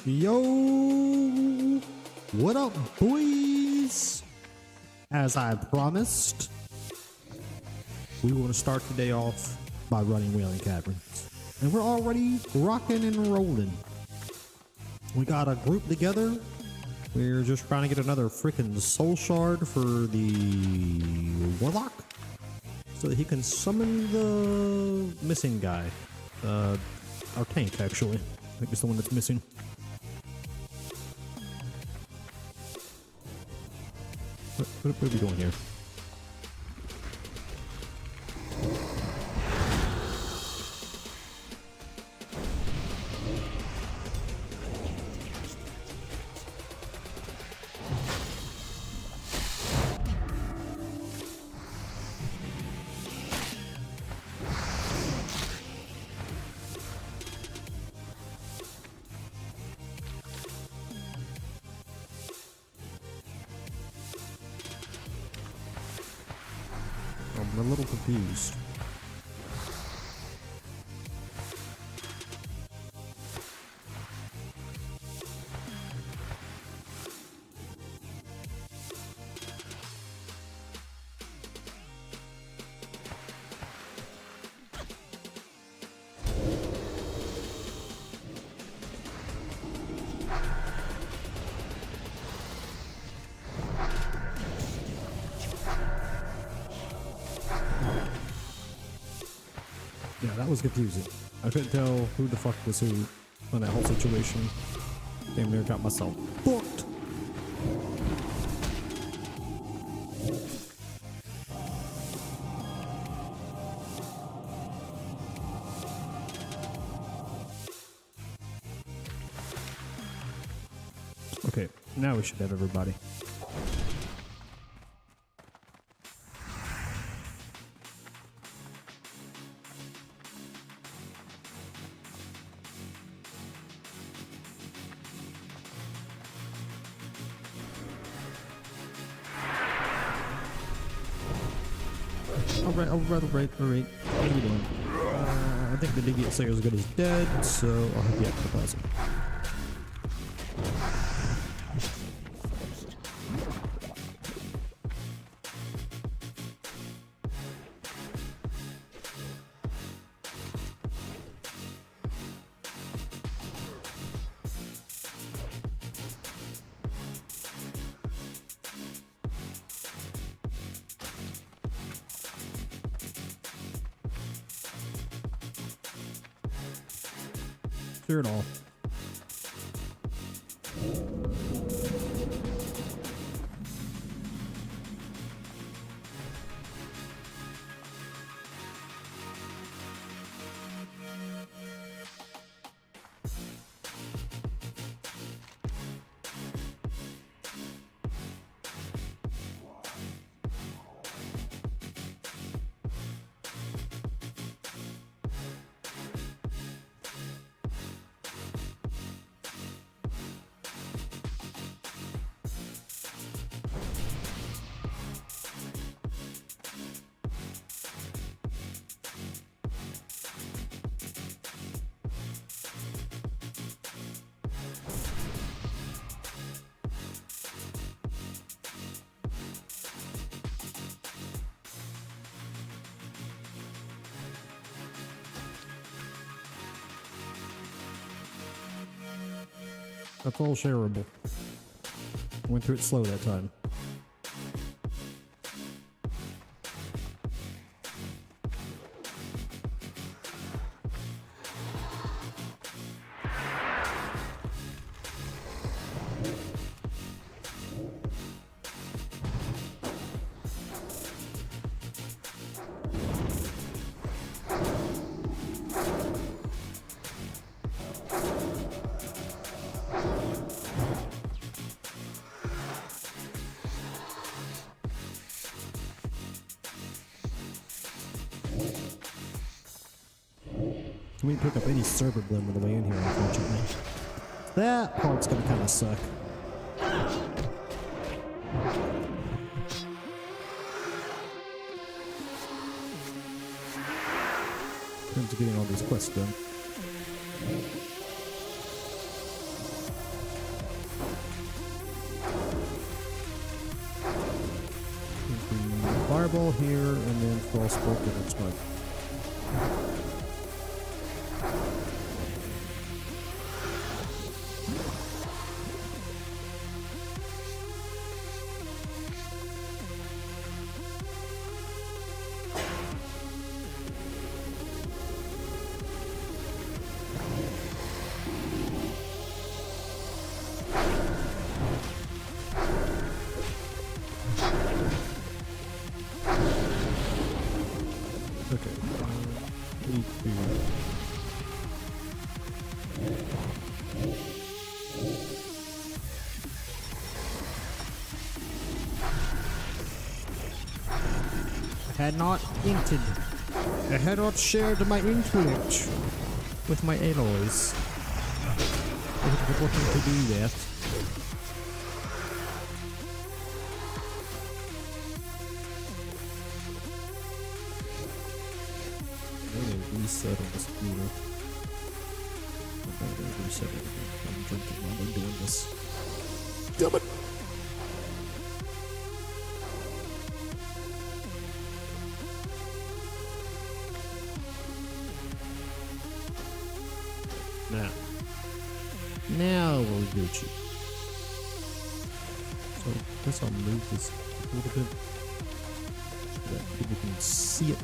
Yo, what up, boys? As I promised, we want to start the day off by running Wailing Caverns. And we're already rocking and rolling. We got a group together. We're just trying to get another freaking soul shard for the warlock so that he can summon the missing guy. Our tank, actually. I think it's the one that's missing. What are we doing here? I'm a little confused. Yeah, that was confusing. I couldn't tell who the fuck was who on that whole situation. Damn near got myself booked. Okay, now we should have everybody. Alright. How you doing? I think the Deviant Slayer is good as dead, so I'll have the ectoplasm. Clear it all. That's all shareable. Went through it slow that time. We didn't pick up any server blend on the way in here, unfortunately. That part's gonna kind of suck. In terms of getting all these quests done. here, and then Frostbolter and Smoke. Okay, need to... I had not entered. I had not shared my intellect with my alloys. I was forgotten to do that. Reset on this computer. I'm gonna reset everything. I'm drinking while I'm doing this. Damn it! Now we'll get you. So I guess I'll move this a little bit so that people can see it.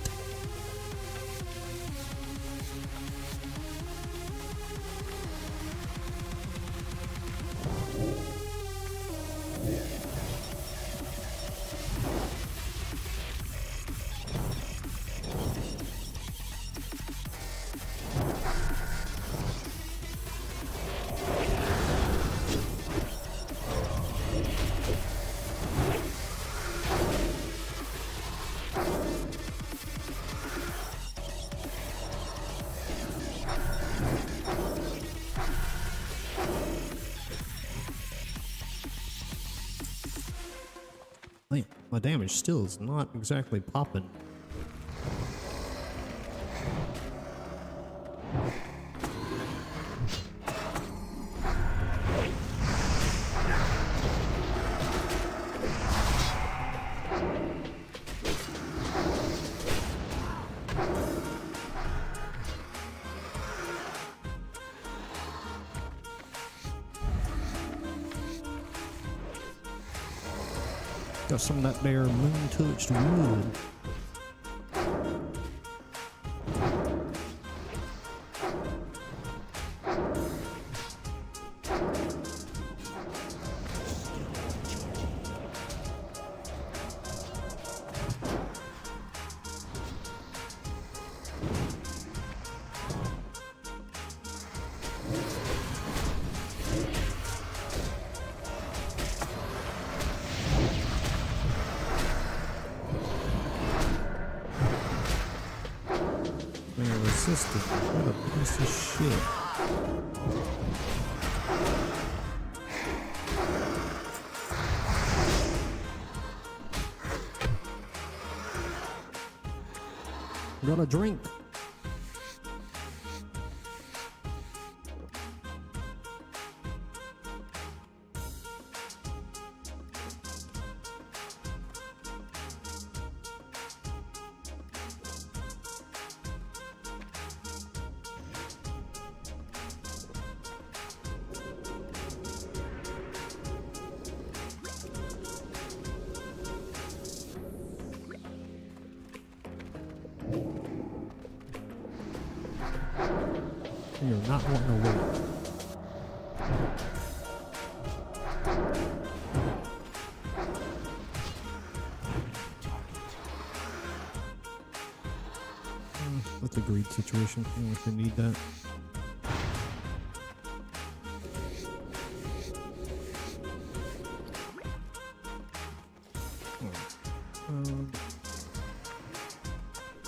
My damage still is not exactly popping. Got some of that there moon-touched wood. Resistant. What a piece of shit. Got a drink. You're not wanting to wait. That's a great situation. I don't know if you need that.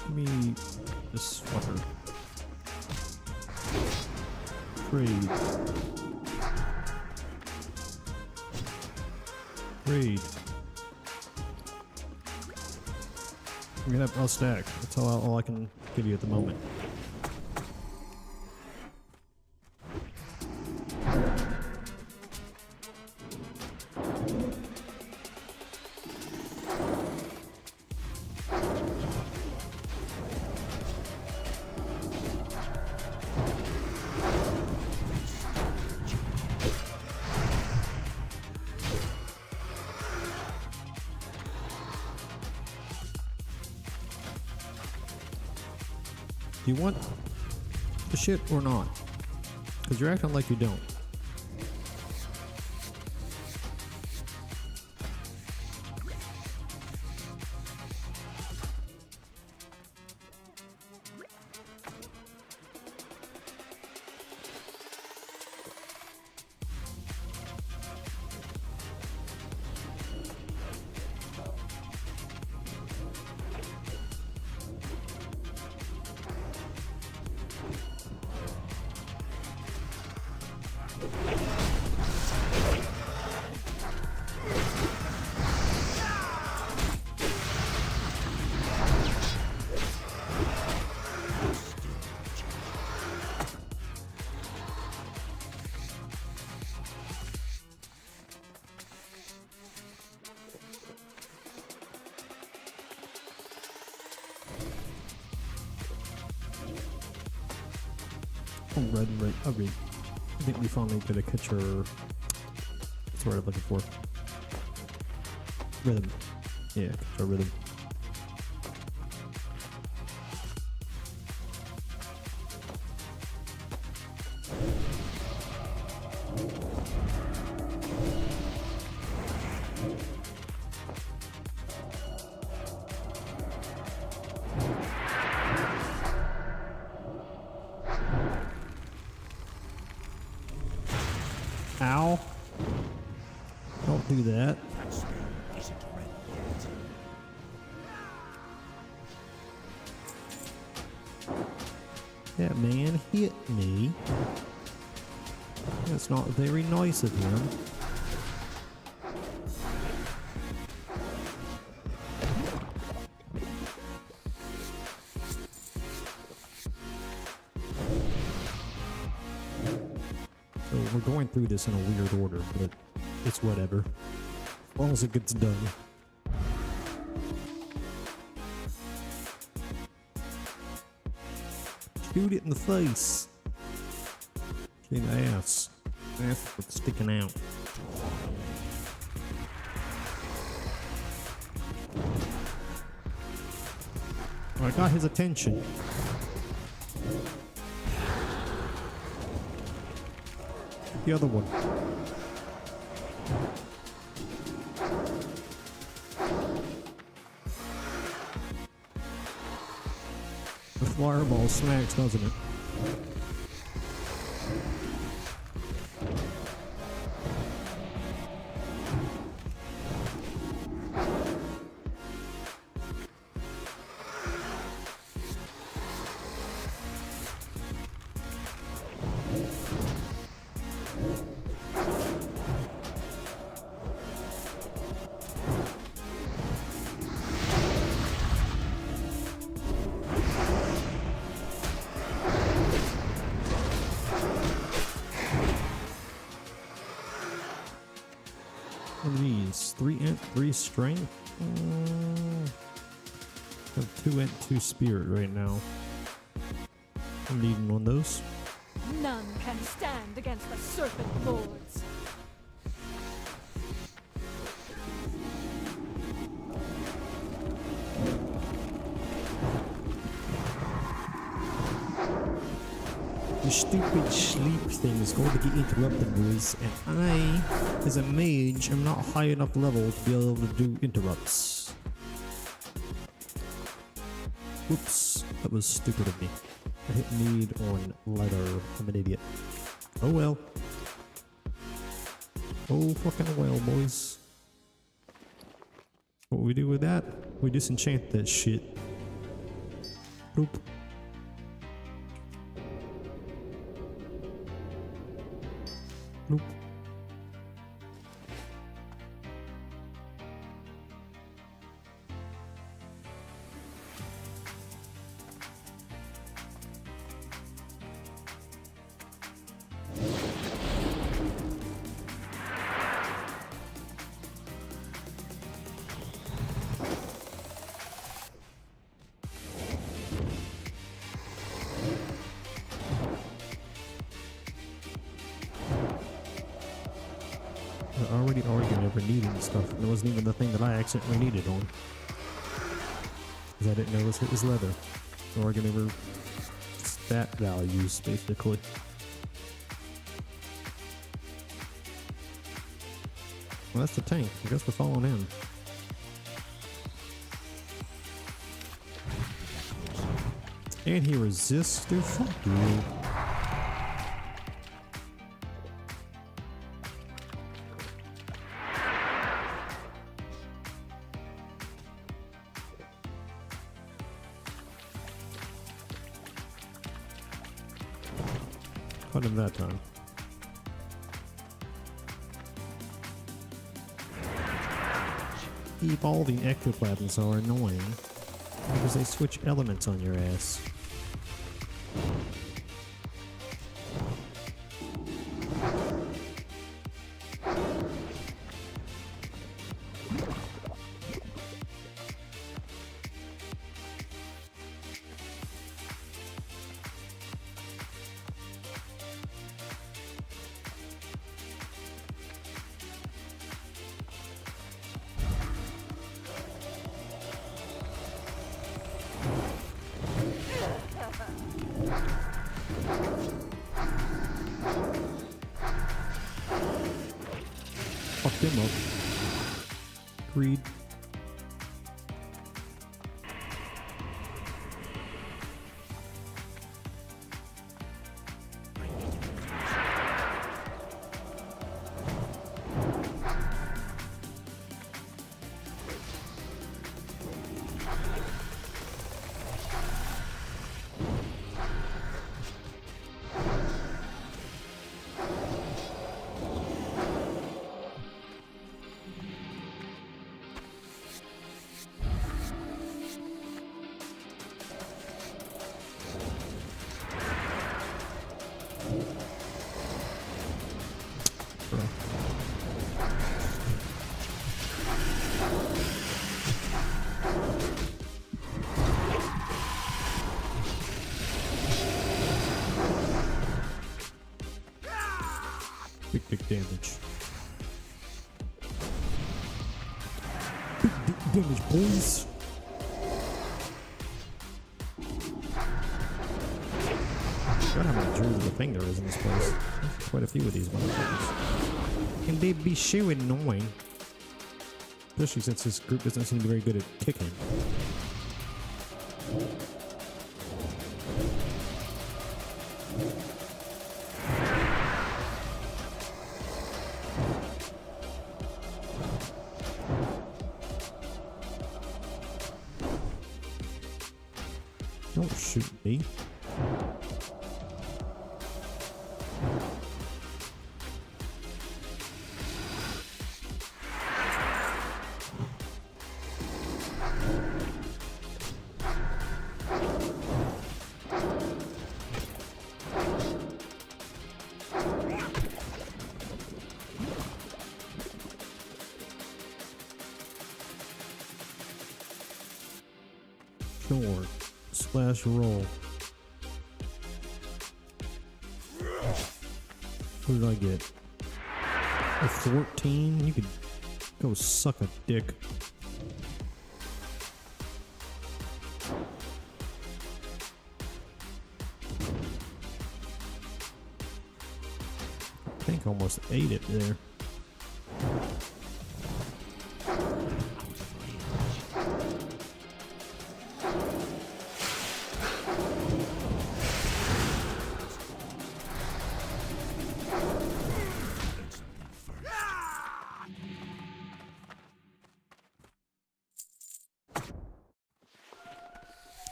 Give me this fucker. Trade. We're gonna have a stack. That's all I can give you at the moment. Do you want the shit or not? Because you're acting like you don't. Red. Oh, read. I think we finally did a catcher. That's what I'm looking for. Rhythm. Yeah, catcher rhythm. Ow. Don't do that. That man hit me. That's not very nice of him. So we're going through this in a weird order, but it's whatever. As long as it gets done. Shoot it in the face. Shoot in the ass. That's what's sticking out. I got his attention. The other one. The fireball smacks, doesn't it? What are these? 3 int, 3 strength? I have 2 int, 2 spirit right now. I'm needing one of those. None can stand against the Serpent Lords. The stupid sleep thing is going to get interrupted, boys, and I, as a mage, am not high enough level to be able to do interrupts. Whoops, that was stupid of me. I hit need on leather. I'm an idiot. Oh well. Oh fucking well, boys. What we do with that? We disenchant that shit. Boop. Nope. I already argued over needing stuff, and it wasn't even the thing that I accidentally needed on. Because I didn't notice it was leather. So arguing over stat values, basically. Well, that's the tank. I guess we're following him. And he resists, dude. Fuck you. Caught him that time. Evolving ectoplasms are annoying because they switch elements on your ass. Fucked him up. Greed. Big damage. Big damage, boys. God, how many jewels of the thing there is in this place. There's quite a few of these motherfuckers. And they be so annoying. Especially since this group doesn't seem to be very good at kicking. Don't shoot me. Sure. Slash roll. What did I get? A 14? You could go suck a dick. I think I almost ate it there.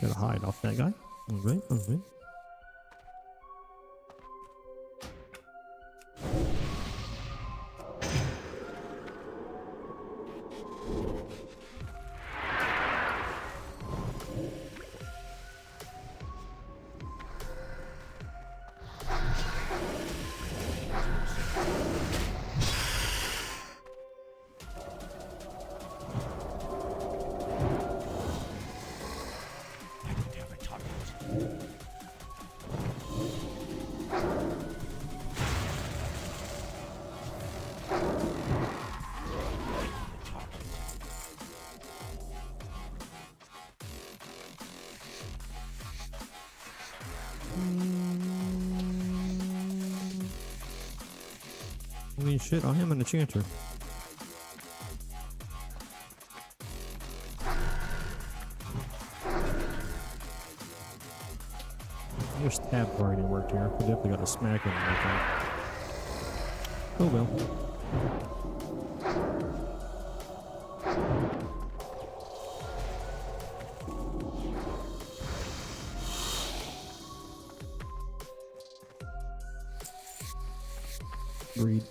Gotta hide off that guy. Alright, alright. mean, shit, I am an enchanter. There's tab already worked here. We definitely got a smack in it, I think. Oh well. Breed.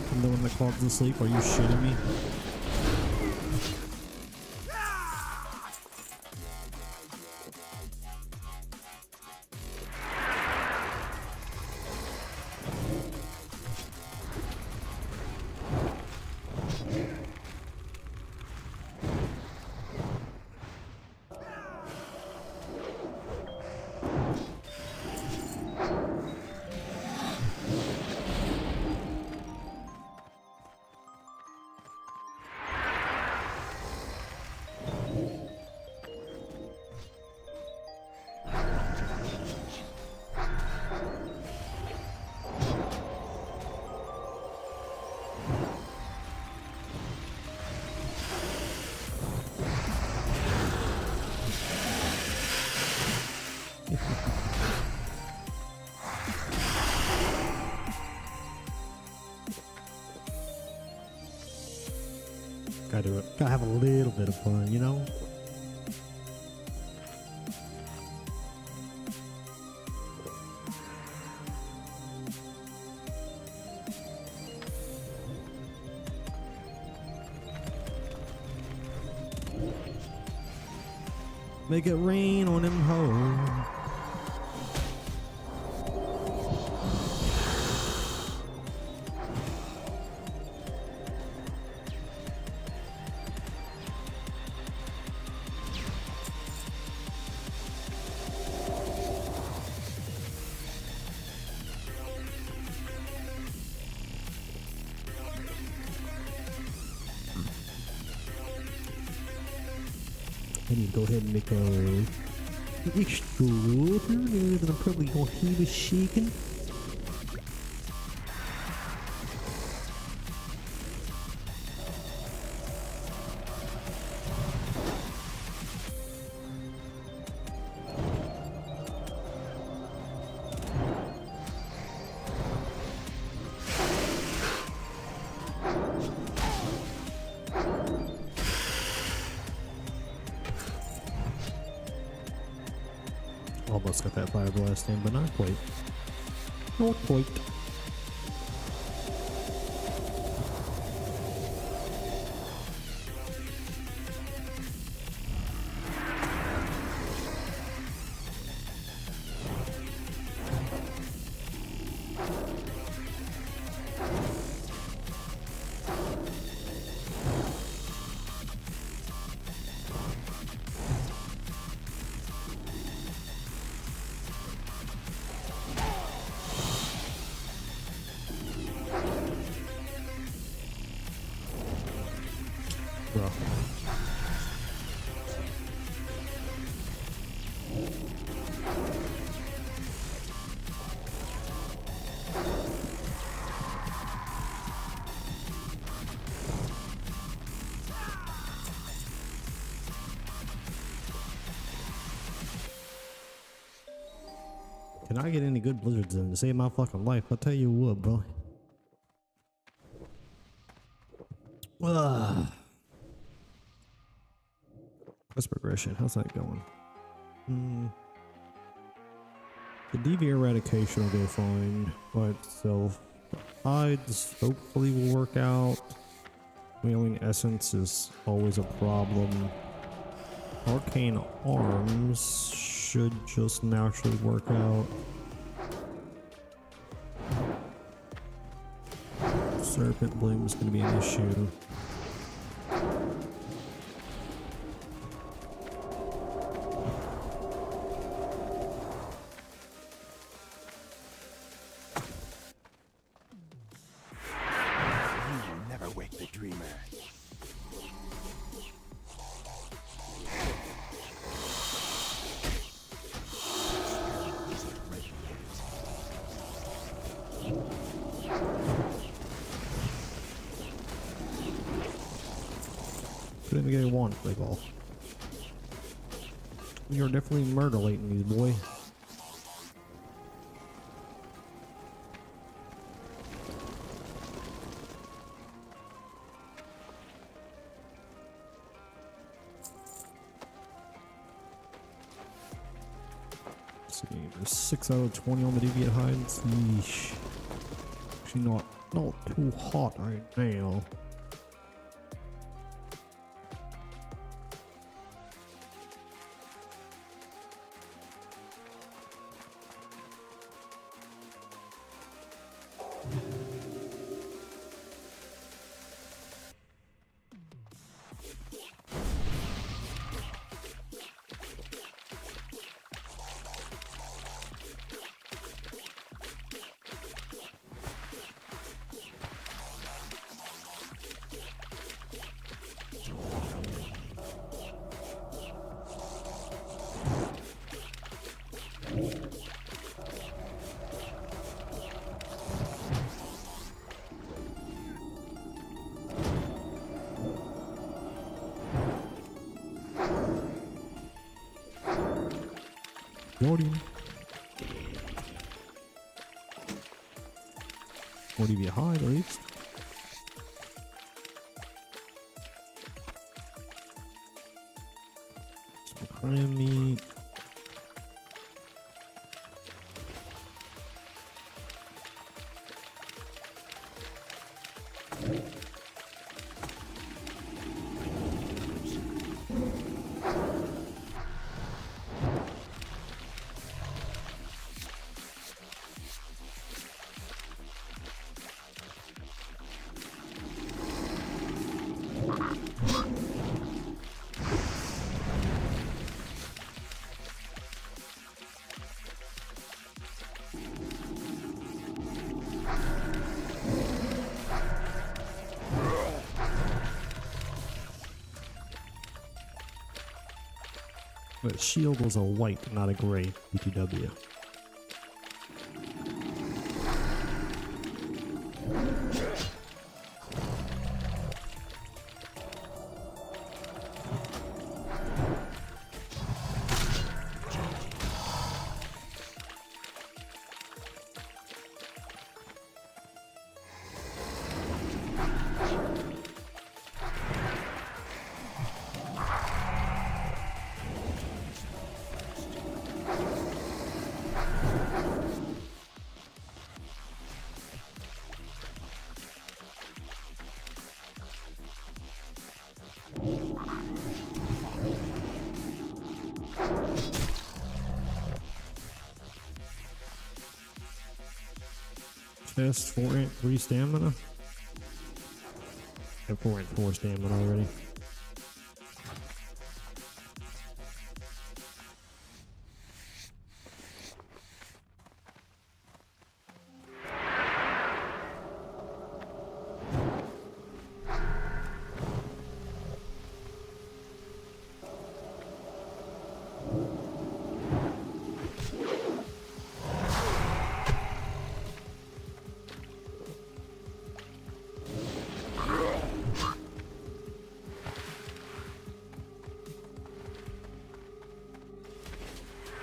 I'm the one that called to sleep. Are you shitting me? Gotta have a little bit of fun, you know? Make it rain on them hoes. I need to go ahead and make a extra water, and I'm probably gonna keep it shaking. Almost got that fire blast in, but not quite. Not quite. Bro. Can I get any good blizzards in to save my fucking life? I'll tell you what, bro. Quest progression, how's that going? The DV eradication will go fine by itself. Hides hopefully will work out. Wailing essence is always a problem. Arcane arms should just naturally work out. Serpent Bloom is going to be an issue. You never wake the dreamer. Put in the game one, play ball. We are definitely murderating these, boy. Let's see, there's 6 out of 20 on the deviant hides. Yeesh. Actually, not too hot right now. Jordan. Or be high at least. Some clam meat. But shield was a white, not a gray BTW. Chest 4 and 3 stamina. I have 4 and 4 stamina already.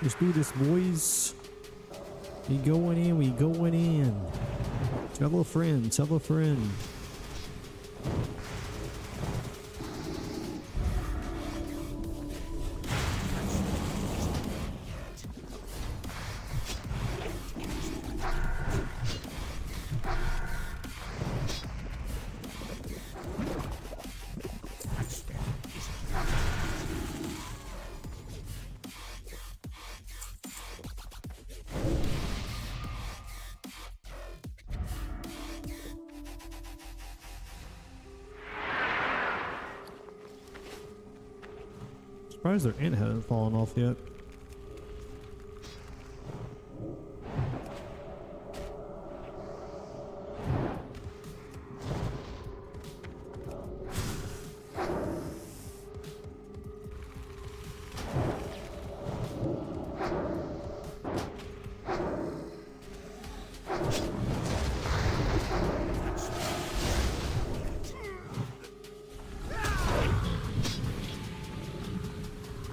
Let's do this, boys. We going in, we going in. Tell a friend, tell a friend. surprised their int hasn't fallen off yet.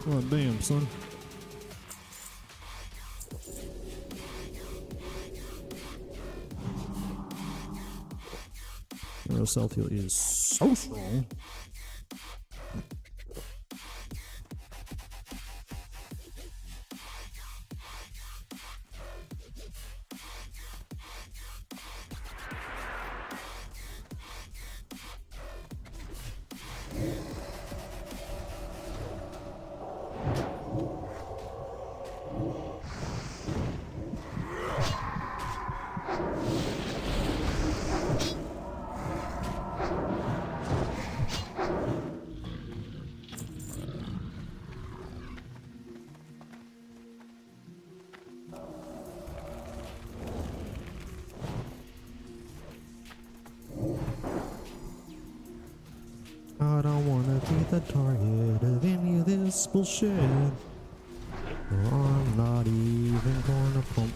Oh, damn, son. Celtial is so strong. I don't wanna be the target of any of this bullshit. I'm not even gonna pump.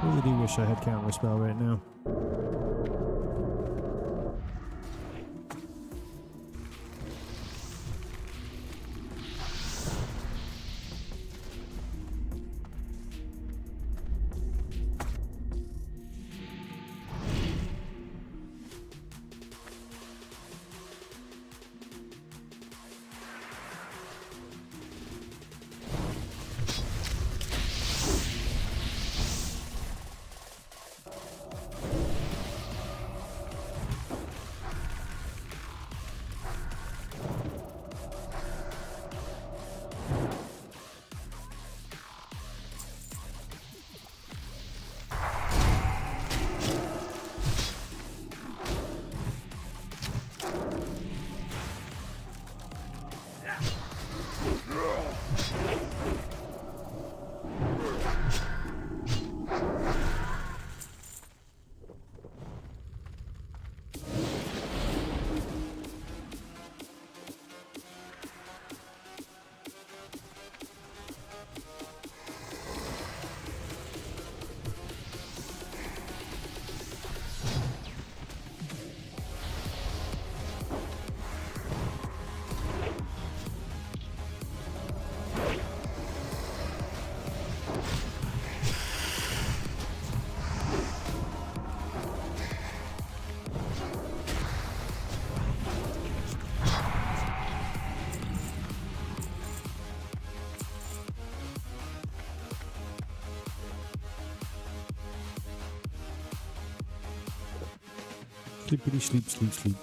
I really do wish I had counter spell right now. Sleepity sleep, sleep, sleep.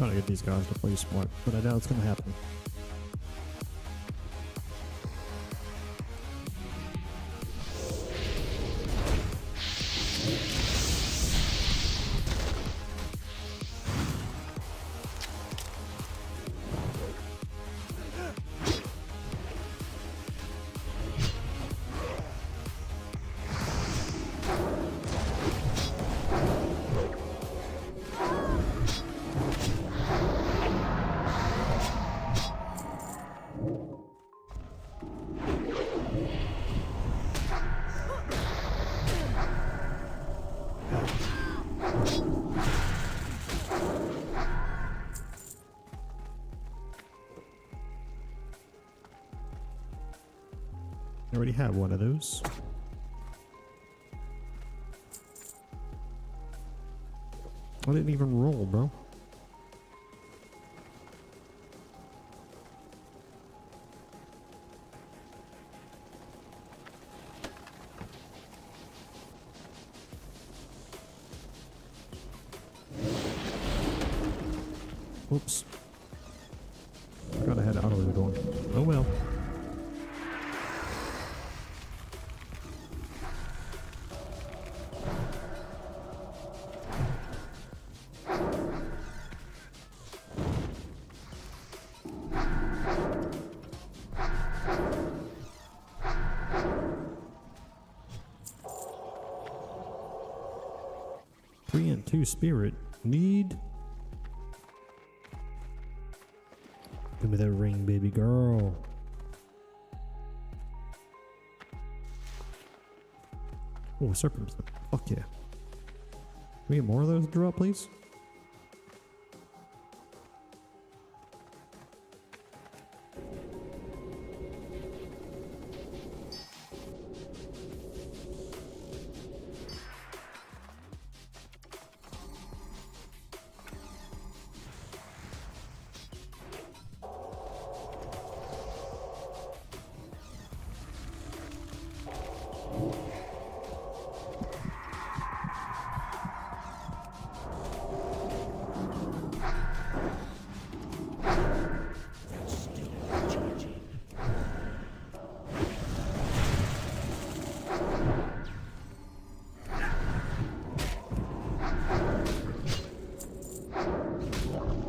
Trying to get these guys to play smart, but I doubt it's gonna happen. I already have one of those. I didn't even roll, bro. Oops. Forgot I had auto reload on. Oh well. Three and two spirit. Need. Give me that ring, baby girl. Oh, serpent. Fuck yeah. Can we get more of those to drop, please?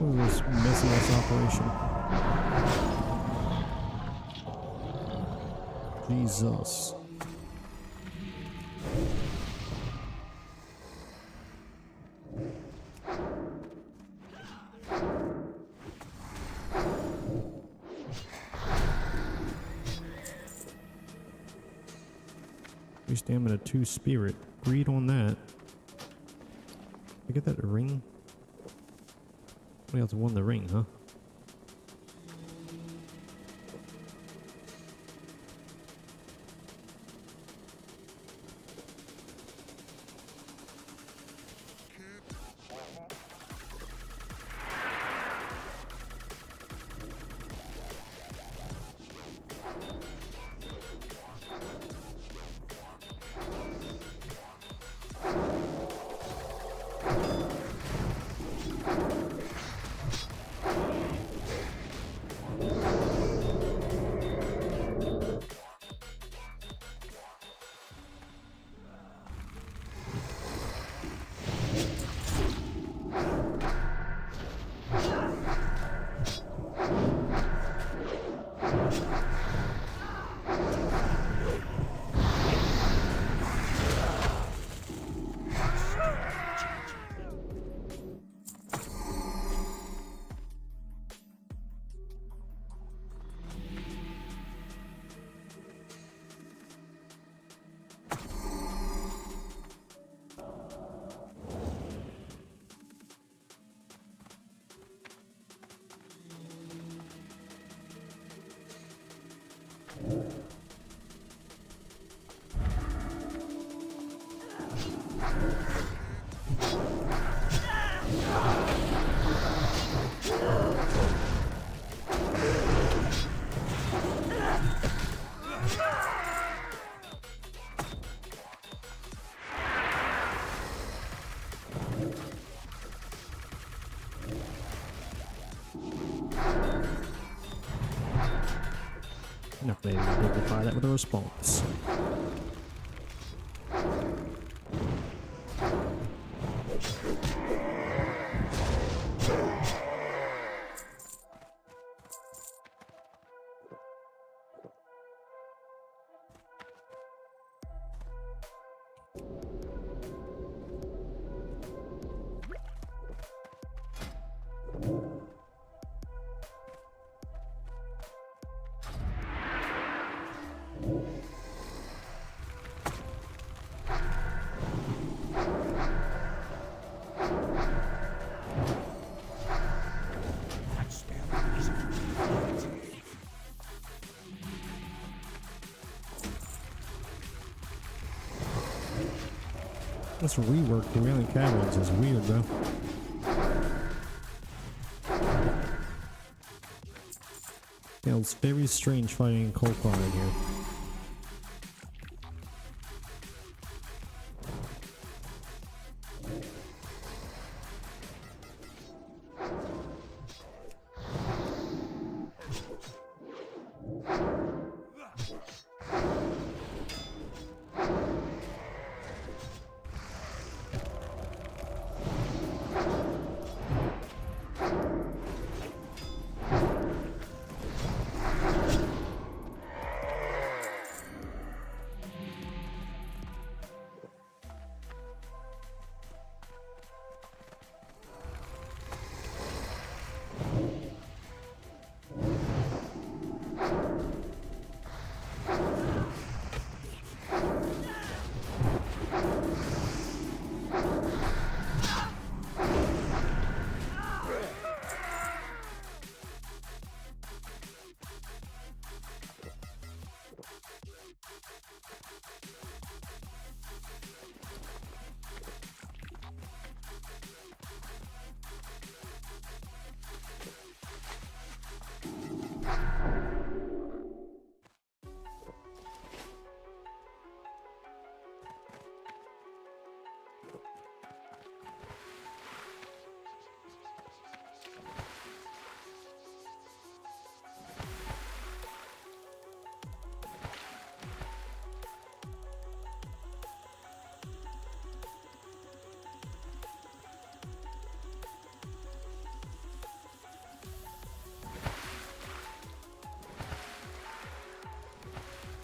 What is this messy ass operation? Jesus. Three stamina, two spirit. Read on that. I get that ring? Somebody else won the ring, huh? Not maybe amplify that with a response. This rework to Wailing Caverns is weird, though. Feels very strange fighting Kolkar in here.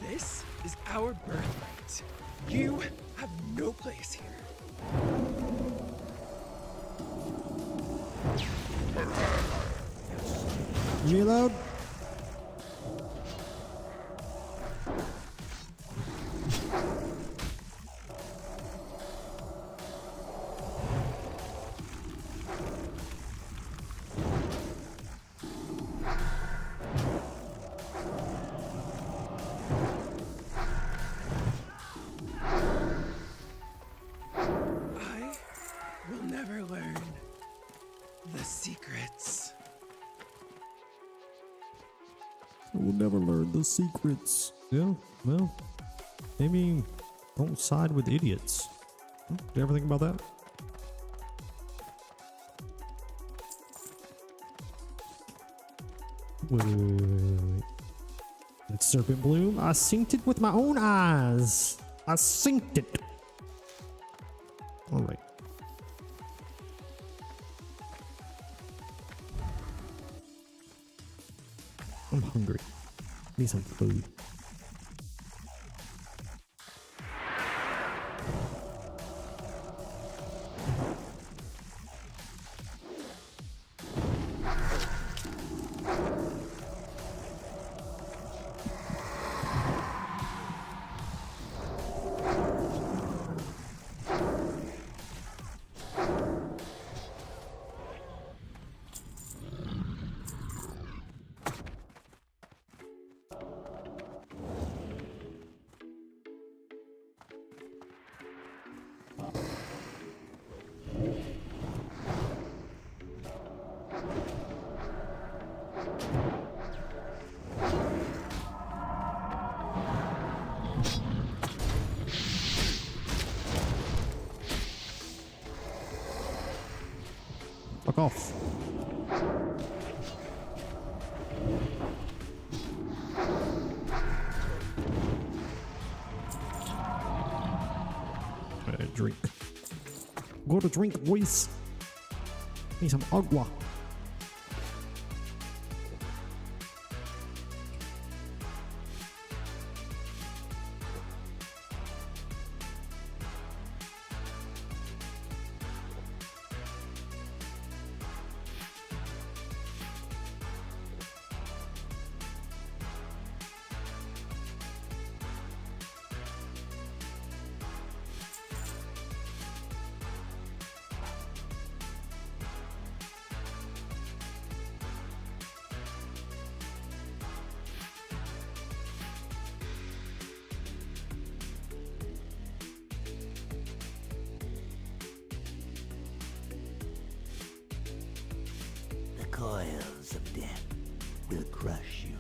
This is our birthright. You have no place here. Reload. I will never learn the secrets. We'll never learn the secrets. Yeah, well, maybe don't side with idiots. Did you ever think about that? Wait. It's Serpent Bloom. I synced it with my own eyes. I synced it. All right. I'm hungry. Need some food. Fuck off. Drink. Go to drink, boys. Need some agua. The coils of death will crush you.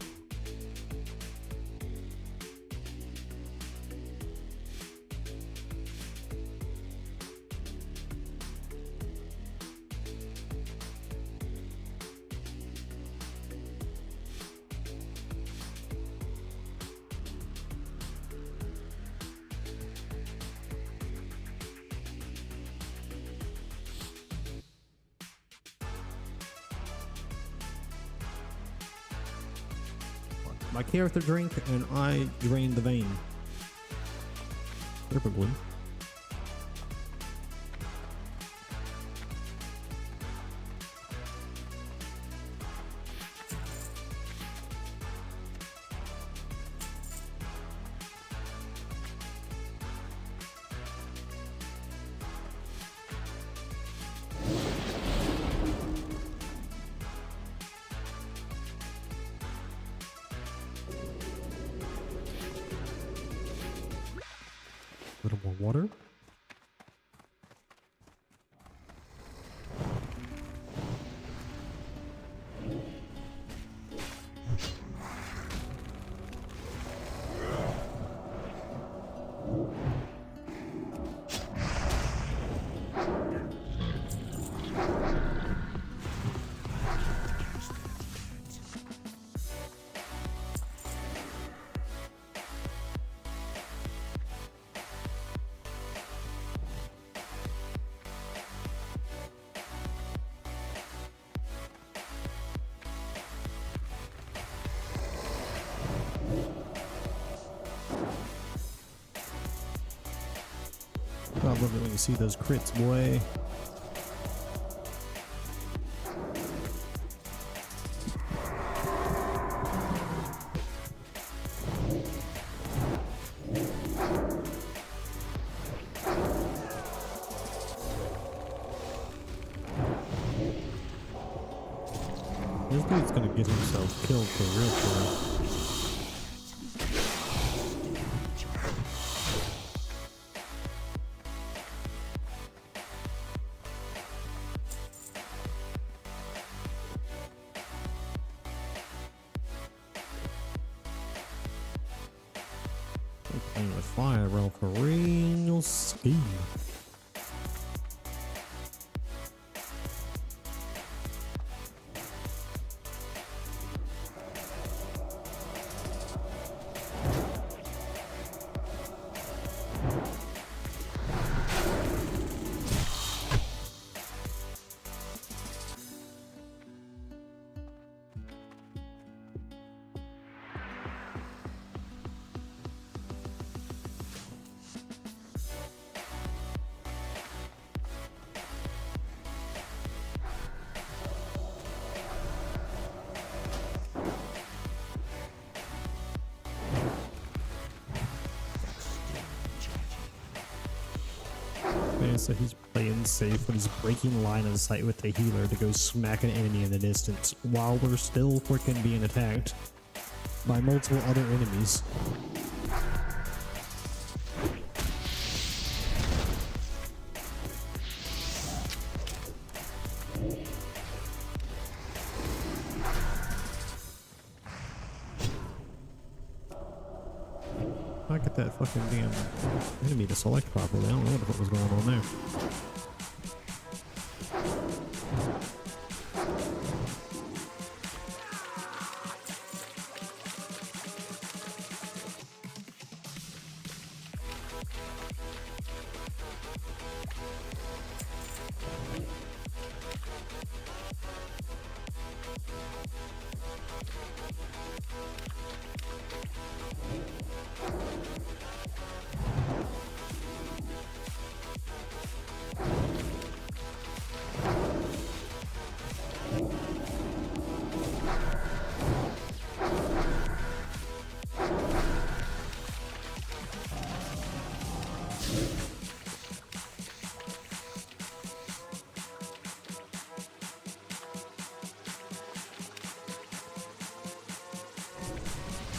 My character drink and I drain the vein. Perfectly. A little more water. I love it when you see those crits, boy. This dude's gonna get himself killed for real, for real. Playing with fire, bro, for real ski. Man, so he's playing safe, but he's breaking line of sight with the healer to go smack an enemy in the distance while we're still freaking being attacked by multiple other enemies. I get that fucking damn enemy to select properly. I don't know what was going on there.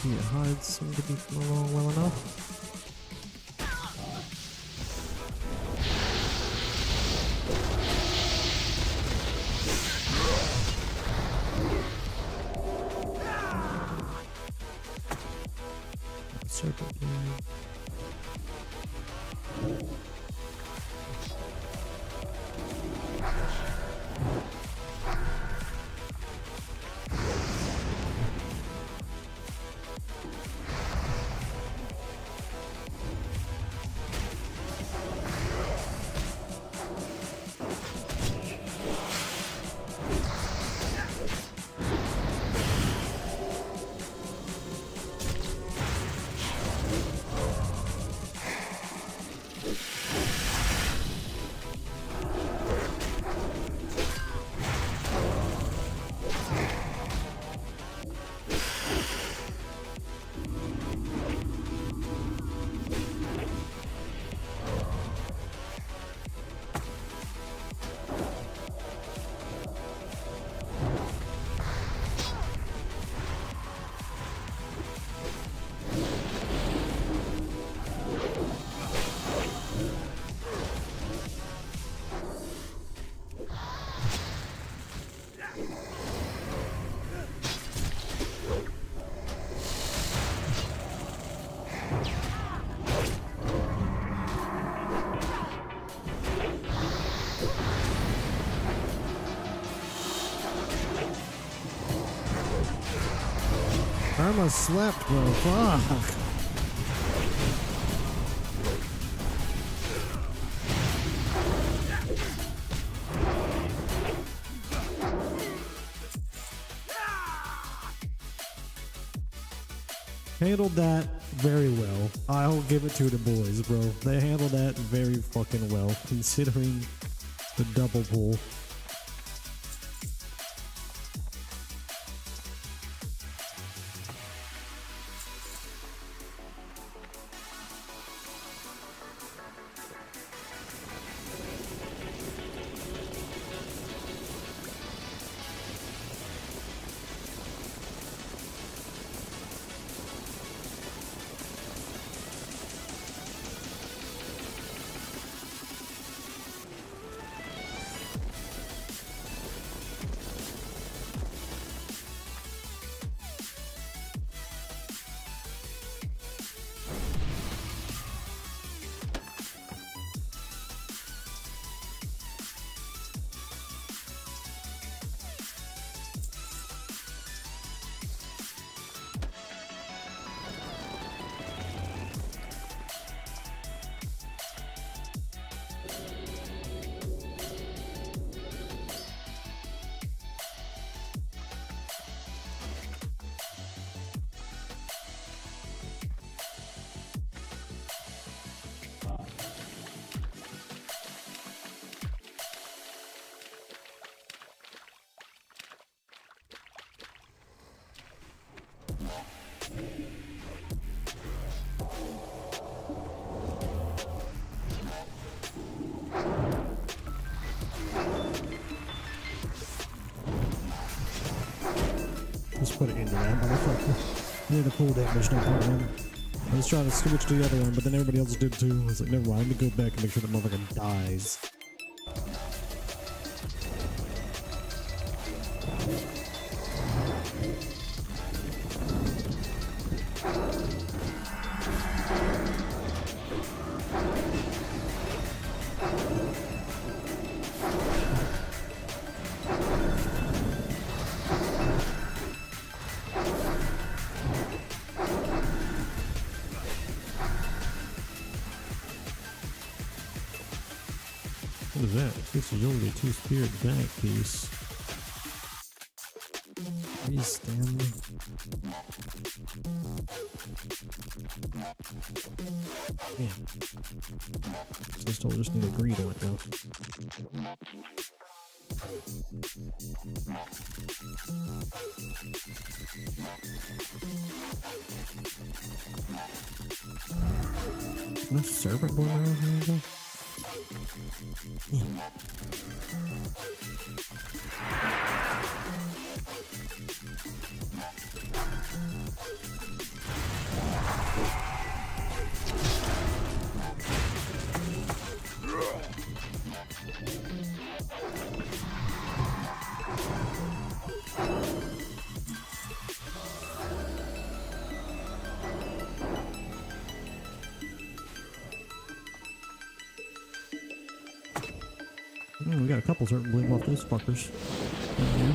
He hides seem to be along well enough. Serpent. I almost slept, bro. Fuck. Handled that very well. I'll give it to the boys, bro. They handled that very fucking well, considering the double pull. Let's put it into that motherfucker. Near the full damage, no problem. I was trying to switch to the other one, but then everybody else did too. I was like, never mind, let me go back and make sure the motherfucker dies. What is that? This is only a 2-spirit back piece. Please stand me. Man. Just need a greed on it now. No serpent born arrows here? We got a couple certain bloom off those fuckers. Yeah.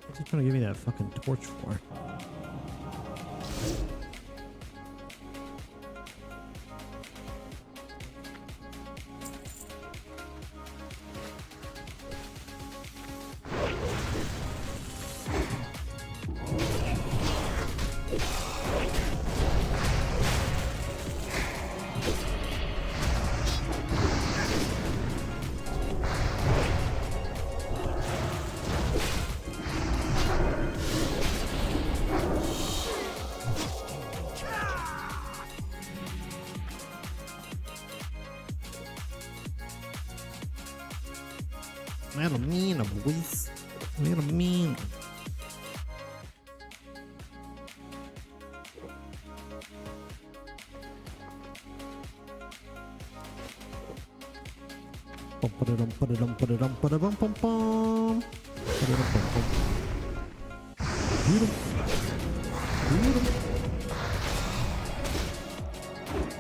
What's he trying to give me that fucking torch for? Little mean, boys. Little mean.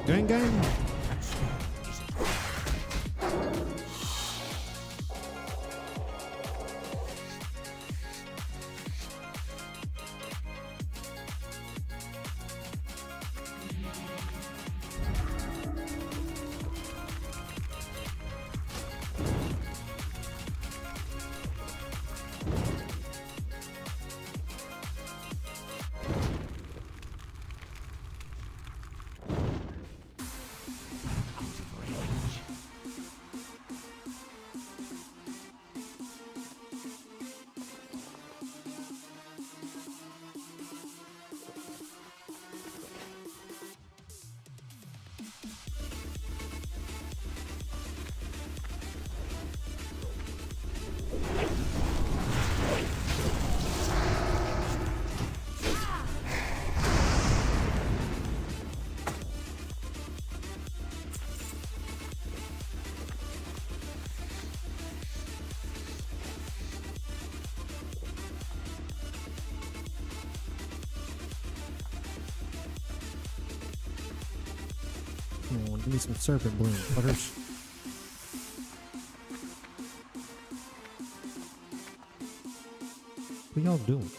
Gang, gang. Come on, give me some serpent bloom, fuckers. What y'all doing?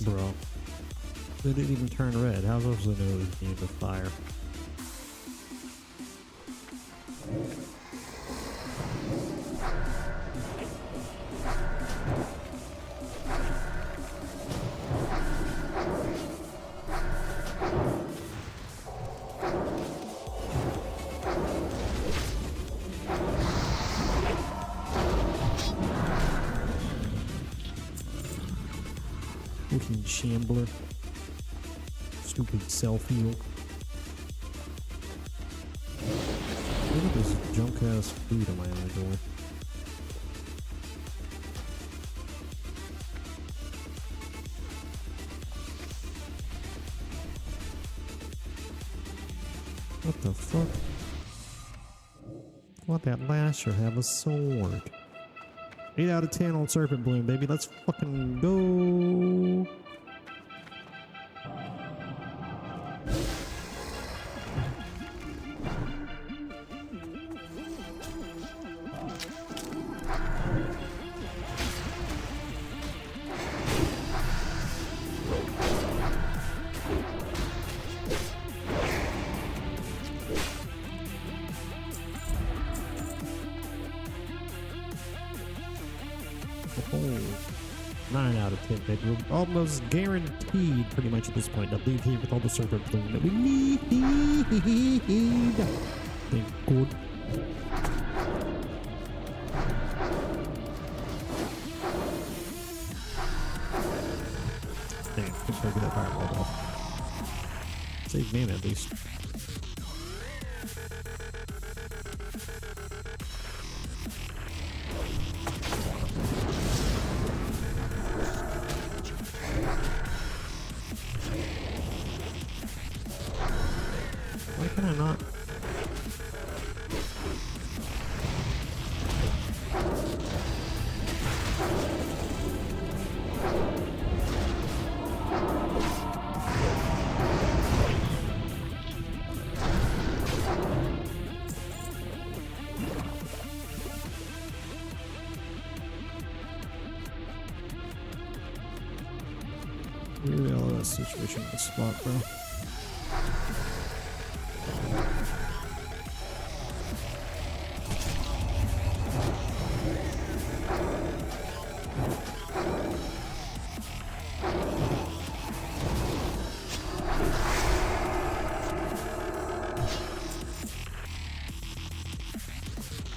Bro. It didn't even turn red. How was I supposed to know it was near the fire? shambler. Stupid self-heal. Look at this junk ass food on my inventory. What the fuck? What, that lasher have a sword? 8 out of 10 on Serpent Bloom, baby. Let's fucking go. Oh, 9 out of 10, baby. We're almost guaranteed, pretty much at this point, to leave here with all the Serpent Bloom that we need. Thank God. Damn, couldn't try to get that fireball off. Save mana at least. Why can I not? Really all that situation in this spot, bro.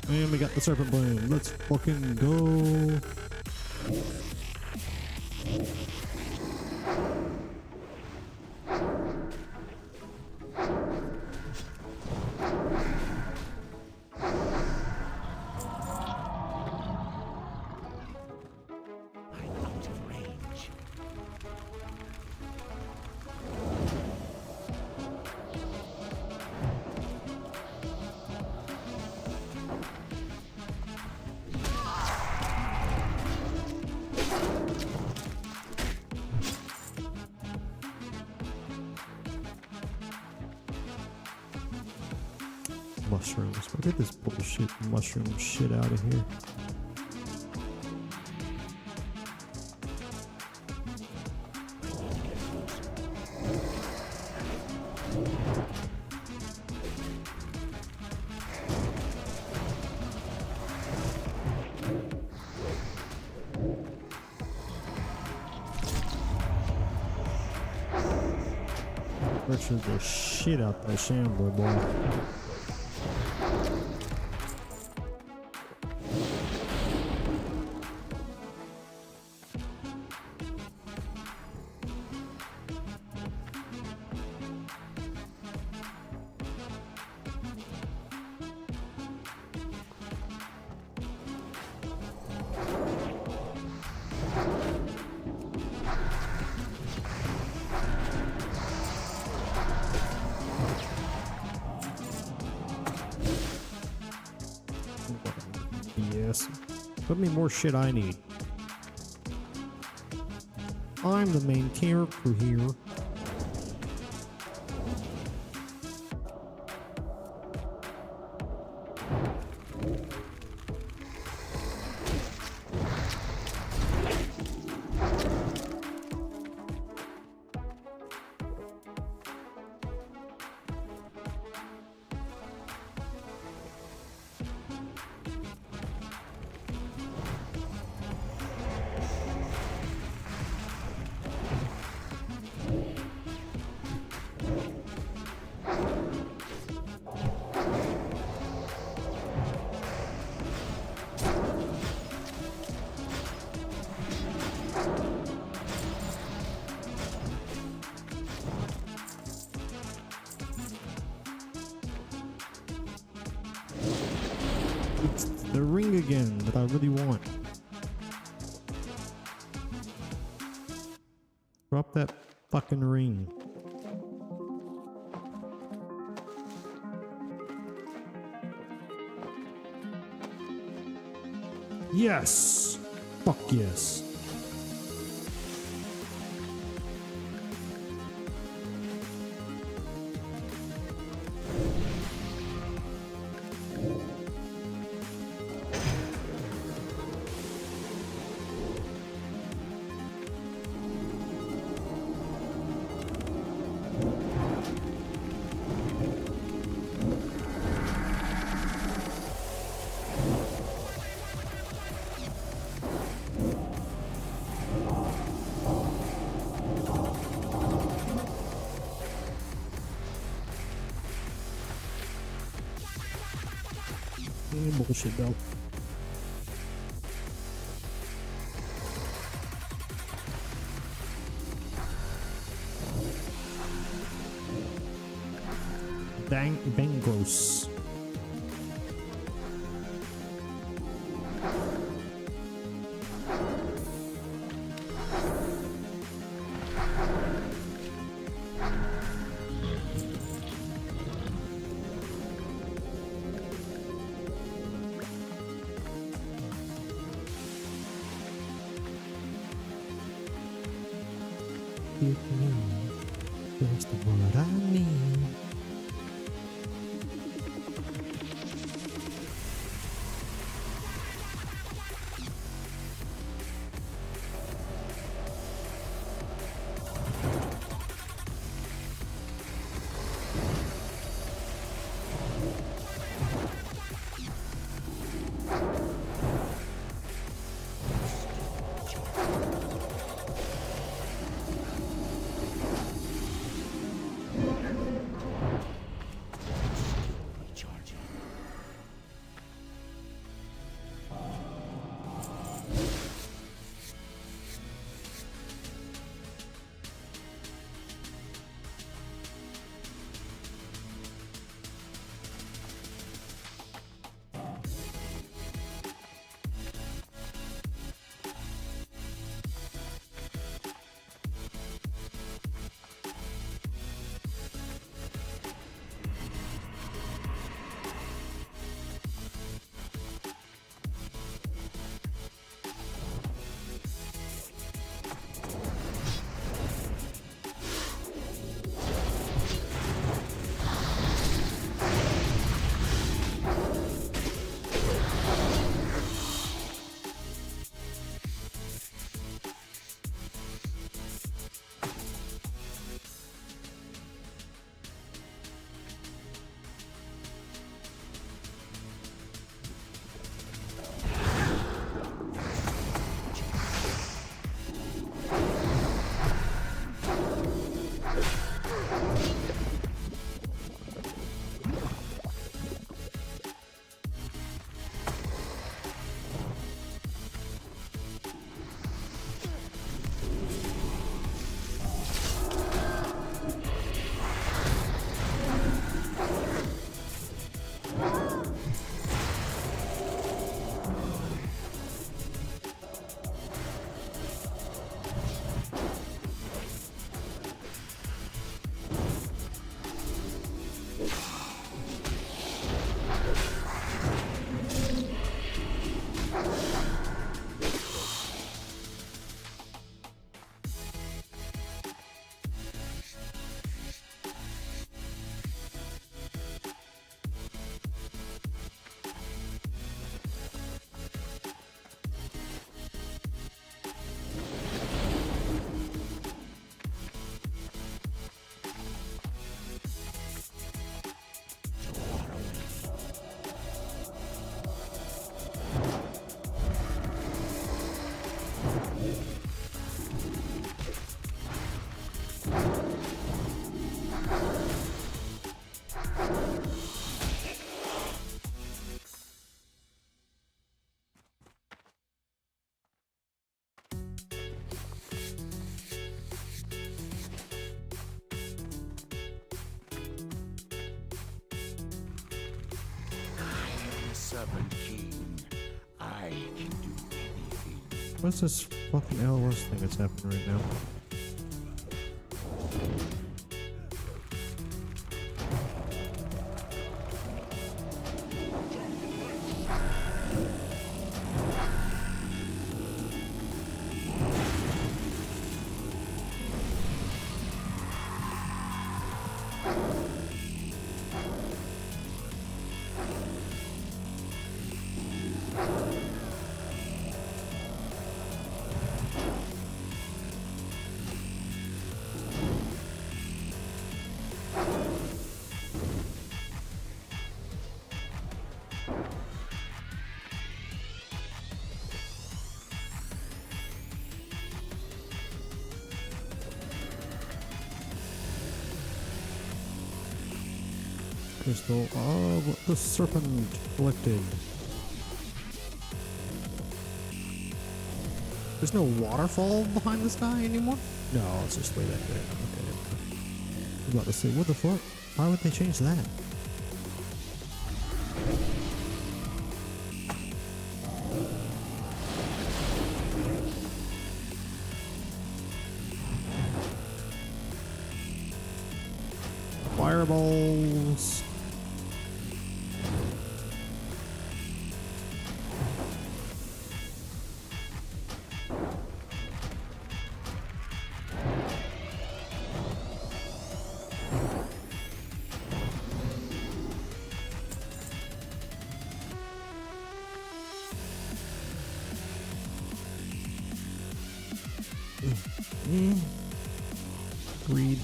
And we got the Serpent Bloom. Let's fucking go. I'm out of range. Mushrooms. Get this bullshit mushroom shit out of here. Butchered the shit out that shambler boy. Yes. Put me more shit I need. I'm the main character here. It's the ring again that I really want. Drop that fucking ring. Yes! Fuck yes. Bullshit though. Bangos. Give me just what I need. Recharging. Seven keys. I can do anything. What's this fucking LOS thing that's happening right now? Crystal of the serpent collected. There's no waterfall behind this guy anymore? No, it's just way back there. Okay. I was about to say, what the fuck? Why would they change that? Fireballs. Greed.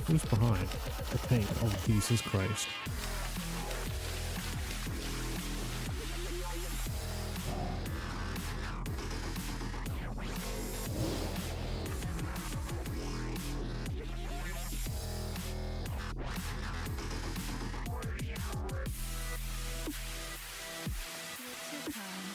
Who's behind the tank of Jesus Christ? You're too kind.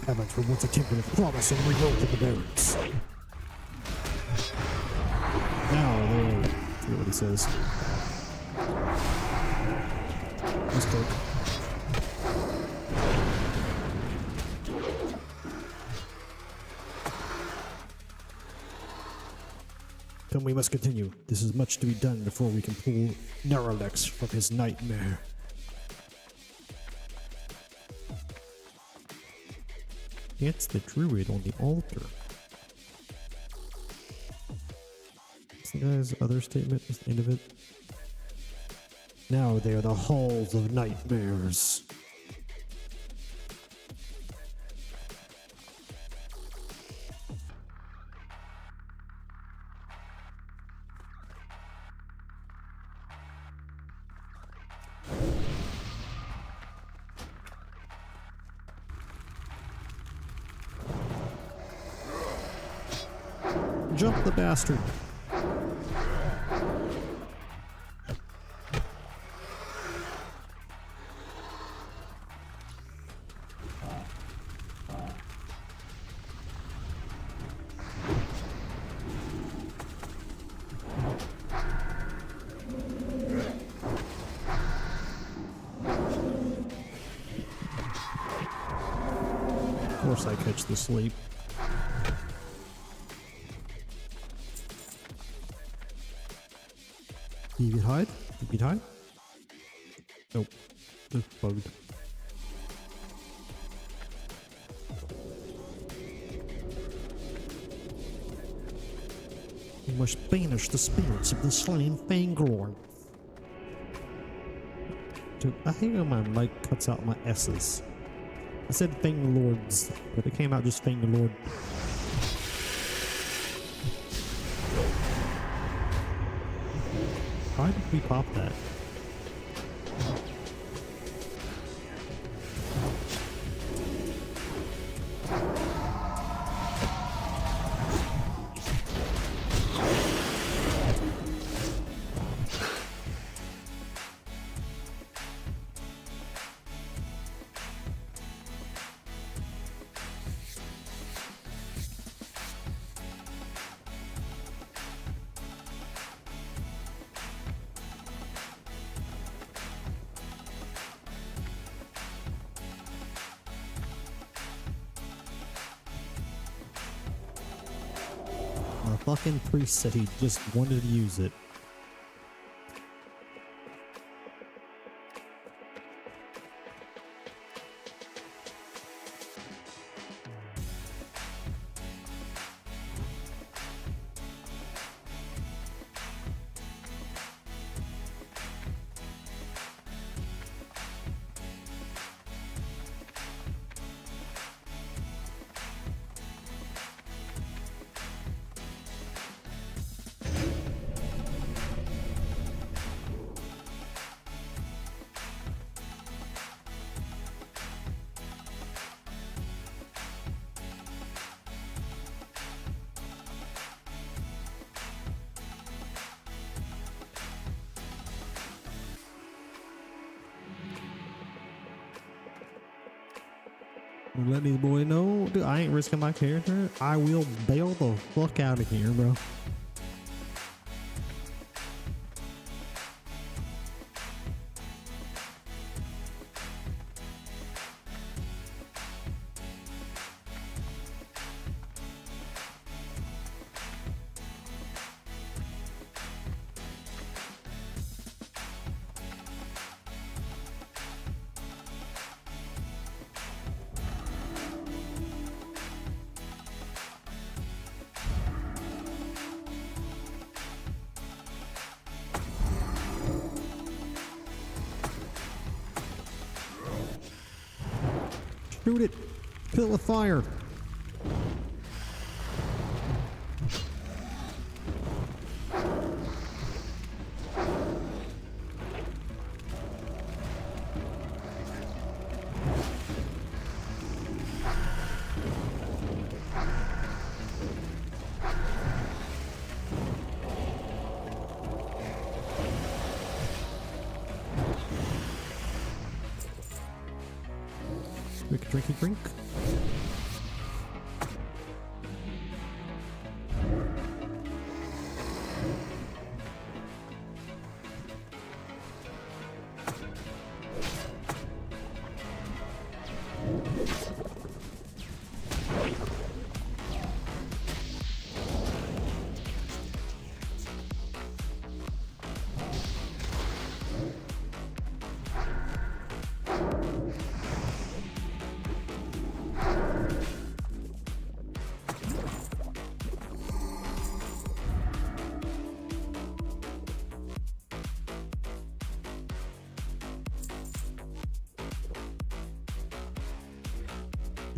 Evans were once attempting to promise and revolt in the barracks. Now they're... See what he says. Mistake. Then we must continue. This is much to be done before we can pull Neuralex from his nightmare. It's the druid on the altar. What's the guy's other statement at the end of it? Now they are the halls of nightmares. Jump the bastard. Of course I catch the sleep. You can hide? You can hide? Nope. Just bugged. You must banish the spirits of the slain Fangorn. Dude, I hate when my mic cuts out my S's. I said Fanglords, but it came out just Fanglord. Why did we pop that? The fucking priest said he just wanted to use it. Let these boys know, dude, I ain't risking my character. I will bail the fuck out of here, bro. Shoot it! Fill it with fire! Drink, drinky, drink.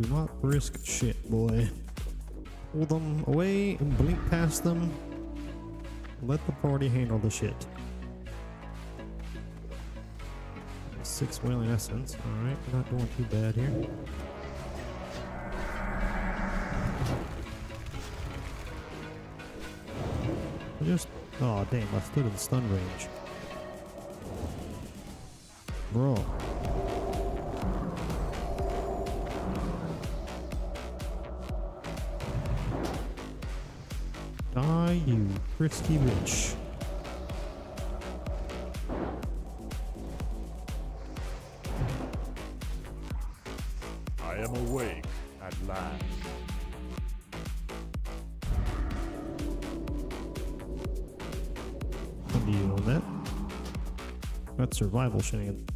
Do not risk shit, boy. Pull them away and blink past them. Let the party handle the shit. 6 whaling essence. Alright, we're not doing too bad here. Just, oh damn, I stood in stun range. Bro. Die, you frisky bitch. I am awake at last. How do you know that? That's survival shenanigans.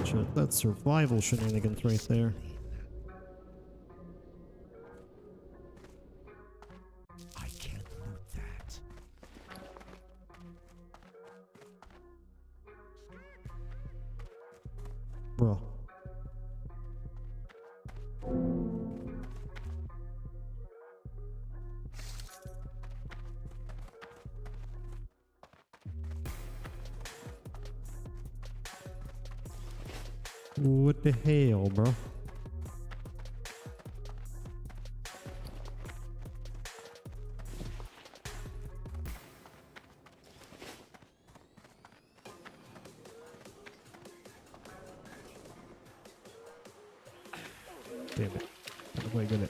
Shit, that's survival shenanigans right there. I can't loot that. Bro. What the hell, bro? Damn it. Not quite good at.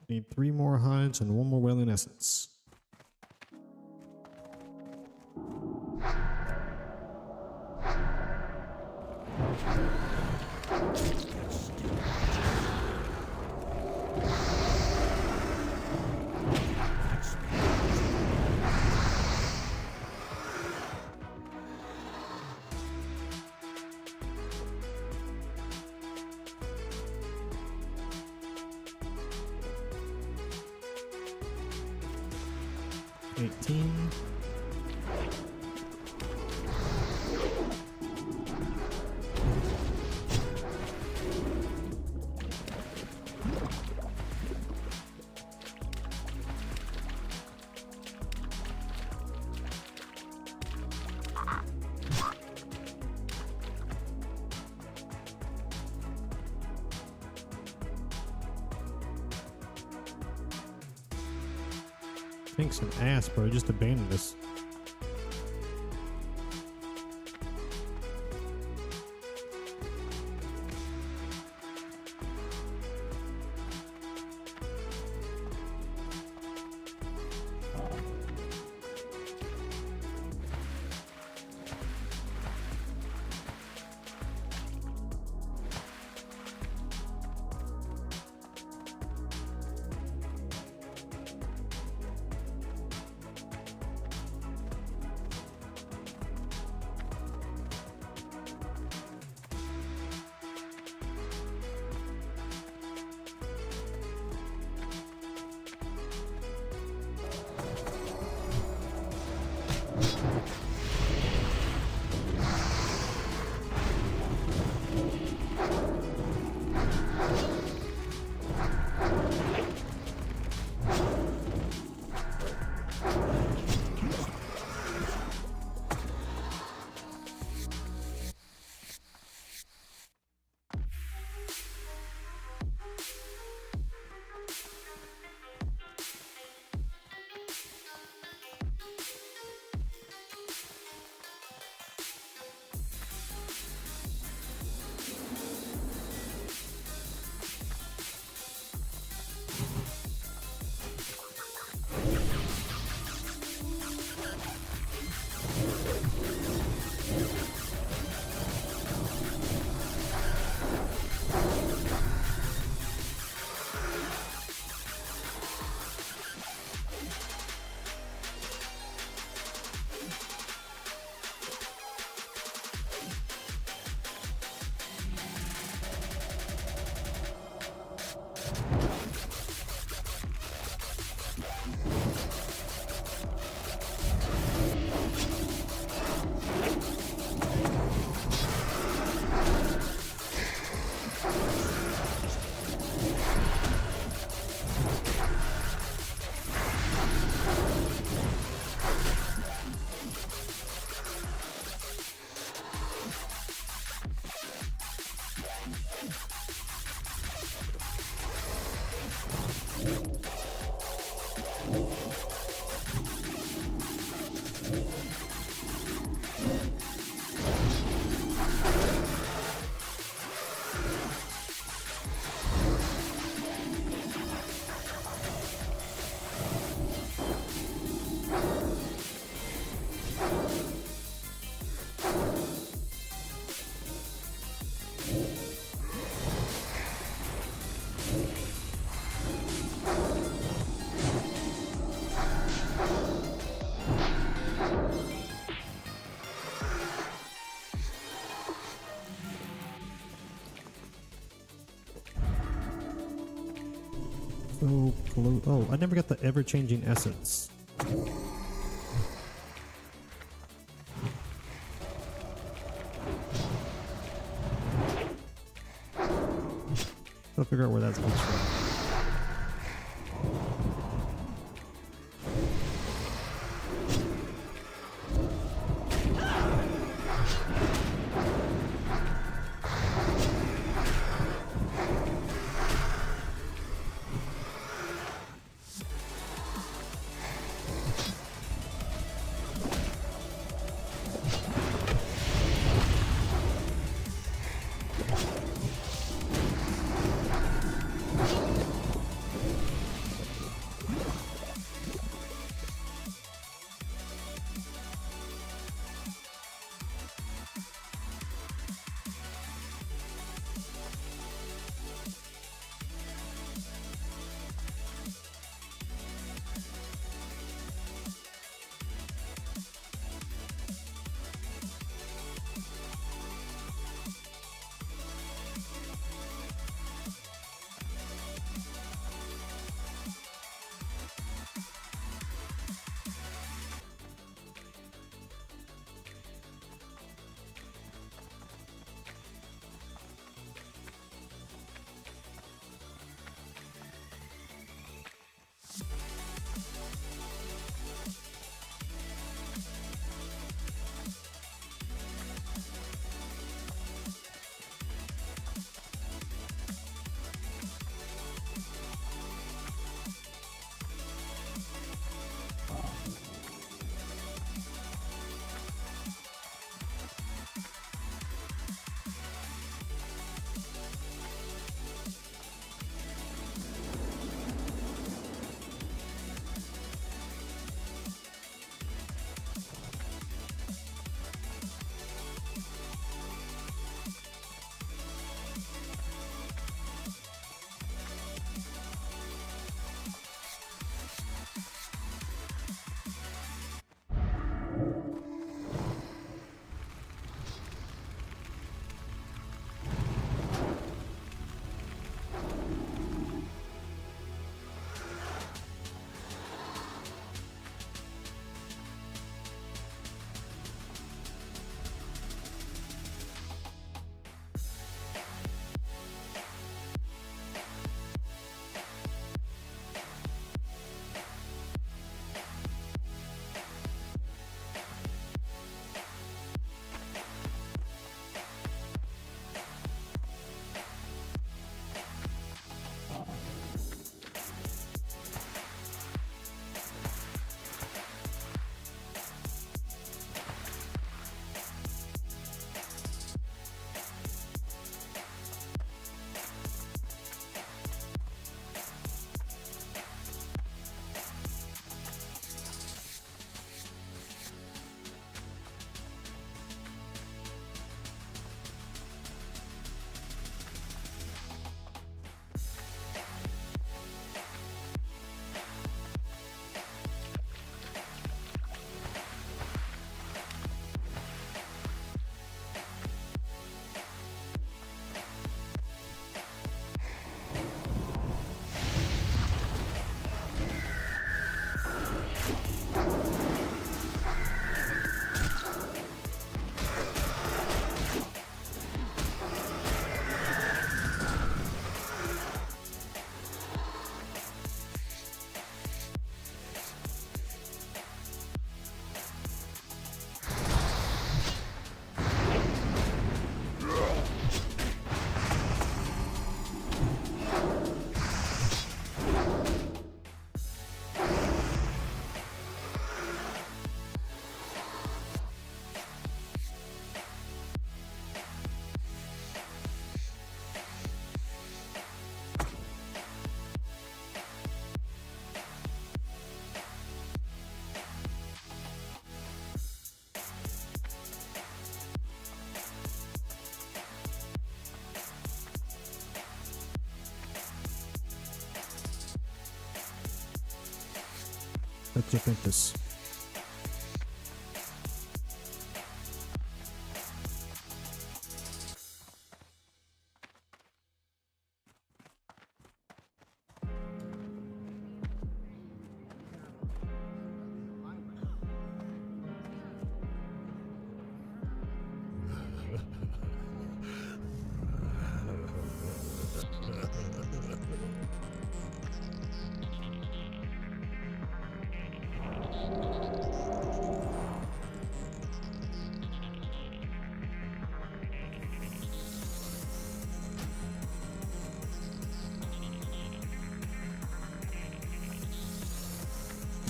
Need 3 more hides and 1 more whaling essence. Thanks an ass, bro. Just abandoned us. So close. Oh, I never got the ever-changing essence. I'll figure out where that comes from. Serpentis.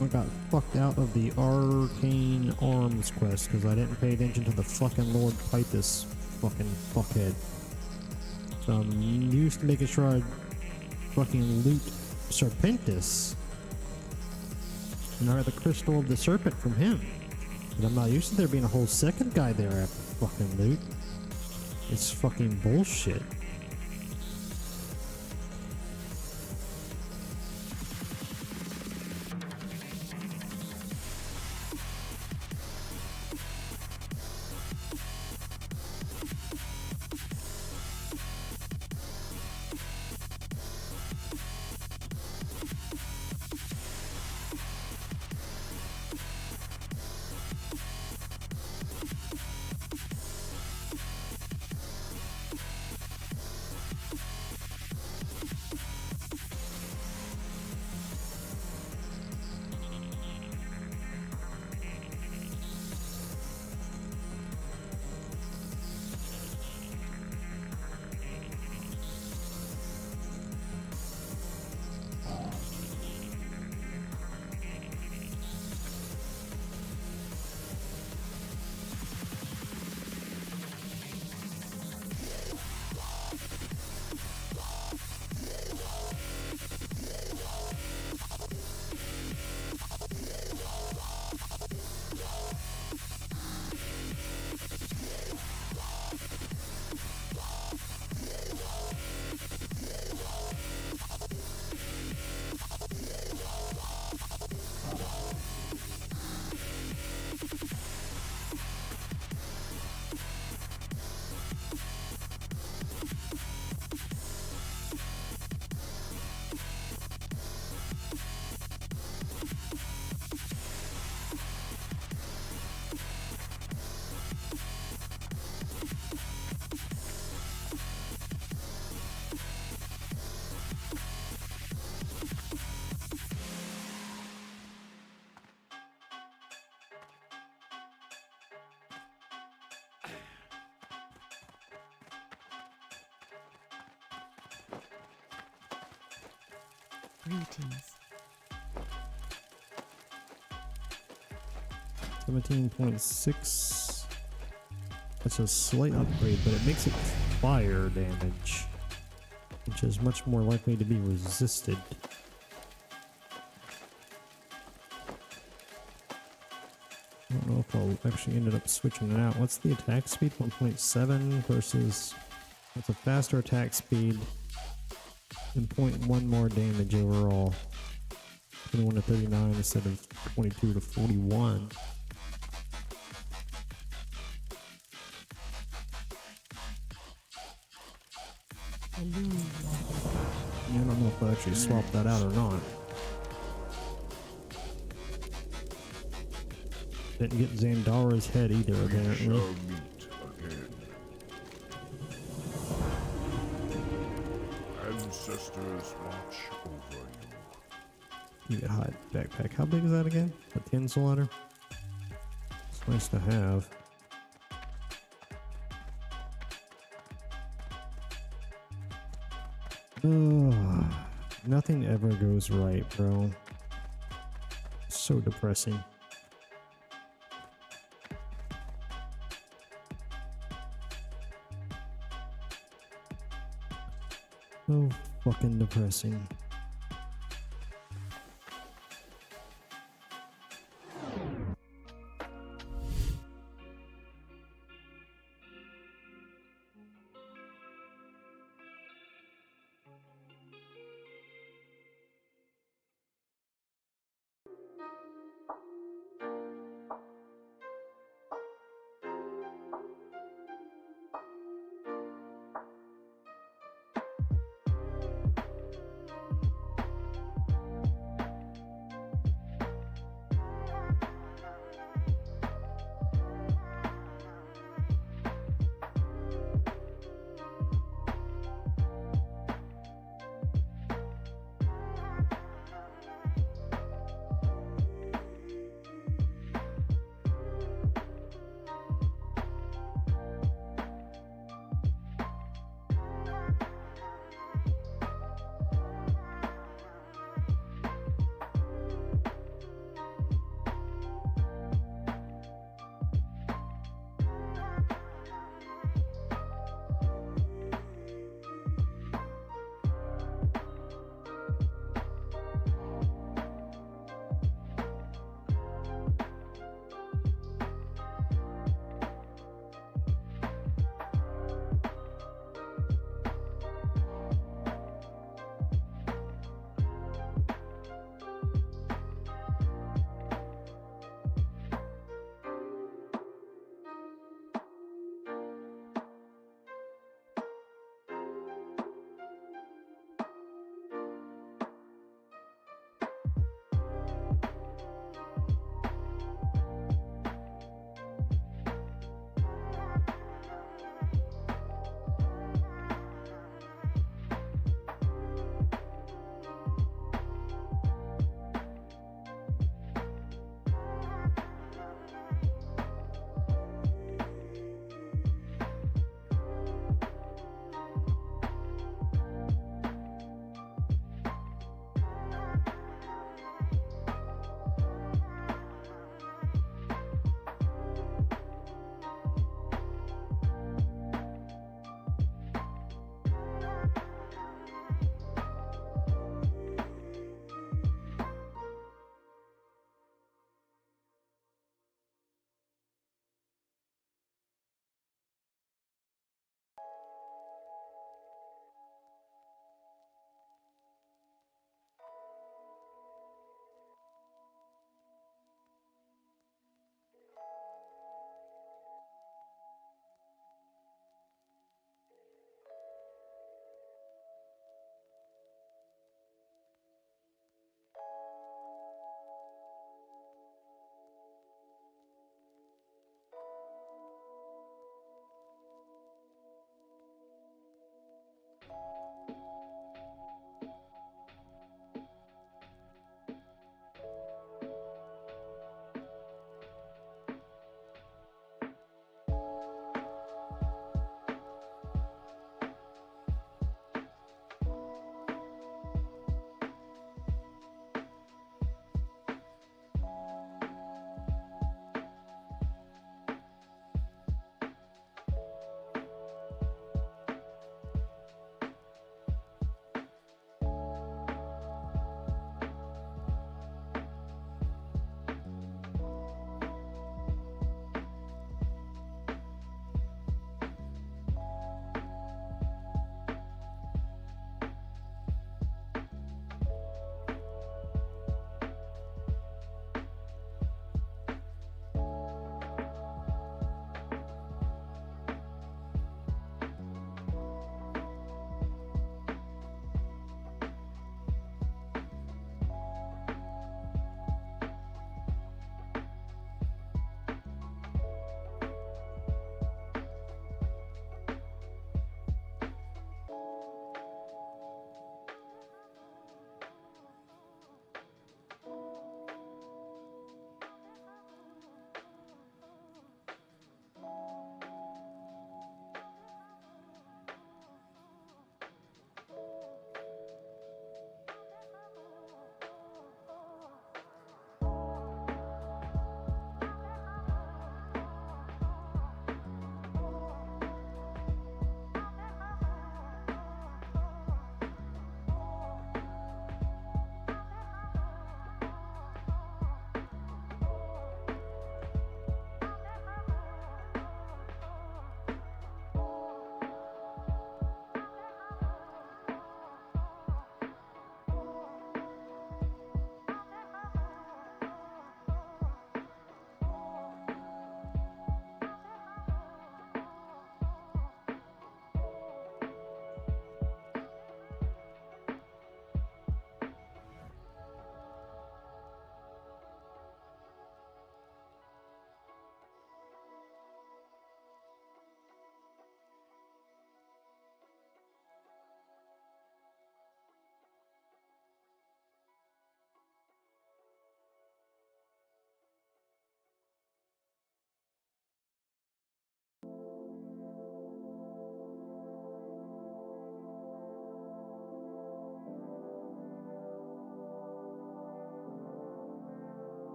I got fucked out of the Arcane Arms quest because I didn't pay attention to the fucking Lord Pythus fucking fuckhead. So I'm used to making sure I fucking loot Serpentis. And I got the Crystal of the Serpent from him. But I'm not used to there being a whole second guy there after fucking loot. It's fucking bullshit. Greetings. 17.6. That's a slight upgrade, but it makes it fire damage, which is much more likely to be resisted. I don't know if I'll actually ended up switching it out. What's the attack speed? 1.7 versus... That's a faster attack speed and 0.1 more damage overall. 21 to 39 instead of 22 to 41. I don't know if I actually swapped that out or not. Didn't get Xandara's head either, apparently. Shall meet again. Ancestors watch over you. You get hide backpack. How big is that again? A 10 slider? It's nice to have. Ugh, nothing ever goes right, bro. So depressing. So fucking depressing.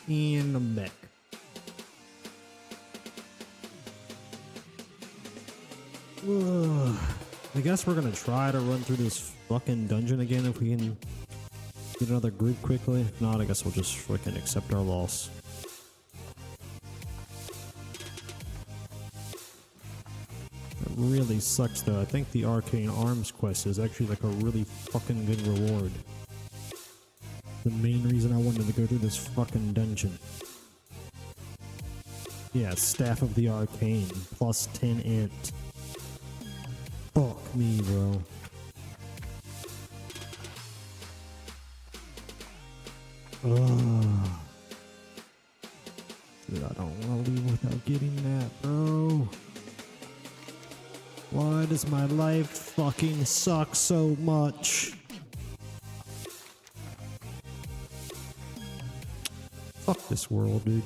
And I'm back. Ugh. I guess we're gonna try to run through this fucking dungeon again if we can get another group quickly. If not, I guess we'll just freaking accept our loss. It really sucks though. I think the Arcane Arms quest is actually like a really fucking good reward. The main reason I wanted to go through this fucking dungeon. Yeah, Staff of the Arcane, plus 10 int. Fuck me, bro. Ugh. Dude, I don't want to leave without getting that, bro. Why does my life fucking suck so much? Fuck this world, dude.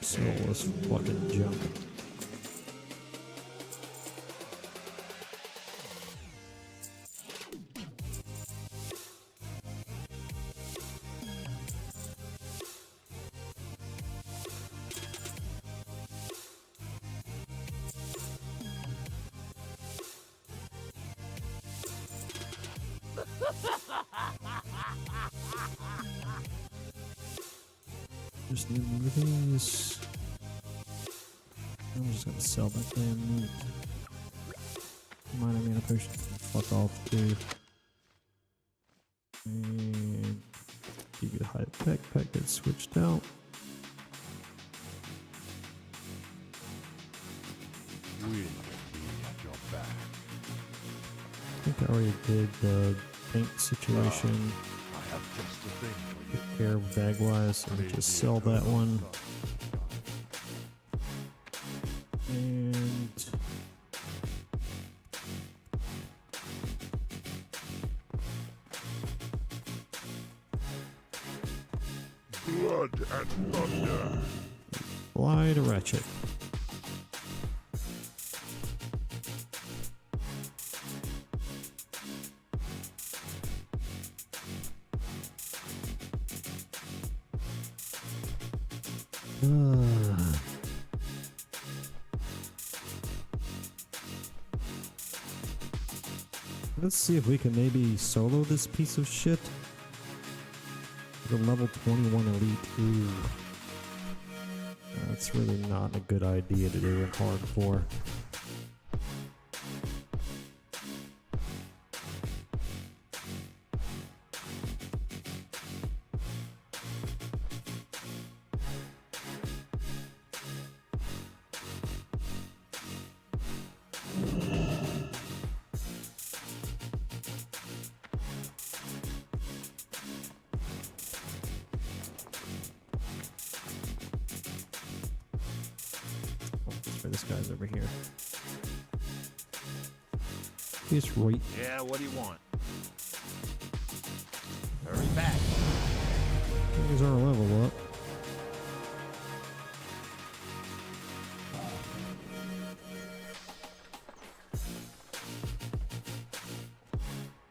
So let's fucking jump. Just need these. I'm just gonna sell that damn meat. Minor mana potion can fuck off too. And give you a high pack gets switched out. When we jump back. I think I already did the tank situation. I have just the thing for you. Take care of Bagwise, so we just sell that one. And Blood and thunder. fly to Ratchet. Let's see if we can maybe solo this piece of shit. The level 21 elite. Ooh. That's really not a good idea to do in hardcore. This guy's over here. He's right. Yeah, what do you want? Hurry back. Here's our level up.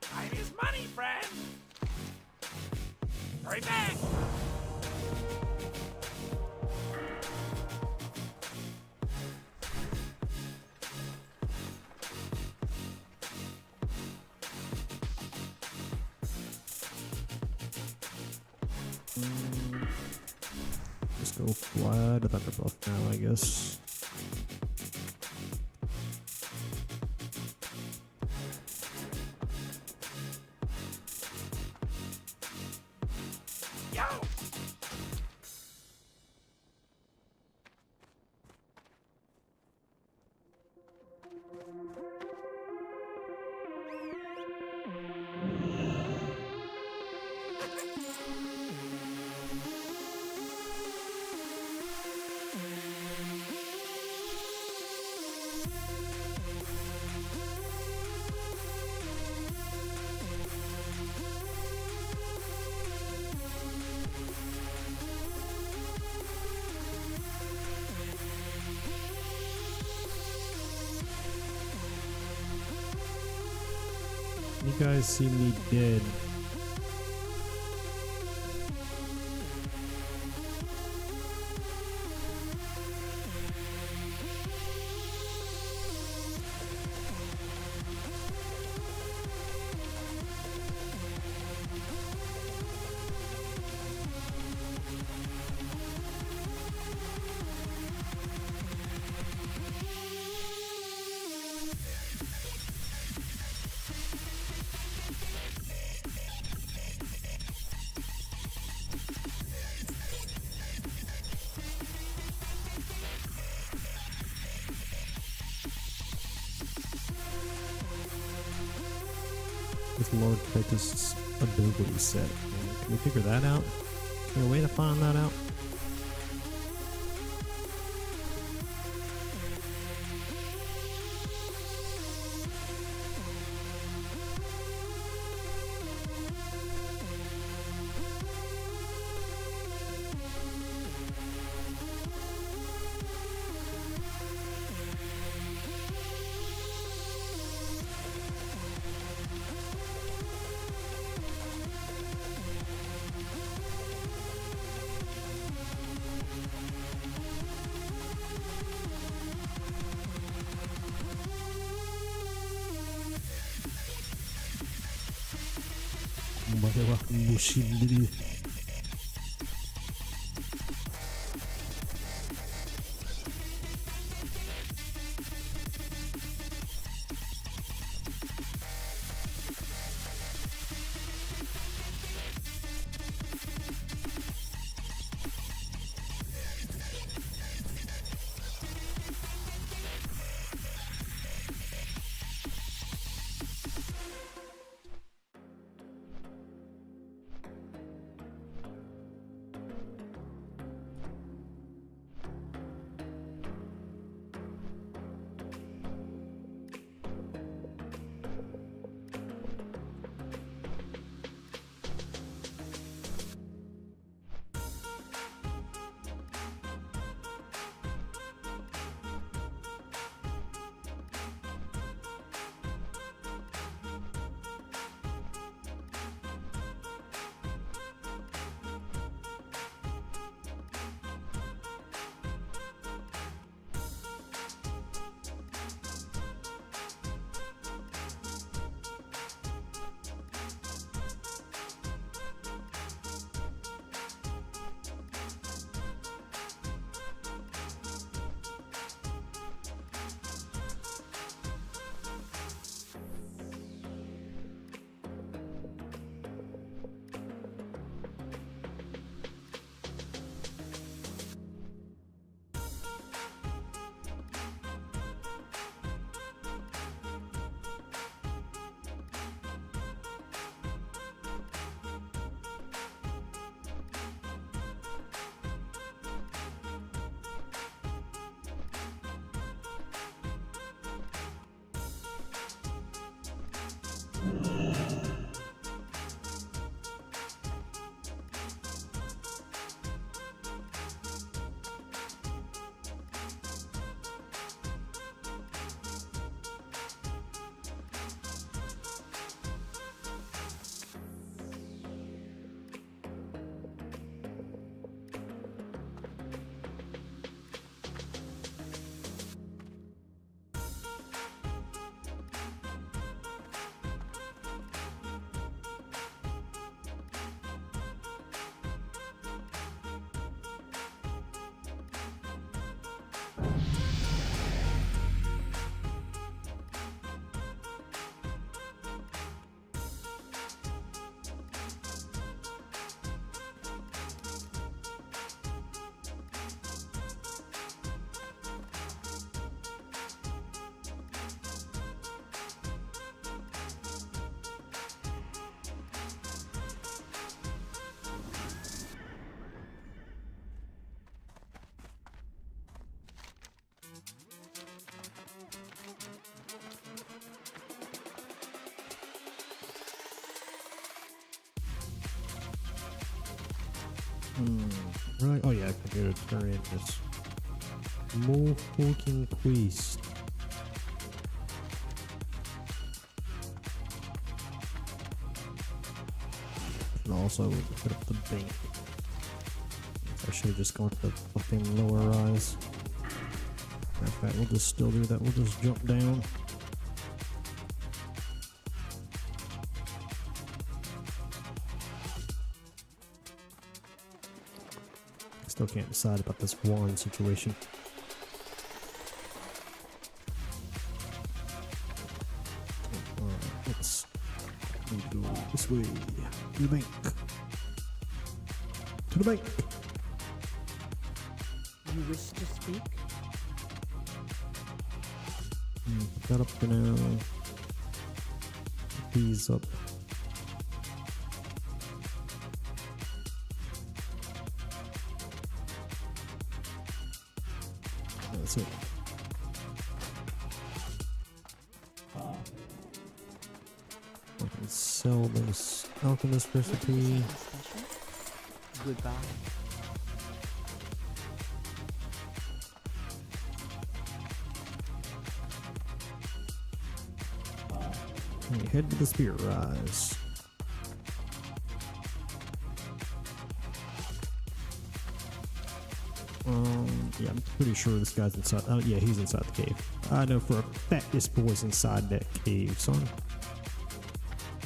Time is money, friend. Hurry back. Just go fly to Thunderbuff now, I guess. Yo. guys see me dead. With Lord Kratos' ability set. Can we figure that out? Is there a way to find that out? Umarım bu şimdi. Right. Oh yeah, computer turn in this more fucking quest. also hit up the bank. I should have just gone to the fucking lower rise. Matter of fact, we'll just still do that. We'll just jump down. Still can't decide about this Warren situation. Alright, let's go this way. To the bank. To the bank. You wish to speak? Put that up for now. Put these up. That's it. I can sell this alchemist recipe. Special? Goodbye. And head to the Spirit Rise. Yeah, I'm pretty sure this guy's inside. Oh, yeah, he's inside the cave. I know for a fact this boy's inside that cave, son.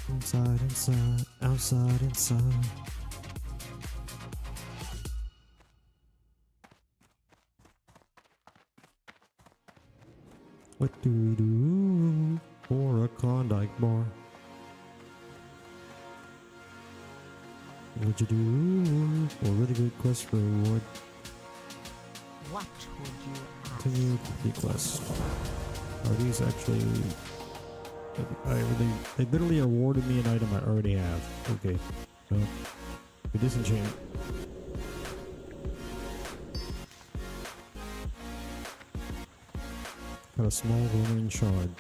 Inside, inside, outside, inside. What do we do for a Klondike bar? What'd you do for a really good quest for a reward? What would you ask? Continue complete quest. Are these actually... they literally awarded me an item I already have. Okay. Well, we disenchant. Got a small glimmering shard.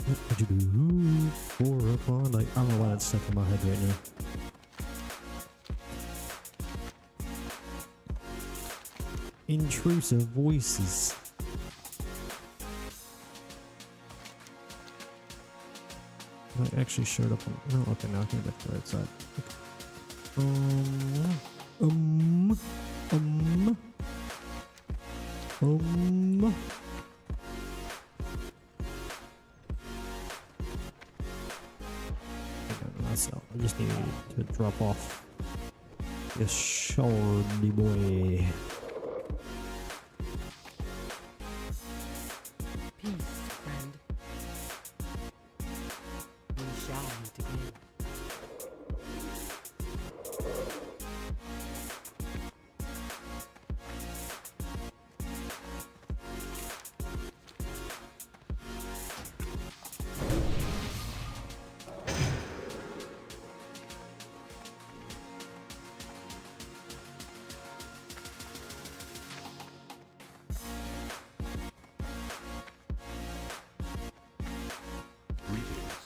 What would you do for a Klondike? I don't know why that's stuck in my head right now. Intrusive voices. I actually showed up on... No, okay, now I can get to the right side. Okay. Myself. I just need to drop off this shardy boy. Peace, friend. We shall meet again. Greetings.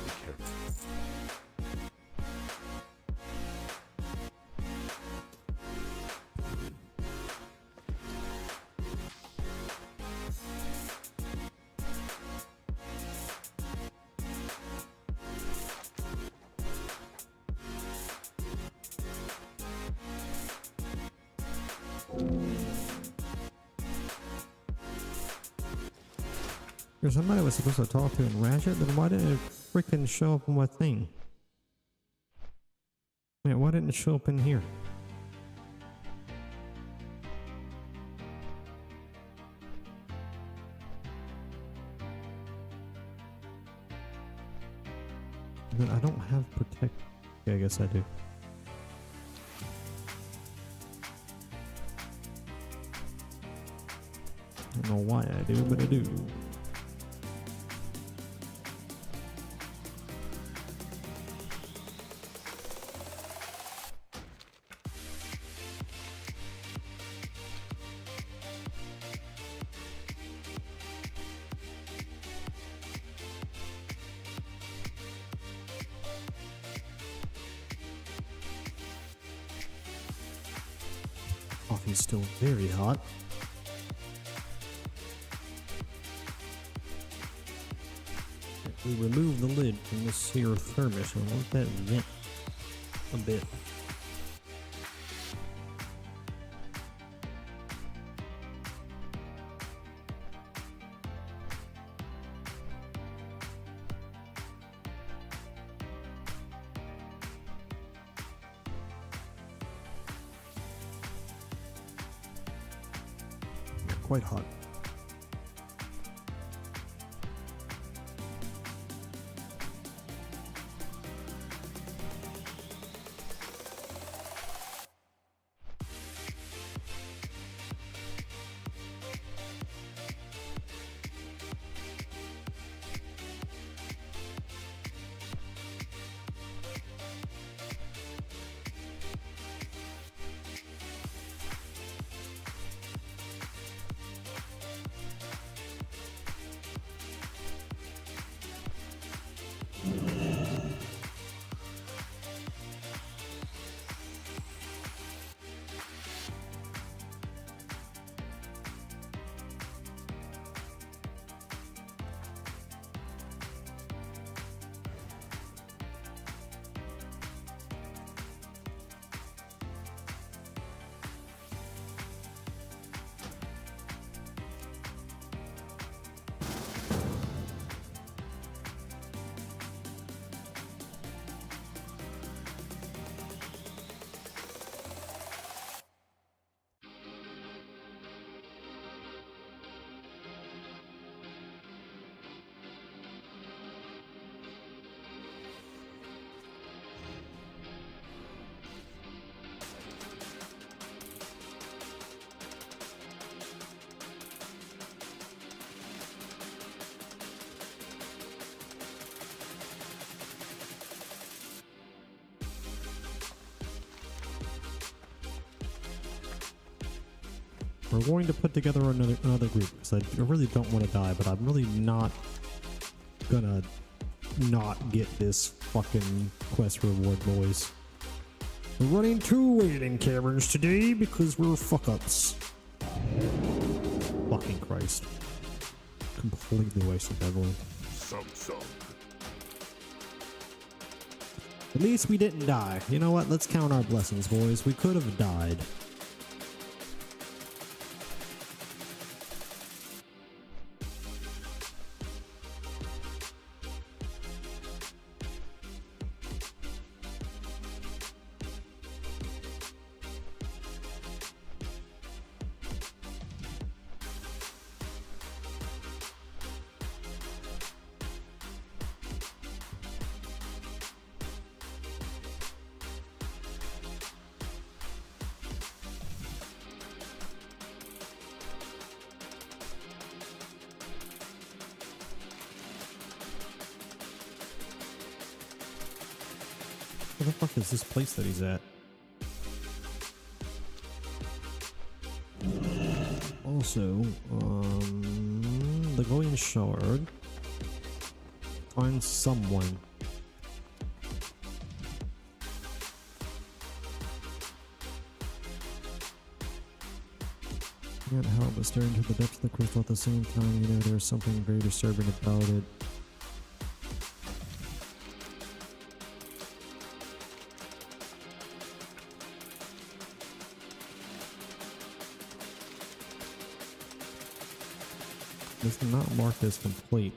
Be careful. There's somebody I was supposed to talk to in Ratchet, then why didn't it freaking show up on my thing? Man, why didn't it show up in here? Then I don't have protect. Okay, I guess I do. I don't know why I do, but I do. Coffee's still very hot. We remove the lid from this here thermos and let that vent a bit. Quite hot. We're going to put together another group because I really don't want to die, but I'm really not gonna not get this fucking quest reward, boys. We're running 2 wailing caverns today because we're fuck-ups. Fucking Christ. Completely wasted everyone. Some. At least we didn't die. You know what? Let's count our blessings, boys. We could have died. Where the fuck is this place that he's at? Also, the glowing shard. Find someone. Can't help but stare into the depths of the crystal at the same time. You know, there's something very disturbing about it. This is not marked as complete.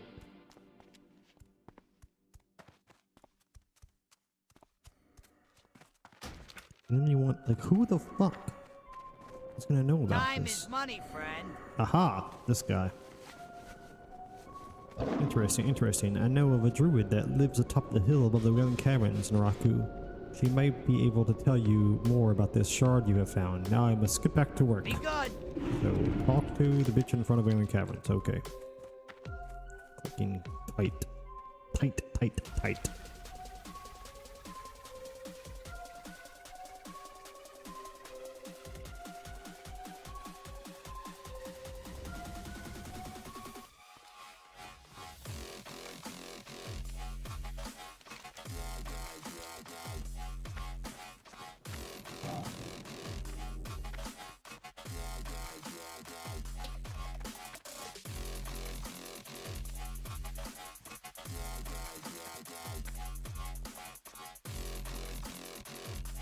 And then you want, like, who the fuck is gonna know about Time this? is money, friend. Aha! This guy. Interesting. I know of a druid that lives atop the hill above the Wailing Caverns in Raku. She might be able to tell you more about this shard you have found. Now I must get back to work. Be good. So, talk to the bitch in front of Wailing Caverns. Okay. Clicking tight. Tight.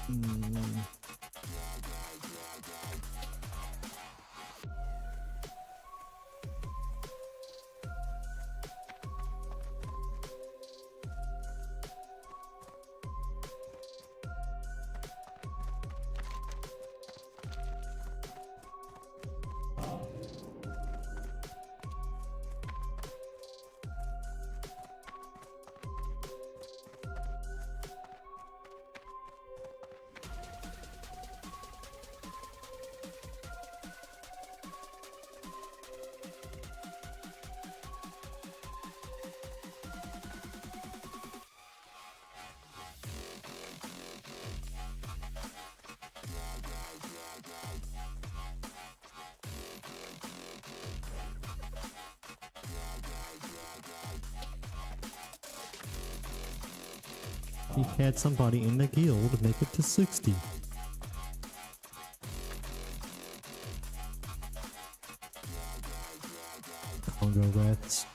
Mm. He had somebody in the guild make it to 60. Congo rats.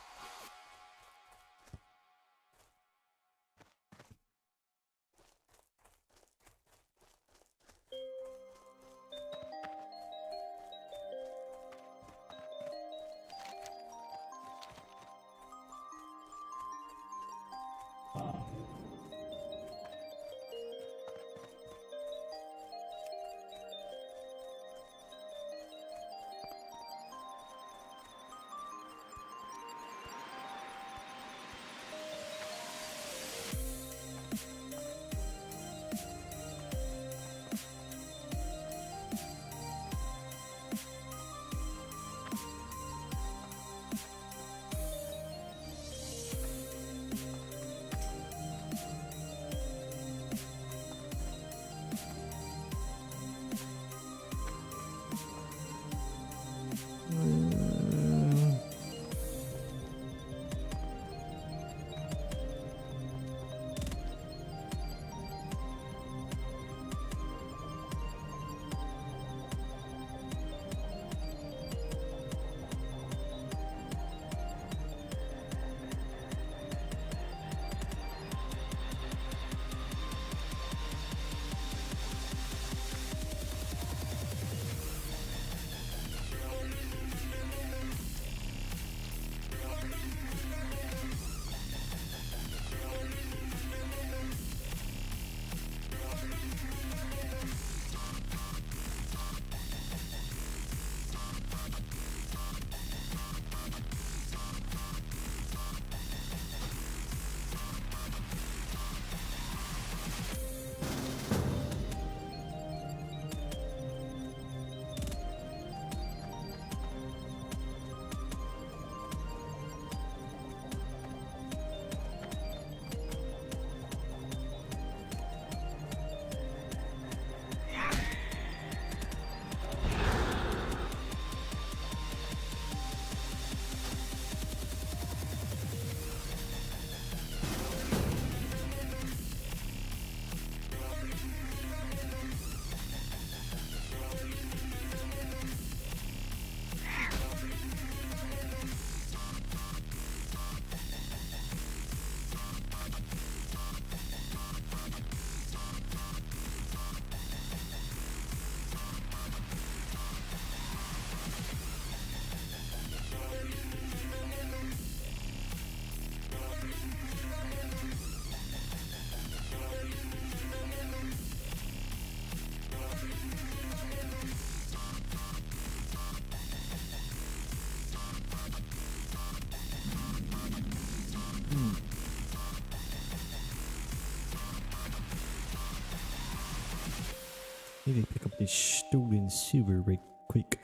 Need to pick up this stolen silver right quick.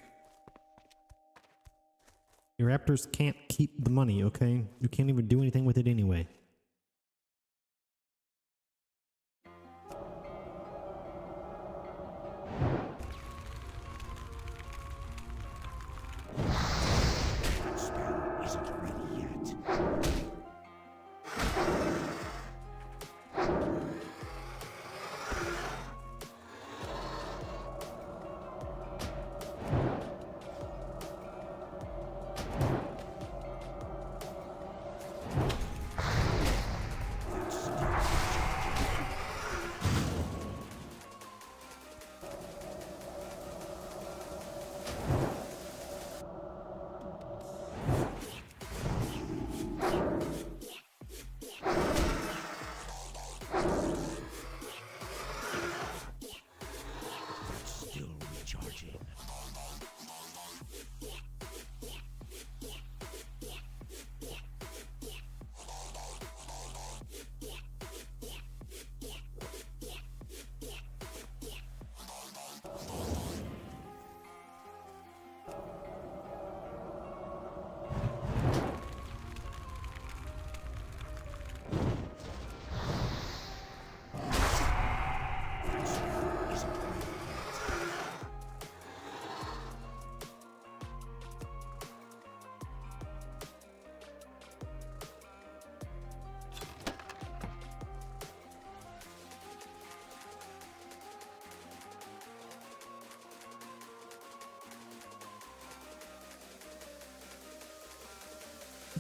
Your raptors can't keep the money, okay? You can't even do anything with it anyway. That spell isn't ready yet.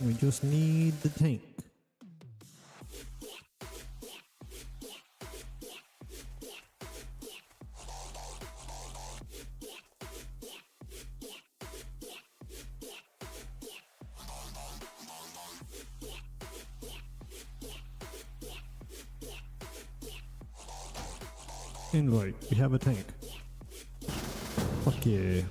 We just need the tank. Invite, we have a tank. Fuck yeah.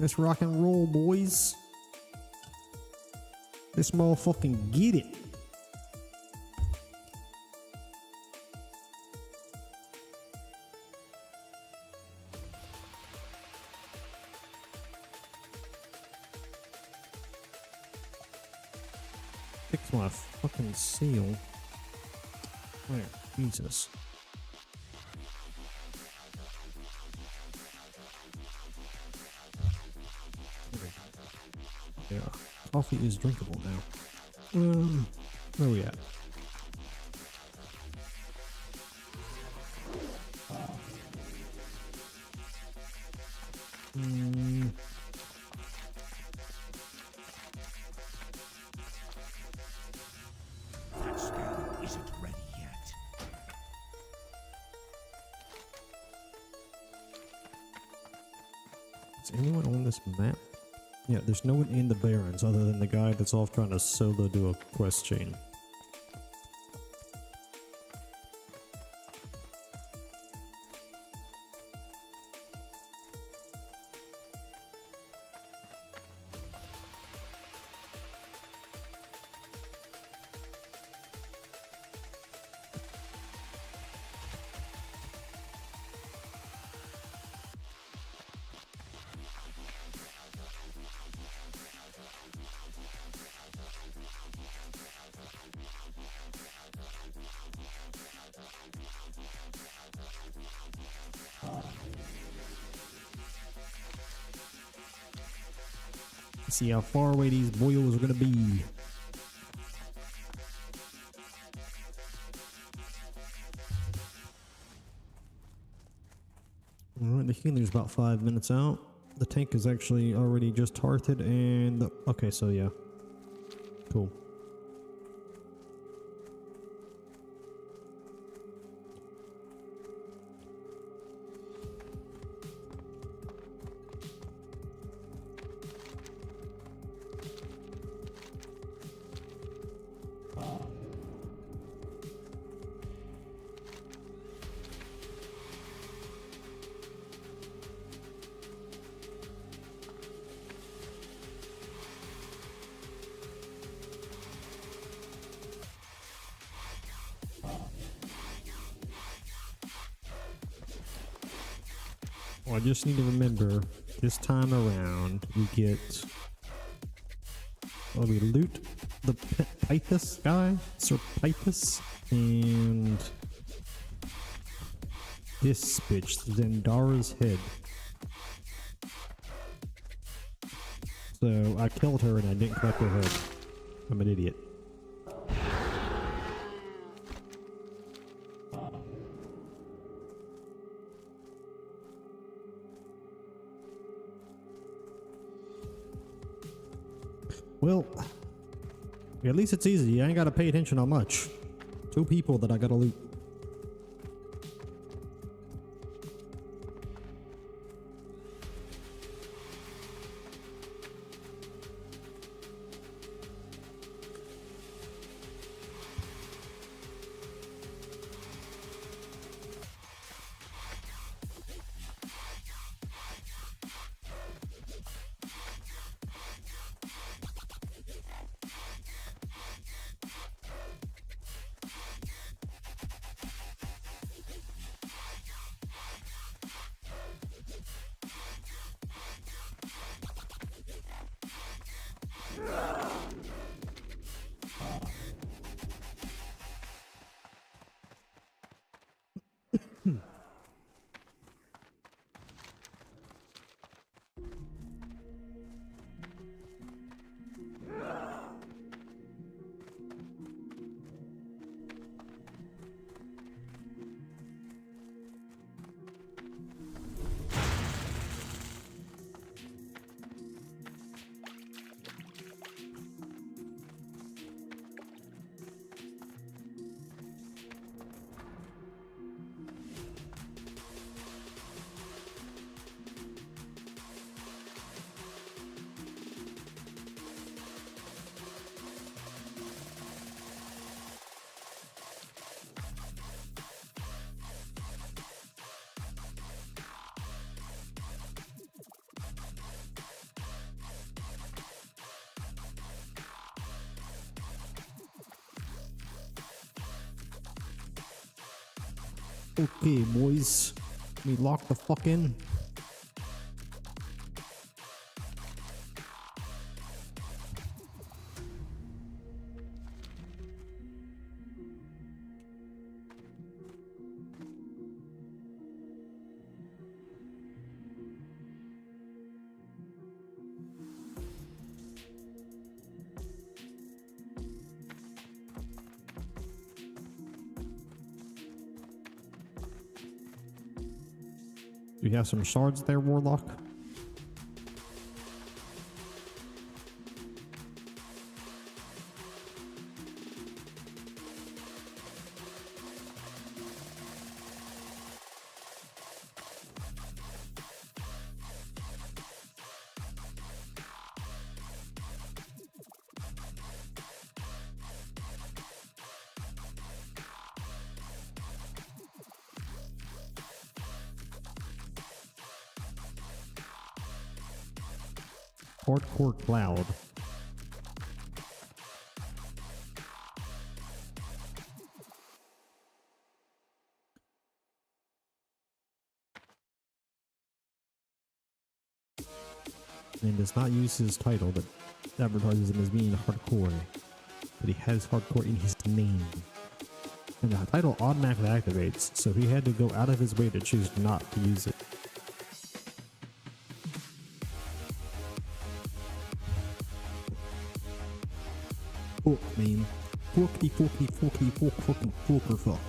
Let's rock and roll, boys. Let's motherfucking get it. Fix my fucking seal. Where? Jesus. Yeah, coffee is drinkable now. Where we at? That spell isn't ready yet. Is anyone on this map? Yeah, there's no one in the Barrens other than the guy that's off trying to solo do a quest chain. Let's see how far away these boils are gonna be. Alright, the healer's about 5 minutes out. The tank is actually already just hearthed and okay, so yeah. Cool. Well, I just need to remember this time around we get. Well, we loot the Pythus guy, Sir Pythus, and this bitch, Zendara's head. So I killed her and I didn't collect her head. I'm an idiot. Well, at least it's easy. I ain't gotta pay attention on much. 2 people that I gotta loot. Okay, boys. Let me lock the fuck in. Do you have some shards there, Warlock? Hardcore Cloud. And does not use his title, but advertises him as being hardcore. But he has hardcore in his name. And the title automatically activates, so he had to go out of his way to choose not to use it. Fuck, man. Fucky, fucker, fuck.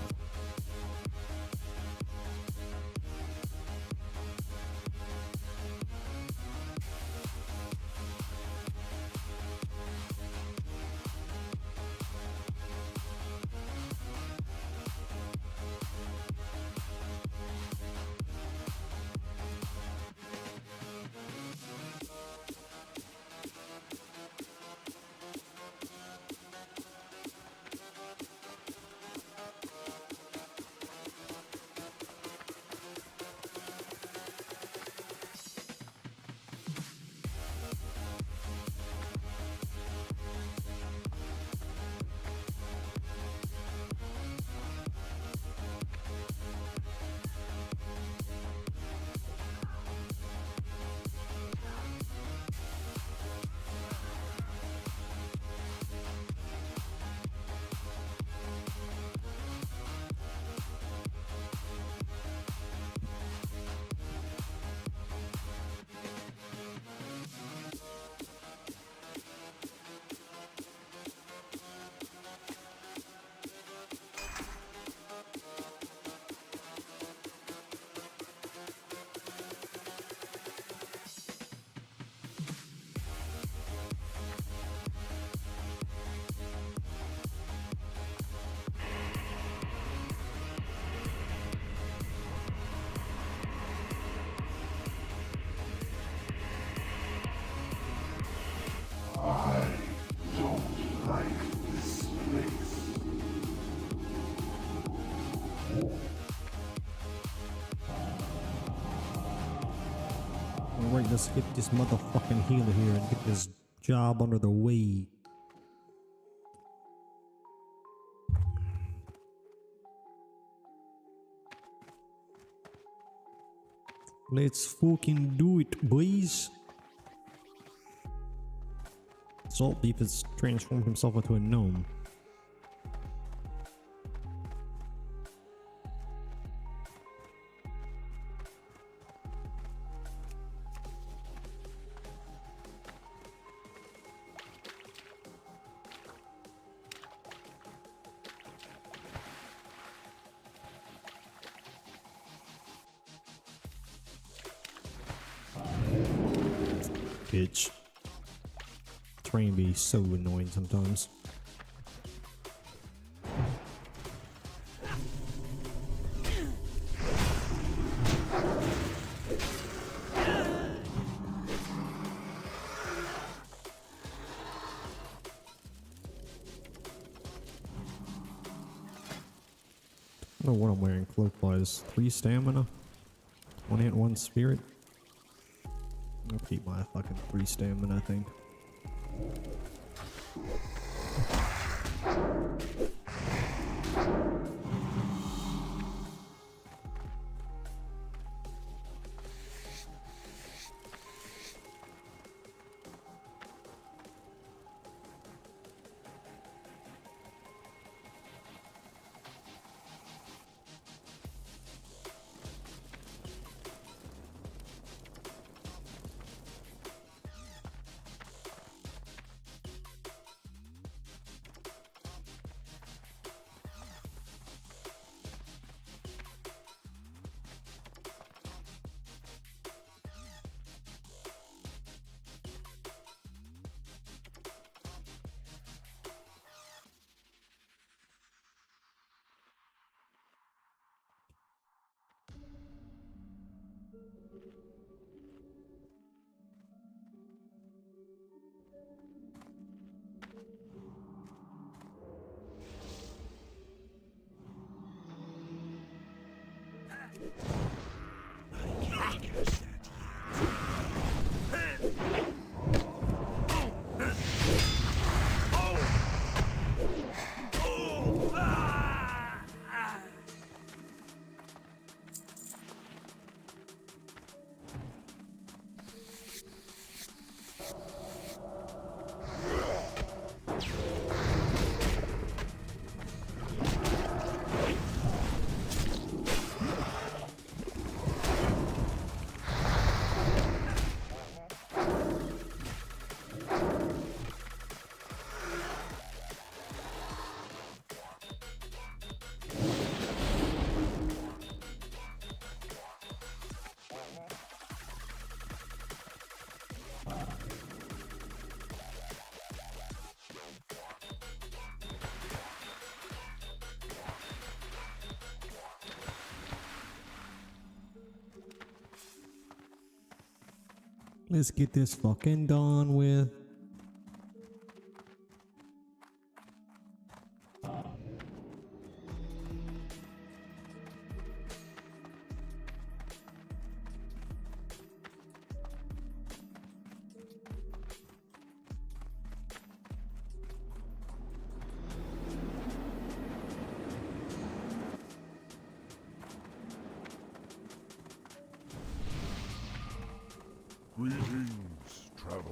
Alright, let's get this motherfucking healer here and get this job under the way. Let's fucking do it, boys. Salt Beef has transformed himself into a gnome. Bitch. Train be so annoying sometimes. I don't know what I'm wearing cloak-wise. 3 stamina, 1 hit, 1 spirit. I'll keep my fucking 3 stamina, I think. I can't cast that Let's get this fucking done with. Greetings, traveler.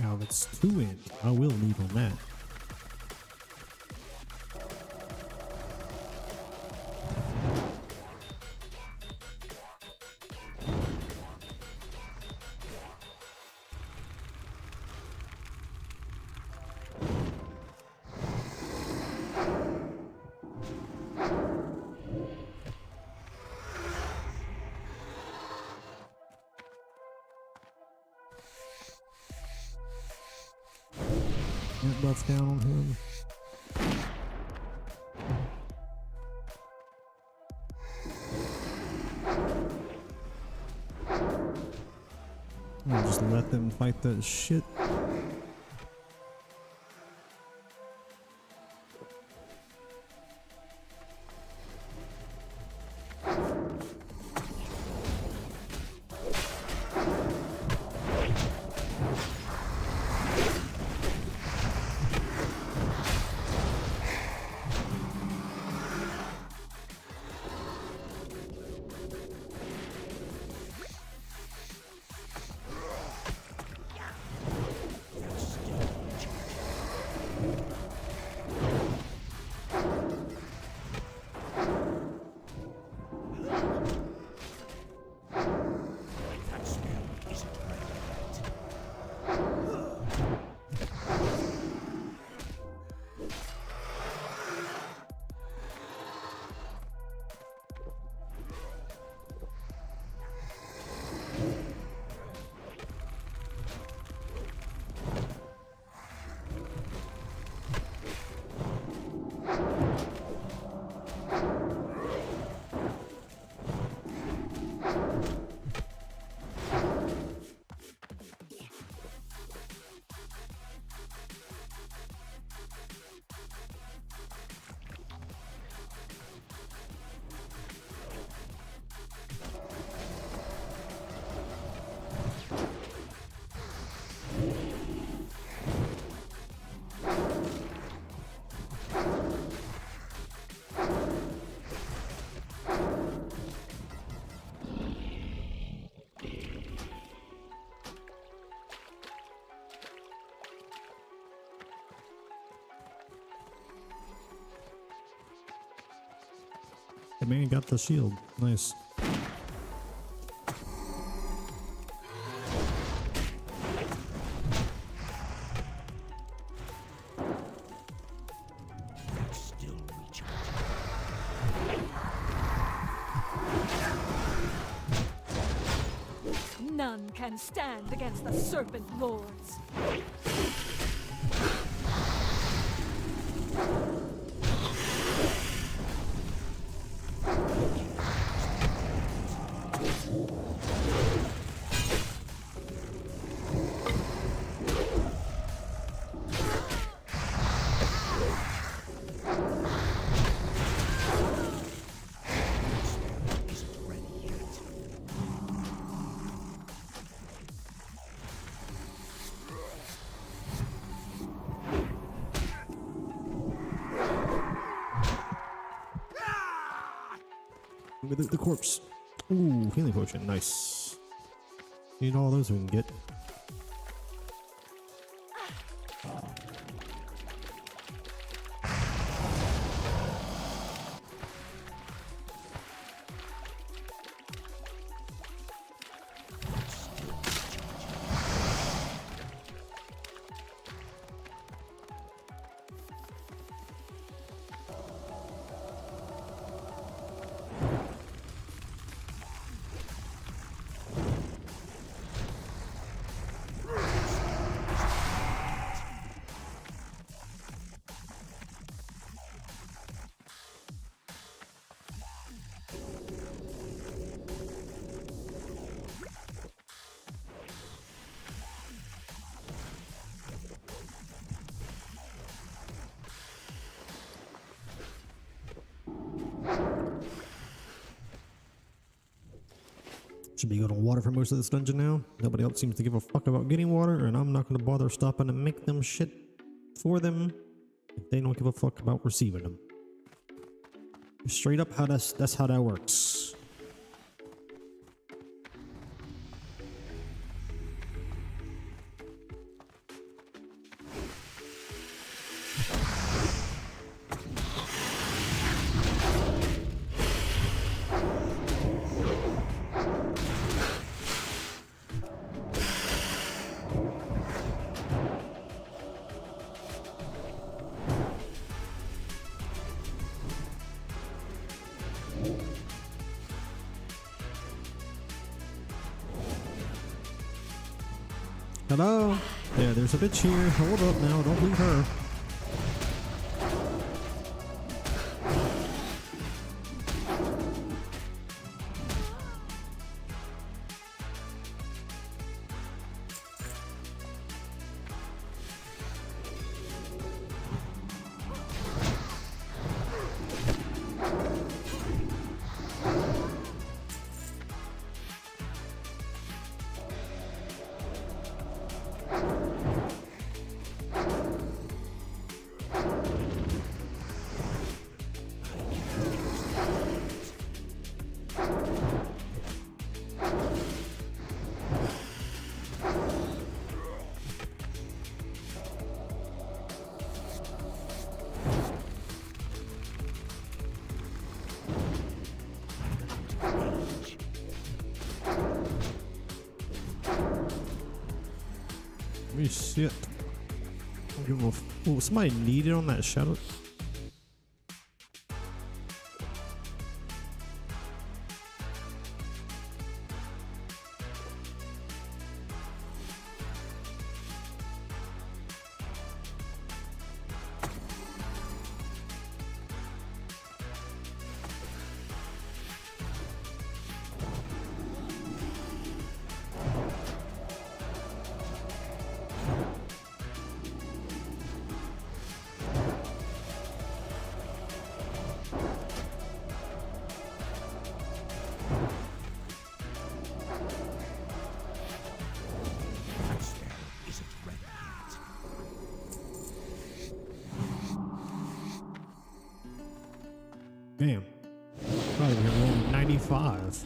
Now if it's 2 in, I will leave on that. That buff's down on him. I'll just let them fight that shit. that spell isn't ready yet. The man got the shield. Nice. None can stand against the Serpent Lords. Isn't ready yet. Look at the corpse. Ooh, healing potion. Nice. Need all those we can get. Should be good on water for most of this dungeon now. Nobody else seems to give a fuck about getting water, and I'm not going to bother stopping to make them shit for them if they don't give a fuck about receiving them. Straight up, how that's how that works. Hello? Yeah, there's a bitch here. Hold up now, don't leave her. Let me see it. Oh, somebody needed on that shadow. That spell isn't ready yet. Damn. Probably here rolling 95.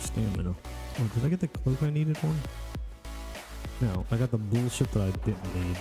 Stamina. Oh, did I get the cloak I needed one? No, I got the bullshit that I didn't need.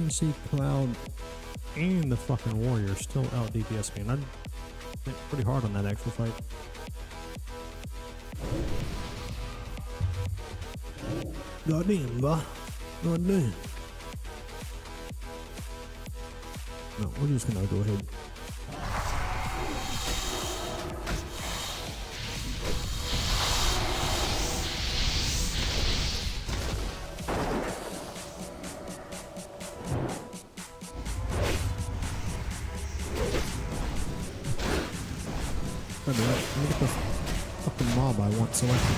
see Cloud and the fucking Warrior still out DPS me, and I hit pretty hard on that actual fight. Goddamn, bro. Goddamn. No, we're just gonna go ahead. Let me get the fucking mob I want selected.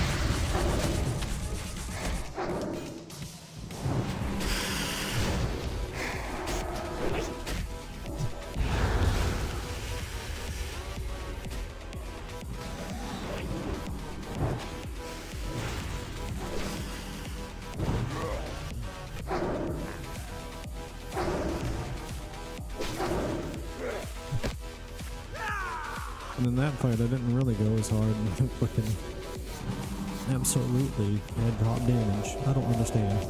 And in that fight, I didn't really go as hard. Fucking absolutely had drop damage. I don't understand.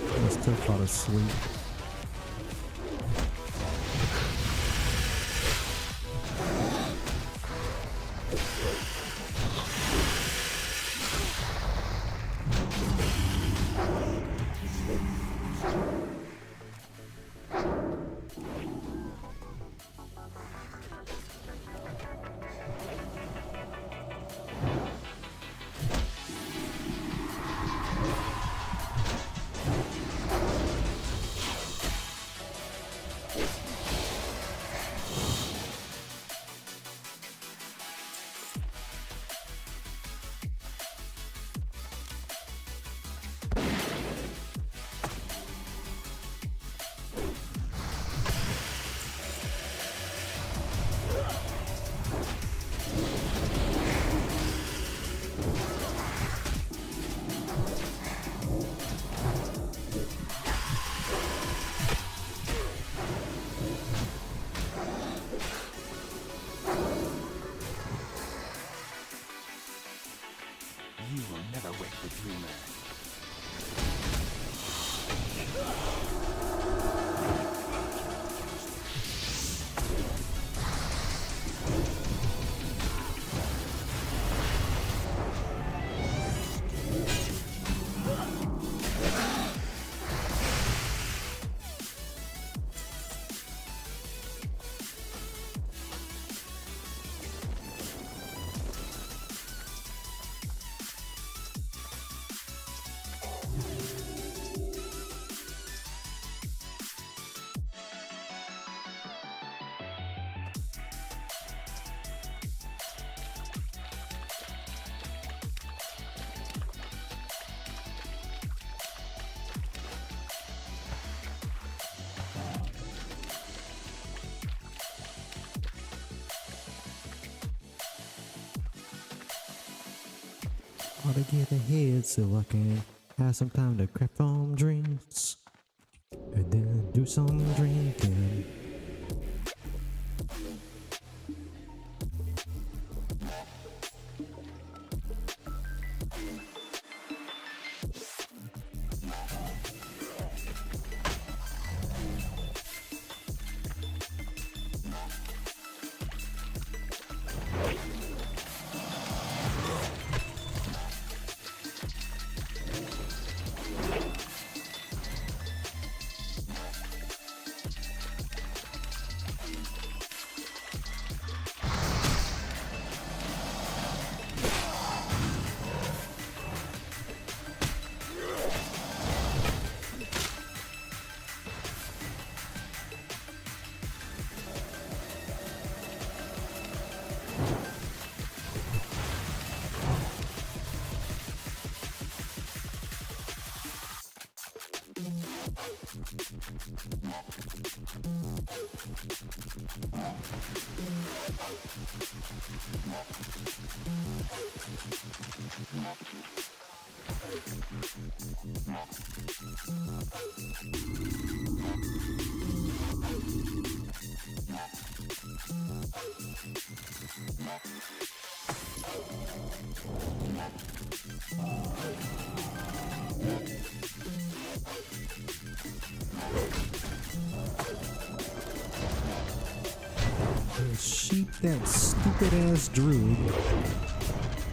I still thought of sleep. You will never wake the dreamer. Gotta get ahead so I can have some time to craft some drinks and then do some drinking. Sheep that stupid ass druid,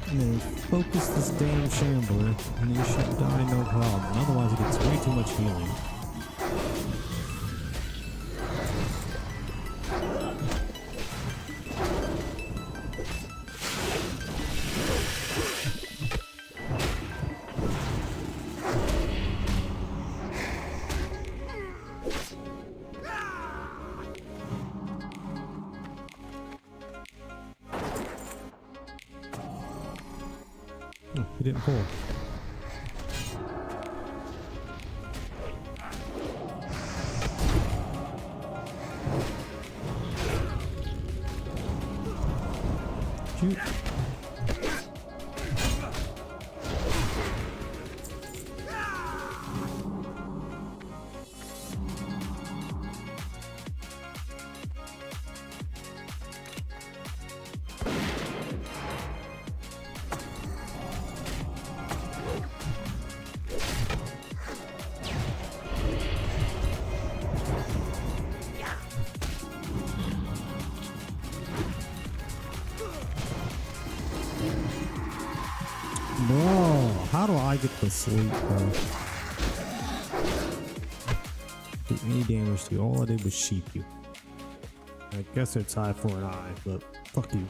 and then focus this damn shambler, and you should die no problem. Otherwise, it gets way too much healing. He didn't pull. Shoot. No, how do I get to sleep, bro? Do any damage to you? All I did was sheep you. I guess it's eye for an eye, but fuck you.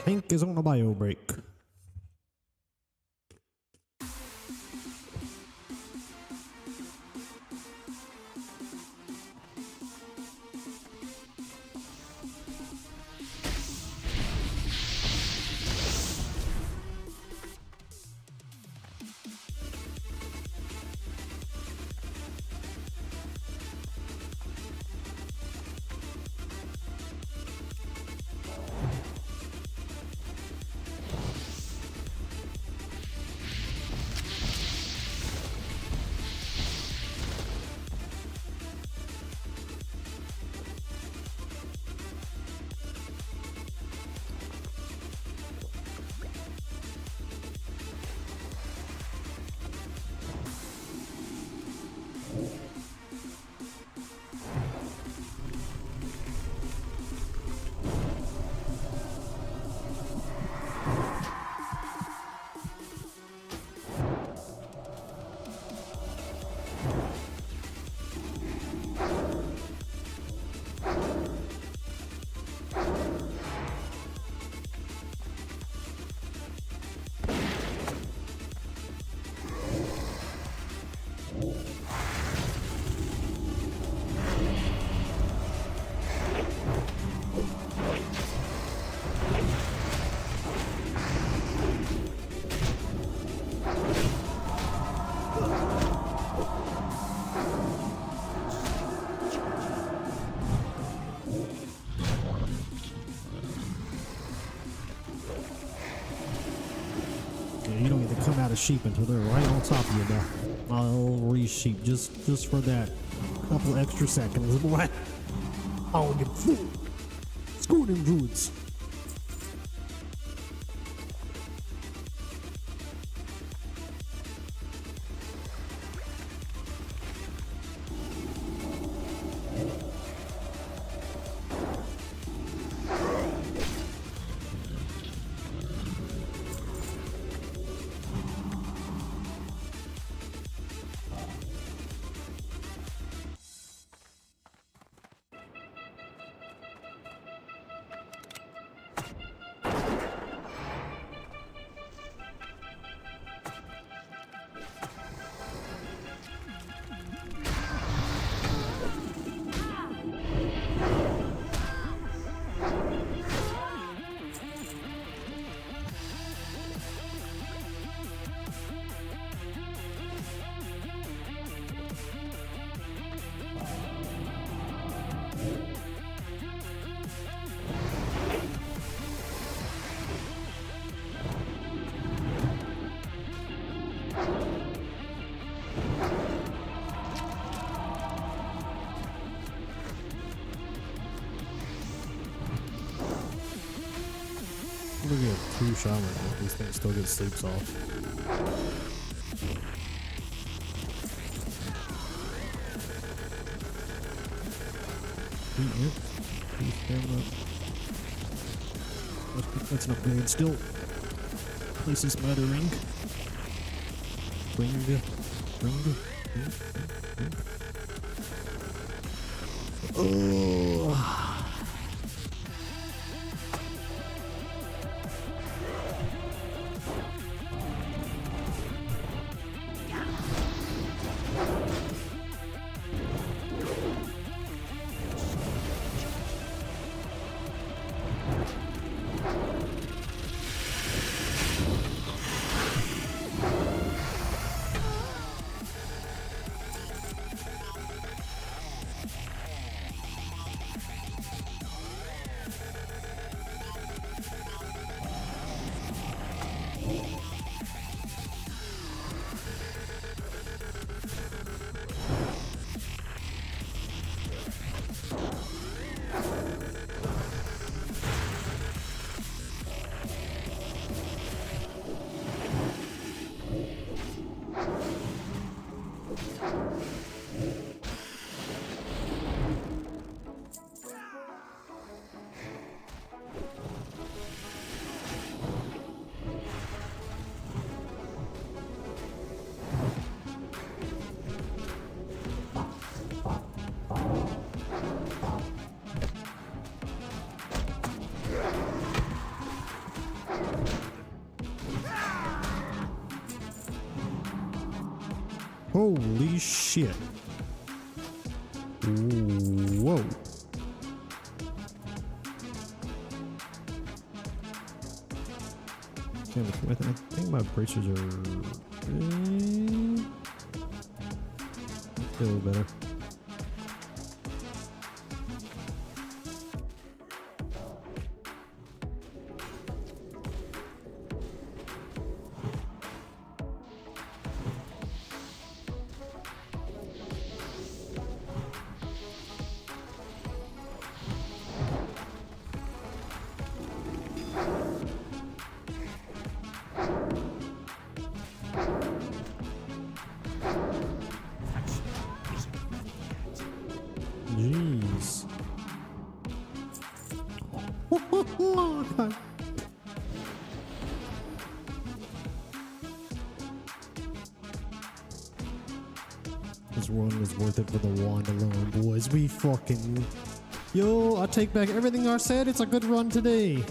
Hank is on a bio break. a sheep until they're right on top of you, though. I'll re-sheep just for that couple extra seconds, boy. Oh, you fool! Screw them druids. I'm gonna get 2 shamans if these things still get sleeps off. That's an upgrade still. Place is smattering. Bring. Oh. Holy shit. Whoa. Damn, I think my bracers are... feel better. Jeez. God. This run is worth it for the wand alone, boys. We fucking... Yo, I take back everything I said. It's a good run today.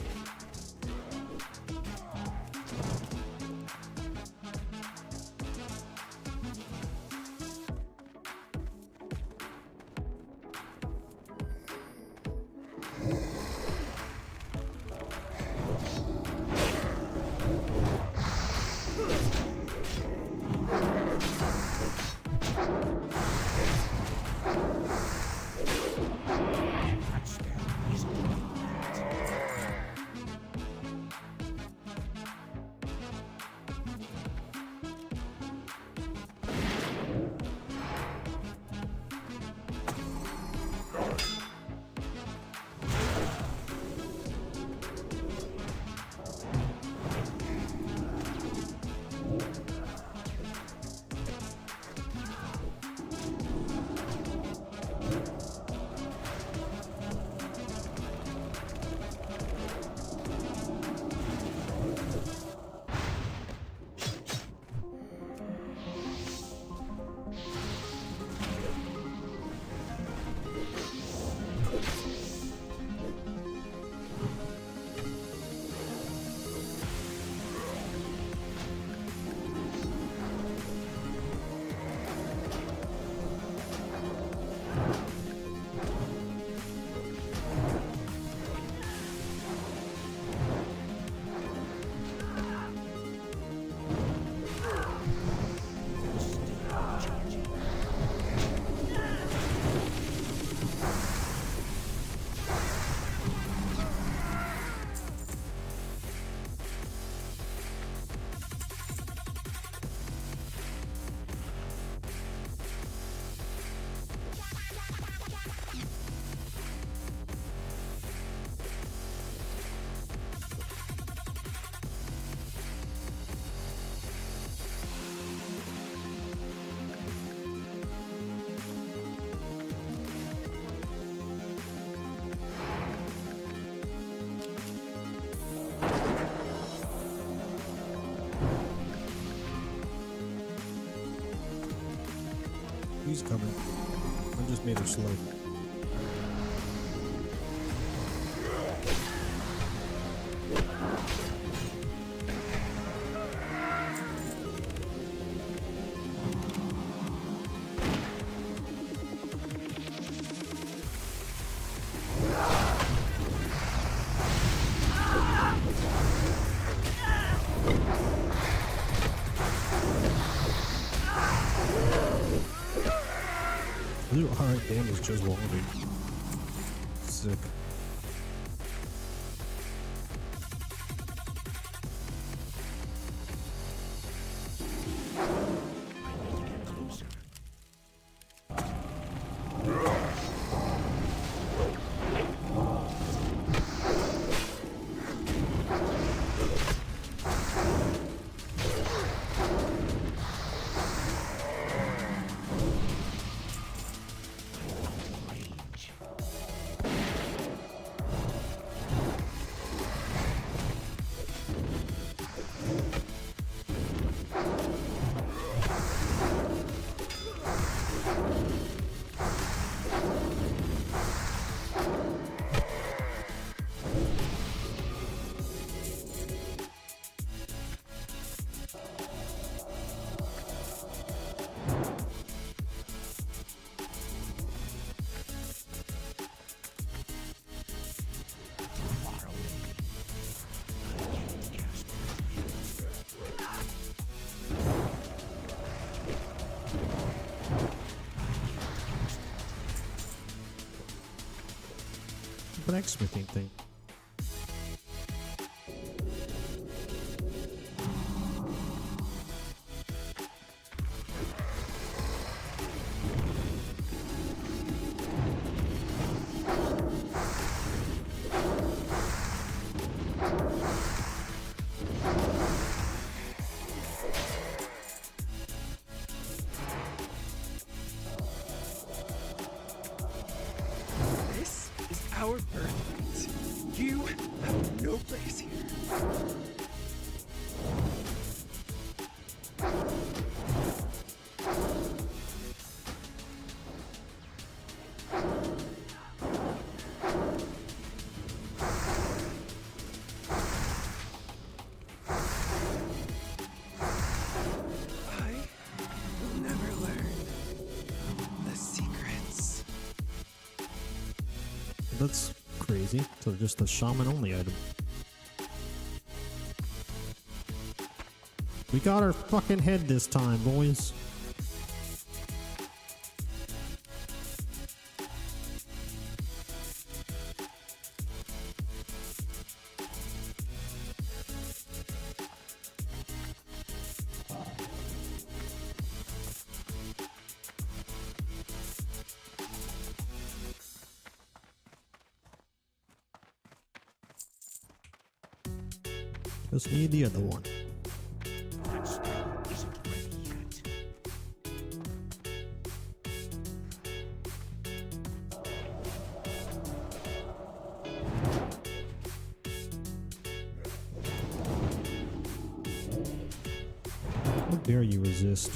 He's coming. I just made her slow. Ooh, alright, damage just wandered. Sick. I need to get closer. Rage. Far away. I can't cast Blacksmithing thing. This is our birthright. You have no place here. I will never learn the secrets. That's crazy. So just a shaman only item. We got our fucking head this time, boys. Just need the other one. that stone isn't ready yet. How dare you resist?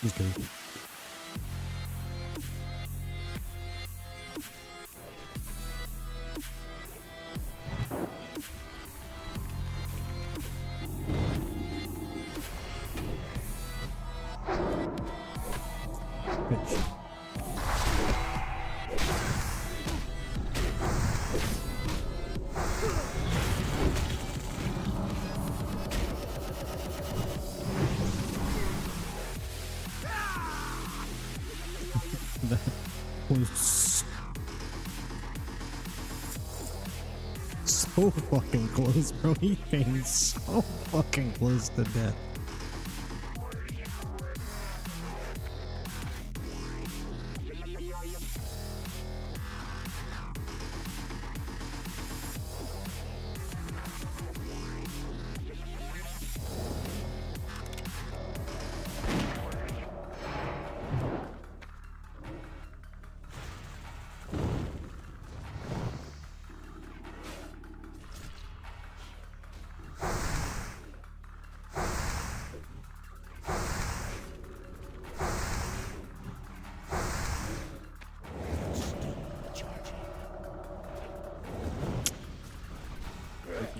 Just kidding. Bitch. That was so fucking close, bro. He came so fucking close to death.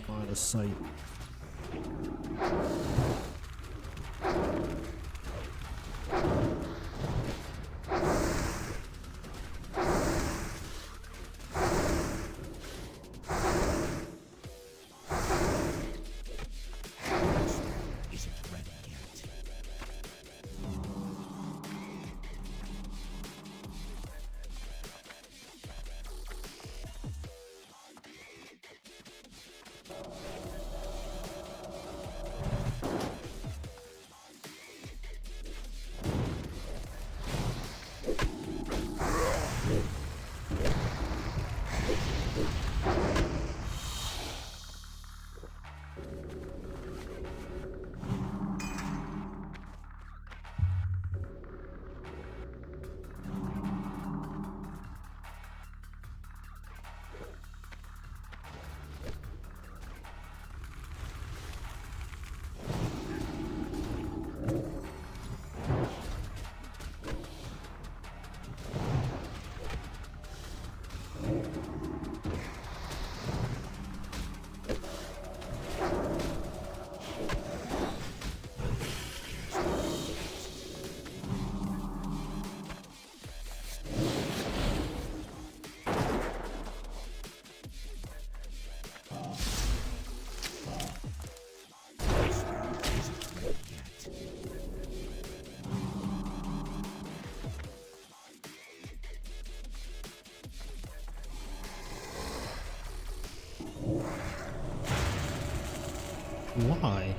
Out of sight. Isn't ready yet. Why?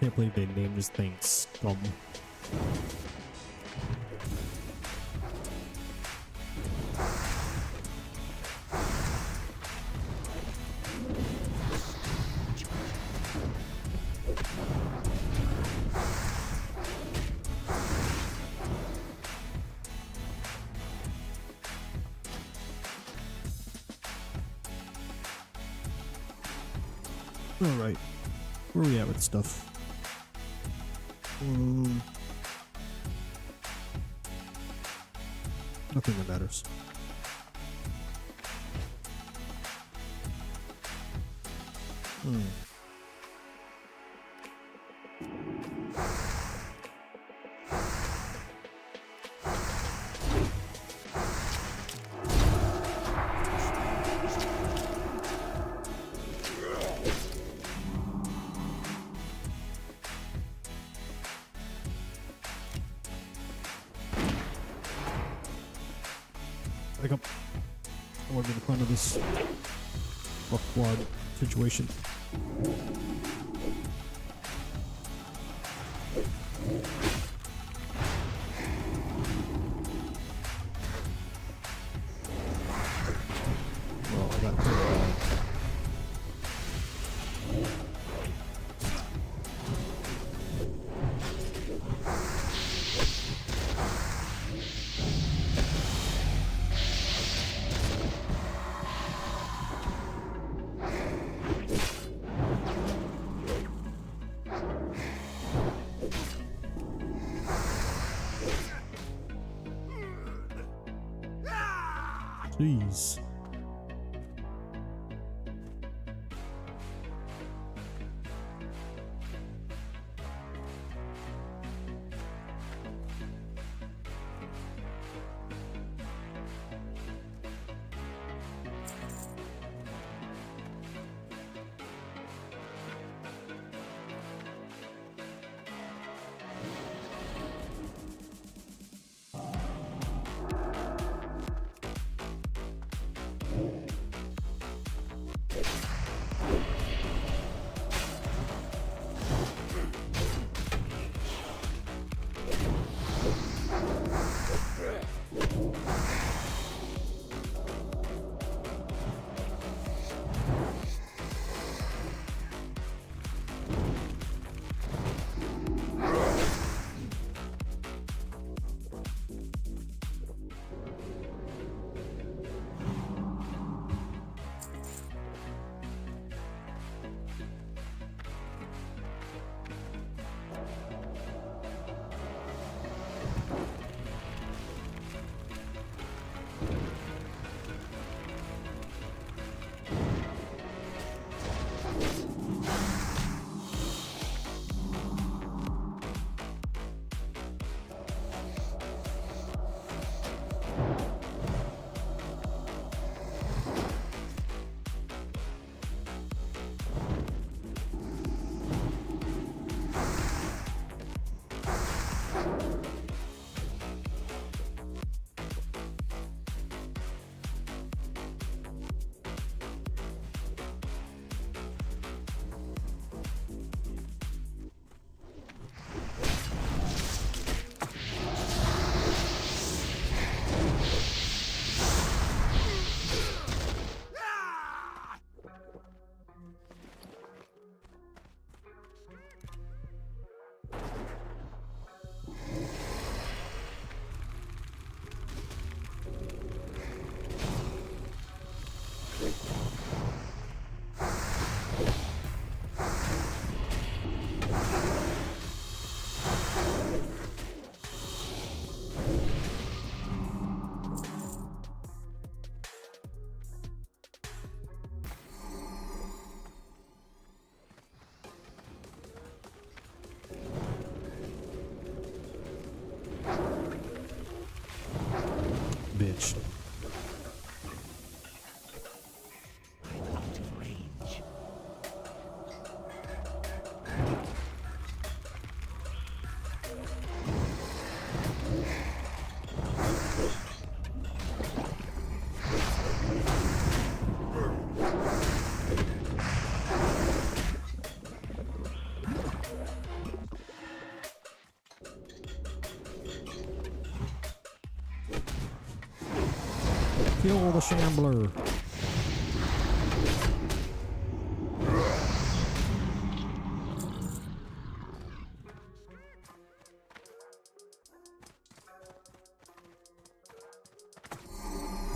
Can't believe they named this thing Scum. Alright, where are we at with stuff? Nothing that matters. Back up. I want to be in front of this fuckwad situation. Well, I got Jeez. Bitch. I'm out of range. Kill the shambler.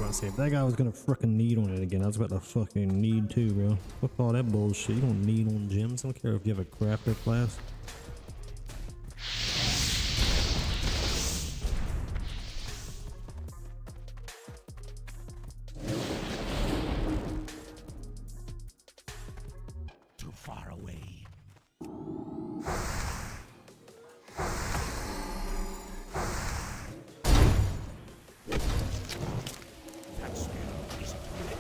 I say if that guy was gonna frickin' need on it again, I was about to fucking need too, bro. Fuck all that bullshit. You don't need on gems. I don't care if you have a crafter class. Too far away. That skill isn't ready.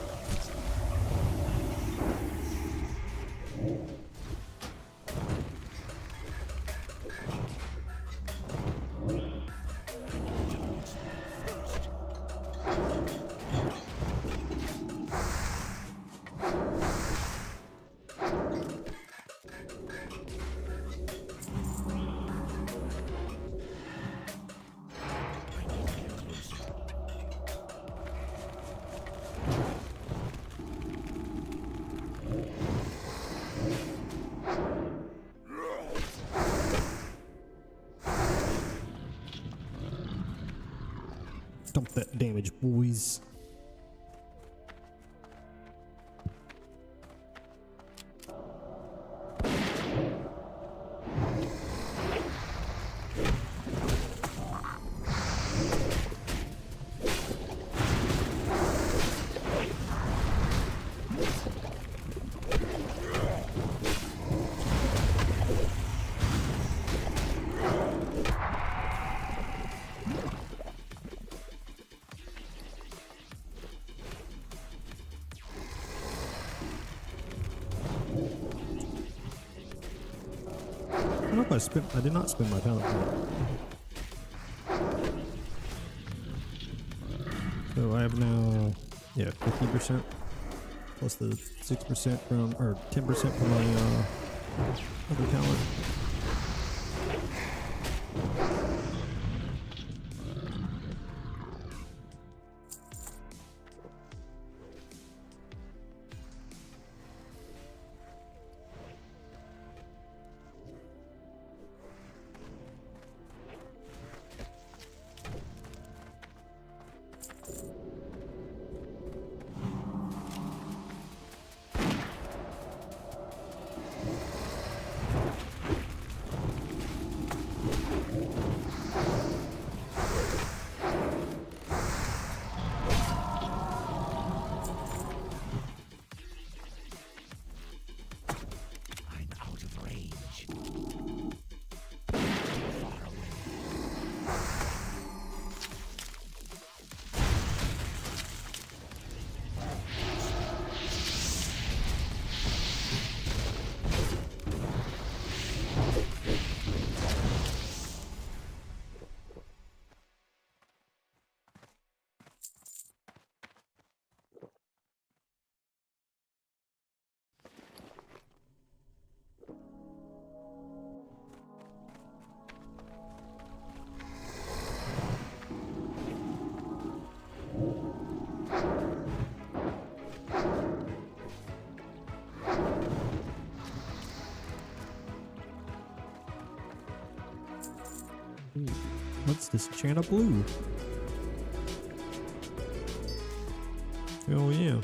Dump that damage, boys. I don't know if I did not spend my talent point. So I have now, yeah, 50% plus the 6% from, or 10% from my other talent. I'm out of range. Far away. Ooh, let's disenchant a blue. Oh yeah.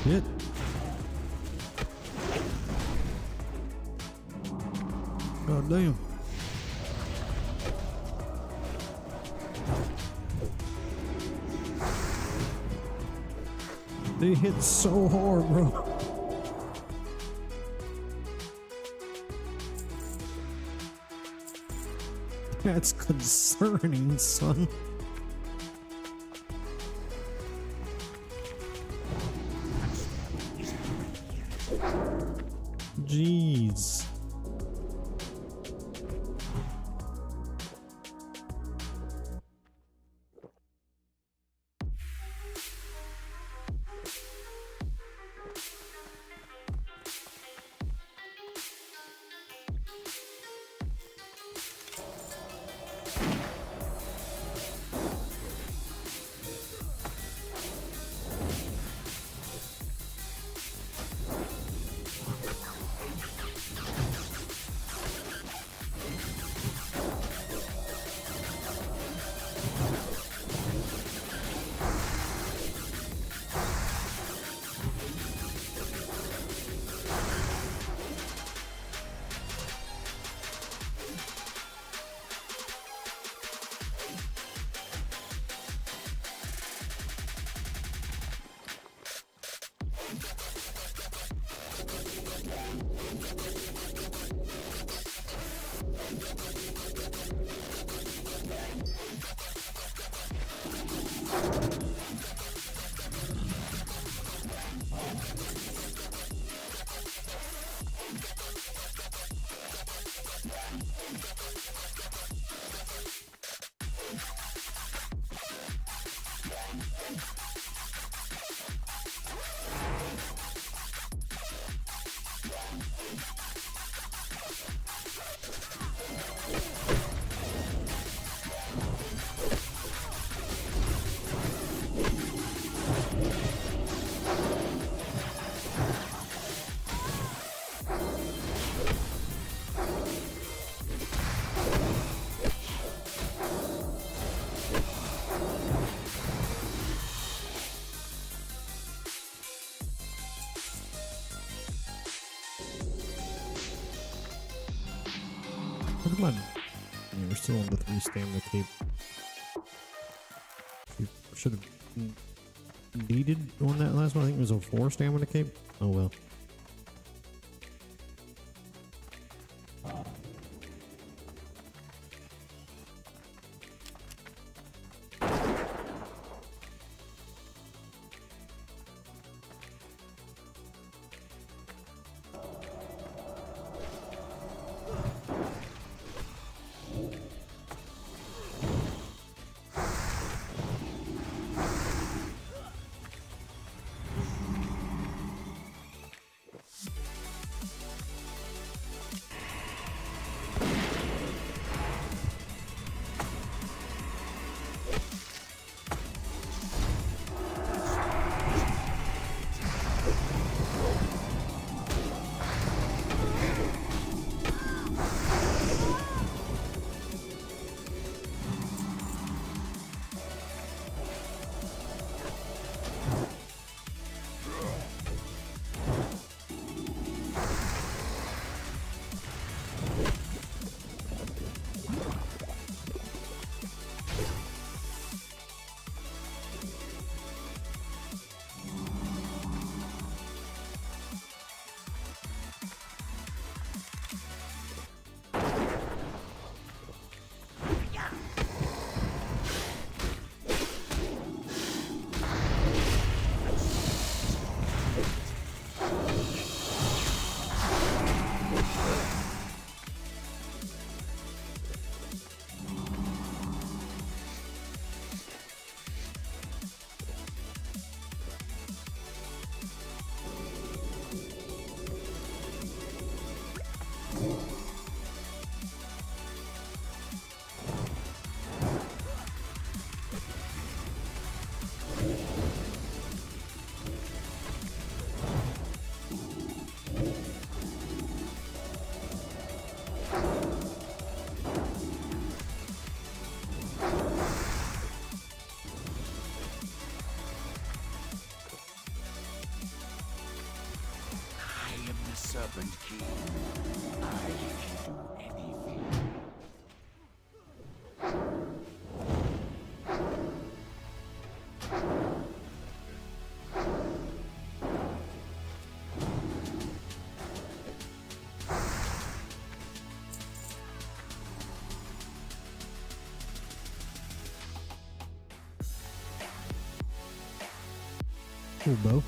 Shit. God damn. They hit so hard, bro. That's concerning, son. Jeez. Oh, come on. Yeah, we're still on the 3 stamina cape. Should have needed on that last one. I think it was a 4 stamina cape. Oh well. Serpent King. I can do anything. Cool bow.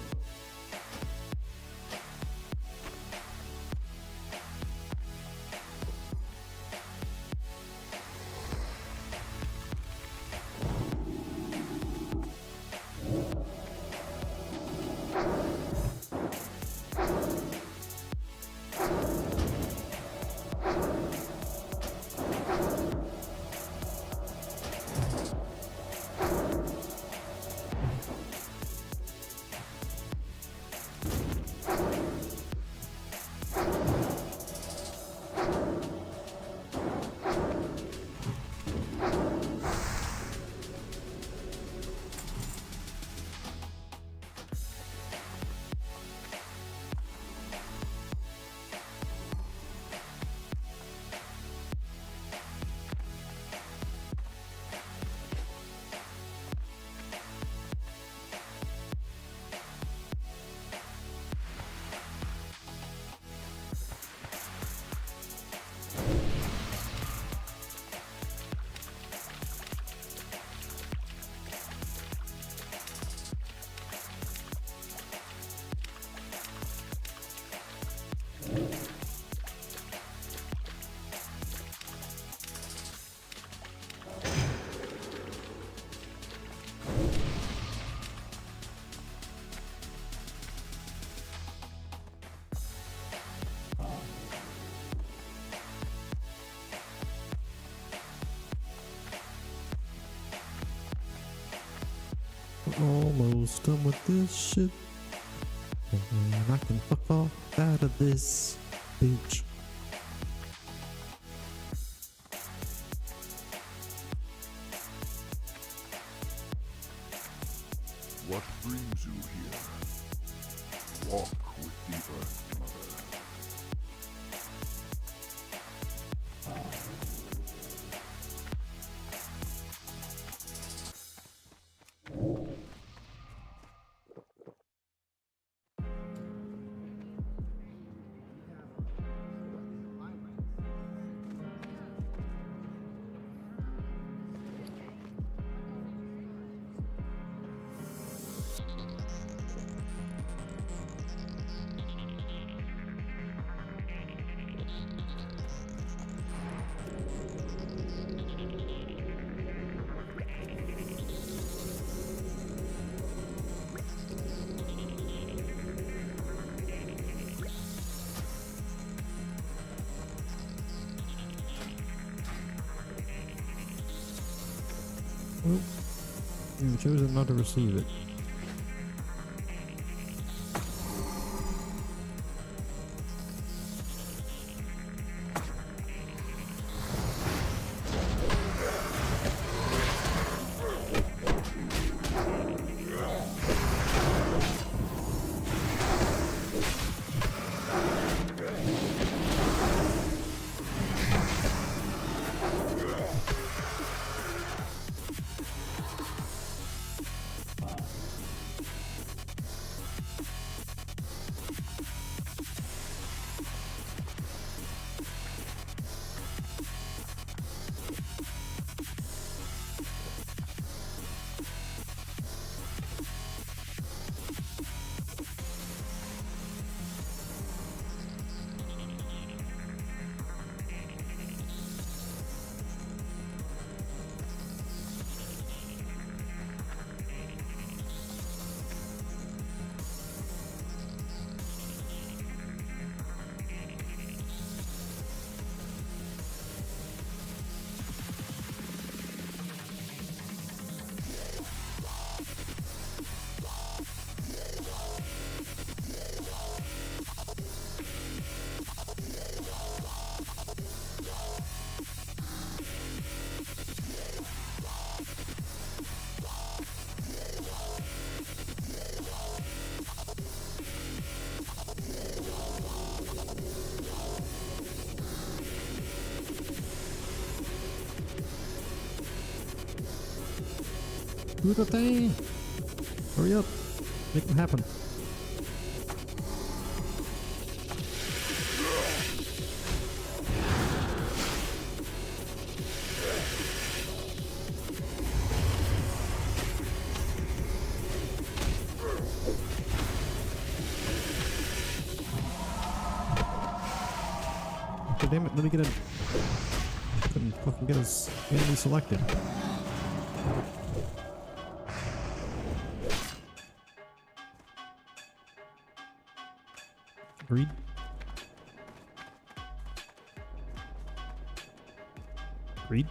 Almost done with this shit. And I can fuck off out of this bitch. What brings you here? Walk with the Earth Mother. Well, you've chosen not to receive it. Do the thing! Hurry up! Make it happen. God damn it, let me get a... Couldn't fucking get us enemy selected. Agreed. Agreed.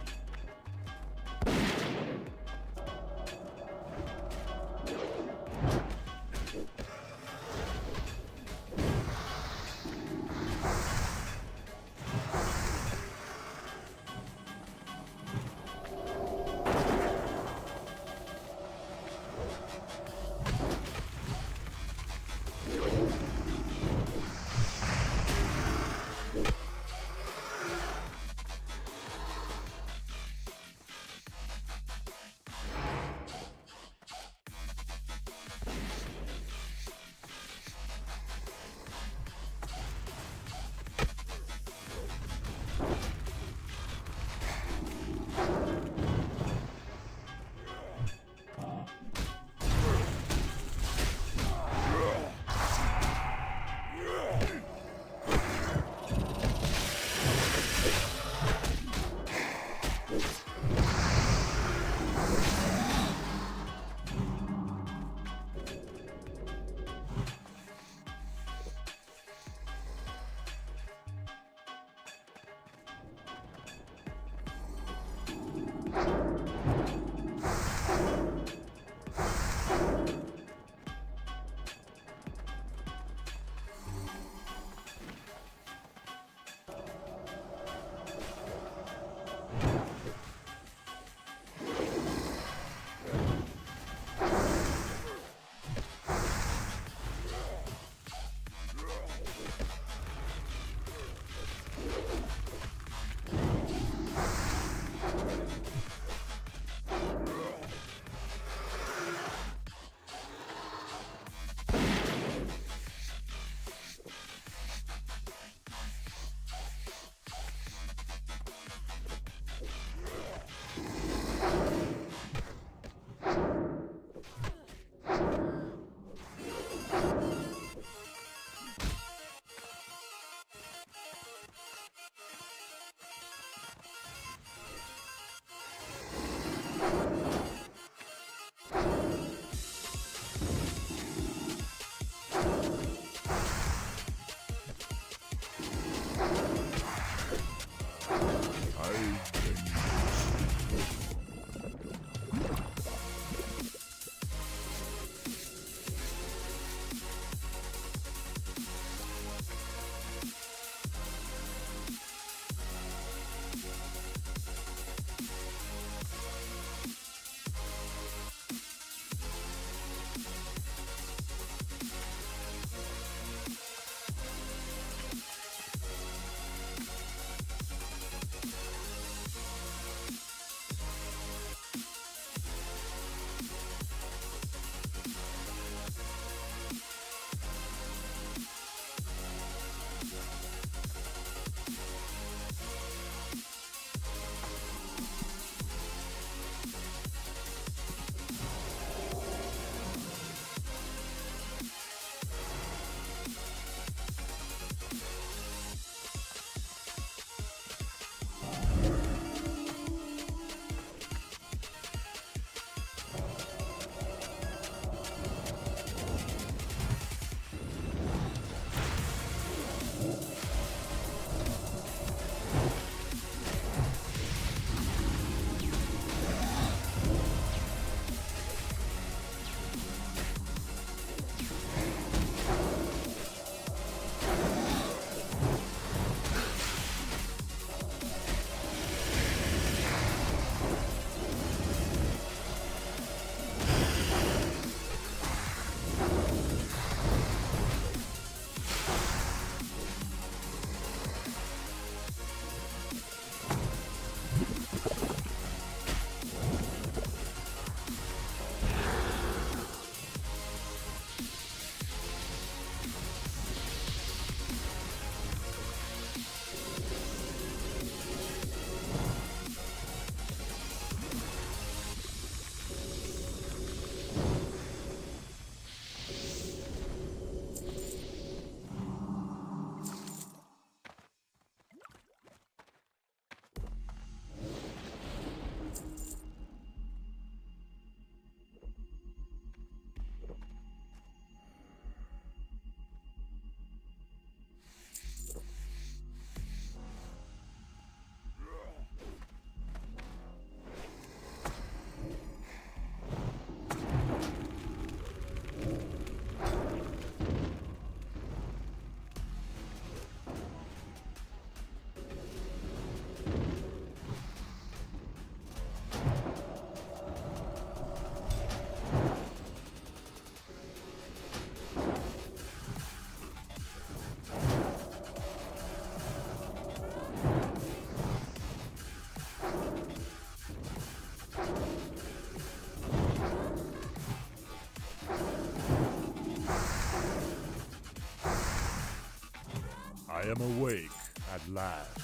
am awake at last.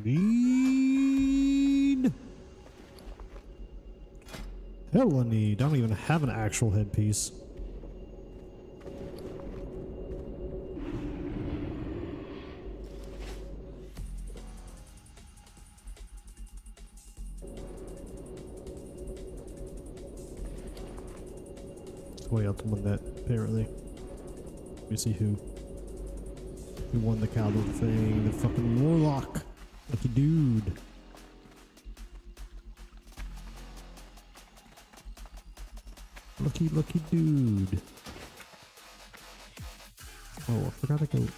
Need. Hella need. I don't even have an actual headpiece. Way up to win that, apparently. Let me see who won the cowboy thing. The fucking warlock. Lucky dude. Lucky dude. Oh, I forgot to go do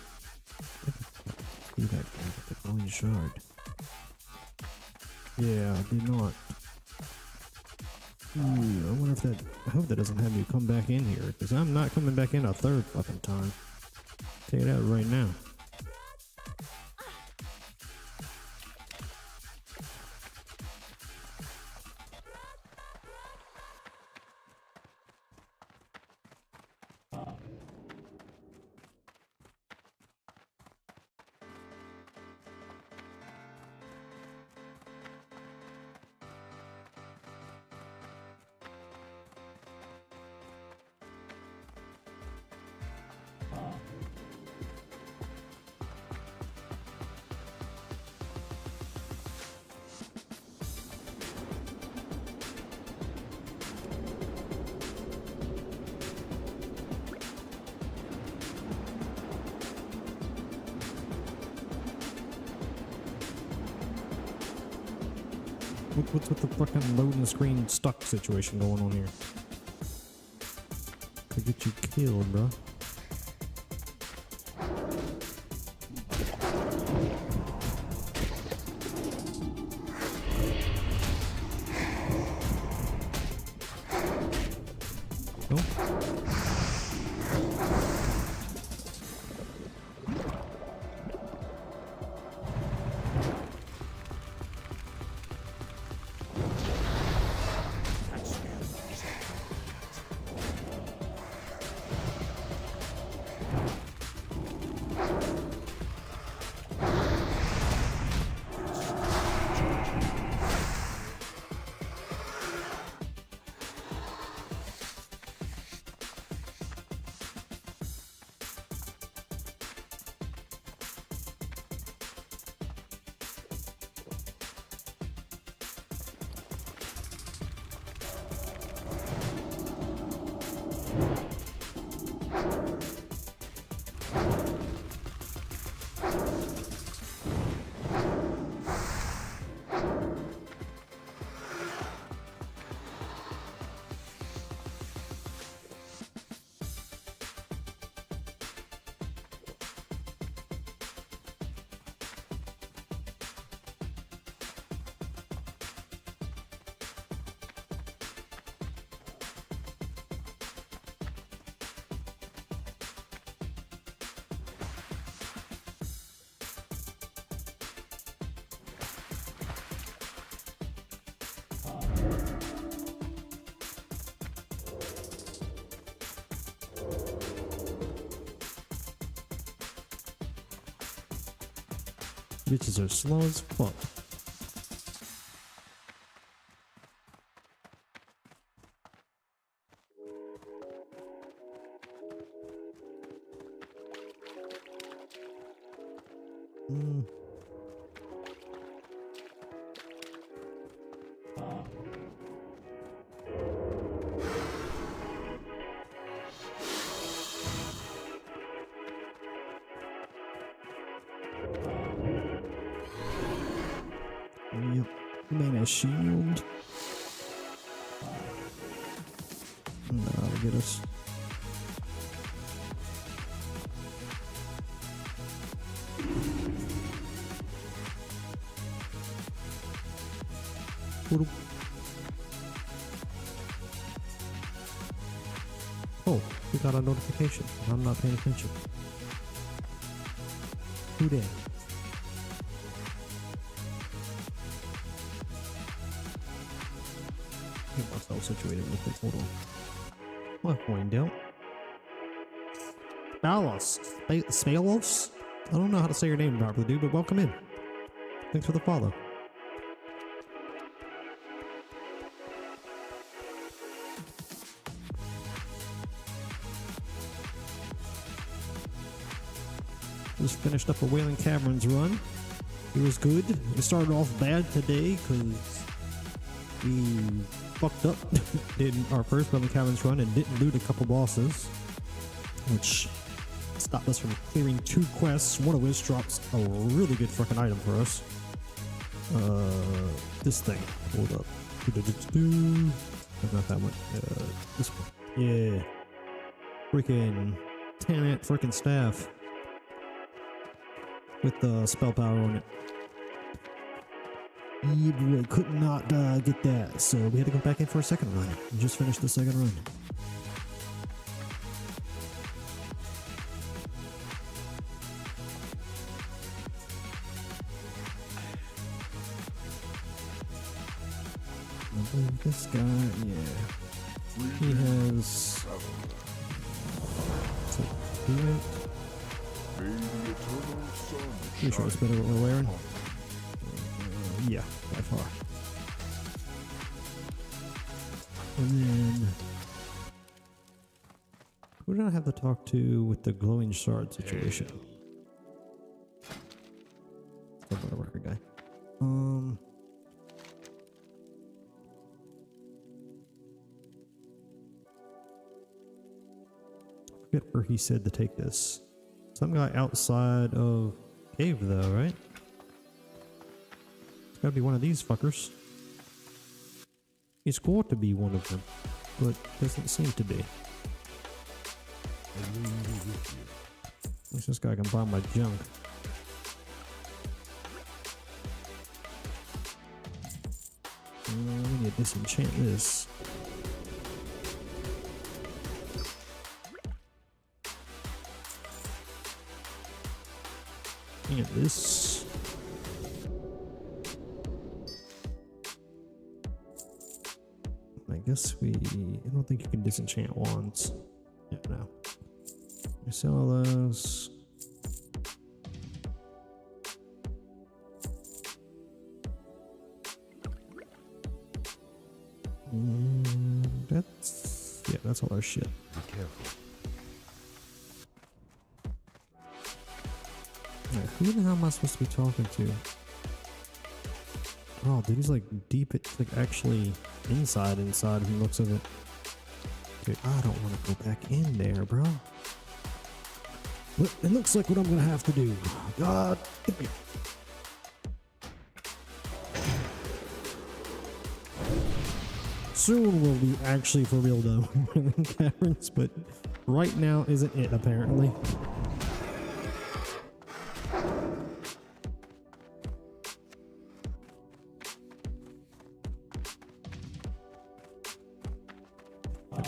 that guy with the glowing shard. Yeah, I did not. Ooh, I wonder if that. I hope that doesn't have me come back in here, because I'm not coming back in a third fucking time. Tell you that right now. What's with the fucking loading screen stuck situation going on here? Could get you killed, bro. Nope. Bitches are slow as fuck. Yep. Man, a shield. That'll get us. Oh, we got a notification. I'm not paying attention. Who did? Get myself situated real quick. Hold on. What point, Del? Spalos? I don't know how to say your name properly, dude, but welcome in. Thanks for the follow. Just finished up a Wailing Caverns run. It was good. We started off bad today because we fucked up in our first Wailing Caverns run and didn't loot a couple bosses, which stopped us from clearing 2 quests, one of which drops a really good fucking item for us. This thing. Hold up. Not that one. This one. Yeah. Freaking 10 freaking staff with the spell power on it. We could not get that, so we had to go back in for a second run. We just finished the second run. This guy, yeah. He has. Pretty sure it's better what we're wearing. Yeah, by far. And then. Who did I have to talk to with the glowing shard situation? Still got a record guy. I forget where he said to take this. Some guy outside of cave though, right? It's gotta be one of these fuckers. It's got to be one of them, but doesn't seem to be. At least this guy can buy my junk. We need to disenchant this. And this. I guess I don't think you can disenchant wands. Yeah, no. I sell those. That's all our shit. Be careful. Right, who the hell am I supposed to be talking to? Oh, dude, he's like deep, like actually inside from the looks of it. Dude, I don't want to go back in there, bro. But it looks like what I'm gonna have to do. God, get me. Soon we'll be actually for real though, Caverns, but right now isn't it apparently.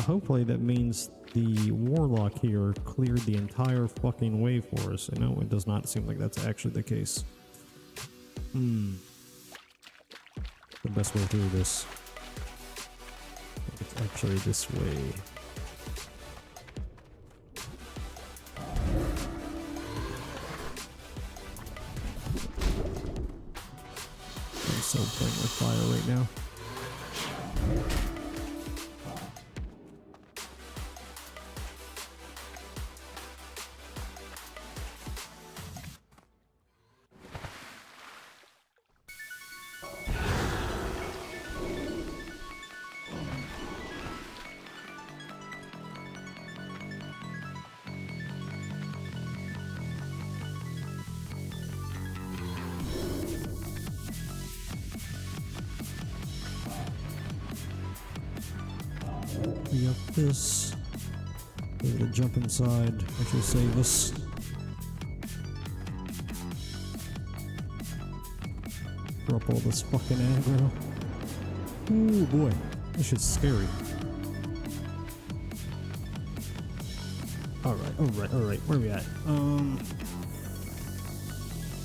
Hopefully that means the warlock here cleared the entire fucking way for us. I know it does not seem like that's actually the case. The best way through this. It's actually this way. I'm so playing with fire right now. We got this. Be able to jump inside, which will save us. Drop all this fucking aggro. Ooh boy, this shit's scary. Alright, where are we at?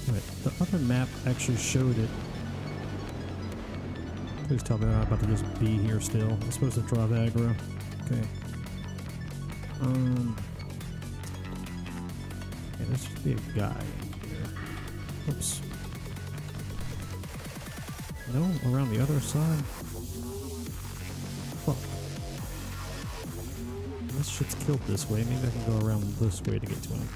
Wait, the other map actually showed it. Please tell me I'm about to just be here still. I'm supposed to drop aggro. Okay. Okay, there should be a guy in here. Oops. No, around the other side. Fuck. This shit's killed this way. Maybe I can go around this way to get to him.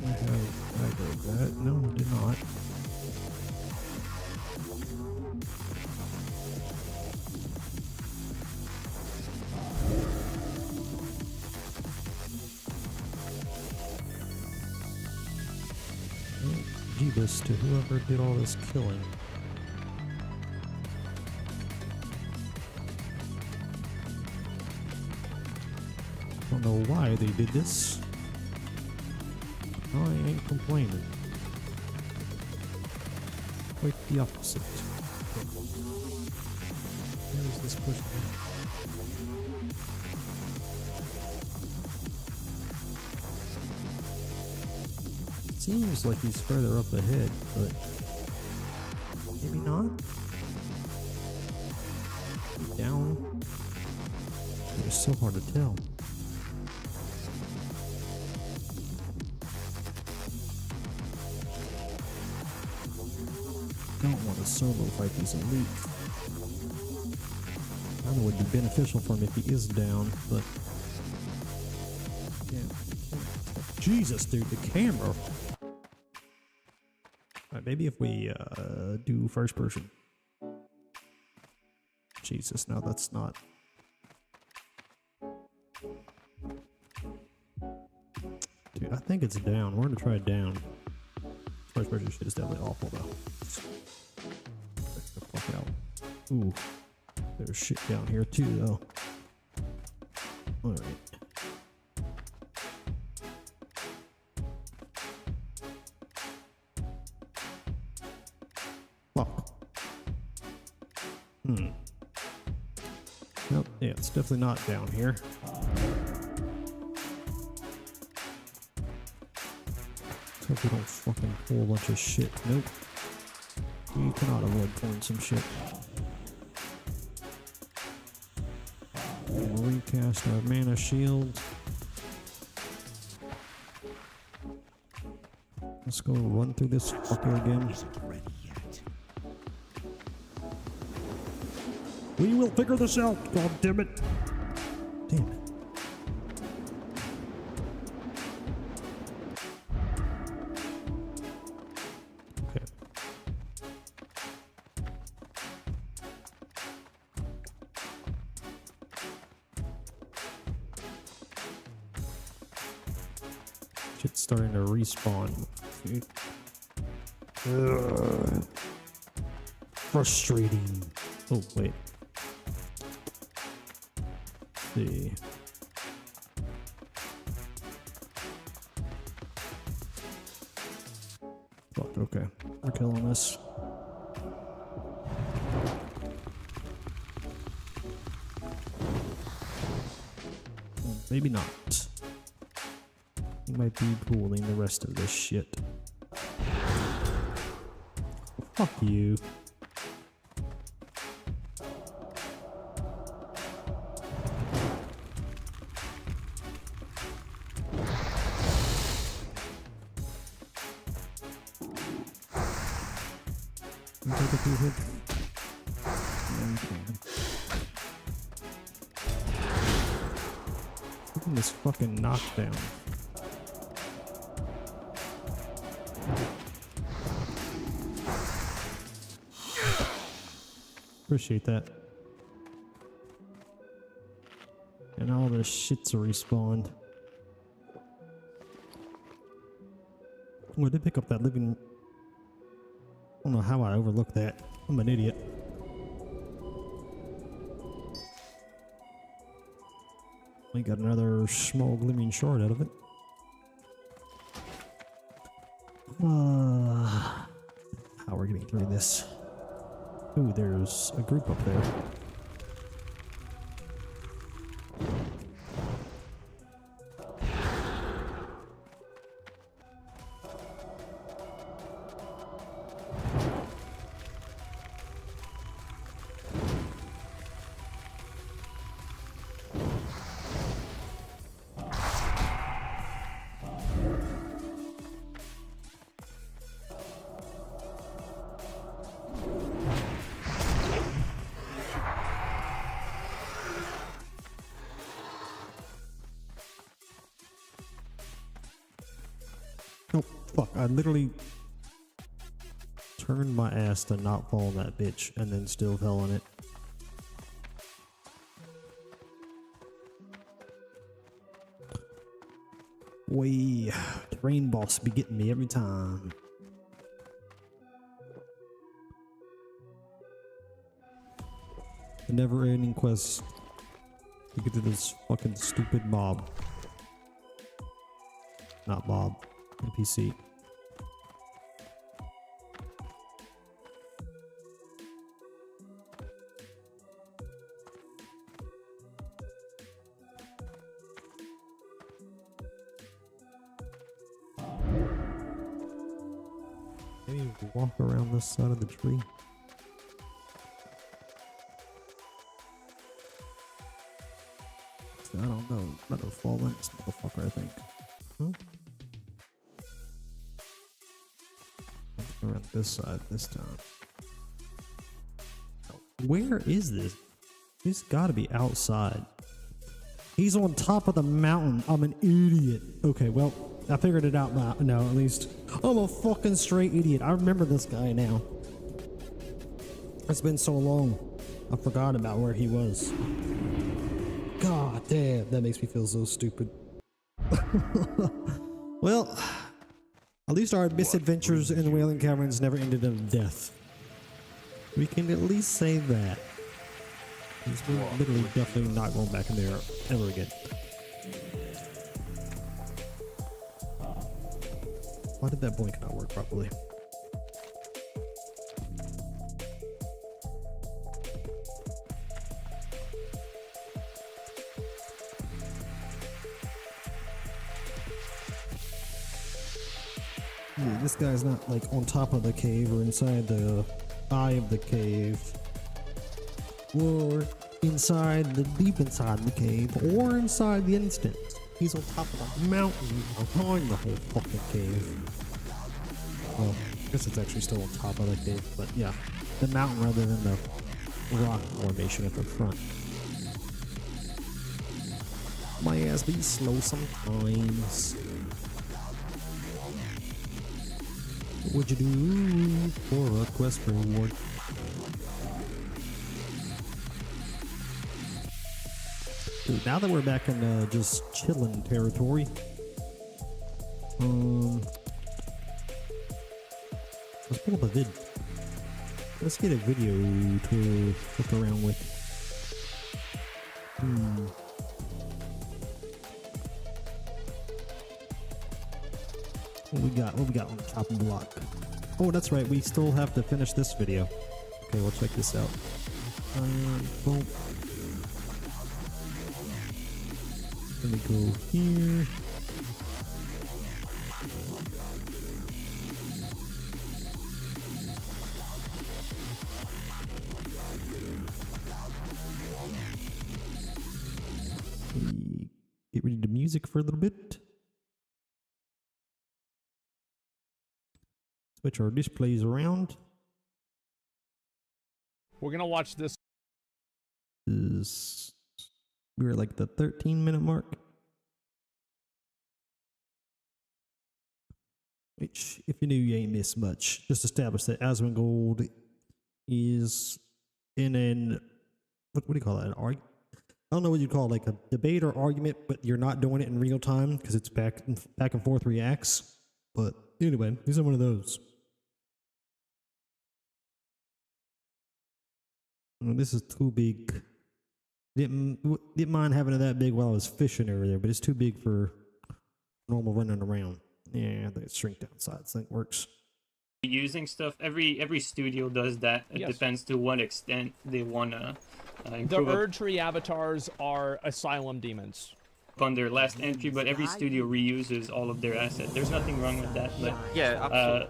I did that. No, I did not. Jeebus to whoever did all this killing. Don't know why they did this. I ain't complaining. Quite the opposite. Where is this person? Seems like he's further up ahead, but maybe not. Down. It's so hard to tell. Don't want to solo fight these elite. I know it would be beneficial for him if he is down, but Jesus, dude, the camera. Alright, maybe if we do first person. Jesus, no, that's not. Dude, I think it's down. We're gonna try it down. First person shit is definitely awful though. Check the fuck out. Ooh. There's shit down here too though. Alright. Fuck. Nope, yeah, it's definitely not down here. Let's hope we don't fucking pull a bunch of shit. Nope. We cannot avoid pulling some shit. We'll recast our mana shield. Let's go run through this fucker again. Isn't ready yet. We will figure this out, god damn it. Damn it. Okay. Shit's starting to respawn. Dude. Ugh. Frustrating. Oh, wait. Let's see. Fuck, okay. We're killing this. Maybe not. He might be pooling the rest of this shit. Fuck you. Take a few hits. Look at this fucking knockdown. Appreciate that. And all the shits are respawned. Oh, I did pick up that living. I don't know how I overlooked that. I'm an idiot. We got another small gleaming shard out of it. How we're getting through this. Ooh, there's a group up there. Oh, fuck. I literally turned my ass to not fall in that bitch and then still fell in it. Way, terrain boss be getting me every time. The never-ending quest to get to this fucking stupid mob. Not mob, NPC. Maybe walk around this side of the tree. I don't know. I'm gonna fall in this motherfucker, I think. Huh? Around this side this time. Where is this? He's gotta be outside. He's on top of the mountain. I'm an idiot. Okay, well, I figured it out now. No, at least. I'm a fucking straight idiot. I remember this guy now. It's been so long. I forgot about where he was. God damn, that makes me feel so stupid. Well, at least our misadventures in the Wailing Caverns never ended in death. We can at least say that. We're literally definitely not going back in there ever again. Why did that blink not work properly? Yeah, this guy's not like on top of the cave or inside the eye of the cave, or inside the deep inside the cave, or inside the instance. He's on top of the mountain behind the whole fucking cave. Well, I guess it's actually still on top of the cave, but yeah, the mountain rather than the rock formation at the front. My ass be slow sometimes. What would you do for a quest reward? Dude, now that we're back in just chilling territory, let's pull up a vid. Let's get a video to look around with. What we got? What we got on the chopping block? Oh, that's right. We still have to finish this video. Okay, we'll check this out. Boom. Let me go here. Get rid of the music for a little bit. Switch our displays around. We're gonna watch this. We're at like the 13-minute mark. Which, if you knew, you ain't missed much. Just establish that Asmongold is in an what do you call that? An argument? I don't know what you call it, like a debate or argument, but you're not doing it in real time because it's back and forth reacts. But anyway, he's in one of those. This is too big. Didn't mind having it that big while I was fishing over there, but it's too big for normal running around. Yeah, I think it's shrink down size. I think works. Using stuff. Every studio does that. It Yes. depends to what extent they wanna The improve Erdtree avatars are asylum demons. upon their last entry, but every studio reuses all of their assets. There's nothing wrong with that. But Yeah, absolutely.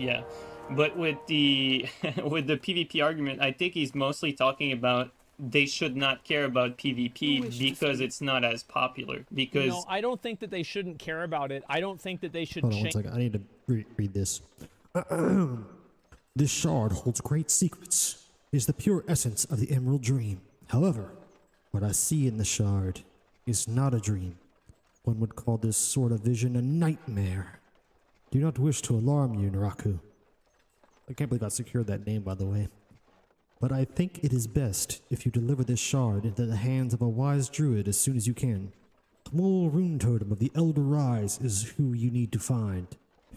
yeah, but with the with the PvP argument, I think he's mostly talking about they should not care about PvP because it's not as popular. Because No, I don't think that they shouldn't care about it. I don't think that they should Hold on one change. second. I need to read this. This shard holds great secrets. It is the pure essence of the Emerald Dream. However, what I see in the shard is not a dream. One would call this sort of vision a nightmare. do not wish to alarm you, Naraku. I can't believe I secured that name, by the way. But I think it is best if you deliver this shard into the hands of a wise druid as soon as you can. Tmul Rune Totem of the Elder Rise is who you need to find.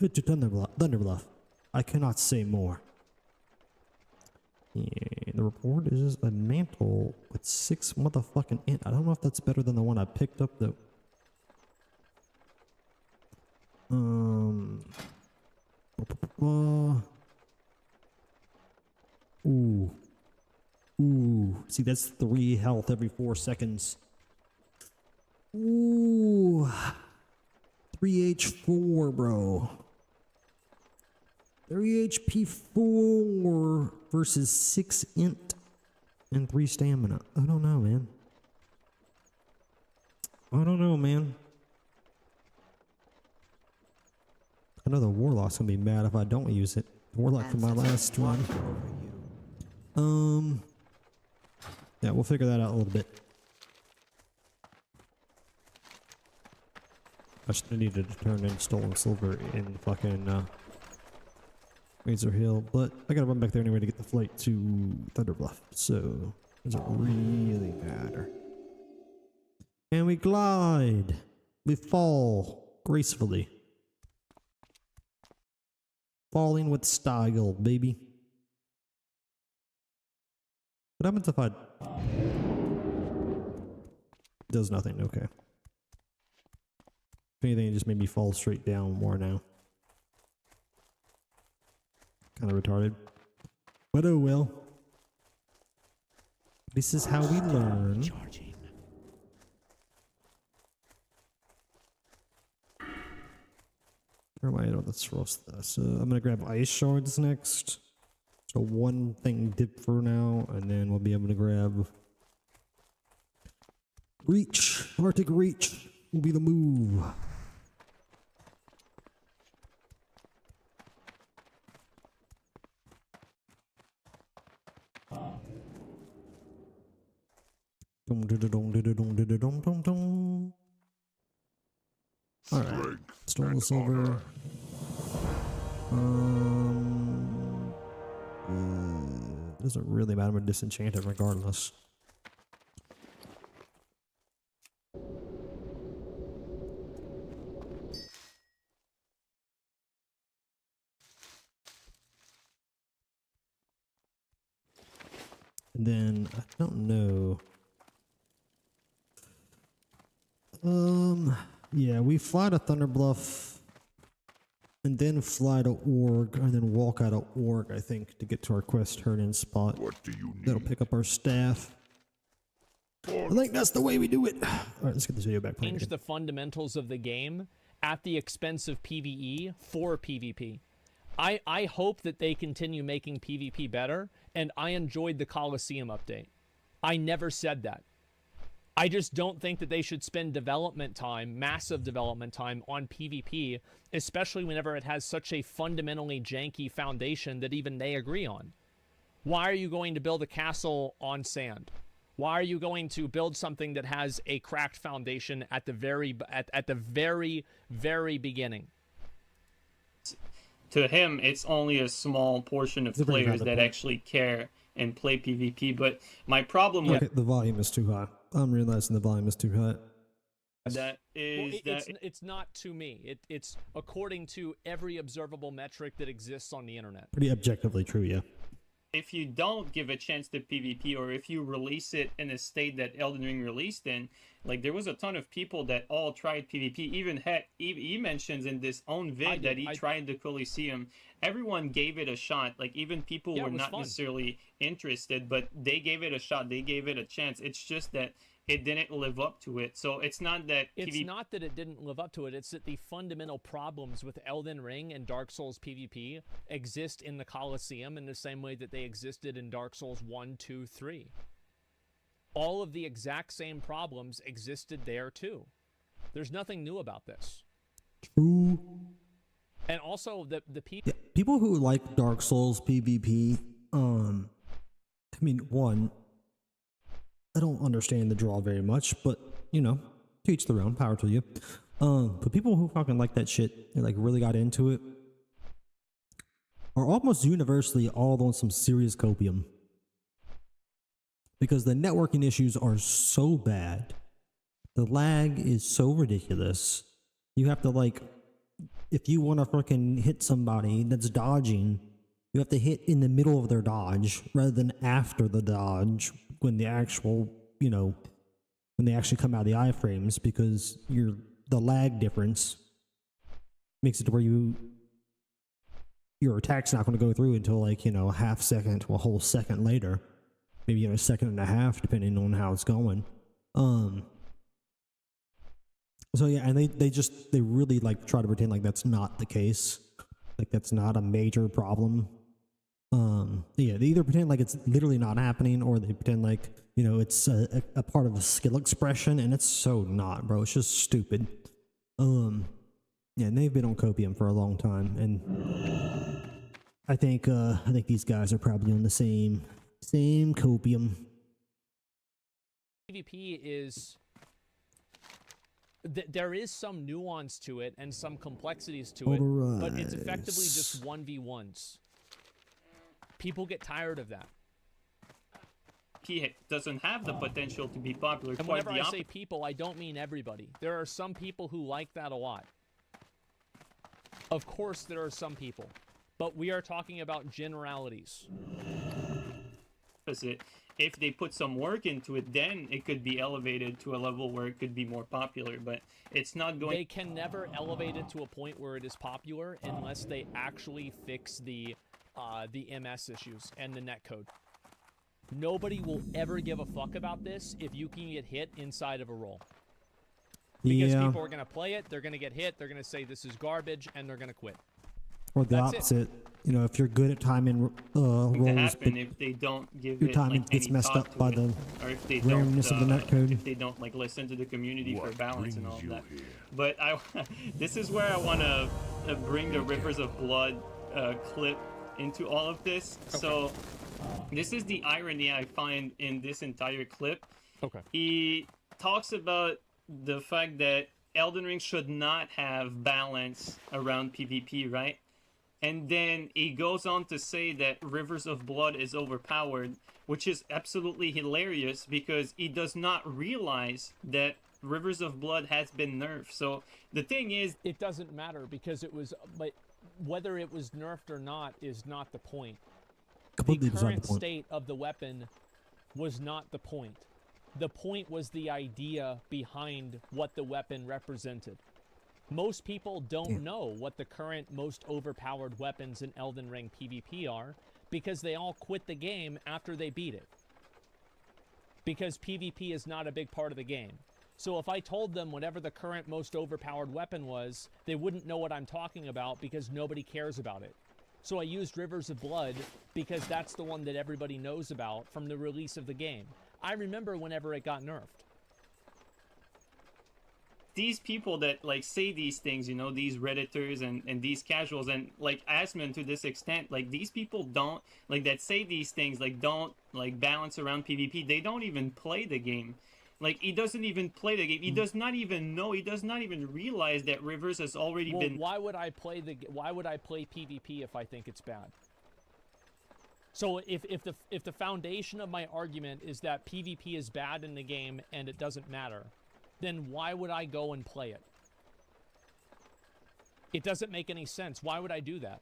Head to Thunderbluff. I cannot say more. Yeah, the report is a mantle with 6 motherfucking int. I don't know if that's better than the one I picked up though. Ooh. Ooh. See, that's 3 health every 4 seconds. Ooh. 3H4, bro. 3 HP 4 versus 6 int and 3 stamina. I don't know, man. I don't know, man. I know the Warlock's gonna be mad if I don't use it. Warlock from my last one. Yeah, we'll figure that out a little bit. I still needed to turn in Stolen Silver in fucking Razor Hill, but I gotta run back there anyway to get the flight to Thunderbluff, so it doesn't really matter. And we glide. We fall gracefully. Falling with style, baby. What happens if I... Does nothing, okay. If anything, it just made me fall straight down more now. Kind of retarded. But oh well. This is how we learn. Charging. Where am I at on this roast? So I'm gonna grab ice shards next. So 1 thing dip for now, and then we'll be able to grab Reach. Arctic Reach will be the move. Alright. Stolen Silver. Doesn't really matter. I'm disenchanted regardless. And then I don't know. Yeah, we fly to Thunderbluff and then fly to Org and then walk out of Org, I think, to get to our quest turn-in spot. What do you need? That'll pick up our staff. I think that's the way we do it. All right, let's get this video back. Change the fundamentals of the game at the expense of PvE for PvP. I hope that they continue making PvP better, and I enjoyed the Coliseum update. I never said that. I just don't think that they should spend development time, massive development time, on PvP, especially whenever it has such a fundamentally janky foundation that even they agree on. Why are you going to build a castle on sand? Why are you going to build something that has a cracked foundation at the very beginning? To him, it's only a small portion of players that actually care and play PvP. But my problem with Okay, the volume is too high. I'm realizing the volume is too high. that is Well, it's not to me. It's according to every observable metric that exists on the internet. Pretty objectively true, yeah. if you don't give a chance to PvP, or if you release it in a state that Elden Ring released in, like there was a ton of people that all tried PvP. Even he mentions in this own vid that he tried the Coliseum. Everyone gave it a shot. Like even people were not necessarily interested, but they gave it a shot. They gave it a chance. It's just that it didn't live up to it. So it's not that it's not that it didn't live up to it. It's that the fundamental problems with Elden Ring and Dark Souls PvP exist in the Coliseum in the same way that they existed in Dark Souls 1, 2, 3. All of the exact same problems existed there too. There's nothing new about this. True. And also the people people who like Dark Souls PvP, I mean, one, I don't understand the draw very much, but you know, to each their own, power to you. But people who fucking like that shit, and like really got into it, are almost universally all on some serious copium. Because the networking issues are so bad. The lag is so ridiculous. You have to like, if you want to freaking hit somebody that's dodging, you have to hit in the middle of their dodge rather than after the dodge when the actual, you know, when they actually come out of the iframes, because the lag difference makes it to where your attack's not going to go through until like, you know, a half second to a whole second later. Maybe a second and a half, depending on how it's going. So yeah, and they really like try to pretend like that's not the case, like that's not a major problem. Yeah, they either pretend like it's literally not happening, or they pretend like, you know, it's a part of a skill expression, and it's so not, bro. It's just stupid. Yeah, and they've been on copium for a long time, and I think these guys are probably on the same copium. PvP is there is some nuance to it and some complexities to it, but it's effectively just 1v1s. People get tired of that. He doesn't have the potential to be popular. And Quite whenever the I say opposite. people, I don't mean everybody. There are some people who like that a lot. Of course, there are some people, but we are talking about generalities. If they put some work into it, then it could be elevated to a level where it could be more popular, but it's not going. They can never elevate it to a point where it is popular unless they actually fix the MS issues and the netcode. Nobody will ever give a fuck about this if you can get hit inside of a role. Because people are going to play it, they're going to get hit, they're going to say this is garbage, and they're going to quit. Or the That's opposite. You know, if you're good at timing rolls, to happen but if they don't give your it timing like gets any messed thought up to by it, the or if they randomness don't of the netcode. if they don't like listen to the community for What balance and all of brings that. you here? But this is where I want to bring the Rivers of Blood clip into all of this. Okay. So this is the irony I find in this entire clip. Okay. He talks about the fact that Elden Ring should not have balance around PvP, right? And then he goes on to say that Rivers of Blood is overpowered, which is absolutely hilarious because he does not realize that Rivers of Blood has been nerfed. So the thing is, it doesn't matter because it was, but whether it was nerfed or not is not the point. Completely The beside current the point. state of the weapon was not the point. The point was the idea behind what the weapon represented. Most people don't know what the current most overpowered weapons in Elden Ring PvP are because they all quit the game after they beat it. Because PvP is not a big part of the game. So if I told them whatever the current most overpowered weapon was, they wouldn't know what I'm talking about because nobody cares about it. So I used Rivers of Blood because that's the one that everybody knows about from the release of the game. I remember whenever it got nerfed. these people that like say these things, you know, these Redditors and these casuals, and like Asmon to this extent, like these people don't like that say these things, like don't like balance around PvP. They don't even play the game. Like, he doesn't even play the game. He does not even know. He does not even realize that Rivers has already been. Why would I play PvP if I think it's bad? So if the foundation of my argument is that PvP is bad in the game and it doesn't matter, then why would I go and play it? It doesn't make any sense. Why would I do that?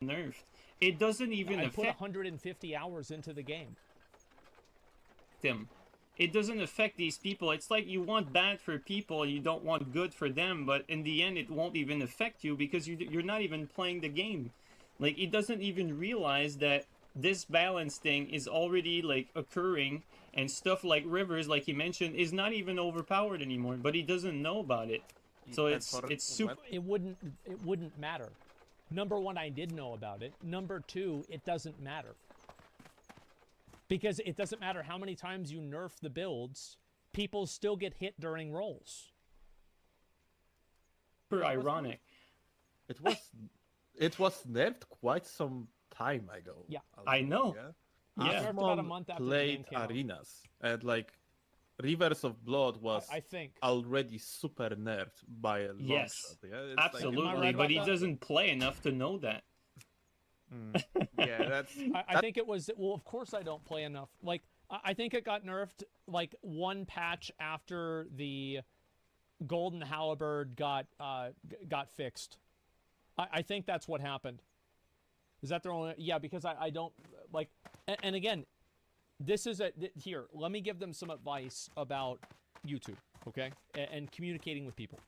Nerfed. It doesn't even I affect put 150 hours into the game. them. It doesn't affect these people. It's like you want bad for people, you don't want good for them, but in the end it won't even affect you because you're not even playing the game. Like, it doesn't even realize that this balance thing is already like occurring, and stuff like Rivers, like he mentioned, is not even overpowered anymore, but he doesn't know about it. So it's super. It wouldn't matter. Number one, I did know about it. Number two, it doesn't matter. Because it doesn't matter how many times you nerf the builds, people still get hit during rolls. Super ironic. It was nerfed quite some time ago. Yeah. I know. Yeah. Nerfed about a month after the game played came out. arenas, and like Rivers of Blood was I think. already super nerfed by a long Yes, shot. Yeah, it's absolutely, right but about he that? doesn't play enough to know that. Yeah, that's I think it was. Well, of course I don't play enough. Like I think it got nerfed like one patch after the Golden Halberd got fixed. I think that's what happened. Is that their only? Yeah, because I don't like. And again, this is here. Let me give them some advice about YouTube, okay, and communicating with people.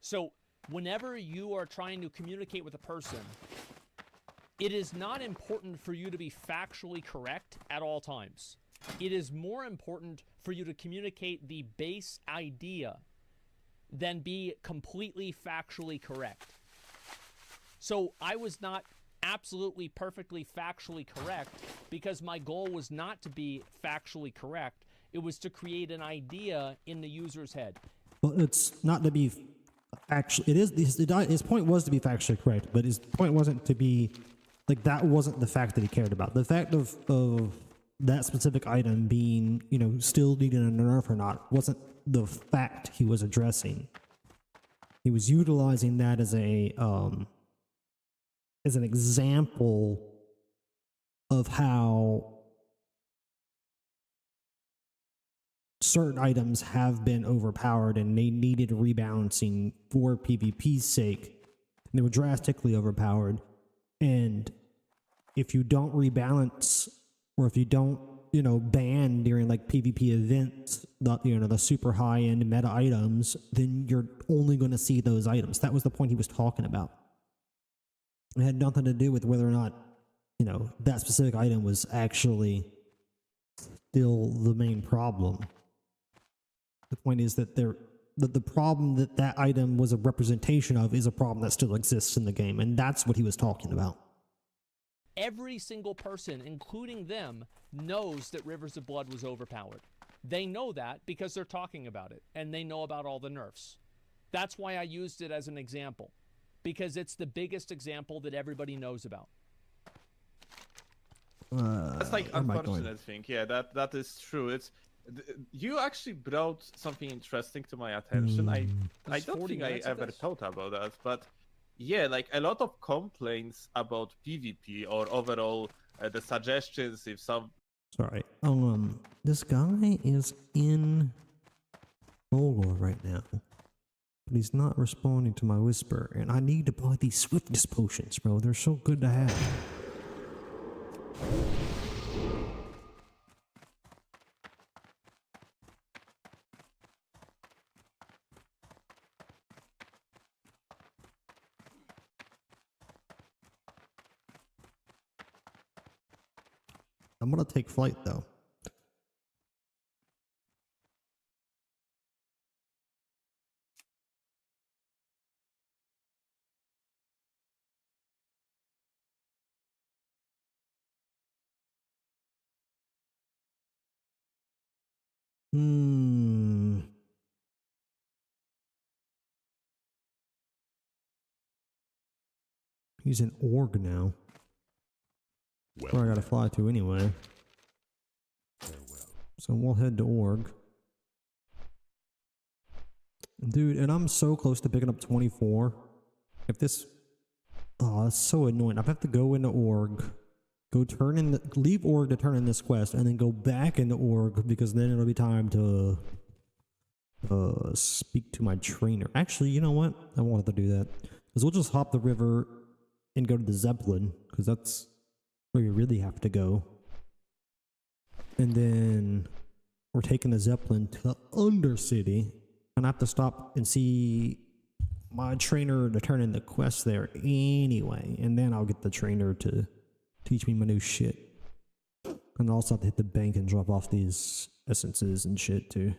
So whenever you are trying to communicate with a person, it is not important for you to be factually correct at all times. It is more important for you to communicate the base idea than be completely factually correct. So I was not absolutely perfectly factually correct because my goal was not to be factually correct. It was to create an idea in the user's head. Well, it's not to be actually. It is. His point was to be factually correct, but his point wasn't to be like that. Wasn't the fact that he cared about. The fact of that specific item being, you know, still needing a nerf or not wasn't the fact he was addressing. He was utilizing that as an example of how certain items have been overpowered and they needed rebalancing for PvP's sake. And they were drastically overpowered. And if you don't rebalance, or if you don't, you know, ban during like PvP events, the super high end meta items, then you're only going to see those items. That was the point he was talking about. It had nothing to do with whether or not, you know, that specific item was actually still the main problem. The point is that the problem that item was a representation of is a problem that still exists in the game, and that's what he was talking about. Every single person, including them, knows that Rivers of Blood was overpowered. They know that because they're talking about it, and they know about all the nerfs. That's why I used it as an example, because it's the biggest example that everybody knows about. That's like where am I going? unfortunate thing. Yeah, that is true. It's you actually brought something interesting to my attention. I It's don't 40 think I minutes of ever this. thought about that, but yeah, like a lot of complaints about PvP or overall the suggestions if some Sorry. This guy is in Mordor right now, but he's not responding to my whisper, and I need to buy these swiftness potions, bro. They're so good to have. I'm gonna take flight though. He's in Org now. Where I gotta fly to anyway. So we'll head to Org. Dude, and I'm so close to picking up 24. If this... Oh, that's so annoying. I have to go into Org, go turn in... leave Org to turn in this quest, and then go back into Org, because then it'll be time to... speak to my trainer. Actually, you know what? I won't have to do that. Because we'll just hop the river and go to the Zeppelin, because that's where you really have to go. And then we're taking the Zeppelin to Undercity, and I have to stop and see my trainer to turn in the quest there anyway, and then I'll get the trainer to teach me my new shit. And I also have to hit the bank and drop off these essences and shit too.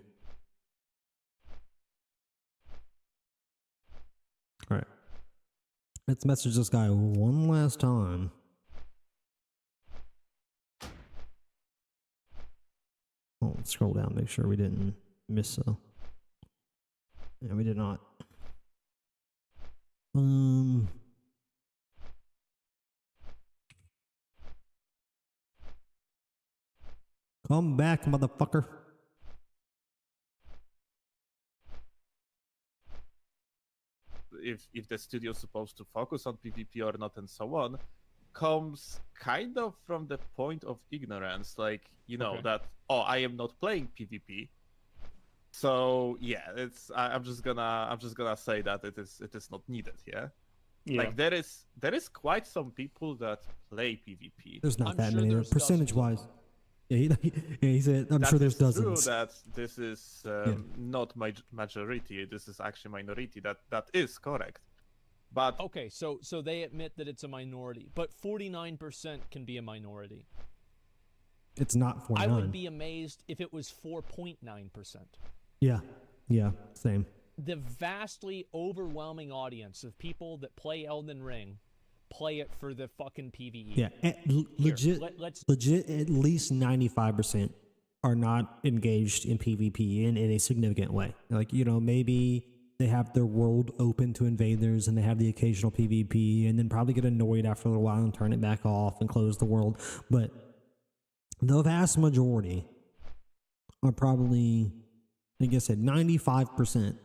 Alright. Let's message this guy one last time. Oh, let's scroll down, make sure we didn't miss a... Yeah, we did not. Come back, motherfucker. if the studio's supposed to focus on PvP or not and so on, comes kind of from the point of ignorance, like, you know, Okay. that, oh, I am not playing PvP. So yeah, I'm just gonna say that it is not needed, yeah? Yeah. Like there is quite some people that play PvP. There's not I'm that sure many there's percentage wise. Yeah, he said. I'm That sure there's is dozens. True that this is not majority. This is actually minority. That is correct. But Okay, so they admit that it's a minority, but 49% can be a minority. It's not 49. I would be amazed if it was 4.9%. Yeah, same. The vastly overwhelming audience of people that play Elden Ring play it for the fucking PvE. Yeah, legit. let's Legit, at least 95% are not engaged in PvP in a significant way. Like, you know, maybe they have their world open to invaders and they have the occasional PvP and then probably get annoyed after a little while and turn it back off and close the world. But the vast majority are probably, like I said, 95%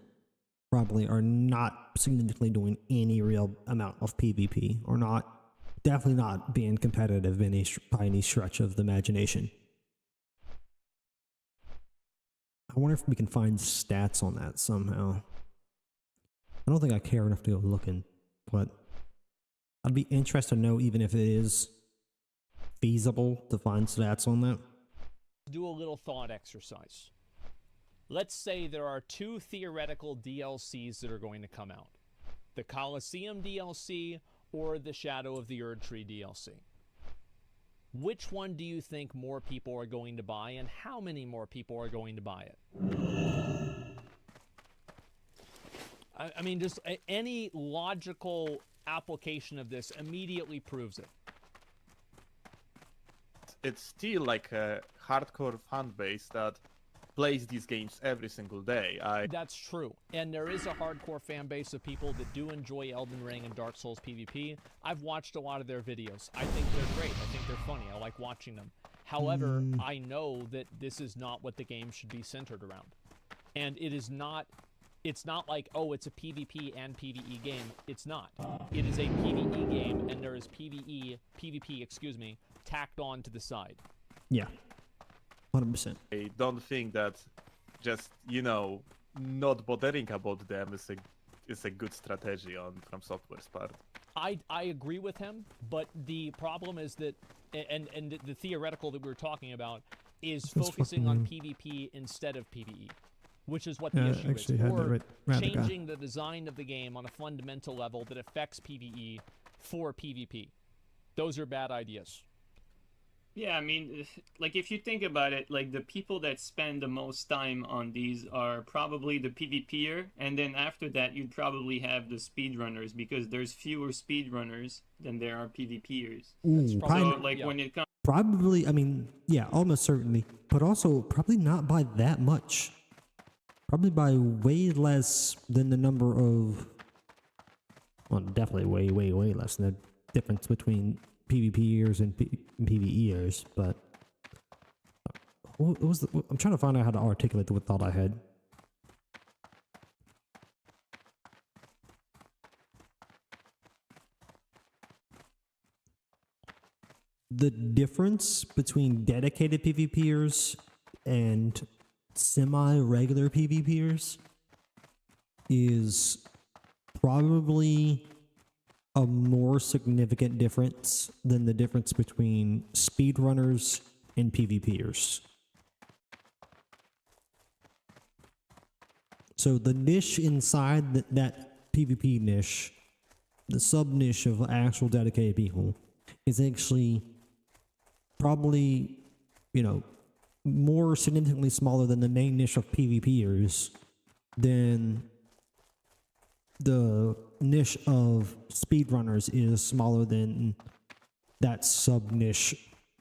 probably are not significantly doing any real amount of PvP, or definitely not being competitive by any stretch of the imagination. I wonder if we can find stats on that somehow. I don't think I care enough to go looking, but I'd be interested to know even if it is feasible to find stats on that. do a little thought exercise. Let's say there are two theoretical DLCs that are going to come out. The Colosseum DLC or the Shadow of the Erdtree DLC. Which one do you think more people are going to buy, and how many more people are going to buy it? I mean, just any logical application of this immediately proves it. It's still like a hardcore fan base that plays these games every single day. That's true. And there is a hardcore fan base of people that do enjoy Elden Ring and Dark Souls PvP. I've watched a lot of their videos. I think they're great. I think they're funny. I like watching them. However, I know that this is not what the game should be centered around. And it is not, it's not like, oh, it's a PvP and PvE game. It's not. It is a PvE game, and there is PvP, excuse me, tacked on to the side. Yeah. 100%. I don't think that just, you know, not bothering about them is a good strategy from Software's part. I agree with him, but the problem is that, and the theoretical that we were talking about is That's focusing on fucking- PvP instead of PvE, which is what the Yeah, issue actually is. had that Or right around the guy. changing the design of the game on a fundamental level that affects PvE for PvP. Those are bad ideas. Yeah, I mean, like, if you think about it, like, the people that spend the most time on these are probably the PvPer, and then after that, you'd probably have the speedrunners, because there's fewer speedrunners than there are PvPers. Ooh, probably- So, probably, like, yeah. when it comes, probably, I mean, yeah, almost certainly. But also, probably not by that much. Probably by way less than the number of... Well, definitely way, way, way less than the difference between PvPers and PvEers, but... What was I'm trying to find out how to articulate the thought I had. The difference between dedicated PvPers and semi-regular PvPers is probably a more significant difference than the difference between speedrunners and PvPers. So the niche inside that PvP niche, the sub-niche of actual dedicated people, is actually probably, you know, more significantly smaller than the main niche of PvPers, than the niche of speedrunners is smaller than that sub-niche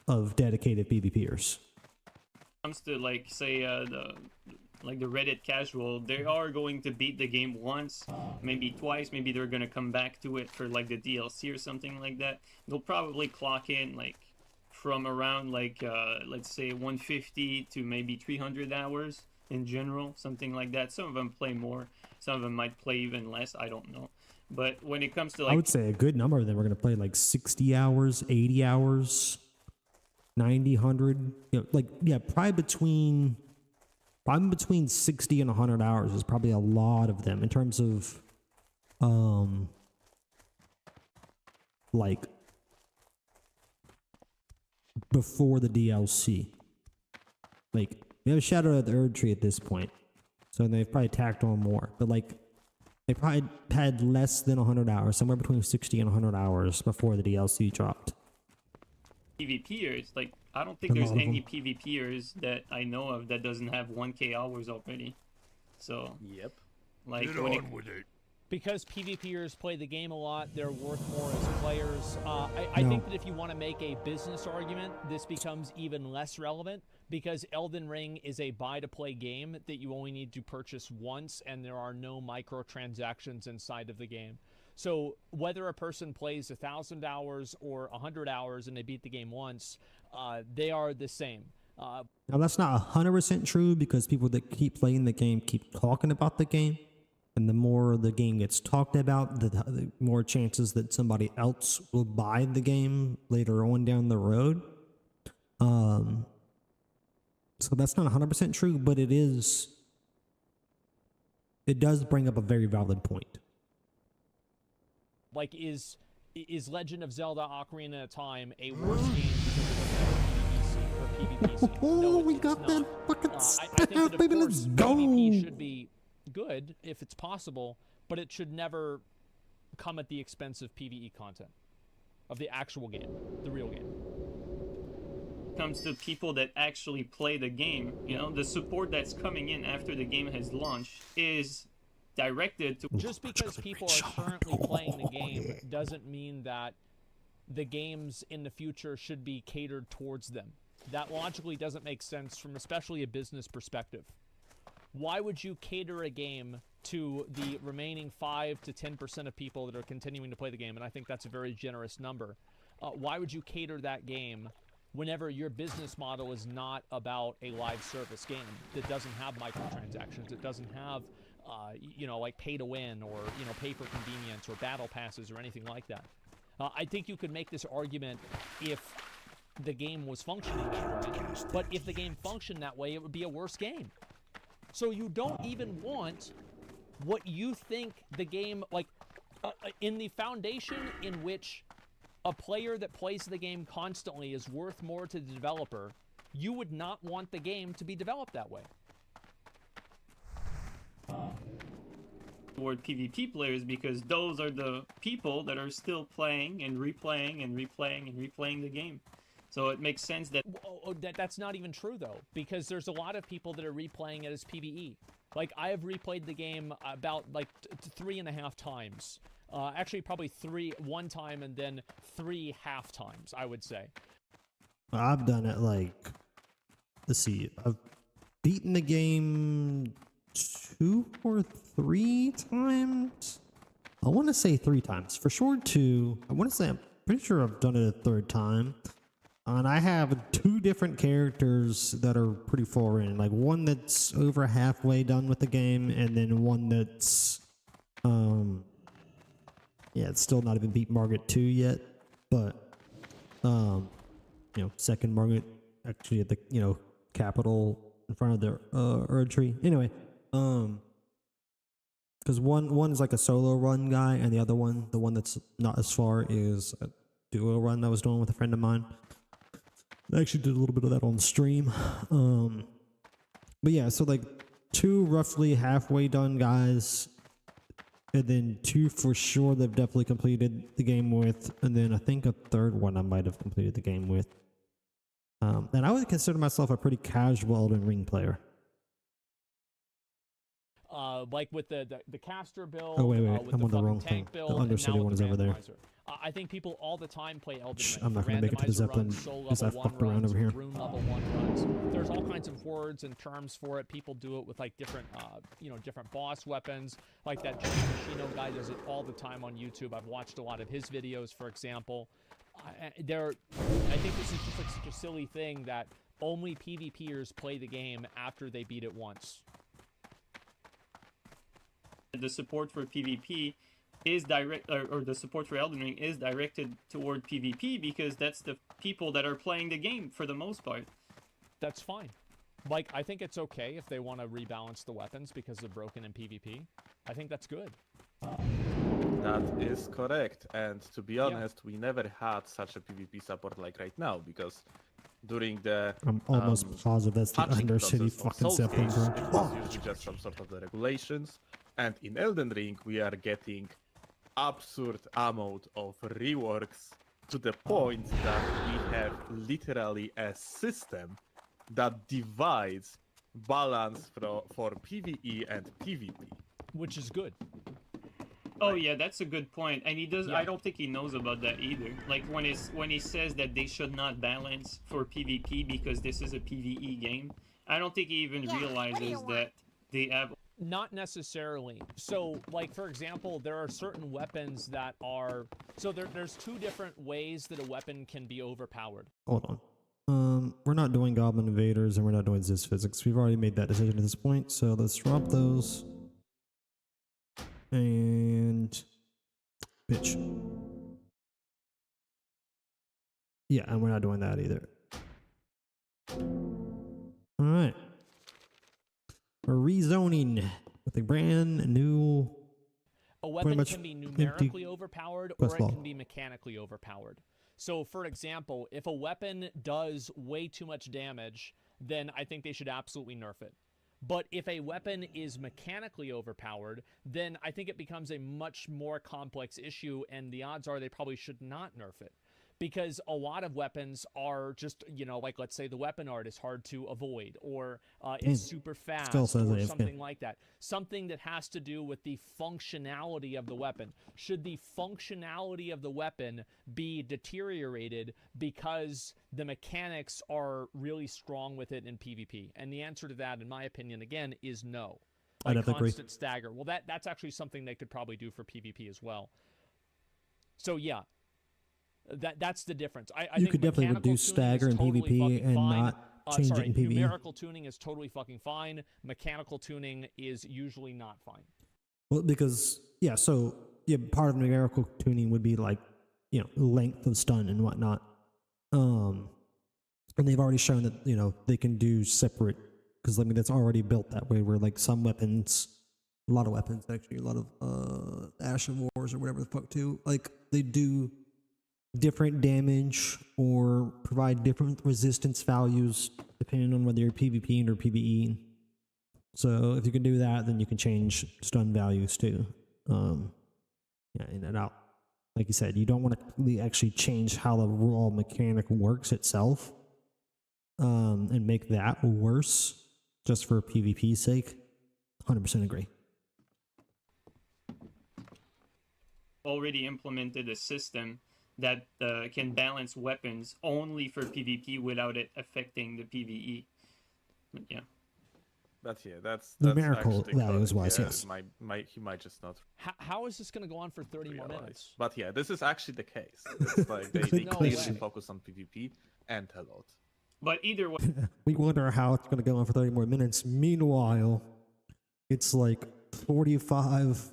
of dedicated PvPers. comes to, like, say, the Reddit casual, they are going to beat the game once, maybe twice, maybe they're going to come back to it for, like, the DLC or something like that. They'll probably clock in, like, from around, like, let's say 150 to maybe 300 hours in general, something like that. Some of them play more, some of them might play even less. I don't know. But when it comes to I like would say a good number of them are going to play like 60 hours, 80 hours, 90, 100. You know, like, yeah, probably between 60 and 100 hours is probably a lot of them in terms of, like, before the DLC. Like, we have a Shadow of the Erd Tree at this point, so they've probably tacked on more. But like, they probably had less than 100 hours, somewhere between 60 and 100 hours before the DLC dropped. PvPers, like I don't think A there's lot of any them. PvPers that I know of that doesn't have 1k hours already. So Yep. like Get when it, on with it. Because PvPers play the game a lot, they're worth more as players. I No. think that if you want to make a business argument, this becomes even less relevant because Elden Ring is a buy-to-play game that you only need to purchase once, and there are no microtransactions inside of the game. So whether a person plays 1,000 hours or 100 hours and they beat the game once, they are the same. Now, that's not 100% true because people that keep playing the game keep talking about the game. And the more the game gets talked about, the more chances that somebody else will buy the game later on down the road. So that's not 100% true, but it does bring up a very valid point. Like, is Legend of Zelda Ocarina of Time a worse game because of PvP or PvP? Oh, No, we it's got not. that fucking I staff, think that, of baby. course, Let's go. PvP should be good if it's possible, but it should never come at the expense of PvE content, of the actual game, the real game. comes to people that actually play the game, you know, the support that's coming in after the game has launched is directed to Just because people are currently playing the game doesn't mean that the games in the future should be catered towards them. That logically doesn't make sense from especially a business perspective. Why would you cater a game to the remaining 5 to 10% of people that are continuing to play the game? And I think that's a very generous number. Why would you cater that game whenever your business model is not about a live service game that doesn't have microtransactions, it doesn't have, you know, like pay to win or, you know, pay for convenience or battle passes or anything like that? I think you could make this argument if the game was functioning that way, but if the game functioned that way, it would be a worse game. So you don't even want what you think the game, like, in the foundation in which a player that plays the game constantly is worth more to the developer, you would not want the game to be developed that way. toward PvP players because those are the people that are still playing and replaying and replaying and replaying the game. So it makes sense that That's not even true, though, because there's a lot of people that are replaying it as PvE. Like, I have replayed the game about, like, 3.5 times. Actually, probably 3 one time and then 3 half times, I would say. I've done it like, let's see, I've beaten the game 2 or 3 times. I want to say 3 times. For sure 2. I want to say, I'm pretty sure I've done it a 3rd time. And I have 2 different characters that are pretty far in. Like one that's over halfway done with the game, and then one that's, yeah, it's still not even beat Margaret 2 yet. But, you know, second Margaret actually at the, you know, capital in front of the Erd Tree. Anyway, because one is like a solo run guy, and the other one, the one that's not as far, is a duo run that I was doing with a friend of mine. I actually did a little bit of that on stream. But yeah, so like 2 roughly halfway done guys, and then 2 for sure they've definitely completed the game with, and then I think a 3rd one I might have completed the game with. And I would consider myself a pretty casual Elden Ring player. Like with the caster build. Oh, wait, with I'm the on the fucking wrong tank thing. build, The and Undercity now one with is the over there. randomizer. I think people all the time play Elden Ring. I'm not gonna make it to the Randomizer Zeppelin runs, soul because I level 1 fucked around runs, over here. Rune level 1 runs. There's all kinds of words and terms for it. People do it with like different, you know, different boss weapons. Like that Jimmy Machino guy does it all the time on YouTube. I've watched a lot of his videos, for example. I think this is just like such a silly thing that only PvPers play the game after they beat it once. The support for PvP is direct, or the support for Elden Ring is directed toward PvP because that's the people that are playing the game for the most part. That's fine. Like, I think it's okay if they want to rebalance the weapons because they're broken in PvP. I think that's good. That is correct. And to be honest, we never had such a PvP support like right now because during the I'm almost positive that's the patching Undercity process fucking of sibling, Soulscape, it bro. was usually just some sort of the regulations. And in Elden Ring, we are getting absurd amount of reworks to the point that we have literally a system that divides balance for PvE and PvP. Which is good. Oh yeah, that's a good point. And he does. Yeah. I don't think he knows about that either. Like when he says that they should not balance for PvP because this is a PvE game. I don't think he even realizes that they have. Not necessarily. So, like, for example, there are certain weapons that are... So there's two different ways that a weapon can be overpowered. Hold on. We're not doing Goblin Invaders and we're not doing Ziz Physics. We've already made that decision at this point, so let's drop those. And... Bitch. Yeah, and we're not doing that either. Alright. We're rezoning with a brand new... A weapon much can be empty numerically overpowered or quest it log. can be mechanically overpowered. So, for example, if a weapon does way too much damage, then I think they should absolutely nerf it. But if a weapon is mechanically overpowered, then I think it becomes a much more complex issue, and the odds are they probably should not nerf it. Because a lot of weapons are just, you know, like let's say the weapon art is hard to avoid, or it's super fast, still says or AFK. something like that. Something that has to do with the functionality of the weapon. Should the functionality of the weapon be deteriorated because the mechanics are really strong with it in PvP? And the answer to that, in my opinion, again, is no. I'd Like have to agree. constant stagger. Well, that's actually something they could probably do for PvP as well. So yeah. That's the difference. I You think could definitely mechanical reduce tuning is stagger in totally PvP fucking and fine. not change Sorry, it in PvE. numerical tuning is totally fucking fine. Mechanical tuning is usually not fine. Well, because, yeah, so, yeah, part of numerical tuning would be like, you know, length of stun and whatnot. And they've already shown that, you know, they can do separate, because, I mean, that's already built that way, where, like, some weapons, a lot of weapons, actually, a lot of Ashen Wars or whatever the fuck, too, like, they do different damage or provide different resistance values depending on whether you're PvP or PvE. So if you can do that, then you can change stun values too. Yeah, in and out. Like you said, you don't want to completely actually change how the raw mechanic works itself, and make that worse just for PvP's sake. 100% agree. Already implemented a system that can balance weapons only for PvP without it affecting the PvE. But yeah. But yeah, that's Numerical actually values correct. wise, Yeah, yes. He might just not How is this going to go on for 30 more realize. minutes? But yeah, this is actually the case. It's like they No clearly way. focus on PvP and a lot. But either way, We wonder how it's going to go on for 30 more minutes. Meanwhile, it's like 45,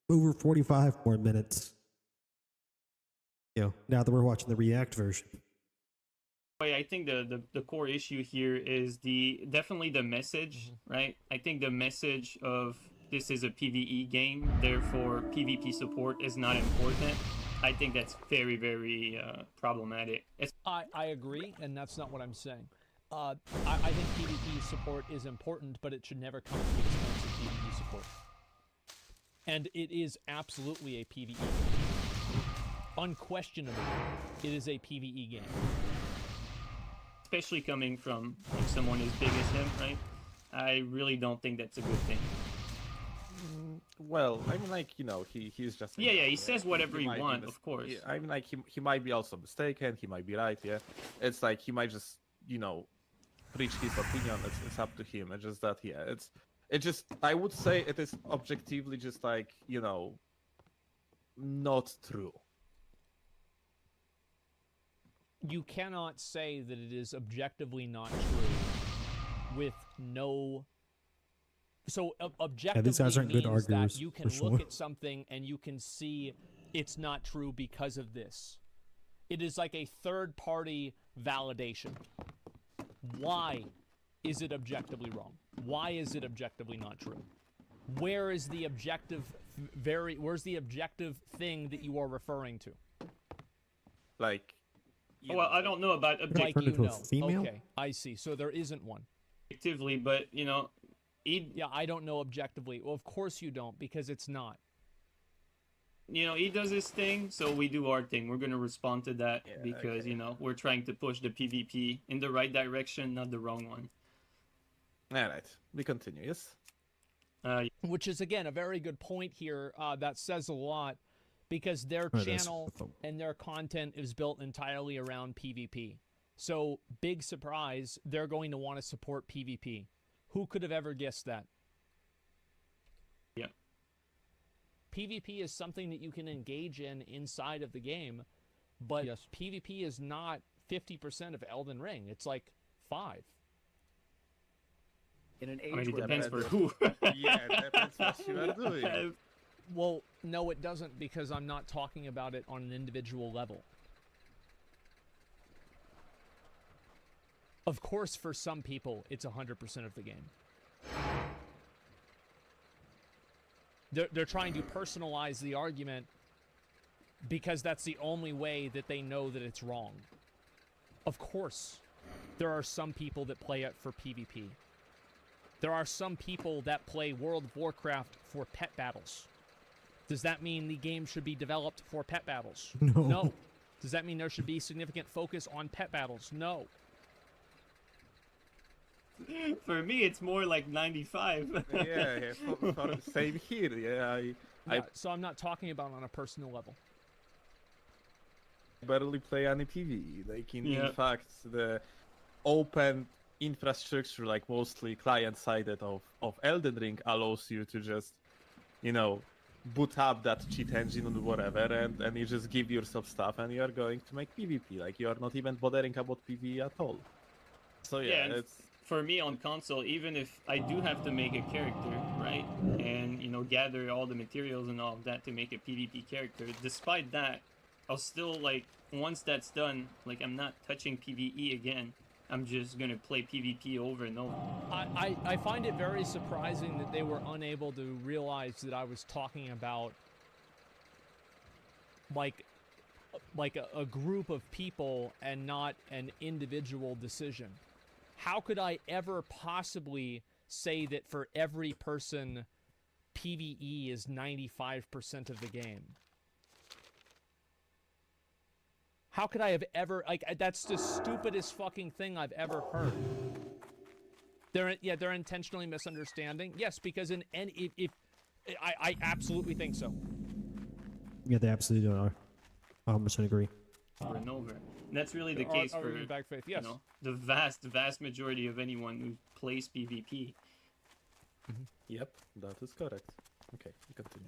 over 45 more minutes. You know, now that we're watching the React version. I think the core issue here is definitely the message, right? I think the message of this is a PvE game, therefore PvP support is not important. I think that's very, very problematic. I agree, and that's not what I'm saying. I think PvP support is important, but it should never come at the expense of PvE support. And it is absolutely a PvE game. Unquestionably, it is a PvE game. Especially coming from like, someone as big as him, right? I really don't think that's a good thing. Well, I mean, like, you know, he's just... Yeah, he says whatever he might be wants, of course. Yeah, I mean, like, he might be also mistaken, he might be right, yeah. It's like, he might just, you know, preach his opinion, it's up to him. It's just that, yeah, it just, I would say it is objectively just like, you know, not true. you cannot say that it is objectively not true with no. So objectively guys aren't good means that arguers, you can for look sure. at something and you can see it's not true because of this. It is like a third-party validation. Why is it objectively wrong? Why is it objectively not true? Where is the objective where's the objective thing that you are referring to? Like, Well, I don't know about Like Turned you into a know. female? Okay, I see. So there isn't one. objectively, but you know, he Yeah, I don't know objectively. Well, of course you don't, because it's not. he does his thing, so we do our thing. We're gonna respond to that Yeah, because okay. you know we're trying to push the PvP in the right direction, not the wrong one. alright, we continue, yes? Which is, again, a very good point here. That says a lot, because their Oh, it is. channel and their content is built entirely around PvP. So, big surprise, they're going to want to support PvP. Who could have ever guessed that? Yeah. PvP is something that you can engage in inside of the game, but Yes. PvP is not 50% of Elden Ring. It's like 5. In an age I mean, it where depends for meta- who. Yeah, it depends what you are doing. Well, no, it doesn't, because I'm not talking about it on an individual level. Of course, for some people, it's 100% of the game. They're trying to personalize the argument because that's the only way that they know that it's wrong. Of course, there are some people that play it for PvP. There are some people that play World of Warcraft for pet battles. Does that mean the game should be developed for pet battles? No. Does that mean there should be significant focus on pet battles? No. For me, it's more like 95. Yeah, same here. Yeah, I Yeah, so I'm not talking about on a personal level. barely play any PvE. Like in Yeah. fact, the open infrastructure, like mostly client-sided of Elden Ring, allows you to just, boot up that cheat engine or whatever, and you just give yourself stuff, and you are going to make PvP. Like you are not even bothering about PvE at all. So yeah, and it's for me on console, even if I do have to make a character, right, and gather all the materials and all of that to make a PvP character, despite that, I'll still once that's done, I'm not touching PvE again. I'm just gonna play PvP over and over. I find it very surprising that they were unable to realize that I was talking about a group of people and not an individual decision. How could I ever possibly say that for every person, PvE is 95% of the game? How could I have ever, that's the stupidest fucking thing I've ever heard. They're intentionally misunderstanding. Yes, because I absolutely think so. Yeah, they absolutely are. 100% agree. Over and over. And that's really the case for Back Faith, yes. the vast majority of anyone who plays PvP. yep, that is correct. Okay, we continue.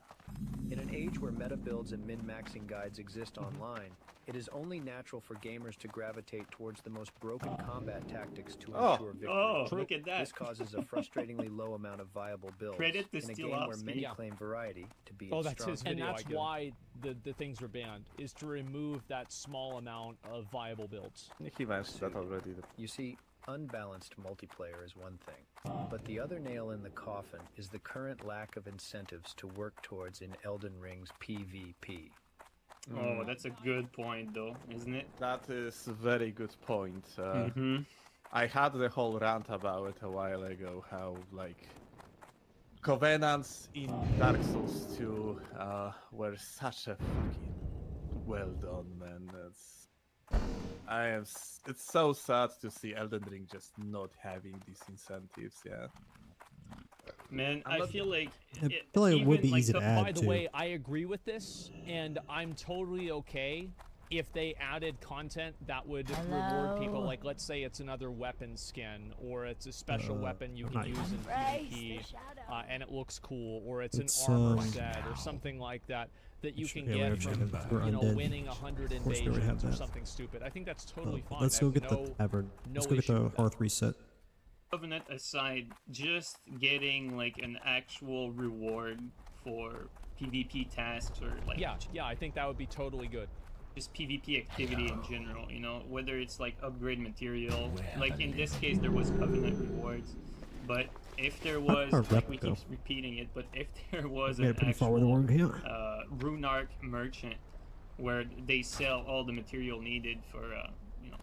In an age where meta builds and min-maxing guides exist online, it is only natural for gamers to gravitate towards the most broken combat tactics to ensure victory. Oh, look at that. This causes a frustratingly low amount of viable builds Credit to in a Steel game where Ops, many yeah. claim variety to be Oh, its that's strong his suit. video. And I that's get it. why the things are banned, is to remove that small amount of viable builds. He mentioned that already. You see, unbalanced multiplayer is one thing, but the other nail in the coffin is the current lack of incentives to work towards in Elden Ring's PvP. Oh, that's a good point, though, isn't it? That is a very good point. Mm-hmm. I had the whole rant about it a while ago, how Covenants in Dark Souls 2 were such a fucking well done, man. It's so sad to see Elden Ring just not having these incentives, yeah. Man, I feel like I feel like it would even, be easy to add By the too. way, I agree with this, and I'm totally okay if they added content that would reward people, like let's say it's another weapon skin, or it's a special weapon you can use in PvP, and it looks cool, or it's an armor set or something like that that you can get from winning 100 invasions or something stupid. I think that's totally fine. Let's go get the tavern. Let's go get the Hearth reset. Covenant aside, just getting like an actual reward for PvP tasks or like yeah, I think that would be totally good. Just PvP activity in general, you know, whether it's like upgrade material, like in this case there was Covenant rewards, but if there was, like we keep repeating it, but if there was an actual Runark merchant where they sell all the material needed for you know,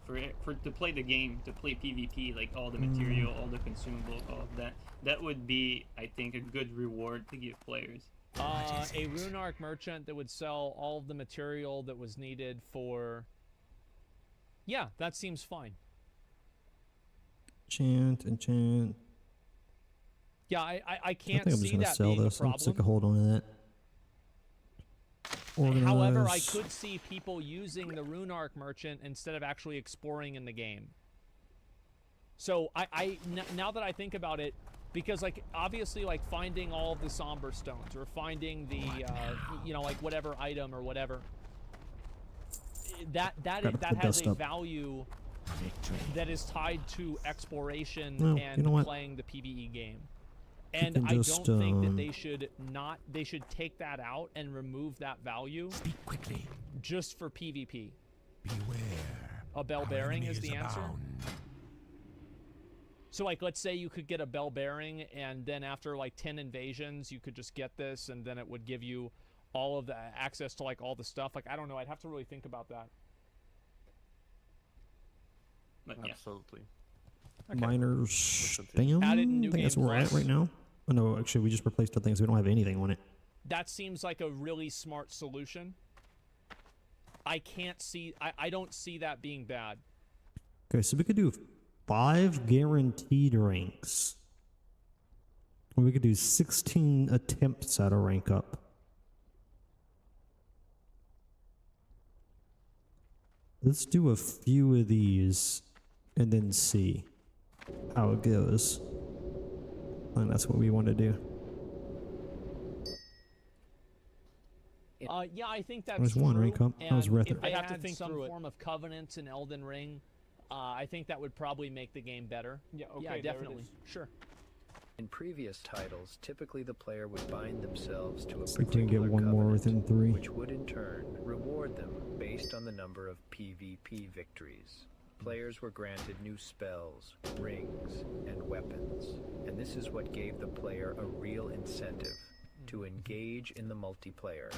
for to play the game, to play PvP, like all the material, all the consumables, all of that, that would be, I think, a good reward to give players. A Runark merchant that would sell all of the material that was needed for... Yeah, that seems fine. Enchant. Yeah, I can't I think I'm just see gonna that sell being this. a I'm sick of problem. holding on to that. However, I could see people using the Runark merchant instead of actually exploring in the game. So now that I think about it, because like obviously like finding all of the somber stones or finding the you know, like whatever item or whatever, that has a value that is tied to exploration and playing the PvE game. And I don't think that they should take that out and remove that value. Speak quickly. Just for PvP. Beware. A bell bearing is the answer. So like let's say you could get a bell bearing and then after like 10 invasions you could just get this and then it would give you all of the access to like all the stuff. Like I don't know, I'd have to really think about that. But, yeah. Absolutely. Miners spam? Add it in I New think that's Game where we're at Plus. right now. Oh no, actually we just replaced the things. We don't have anything on it. That seems like a really smart solution. I don't see that being bad. Okay, so we could do 5 guaranteed ranks. We could do 16 attempts at a rank up. Let's do a few of these and then see how it goes. And that's what we want to do. Yeah, I think that's There's one rank up. That was And Rether. if they had some form of covenants in Elden Ring, I think that would probably make the game better. Yeah, okay, yeah, definitely. Sure. In previous titles, typically the player would bind themselves to a See if we can get particular one more within covenant, 3. which would in turn reward them based on the number of PvP victories. Players were granted new spells, rings, and weapons, and this is what gave the player a real incentive to engage in the multiplayer.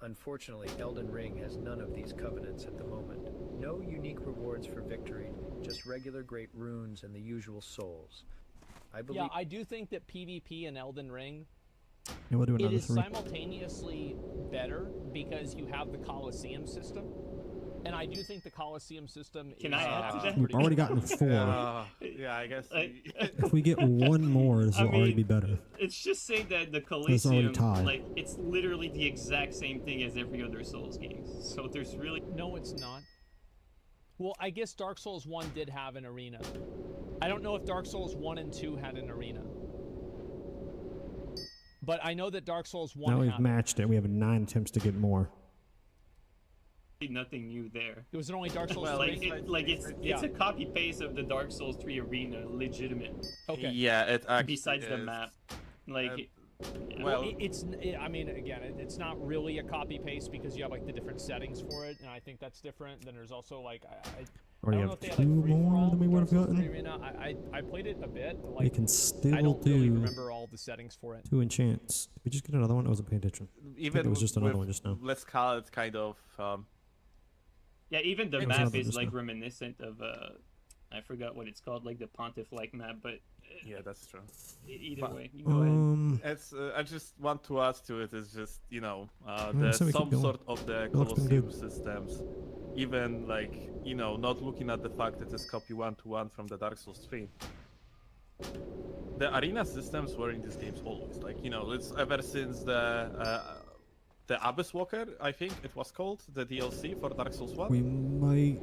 Unfortunately, Elden Ring has none of these covenants at the moment. No unique rewards for victory, just regular great runes and the usual souls. Yeah, I do think that PvP in Elden Ring, Yeah, we'll do it another is 3. simultaneously better because you have the Colosseum system. And I do think the Colosseum system Can is I add to that? We've already gotten 4. Yeah, I guess. If we get one more, this will already be better. It's just saying that the already Coliseum, tied. like, it's literally the exact same thing as every other Souls game. So there's really... No, it's not. Well, I guess Dark Souls 1 did have an arena. I don't know if Dark Souls 1 and 2 had an arena. But I know that Dark Souls 1 Now we've had matched it. We have 9 attempts to get more. nothing new there. It was only Dark Souls Well, 3? it's a copy paste of the Dark Souls 3 arena, legitimate. Okay. Yeah, it actually Besides the is. map, like. Well, I mean, again, it's not really a copy paste because you have like the different settings for it, and I think that's different. Then there's also like I Or don't you know have if they had, 2 like, free-for-all more than we would have Dark Souls 3 gotten. Arena. I played it a bit, but We like can still I don't really do remember all the settings for it. 2 enchants. Did we just get another one? I wasn't paying attention. Even it was just another with- one just now. Let's call it kind of. Yeah, even the Maybe map something is just like now. reminiscent of I forgot what it's called, like the Pontiff-like map, but Yeah, that's true. either But- way, you go ahead. It's. I just want to add to it. Is just so we keep some going. sort of the Looks been Colosseum good. systems. Even like not looking at the fact that it's copy 1-to-1 from the Dark Souls 3. The arena systems were in these games always. Like it's ever since the the Abyss Walker, I think it was called, the DLC for Dark Souls 1. We might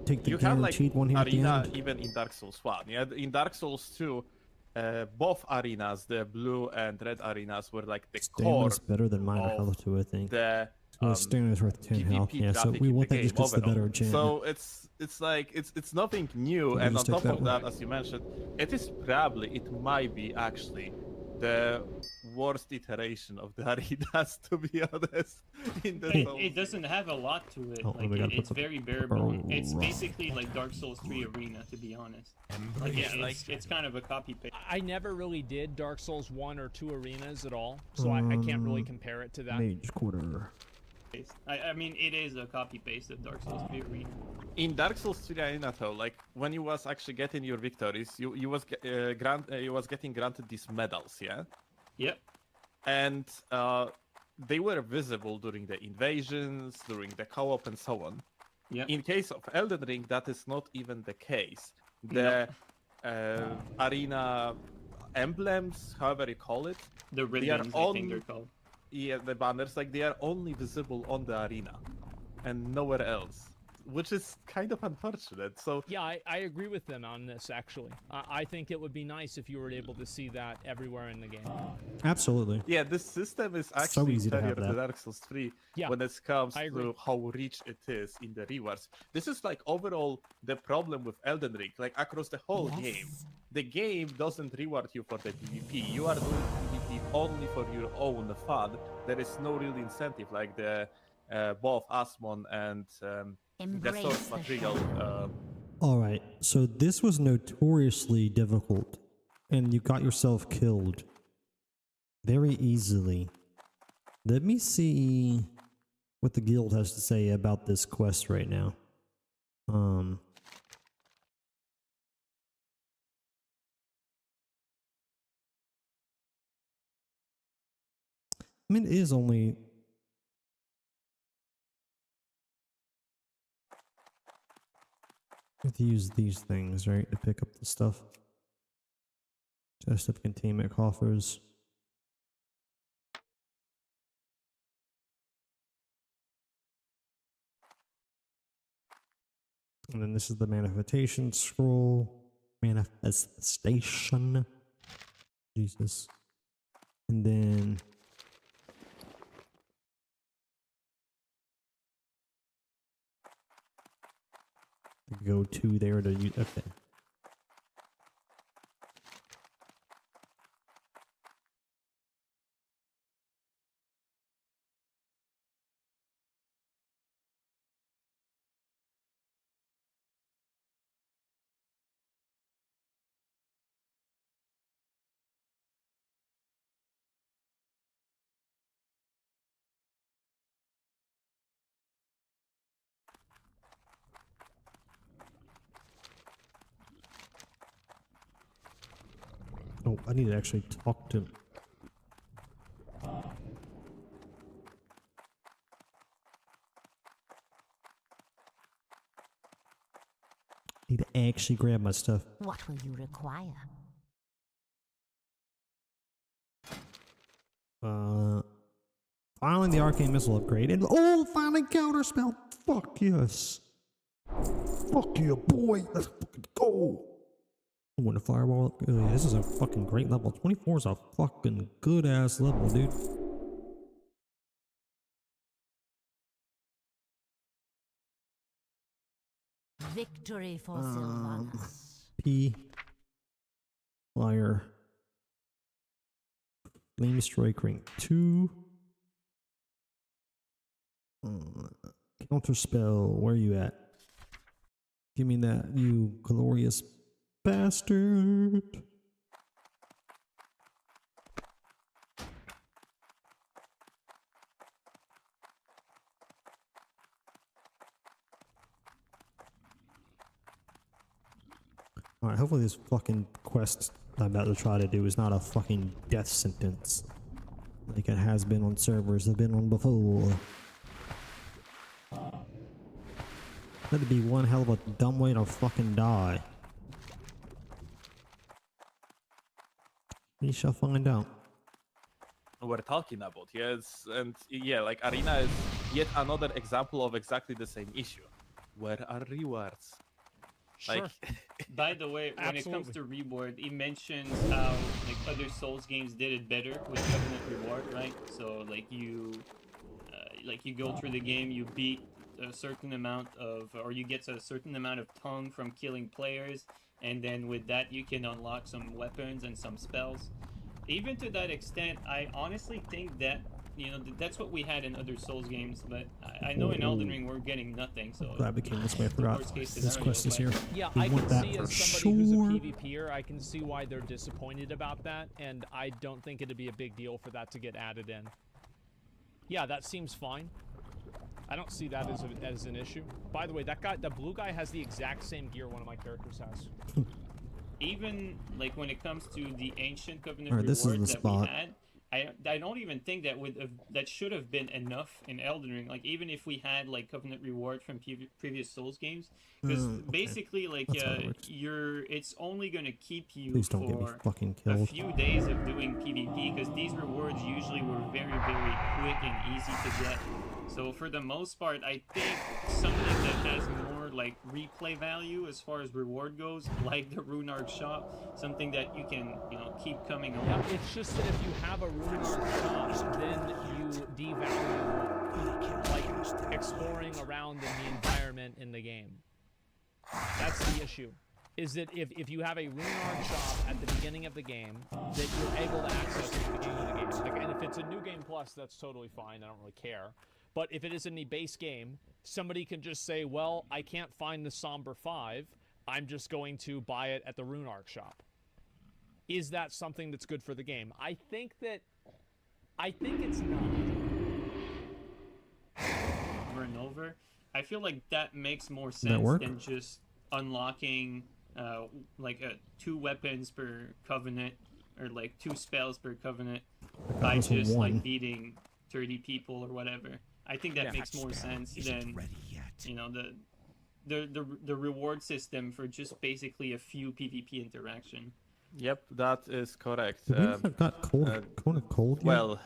take the You have like guaranteed one here at the arena end. even in Dark Souls 1. Yeah, in Dark Souls 2, both arenas, the blue and red arenas, were like the core Stamina's better than minor of health too, I think. the Well, Stamina's worth 10 health. PvP Yeah, so traffic we in want the that just game gets the better overall. enchantment. So it's like it's nothing new, We'll and on just take top that of one. that, as you mentioned, it might be actually the worst iteration of the arenas, to be honest. In the Souls. It doesn't have a lot to it. Oh, Like we gotta put it's the very bare bone. It's rough. basically like Dark Souls 3 Arena, to be honest. Like, it's kind of a copy paste. I never really did Dark Souls 1 or 2 arenas at all, so I can't really compare it to that. Mage quarter. I mean, it is a copy paste of Dark Souls 3 Arena. In Dark Souls 3 Arena, though, like when you was actually getting your victories, you was getting granted these medals, yeah. Yep. And they were visible during the invasions, during the co-op, and so on. Yeah. In case of Elden Ring, that is not even the case. The arena emblems, however you call it, The they are ribbons, I think they're called. yeah, the banners, like they are only visible on the arena and nowhere else, which is kind of unfortunate. So Yeah, I agree with them on this, actually. I think it would be nice if you were able to see that everywhere in the game. Absolutely. yeah, this system is actually easy to inferior have to that. Dark Souls 3 Yeah, when it comes I agree. to how rich it is in the rewards. This is like overall the problem with Elden Ring, like across the whole game. The game doesn't reward you for the PvP. You are doing PvP only for your own fun. There is no real incentive, like the both Asmon and the source material. All right, so this was notoriously difficult, and you got yourself killed very easily. Let me see what the guild has to say about this quest right now. I mean, it is only... You have to use these things, right, to pick up the stuff. Chest of containment coffers. And then this is the manifestation scroll. Manifestation. Jesus. And then... go to there to use. Okay. Oh, I need to actually talk to him. Need to actually grab my stuff. What will you require? Finally the arcane missile upgrade. And oh, finally counter spell. Fuck yes. Fuck yeah, boy. Let's fucking go. When the fireball. This is a fucking great level. 24 is a fucking good ass level, dude. Victory for Sylvanas. P. Fire. Flame Strike rank 2. Counter spell. Where are you at? Give me that, you glorious bastard. Alright, hopefully this fucking quest I'm about to try to do is not a fucking death sentence. Like it has been on servers I've been on before. That'd be one hell of a dumb way to fucking die. We shall find out. we're talking about. Yes, and yeah, like Arena is yet another example of exactly the same issue. Where are rewards? Sure. Like, By the way, when it comes Absolutely. to reward, he mentions how like other Souls games did it better with Covenant reward, right? So like you go through the game, you beat a certain amount of, or you get a certain amount of tongue from killing players, and then with that you can unlock some weapons and some spells. Even to that extent, I honestly think that that's what we had in other Souls games, but I know in Elden Ring we're getting nothing. So Glad we came this way. I the forgot. worst case This scenario, quest is but- here. Yeah, We I want can that see for as somebody who's a sure. PvPer, I can see why they're disappointed about that, and I don't think it'd be a big deal for that to get added in. Yeah, that seems fine. I don't see that as an issue. By the way, that guy, the blue guy, has the exact same gear one of my characters has. Even like when it comes to the ancient Covenant Alright, this is rewards the that we spot. had, I don't even think that should have been enough in Elden Ring. Like even if we had like Covenant reward from previous Souls games, because okay. basically like That's how it works. it's only gonna keep you Please don't get me for fucking a killed. few days of doing PvP, because these rewards usually were very, very quick and easy to get. So for the most part, I think something that has more like replay value as far as reward goes, like the Runark shop, something that you can keep coming Yeah, over. it's just that if you have a Runark shop, then you devalue like exploring around in the environment in the game. That's the issue. Is that if you have a Runark shop at the beginning of the game that you're able to access at the beginning of the game, like, and if it's a new game plus, that's totally fine. I don't really care. But if it is in the base game, somebody can just say, well, I can't find the Somber 5. I'm just going to buy it at the Runark shop. Is that something that's good for the game? I think it's not. Over and over. I feel like that makes more that sense work? than just unlocking like 2 weapons per covenant, or like 2 spells per covenant by this one just one. like beating 30 people or whatever. I think that makes more sense than ready yet. the reward system for just basically a few PvP interaction. yep, that is correct. Did we not got cold, cone of cold yet? Well,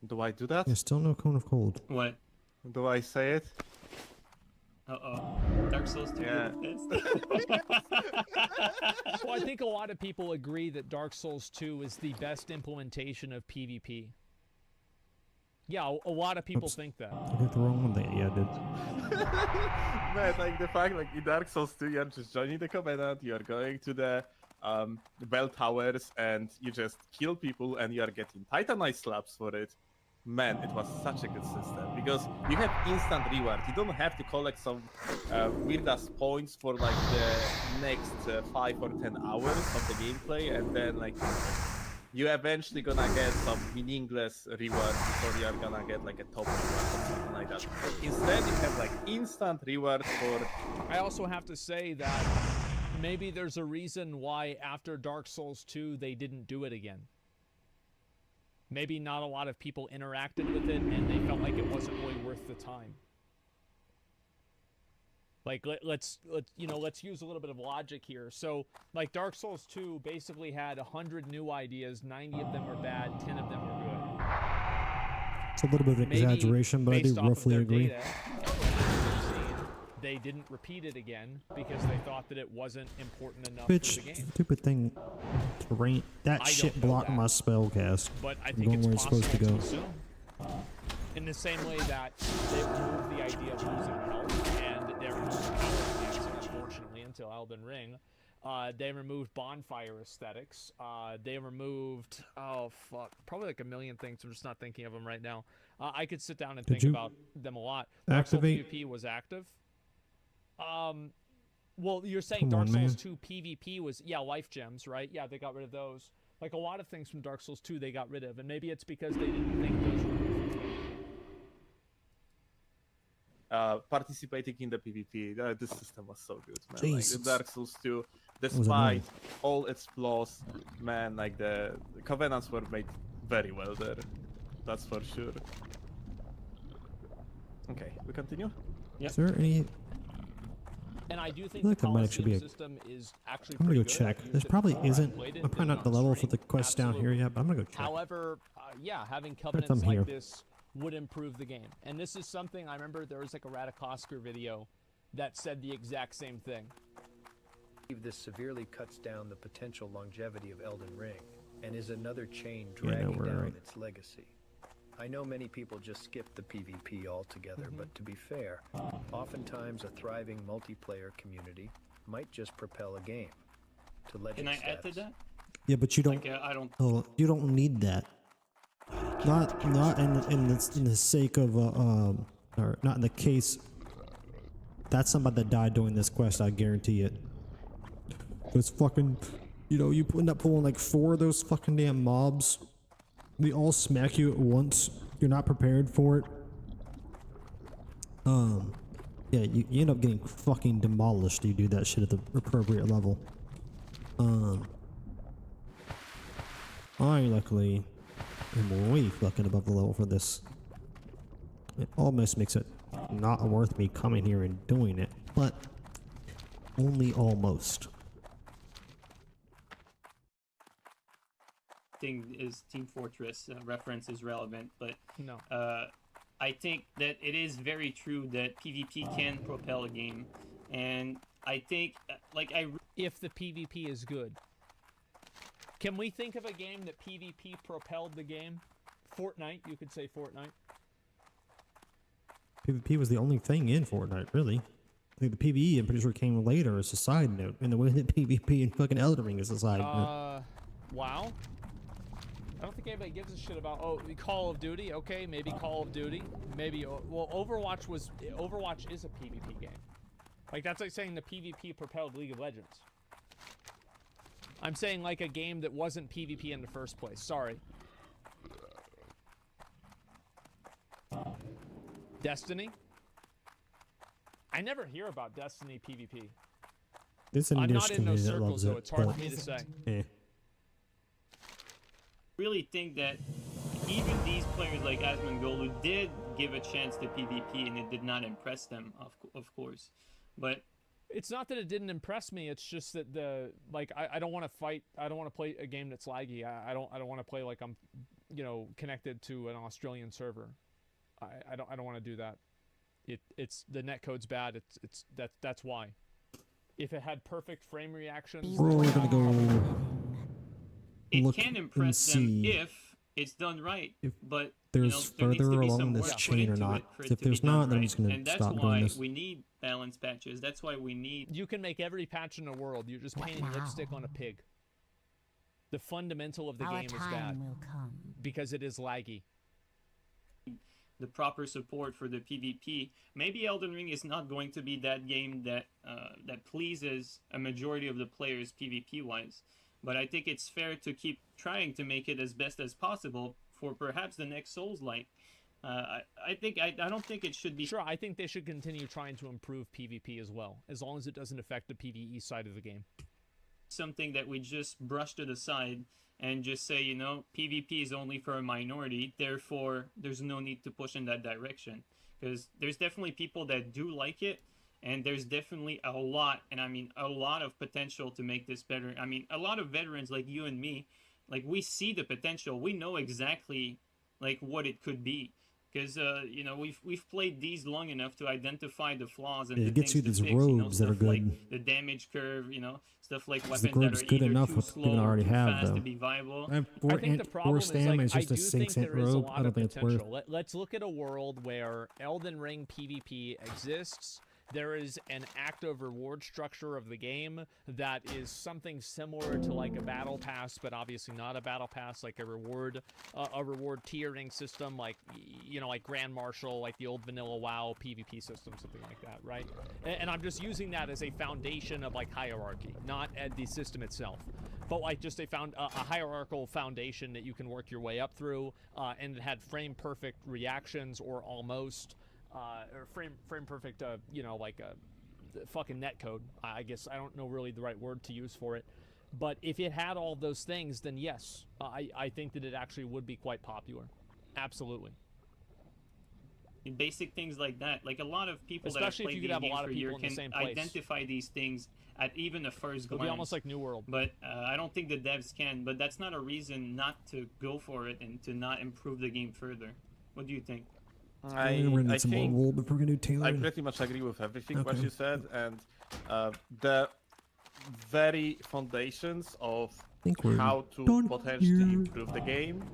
do I do that? Yeah, still no cone of cold. What? Do I say it? Uh-oh. Dark Souls 2 Yeah. did this? Well, I think a lot of people agree that Dark Souls 2 is the best implementation of PvP. Yeah, a lot of people Oops. think that. I got the wrong one. Yeah, I did. Man, like the fact, like in Dark Souls 2, you're just joining the Covenant, you're going to the bell towers, and you just kill people, and you're getting Titanite slabs for it. Man, it was such a good system because you have instant reward. You don't have to collect some weird ass points for like the next 5 or 10 hours of the gameplay, and then like you eventually gonna get some meaningless reward before you're gonna get like a top reward or something like that. Instead, you have like instant reward for. I also have to say that maybe there's a reason why after Dark Souls 2 they didn't do it again. Maybe not a lot of people interacted with it and they felt like it wasn't really worth the time. Like let's use a little bit of logic here. So like Dark Souls 2 basically had 100 new ideas, 90 of them were bad, 10 of them were good. It's a little bit of Maybe exaggeration, but I based do off of roughly their agree. data, they didn't repeat it again because they thought that it wasn't important enough Bitch, for the game. stupid thing. Terrain. That I shit don't know blocked that. my spell cast. But I from think going it's where it's possible supposed to go. assume. In the same way that they removed the idea of losing health, and they removed power dancing, unfortunately, until Elden Ring. They removed bonfire aesthetics. They removed, probably like a million things. I'm just not thinking of them right now. I could sit down and think you about them a lot. Dark Souls activate- PvP was active. Well, you're saying Come Dark on, Souls man. 2 PvP was, life gems, right? Yeah, they got rid of those. Like a lot of things from Dark Souls 2 they got rid of, and maybe it's because they didn't think those were good. Participating in the PvP, this system was so good, man. Jesus. Like in Dark Souls 2, was despite all its flaws, man, like the Covenants were made very well there. That's for sure. Okay, we continue? Is there any? And I do think I feel like the there might actually be Colosseum system is actually I'm gonna pretty go good. check. I've used There's it probably before. I've isn't. played it, I'm probably did not the on level for stream. the quest down here Absolutely. yet, but I'm gonna go check. However, yeah, having covenants I'm here. like this would improve the game. And this is something I remember there was like a Radikosker video that said the exact same thing. This severely cuts down the potential longevity of Elden Ring and is another chain Yeah, no, dragging we're down right. its legacy. I know many people just skip the PvP altogether, but to be fair, oftentimes a thriving multiplayer community might just propel a game to legend Can I add to status. that? Yeah, but you don't. Like, I don't. Oh, you don't need that. Not in the sake of or not in the case. That's somebody that died doing this quest. I guarantee it. It's fucking, you end up pulling like 4 of those fucking damn mobs. They all smack you at once. You're not prepared for it. Yeah, you end up getting fucking demolished. You do that shit at the appropriate level. I luckily am way fucking above the level for this. It almost makes it not worth me coming here and doing it, but only almost. Thing is Team Fortress reference is relevant, but No. I think that it is very true that PvP can propel a game, and I think If the PvP is good. Can we think of a game that PvP propelled the game? Fortnite, you could say Fortnite. PvP was the only thing in Fortnite, really. I think the PvE, I'm pretty sure, came later as a side note, in the way that PvP and fucking Elden Ring is a side note. WoW? I don't think anybody gives a shit about, Call of Duty. Okay, maybe Call of Duty. Maybe, well, Overwatch is a PvP game. Like, that's like saying the PvP propelled League of Legends. I'm saying like a game that wasn't PvP in the first place. Sorry. Destiny? I never hear about Destiny PvP. There's an I'm English not in community those that circles, loves so it, it's hard but for me to say. really think that even these players like Asmongold did give a chance to PvP and it did not impress them, of course. But it's not that it didn't impress me. It's just that I don't want to fight. I don't want to play a game that's laggy. I don't want to play like I'm, connected to an Australian server. I don't want to do that. It's the netcode's bad. That's why. If it had perfect frame reactions, we're gonna go. It can impress them if it's done right, but there's there needs further to be along some this work chain put or into not. it for it If to be there's done not, then I'm right. just gonna And that's stop doing why this. we need balance patches. That's why we need. You can make every patch in the world. You're just painting lipstick on a pig. The fundamental of the Our game is time bad will come. because it is laggy. The proper support for the PvP. Maybe Elden Ring is not going to be that game that that pleases a majority of the players PvP wise, but I think it's fair to keep trying to make it as best as possible for perhaps the next Souls-like. I don't think it should be. Sure, I think they should continue trying to improve PvP as well, as long as it doesn't affect the PvE side of the game. Something that we just brush to the side and just say, PvP is only for a minority, therefore there's no need to push in that direction. Because there's definitely people that do like it, and there's definitely a lot, and I mean a lot of potential to make this better. I mean, a lot of veterans like you and me, like we see the potential, we know exactly like what it could be. Because we've played these long enough to identify the flaws and It the gets you things these to fix, robes that are stuff good. like the damage curve, stuff like weapons the that robe's are good either enough too with slow what I or already too have, fast though. to be viable. I have I think the problem is stamina, it's I just a do 6 think cent there is a robe. lot I don't of think it's worth. potential. Let's look at a world where Elden Ring PvP exists. There is an active reward structure of the game that is something similar to like a battle pass, but obviously not a battle pass, like a reward tiering system, like like Grand Marshal, like the old vanilla WoW PvP system, something like that, right? And I'm just using that as a foundation of like hierarchy, not at the system itself, but like just a hierarchical foundation that you can work your way up through, and it had frame perfect reactions or almost. Or frame perfect, like a fucking netcode. I guess I don't know really the right word to use for it. But if it had all those things, then yes, I think that it actually would be quite popular. Absolutely. Basic things like that. Like a lot of people Especially if that you have could played have a lot video games of for a year people in the can same place. identify these things at even a first It'll glance. be almost like New World. But I don't think the devs can. But that's not a reason not to go for it and to not improve the game further. What do you think? We're gonna need some more think rule before we're gonna do I tailoring. pretty much agree with everything what Okay. you said, and the very foundations of think we're how to done potentially here. improve the game,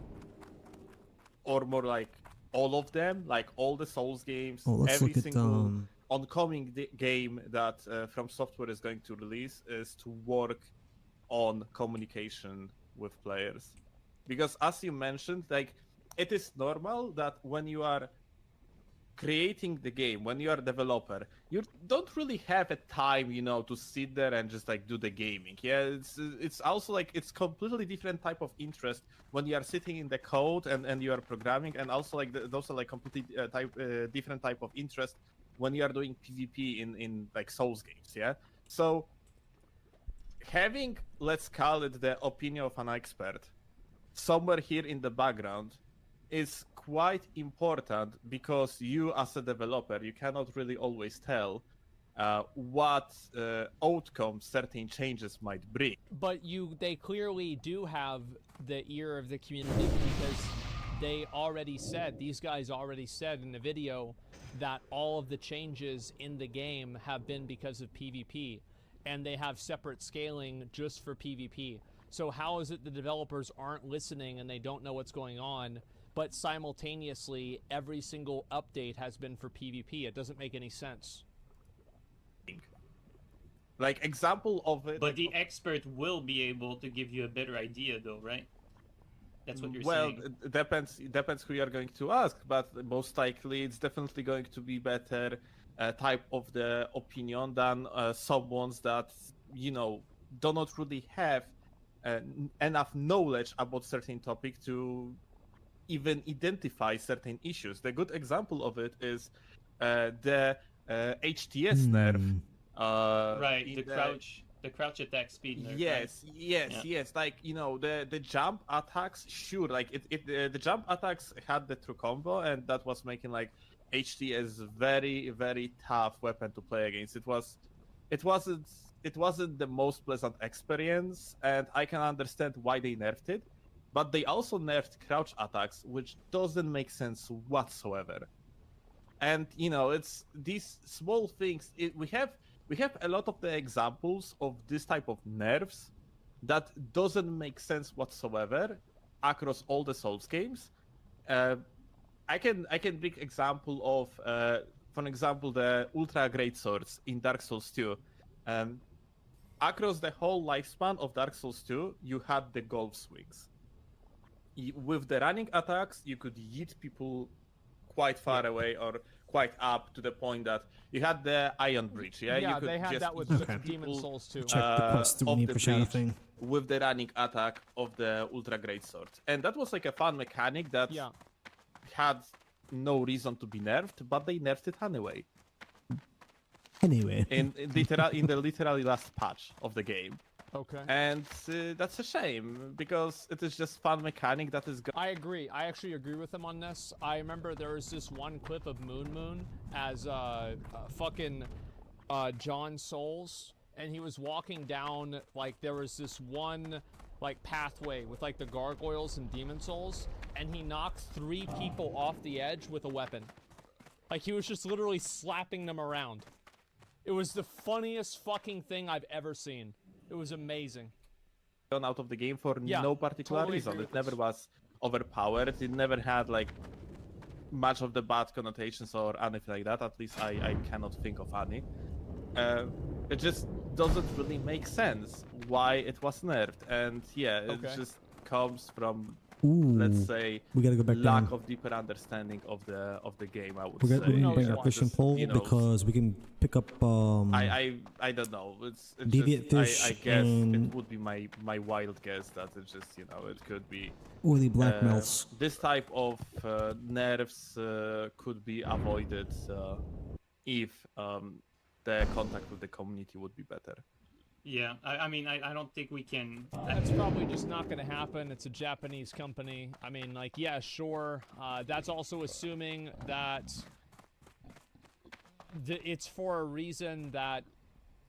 or more like all of them, like all the Souls games, Oh, let's every look at single oncoming game that From Software is going to release is to work on communication with players, because as you mentioned, like it is normal that when you are creating the game, when you are a developer, you don't really have a time, you know, to sit there and just like do the gaming. Yeah, it's also like it's completely different type of interest when you are sitting in the code and you are programming, and also like those are like completely different type of interest when you are doing PvP in like Souls games. Yeah, so having, let's call it, the opinion of an expert somewhere here in the background is quite important, because you as a developer, you cannot really always tell what outcomes certain changes might bring. But they clearly do have the ear of the community, because these guys already said in the video that all of the changes in the game have been because of PvP, and they have separate scaling just for PvP. So how is it the developers aren't listening and they don't know what's going on, but simultaneously every single update has been for PvP? It doesn't make any sense. Like example of it. But the expert will be able to give you a better idea, though, right? That's what you're well, saying. it depends who you are going to ask, but most likely it's definitely going to be better type of the opinion than someone's that, you know, do not really have enough knowledge about certain topic to even identify certain issues. The good example of it is the HTS nerf. Right, the crouch attack speed nerf. Yes, right? yes. Like, you know, the jump attacks, sure. Like the jump attacks had the true combo, and that was making like HTS very, very tough weapon to play against. It wasn't the most pleasant experience, and I can understand why they nerfed it. But they also nerfed crouch attacks, which doesn't make sense whatsoever. And you know, it's these small things. We have a lot of the examples of this type of nerfs that doesn't make sense whatsoever across all the Souls games. I can bring example of, for example, the Ultra Great Swords in Dark Souls 2. Across the whole lifespan of Dark Souls 2, you had the golf swings. With the running attacks, you could yeet people quite far away or quite up to the point that you had the Iron Bridge. Yeah, Yeah, you could they had just that with yeet Demon people, Souls too. Check the quest we off need the for Shadow bridge Thing. with the running attack of the Ultra Great Sword. And that was like a fun mechanic that had no reason to be nerfed, but they nerfed it anyway. Anyway. In the literally last patch of the game. Okay. And that's a shame, because it is just fun mechanic that is. I agree. I actually agree with him on this. I remember there was this one clip of Moon as fucking John Souls, and he was walking down, like there was this one like pathway with like the gargoyles and Demon Souls, and he knocked 3 people off the edge with a weapon. Like he was just literally slapping them around. It was the funniest fucking thing I've ever seen. It was amazing. Gone out of the game for Yeah, no particular totally reason. agree It with never this. was overpowered. It never had like much of the bad connotations or anything like that. At least I cannot think of any. It just doesn't really make sense why it was nerfed, and yeah, it just comes from, let's say, we gotta go back lack down. of deeper understanding of the game. I would We say. can bring our fishing Just, pole you know, because we can pick up. I don't know. It's Deviant just, I fish guess and- it would be my wild guess that it's just, you know, it could be Oily black melts. This type of nerves could be avoided if the contact with the community would be better. Yeah, I mean, I don't think we can. That's probably just not going to happen. It's a Japanese company. I mean, like, yeah, sure. That's also assuming that it's for a reason that,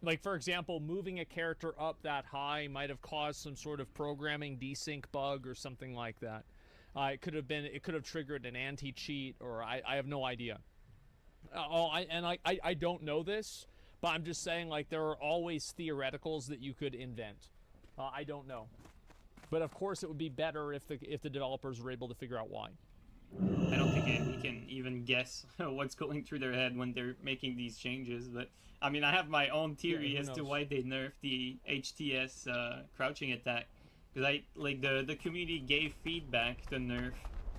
like, for example, moving a character up that high might have caused some sort of programming desync bug or something like that. It could have triggered an anti-cheat, or I have no idea. I don't know this, but I'm just saying, like, there are always theoreticals that you could invent. I don't know, but of course it would be better if the developers were able to figure out why. I don't think we can even guess what's going through their head when they're making these changes. But I mean, I have my own theory as to why they nerfed the HTS crouching attack. Because the community gave feedback to nerf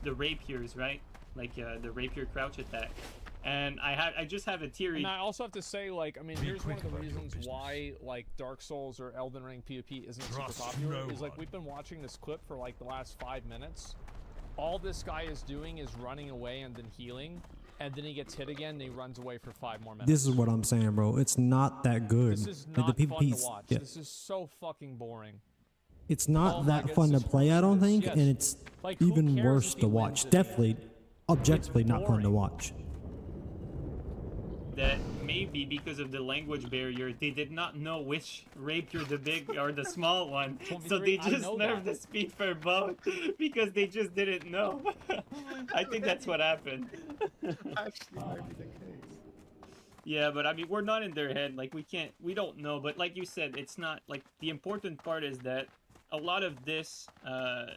the rapiers, right? Like the rapier crouch attack. And I just have a theory. And I also have to say, like, I mean, here's one of the reasons why, like, Dark Souls or Elden Ring PvP isn't super popular. Is, like, we've been watching this clip for, like, the last 5 minutes. All this guy is doing is running away and then healing, and then he gets hit again and he runs away for 5 more minutes. This is what I'm saying, bro. It's not that good. This is Like, not the fun PvP's to watch. yeah. This is so fucking boring. It's not Oh my that God, fun to this is play, I don't horrendous. think, Yes. and it's Like, who even cares worse if he to wins watch. it? Definitely, objectively not fun to boring. watch. That maybe because of the language barrier, they did not know which rapier, the big or the small one. So they I just know nerfed that. the speed for both because they just didn't know. I think that's what happened. Actually, might be the case. Yeah, but I mean, we're not in their head. Like, we don't know. But like you said, it's not like the important part is that a lot of this, a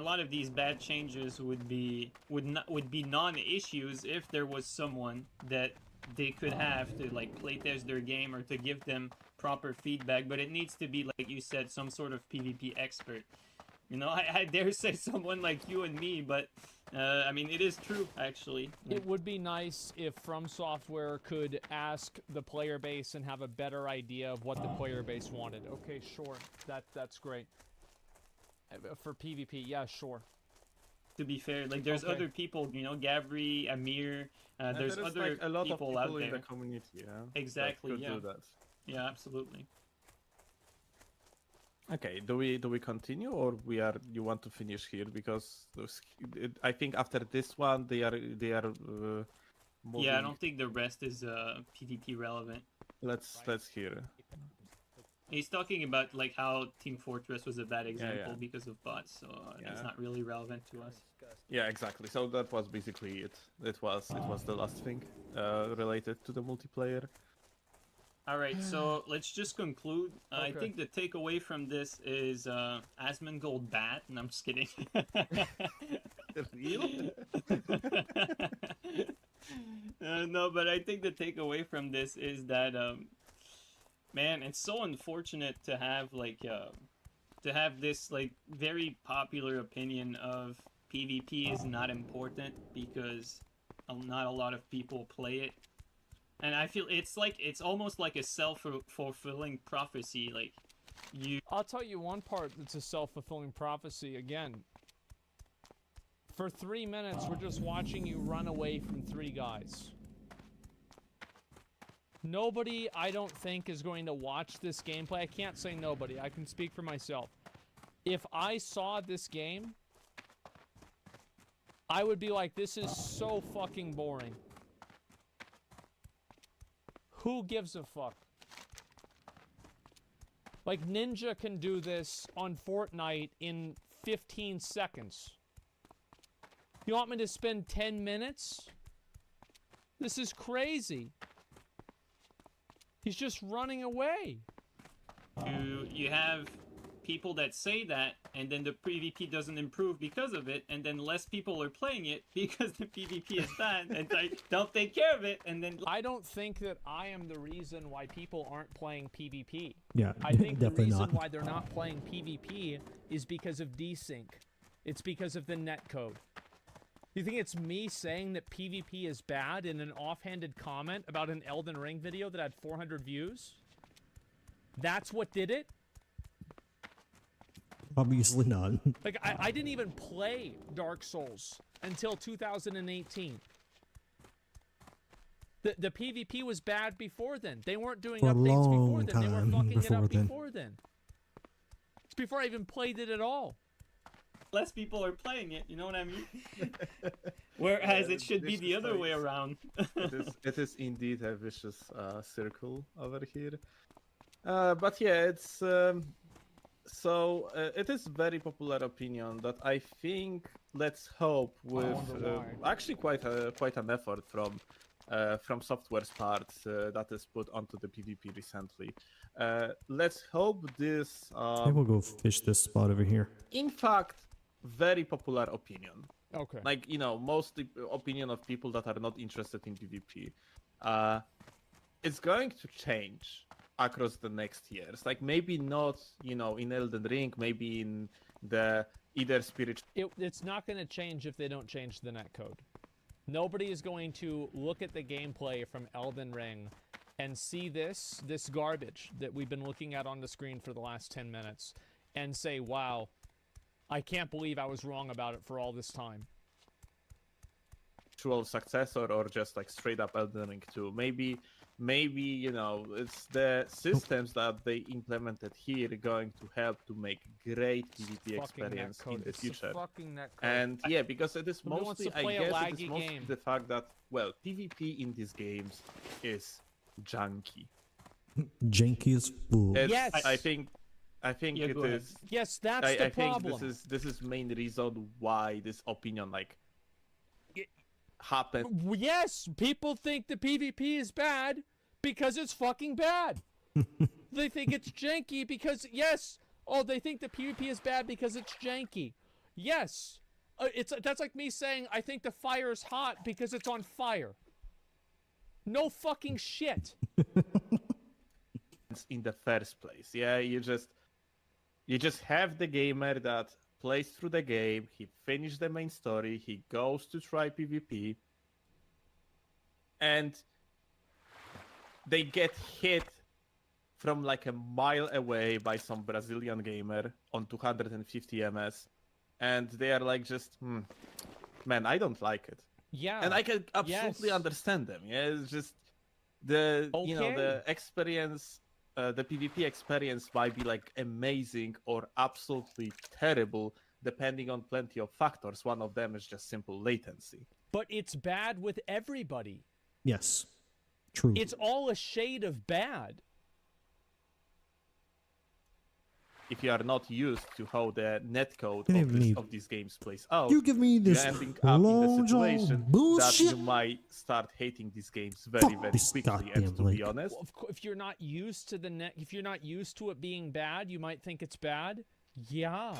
lot of these bad changes would be non-issues if there was someone that they could have to like playtest their game or to give them proper feedback. But it needs to be, like you said, some sort of PvP expert. You know, I dare say someone like you and me, but I mean, it is true, actually. It would be nice if From Software could ask the player base and have a better idea of what the player base wanted. Okay, sure. That's great. For PvP, yeah, sure. To be fair, like, there's Okay. other people, you know, Gabri, Amir, there's There is, other like, a lot of people out in the there. community, yeah, Exactly, that could yeah. do that. Yeah, absolutely. Okay, do we continue, or you want to finish here, because I think after this one they are moving. Yeah, I don't think the rest is PvP relevant. Let's hear. He's talking about like how Team Fortress was a bad example yeah. because of bots, so it's Yeah. not really relevant to us. Yeah, exactly. So that was basically it. It was the last thing related to the multiplayer. All right, so let's just conclude. I Okay. think the takeaway from this is Asmongold bad, and I'm just kidding. Real? No, but I think the takeaway from this is that man, it's so unfortunate to have this like very popular opinion of PvP is not important because not a lot of people play it. And I feel it's almost like a self-fulfilling prophecy. Like, I'll tell you one part that's a self-fulfilling prophecy. Again, for 3 minutes, we're just watching you run away from 3 guys. Nobody, I don't think, is going to watch this gameplay. I can't say nobody. I can speak for myself. If I saw this game, I would be like, this is so fucking boring. Who gives a fuck? Like, Ninja can do this on Fortnite in 15 seconds. You want me to spend 10 minutes? This is crazy. He's just running away. you have people that say that, and then the PvP doesn't improve because of it, and then less people are playing it because the PvP is bad, and they don't take care of it, and then... I don't think that I am the reason why people aren't playing PvP. Yeah, I think the definitely reason not. why they're not playing PvP is because of desync. It's because of the netcode. You think it's me saying that PvP is bad in an offhanded comment about an Elden Ring video that had 400 views? That's what did it? Obviously not. Like, I didn't even play Dark Souls until 2018. The PvP was bad before then. They weren't doing For a updates before long then. They were time fucking it up before then. before then. It's before I even played it at all. Less people are playing it, you know what I mean? Whereas Yeah, it should be the vicious other way cycle. around. It is indeed a vicious circle over here. But yeah, it's it is very popular opinion that I think, let's hope, with wonder why. actually quite an effort from Software's part that is put onto the PvP recently. Let's hope this Maybe we'll go fish this spot over here. in fact very popular opinion, Okay. like, you know, mostly opinion of people that are not interested in PvP, it's going to change across the next years. Like, maybe not, you know, in Elden Ring, maybe in the either spirit. It's not going to change if they don't change the netcode. Nobody is going to look at the gameplay from Elden Ring and see this garbage that we've been looking at on the screen for the last 10 minutes and say, wow, I can't believe I was wrong about it for all this time. Actual successor, or just like straight up Elden Ring 2. Maybe, you know, it's the systems that they implemented here going to help to make great PvP experience in the future. And yeah, because it is Nobody wants mostly, to I play a guess, it laggy is mostly game. the fact that, well, PvP in these games is junky. Janky as fool. It's, Yes! I think Yeah, it go ahead. is. Yes, that's I the think problem. this is main reason why this opinion like happened. Yes, people think the PvP is bad because it's fucking bad. They think it's janky because, yes. Oh, they think the PvP is bad because it's janky. Yes. That's like me saying I think the fire is hot because it's on fire. No fucking shit. In the first place, yeah, you just have the gamer that plays through the game, he finished the main story, he goes to try PvP, and they get hit from like a mile away by some Brazilian gamer on 250 ms, and they are like, just man, I don't like it. Yeah. And I can absolutely Yes. understand them. Yeah, it's just the you know, the Okay. experience, the PvP experience might be like amazing or absolutely terrible, depending on plenty of factors. One of them is just simple latency. But it's bad with everybody. Yes. True. It's all a shade of bad. If you are not used to how the netcode Give of, me- of these games plays out, You give me this you're ending up in the long situation that bullshit. you might start hating these games very, Fuck very this quickly. goddamn And to link. be honest, Well, if you're not used to if you're not used to it being bad, you might think it's bad. Yeah.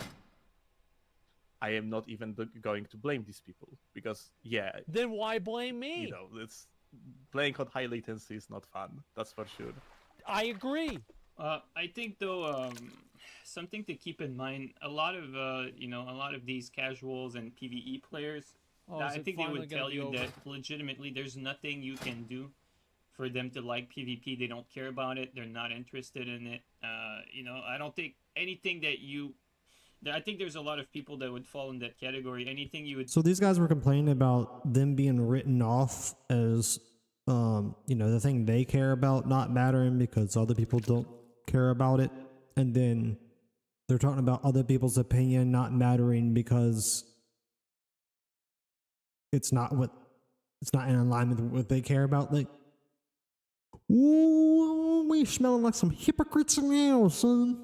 I am not even going to blame these people, because yeah, Then why blame me? you know, it's playing on high latency is not fun. That's for sure. I agree. I think though, something to keep in mind. A lot of a lot of these casuals and PvE players, Oh, is I it think they finally would gonna tell be you over? that legitimately there's nothing you can do for them to like PvP. They don't care about it. They're not interested in it. I don't think anything that you. I think there's a lot of people that would fall in that category. Anything you would. So these guys were complaining about them being written off as, the thing they care about not mattering because other people don't care about it. And then they're talking about other people's opinion not mattering because it's not in alignment with what they care about. Like, ooh, we smelling like some hypocrites now, son.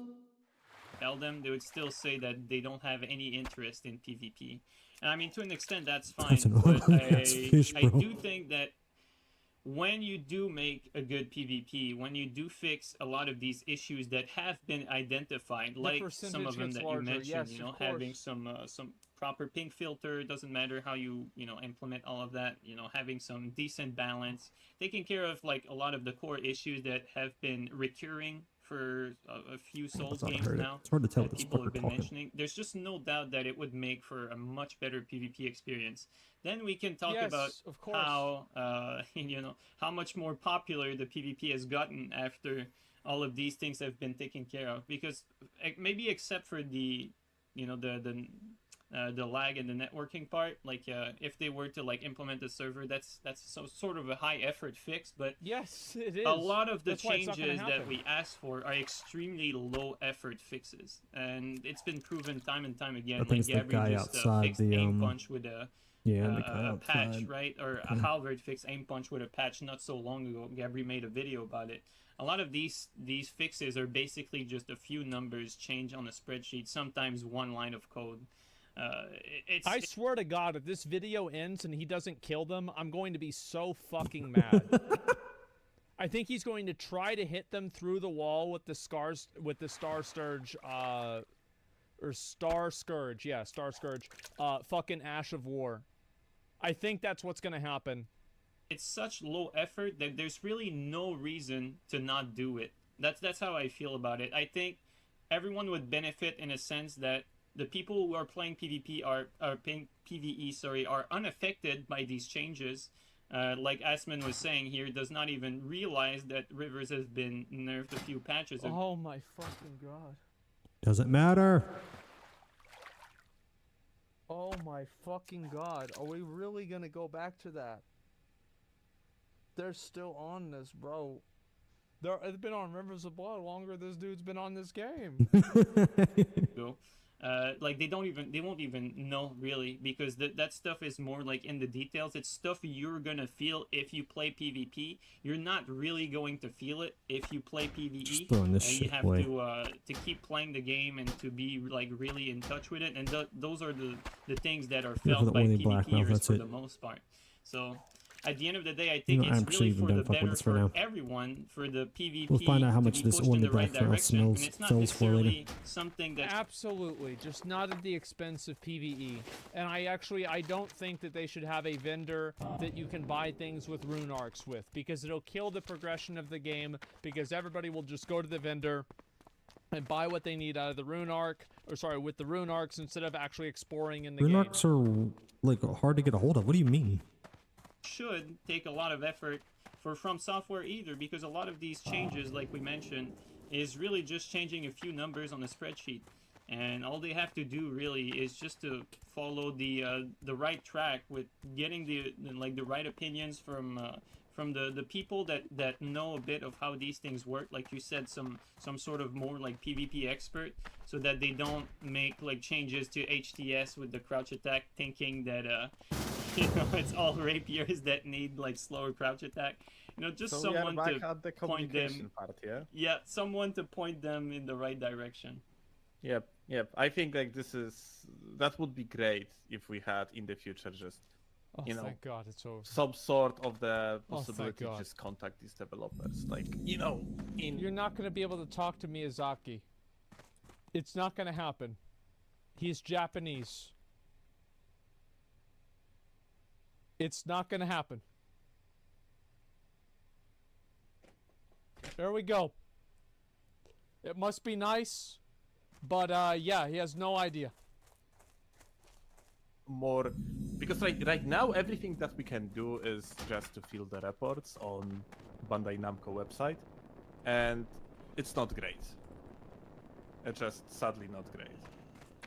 Tell them, they would still say that they don't have any interest in PvP. And I mean, to an extent, that's fine. That's an But ugly-ass fish, I bro. do think that when you do make a good PvP, when you do fix a lot of these issues that have been identified, like some of them that you mentioned, having some proper ping filter, doesn't matter how you implement all of that, having some decent balance, taking care of like a lot of the core issues that have been recurring for a few Souls thought I games heard it. now It's hard to tell that with this people fucker have been talking. mentioning. There's just no doubt that it would make for a much better PvP experience. Then we can talk Yes, about of course. how how much more popular the PvP has gotten after all of these things have been taken care of. Because maybe except for the the lag and the networking part, like if they were to like implement the server, that's sort of a high effort fix. But Yes, it is. a lot of the That's why it's not gonna changes that happen. we ask for are extremely low effort fixes, and it's been proven time and time again. I think Like it's the Gabriel guy just outside fixed the, aim punch with a Yeah, and the a co-op patch, side. right? Or a Halberd fixed aim punch with a patch not so long ago. Gabri made a video about it. A lot of these fixes are basically just a few numbers changed on a spreadsheet, sometimes one line of code. I swear to God, if this video ends and he doesn't kill them, I'm going to be so fucking mad. I think he's going to try to hit them through the wall with the Star Scourge, or Star Scourge, yeah, Star Scourge, fucking Ash of War. I think that's what's gonna happen. It's such low effort that there's really no reason to not do it. That's how I feel about it. I think everyone would benefit in a sense that the people who are playing PvP are playing PvE, sorry, are unaffected by these changes. Like Asman was saying here, does not even realize that Rivers has been nerfed a few patches ago. Oh my fucking God. Doesn't matter. Oh my fucking God. Are we really gonna go back to that? They're still on this, bro. It's been on Rivers of Blood longer than this dude's been on this game. Like they won't even know really, because that stuff is more like in the details. It's stuff you're gonna feel if you play PvP. You're not really going to feel it if you play PvE. Just throwing this and shit you have away. to keep playing the game and to be like really in touch with it. And those are the things that are Yeah, for felt the by only black mouth, PvPers that's for it. the most part. So at the end of the day, I think You know, I'm it's actually really even for the done fucking with better this for for now. everyone, for the PvP We'll find out how to much be this pushed only in the right black mouth direction. smells And it's not sells for later. necessarily something that Absolutely, just not at the expense of PvE. And I don't think that they should have a vendor that you can buy things with rune arcs with, because it'll kill the progression of the game, because everybody will just go to the vendor and buy what they need out of the rune arc, or sorry, with the rune arcs instead of actually exploring in the Rune game. arcs are like hard to get a hold of. What do you mean? should take a lot of effort for From Software either, because a lot of these changes, like we mentioned, is really just changing a few numbers on a spreadsheet, and all they have to do really is just to follow the right track with getting the right opinions from the people that know a bit of how these things work, like you said, some sort of more like PvP expert, so that they don't make like changes to HTS with the crouch attack thinking that you know, it's all rapiers that need like slower crouch attack. You know, just So we are someone back to at the point them. communication part, yeah? Yeah, someone to point them in the right direction. Yep. I think like that would be great if we had in the future just Oh, you know, thank God it's over. some sort of the Oh, thank possibility to God. just contact these developers, like you know, You're not going to be able to talk to Miyazaki. It's not going to happen. He's Japanese. It's not going to happen. There we go. It must be nice, but yeah, he has no idea. more because right now everything that we can do is just to fill the reports on Bandai Namco website, and it's not great. It's just sadly not great.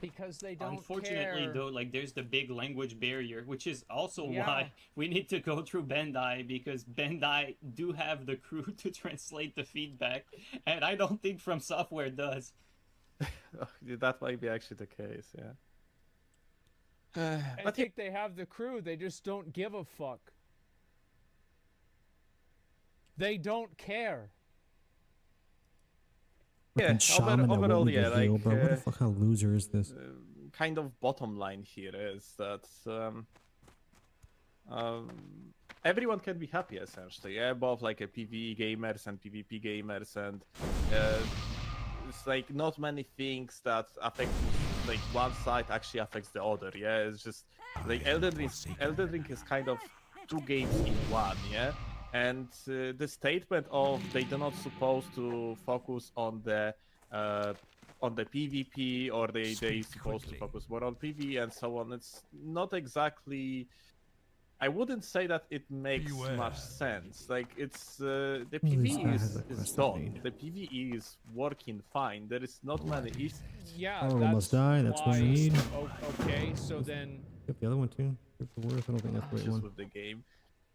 Because they don't Unfortunately, care. though, like there's the big language barrier, which is also Yeah. why we need to go through Bandai, because Bandai do have the crew to translate the feedback, and I don't think From Software does. That might be actually the case, yeah. I think they have the crew, they just don't give a fuck. They don't care. Yeah, Fucking shaman that overall, wouldn't yeah, get healed, like bro. What the fuck kind of loser is this? kind of bottom line here is that everyone can be happy essentially, yeah, both like a PvE gamers and PvP gamers, and it's like not many things that affect like one side actually affects the other, yeah. It's just like Elden Ring is kind of two games in one, yeah. And the statement of they do not supposed to focus on the PvP, or they supposed to focus more on PvE and so on, it's not exactly. I wouldn't say that it makes much sense. Like it's the This PvE guy is has a quest done. made. The PvE is working fine. There is not many issues. Yeah, Power that's must die, that's what we why- need. Okay, so then Yep, the other one too. Good for worse. I don't think that's the right Issues one. with the game.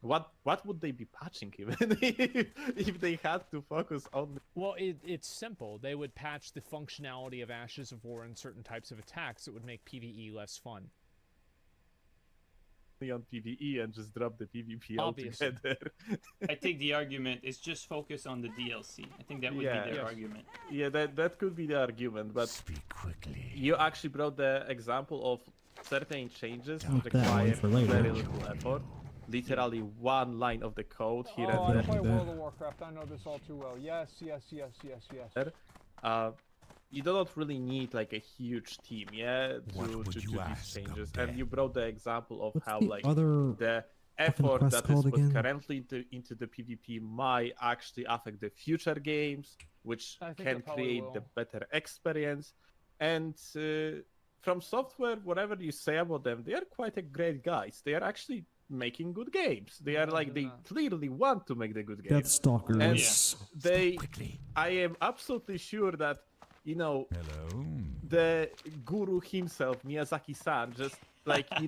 What would they be patching even if they had to focus on? well, it's simple. They would patch the functionality of Ashes of War in certain types of attacks that would make PvE less fun. on PvE and just drop the PvP Obviously. altogether. I think the argument is just focus on the DLC. I think that would Yeah. be their Yes. argument. Yeah, that could be the argument, but Speak quickly. you actually brought the example of certain changes Not that that one require for later. very little effort. Literally one line of the code here Oh, and I play World of Warcraft. I know this all too well. Yes. there. You do not really need like a huge team, yeah, What to would do you these ask of changes. death? And you brought the example of What's how the like other the effort quest that is called put again? currently into the PvP might actually affect the future games, which I think can it probably create the will. better experience. And from software, whatever you say about them, they are quite a great guys. They are actually making good games. They are like they clearly want to make the good games. Deathstalkers. They, Quickly. I am absolutely sure that Hello. the guru himself, Miyazaki-san, just like he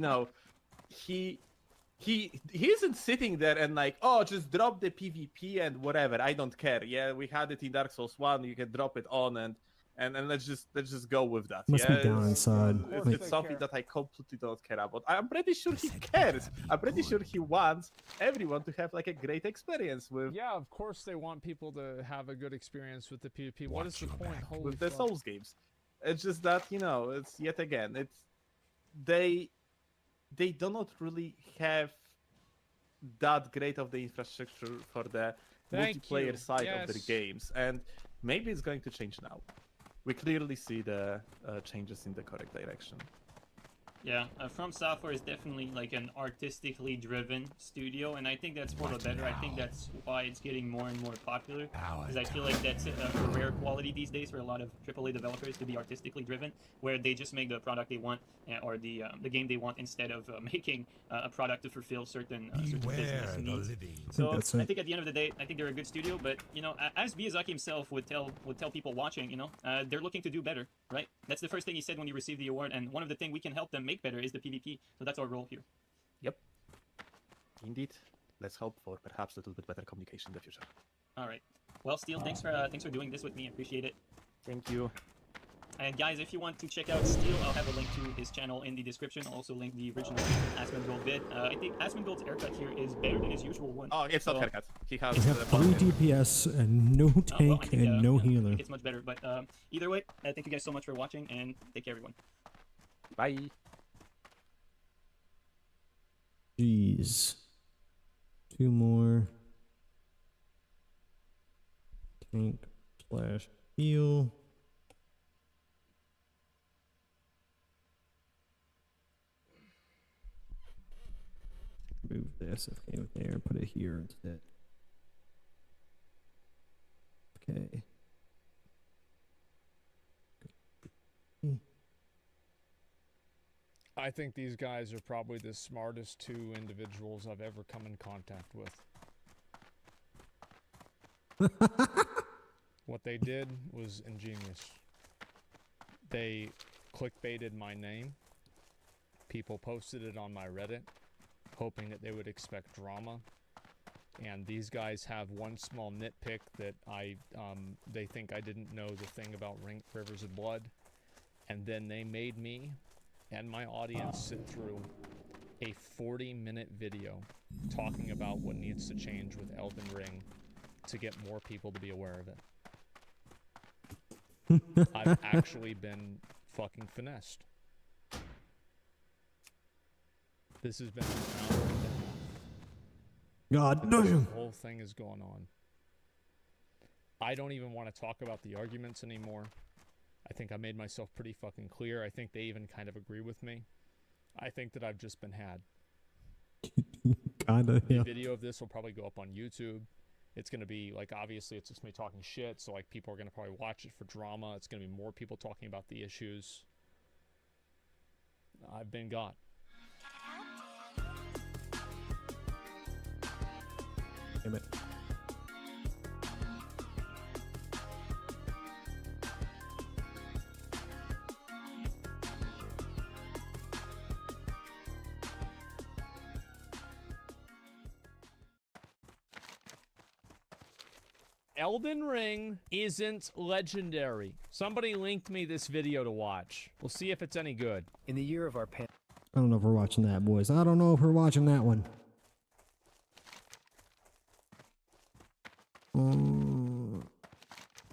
isn't sitting there and like, oh, just drop the PvP and whatever. I don't care. Yeah, we had it in Dark Souls 1. You can drop it on and let's just go with that. Must yeah? be down inside. It's, Wait. it's something that I completely don't care about. I'm pretty sure he cares. I'm pretty sure he wants everyone to have like a great experience with Yeah, of course they want people to have a good experience with the PvP. What is the point? Holy with the fuck. Souls games. It's just that it's yet again they do not really have that great of the infrastructure for the Thank multiplayer you. side of their Yes. games, and maybe it's going to change now. We clearly see the changes in the correct direction. Yeah, From Software is definitely like an artistically driven studio, and I think that's for the better. I think that's why it's getting more and more popular. Because I feel like that's a rare quality these days for a lot of AAA developers to be artistically driven, where they just make the product they want or the game they want instead of making a product to fulfill certain business needs. So that's I it. think at the end of the day, I think they're a good studio. But as Miyazaki himself would tell people watching, they're looking to do better, right? That's the first thing he said when he received the award, and one of the things we can help them make better is the PvP. So that's our role here. Yep. Indeed. Let's hope for perhaps a little bit better communication in the future. All right. Well, Steel, thanks for doing this with me. I appreciate it. Thank you. And guys, if you want to check out Steel, I'll have a link to his channel in the description. I'll also link the original Asmongold vid. I think Asmongold's haircut here is better than his usual one. Oh, it's not So- haircut. He has We have 3 DPS and no Oh, well, tank I think, and no I healer. think it's much better. But either way, thank you guys so much for watching, and take care, everyone. Bye. Jeez. 2 more. Tank/heal. Move the SFK over there, put it here instead. Okay. I think these guys are probably the smartest 2 individuals I've ever come in contact with. What they did was ingenious. They clickbaited my name. People posted it on my Reddit, hoping that they would expect drama. And these guys have one small nitpick that they think I didn't know the thing about Rivers of Blood. And then they made me and my audience sit through a 40-minute video talking about what needs to change with Elden Ring to get more people to be aware of it. I've actually been fucking finessed. This has been an hour and a half. God This damn. whole thing is going on. I don't even want to talk about the arguments anymore. I think I made myself pretty fucking clear. I think they even kind of agree with me. I think that I've just been had. Kinda, The yeah. video of this will probably go up on YouTube. It's going to be, like, obviously it's just me talking shit, so, like, people are going to probably watch it for drama. It's going to be more people talking about the issues. I've been got. Damn it. Elden Ring isn't legendary. Somebody linked me this video to watch. We'll see if it's any good. In the year of our pan. I don't know if we're watching that, boys. I don't know if we're watching that one.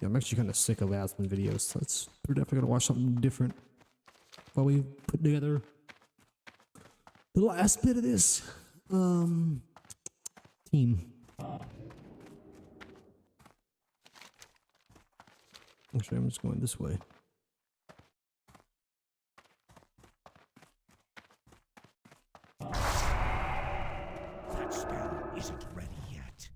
Yeah, I'm actually kind of sick of Aspen videos. We're definitely gonna watch something different while we put together the last bit of this team. Actually, I'm just going this way. That spell isn't ready yet.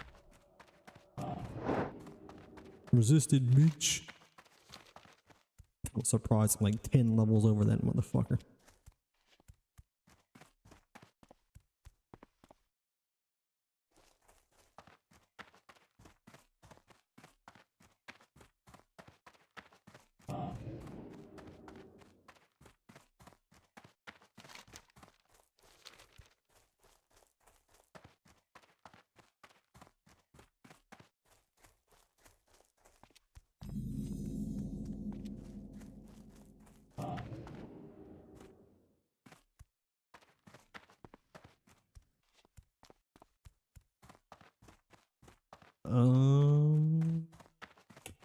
Resisted, bitch. I'm surprised I'm like 10 levels over that motherfucker.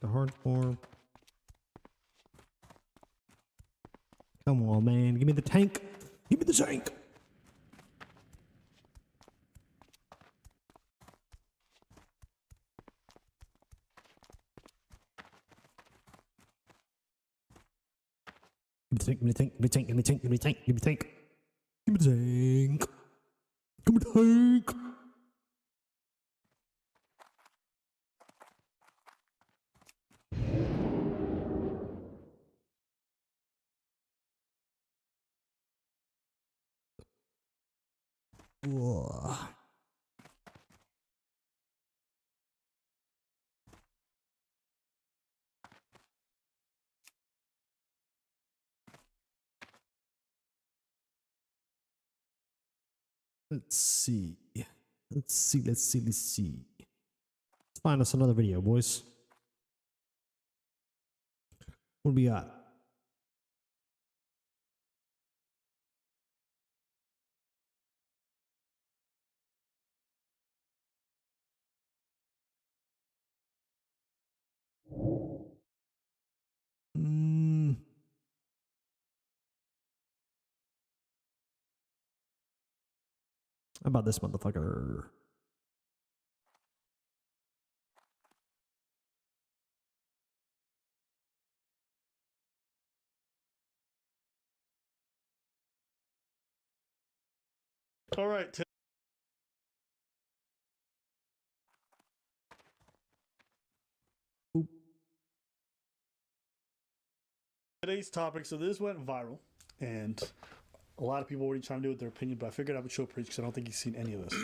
The hardcore. Come on, man. Give me the tank. Give me the tank. Give me the tank. Give me the tank. Give me the tank. Give me the tank. Give me the tank. Give me the tank. Give me the tank. Whoa. Let's see. Let's find us another video, boys. What do we got? How about this motherfucker? All right. Today's topic, so this went viral, and a lot of people already trying to do with their opinion, but I figured I would show Preach because I don't think he's seen any of this.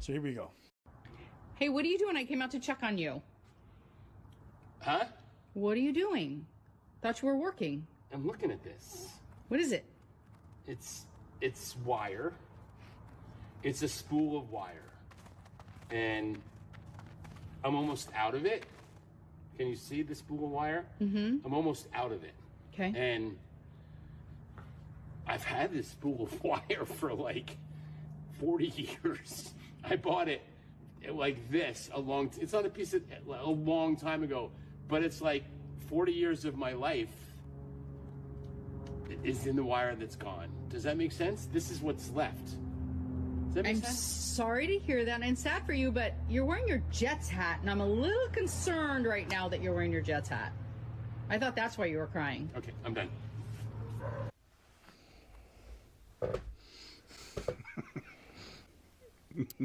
So here we go. Hey, what are you doing? I came out to check on you. Huh? What are you doing? Thought you were working. I'm looking at this. What is it? It's wire. It's a spool of wire. And I'm almost out of it. Can you see the spool of wire? Mm-hmm. I'm almost out of it. Okay. And I've had this spool of wire for like 40 years. I bought it like this it's not a piece of, a long time ago, but it's like 40 years of my life is in the wire that's gone. Does that make sense? This is what's left. Does that make I'm sense? sorry to hear that, and sad for you, but you're wearing your Jets hat, and I'm a little concerned right now that you're wearing your Jets hat. I thought that's why you were crying. Okay, I'm done.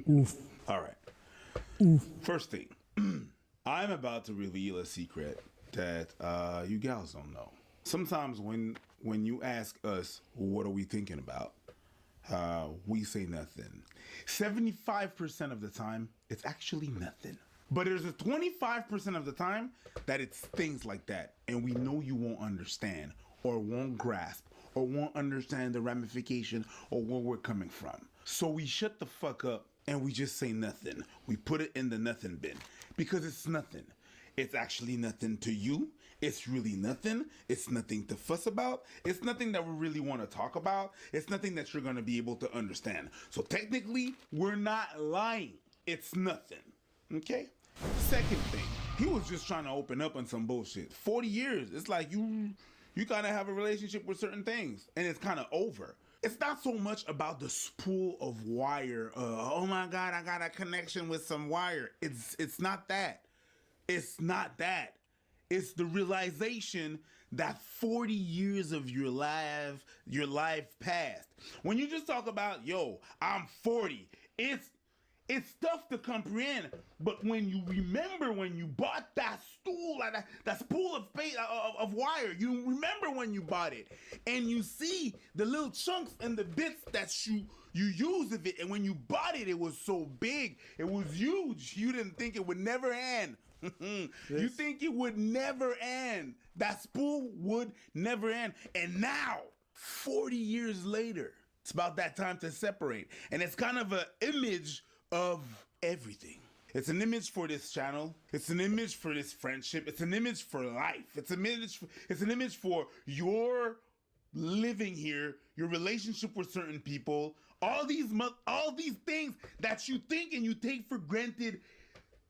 Oof. All right. Oof. First thing, I'm about to reveal a secret that you gals don't know. Sometimes when you ask us, what are we thinking about? We say nothing. 75% of the time, it's actually nothing. But there's a 25% of the time that it's things like that. And we know you won't understand or won't grasp or won't understand the ramification or where we're coming from. So we shut the fuck up and we just say nothing. We put it in the nothing bin because it's nothing. it's actually nothing to you. It's really nothing. It's nothing to fuss about. It's nothing that we really want to talk about. It's nothing that you're going to be able to understand. So technically, we're not lying. It's nothing. Okay? Second thing, he was just trying to open up on some bullshit. 40 years. It's like you kind of have a relationship with certain things, and it's kind of over. It's not so much about the spool of wire. Oh my God, I got a connection with some wire. It's not that. It's not that. It's the realization that 40 years of your life passed. When you just talk about, yo, I'm 40, it's tough to comprehend. But when you remember when you bought that stool, like that spool of wire, you remember when you bought it, and you see the little chunks and the bits that you use of it, and when you bought it, it was so big, it was huge. You didn't think it would never end. You think it would never end. That spool would never end. And now, 40 years later, it's about that time to separate. And it's kind of an image of everything. It's an image for this channel. It's an image for this friendship. It's an image for life. It's an image for your living here, your relationship with certain people, all these things that you think and you take for granted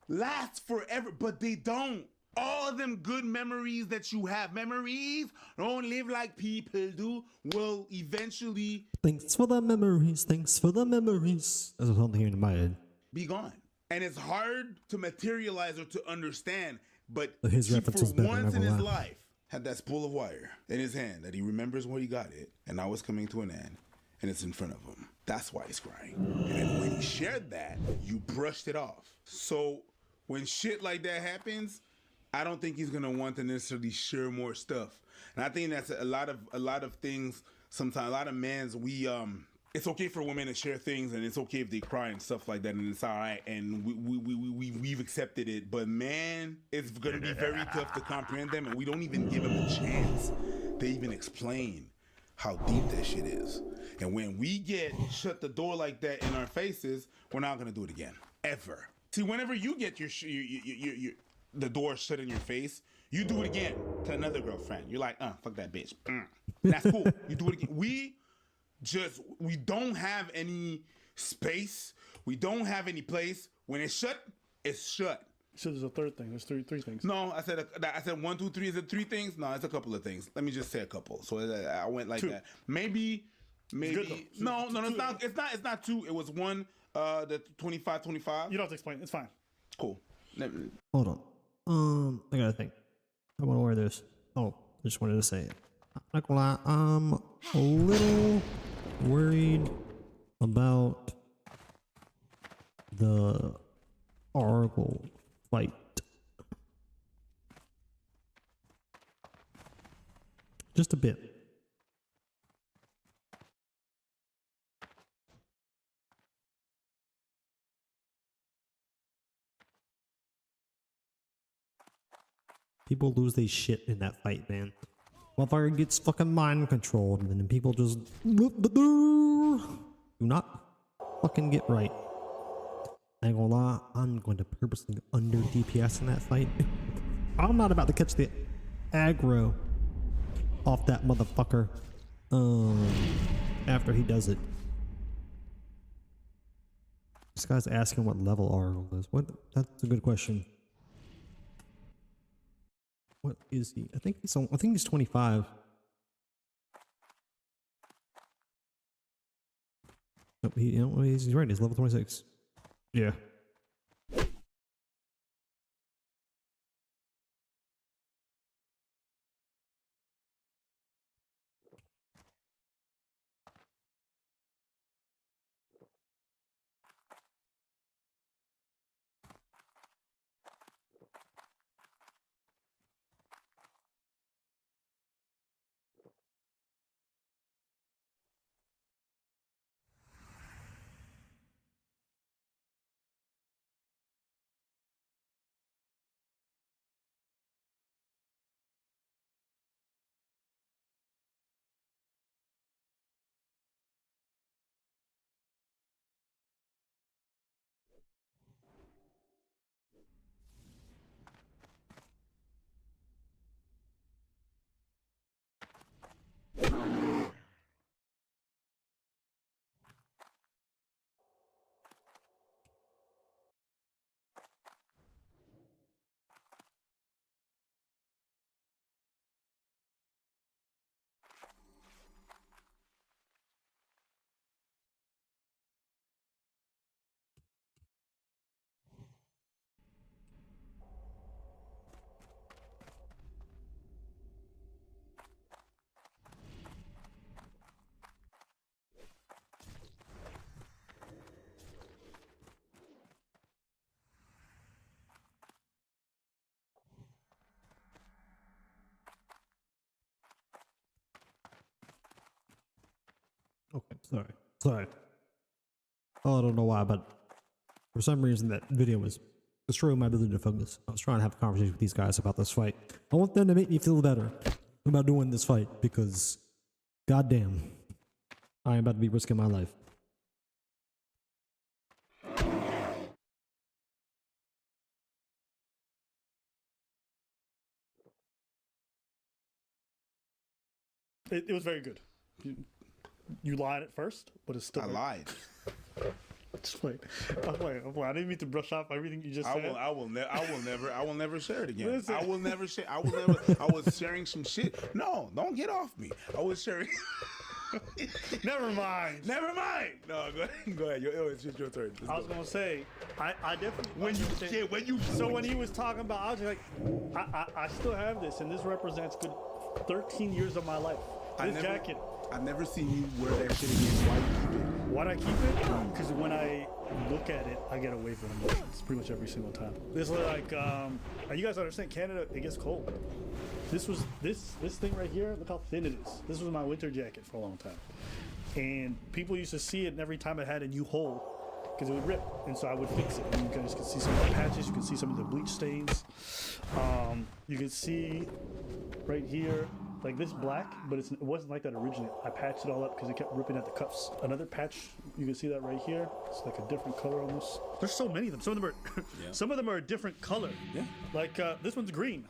last forever, but they don't. All of them good memories that you have, memories don't live like people do, will eventually Thanks for the memories. Thanks for the memories. That's what I'm hearing in my head. be gone. And it's hard to materialize or to understand, but His he, reference for is better, once in never his lie. life, had that spool of wire in his hand that he remembers where he got it, and now it's coming to an end, and it's in front of him. That's why he's crying. And when he shared that, you brushed it off. So when shit like that happens, I don't think he's gonna want to necessarily share more stuff. And I think that's a lot of things. Sometimes a lot of men's, it's okay for women to share things, and it's okay if they cry and stuff like that, and it's all right, and we've accepted it. But man, it's gonna be very tough to comprehend them, and we don't even give them a chance to even explain how deep that shit is. And when we get shut the door like that in our faces, we're not gonna do it again, ever. See, whenever you get the door shut in your face, you do it again to another girlfriend. You're like, fuck that bitch. That's cool. You do it again. We don't have any space. We don't have any place. When it's shut, it's shut. So there's a third thing. There's three things. No, I said 1, 2, 3. Is it 3 things? No, it's a couple of things. Let me just say a couple. So I went like 2. that. Maybe. No, it's not. It's not 2. It was 1. The 25. You don't have to explain. It's fine. Cool. Hold on. I gotta think. I want to wear this. Oh, I just wanted to say it. I'm not gonna lie, I'm a little worried about the Oracle fight. Just a bit. People lose their shit in that fight, man. Motherfucker gets fucking mind controlled, and then people just do not fucking get right. I ain't gonna lie, I'm going to purposely under DPS in that fight. I'm not about to catch the aggro off that motherfucker after he does it. This guy's asking what level Oracle is. What? That's a good question. What is he? I think he's 25. Oh, he's right. He's level 26. Yeah. Sorry. Oh, I don't know why, but for some reason that video was destroying my ability to focus. I was trying to have a conversation with these guys about this fight. I want them to make me feel better about doing this fight because, goddamn, I am about to be risking my life. It was very good. You lied at first, but it's still. I lied. Just wait. I didn't mean to brush off everything you just said. I will never share it again. Listen. I will never share. I was sharing some shit. No, don't get off me. I was sharing. Never mind. No, go ahead. It's just your turn. I was gonna say, I definitely. When he was talking about, I was like, I still have this, and this represents good 13 years of my life. This jacket. I've never seen you wear that shit again. Why you keep it? Why do I keep it? Because when I look at it, I get away from emotions pretty much every single time. This is like, you guys understand, Canada, it gets cold. This thing right here, look how thin it is. This was my winter jacket for a long time. And people used to see it, and every time it had a new hole, because it would rip, and so I would fix it. And you guys can see some of the patches, you can see some of the bleach stains. You can see right here, like this black, but it wasn't like that originally. I patched it all up because it kept ripping at the cuffs. Another patch, you can see that right here. It's like a different color almost. There's so many of them. Some of them are, some of them are a different color. Yeah. Like this one's green.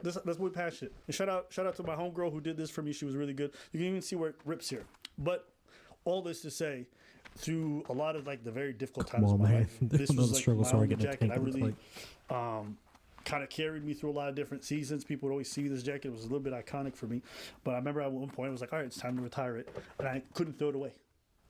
That's what we patched it. And shout out to my homegirl who did this for me. She was really good. You can even see where it rips here. But all this to say, through a lot of like the very difficult times of my life, this was like my own jacket. I really kind of carried me through a lot of different seasons. People would always see this jacket. It was a little bit iconic for me. But I remember at one point I was like, all right, it's time to retire it. And I couldn't throw it away.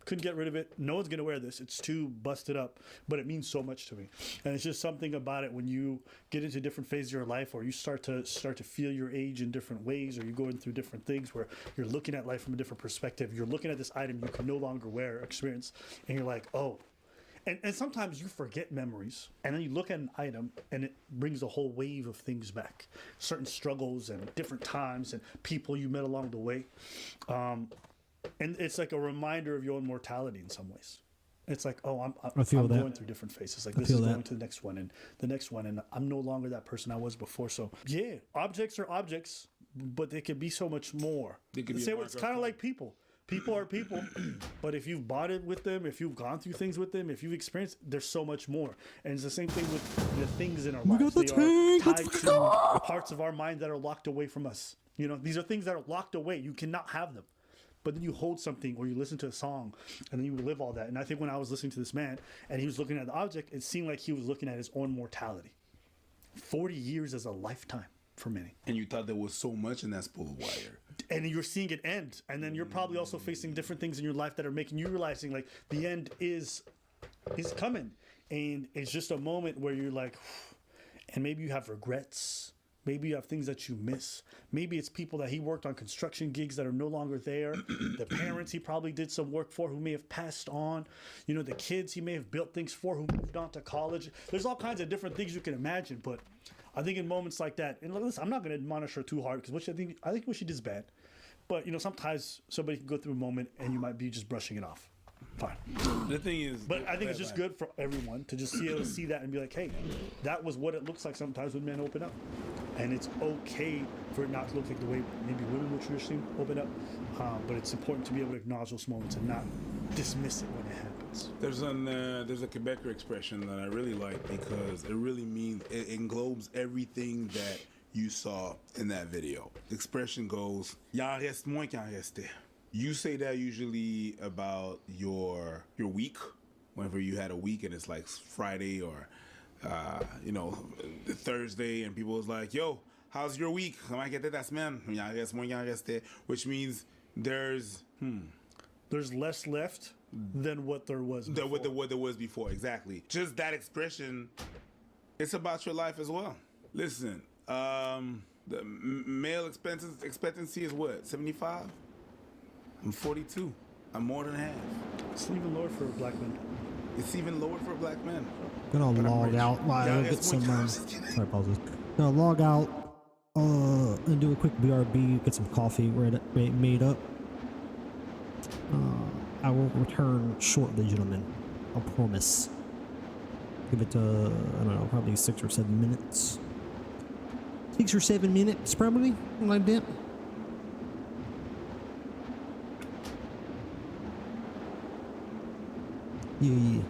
Couldn't get rid of it. No one's going to wear this. It's too busted up. But it means so much to me. And it's just something about it when you get into different phases of your life, or you start to feel your age in different ways, or you're going through different things where you're looking at life from a different perspective. You're looking at this item you can no longer wear or experience. And you're like, oh. And sometimes you forget memories, and then you look at an item, and it brings a whole wave of things back. Certain struggles and different times and people you met along the way. And it's like a reminder of your own mortality in some ways. It's like, oh, I'm going through different phases. Like this is going to the next one and the next one, and I'm no longer that person I was before. So yeah, objects are objects, but they could be so much more. It's kind of like people. People are people, but if you've bought it with them, if you've gone through things with them, if you've experienced, there's so much more. And it's the same thing with the things in our lives. They are tied to parts of our mind that are locked away from us. You know, these are things that are locked away. You cannot have them. But then you hold something, or you listen to a song, and then you live all that. And I think when I was listening to this man, and he was looking at the object, it seemed like he was looking at his own mortality. 40 years is a lifetime for many. And you thought there was so much in that spool of wire. And you're seeing it end. And then you're probably also facing different things in your life that are making you realizing like the end is coming. And it's just a moment where you're like, and maybe you have regrets. Maybe you have things that you miss. Maybe it's people that he worked on construction gigs that are no longer there. The parents he probably did some work for who may have passed on. You know, the kids he may have built things for who moved on to college. There's all kinds of different things you can imagine, but I think in moments like that, and listen, I'm not going to admonish her too hard because I think what she did is bad. But you know, sometimes somebody can go through a moment and you might be just brushing it off. Fine. The thing is, but I think it's just good for everyone to just be able to see that and be like, hey, that was what it looks like sometimes when men open up, and it's okay for it not to look like the way maybe women would traditionally open up. But it's important to be able to acknowledge those moments and not dismiss it when it happens. There's a Quebecer expression that I really like because it really means it englobes everything that you saw in that video. The expression goes, "Il en reste moins qu'en restait." You say that usually about your week, whenever you had a week and it's like Friday or Thursday, and people was like, "Yo, how's your week?" Which means there's less left than what there was before. What there was before, exactly. Just that expression, it's about your life as well. Listen, the male expectancy is what, 75? I'm 42. I'm more than half. It's even lower for black men. It's even lower for black men. Gonna log out while I get some. Sorry, pauses. Gonna log out and do a quick BRB, get some coffee made up. I will return shortly, gentlemen. I promise. Give it, I don't know, probably 6 or 7 minutes. 6 or 7 minutes, probably, like that. Yeah.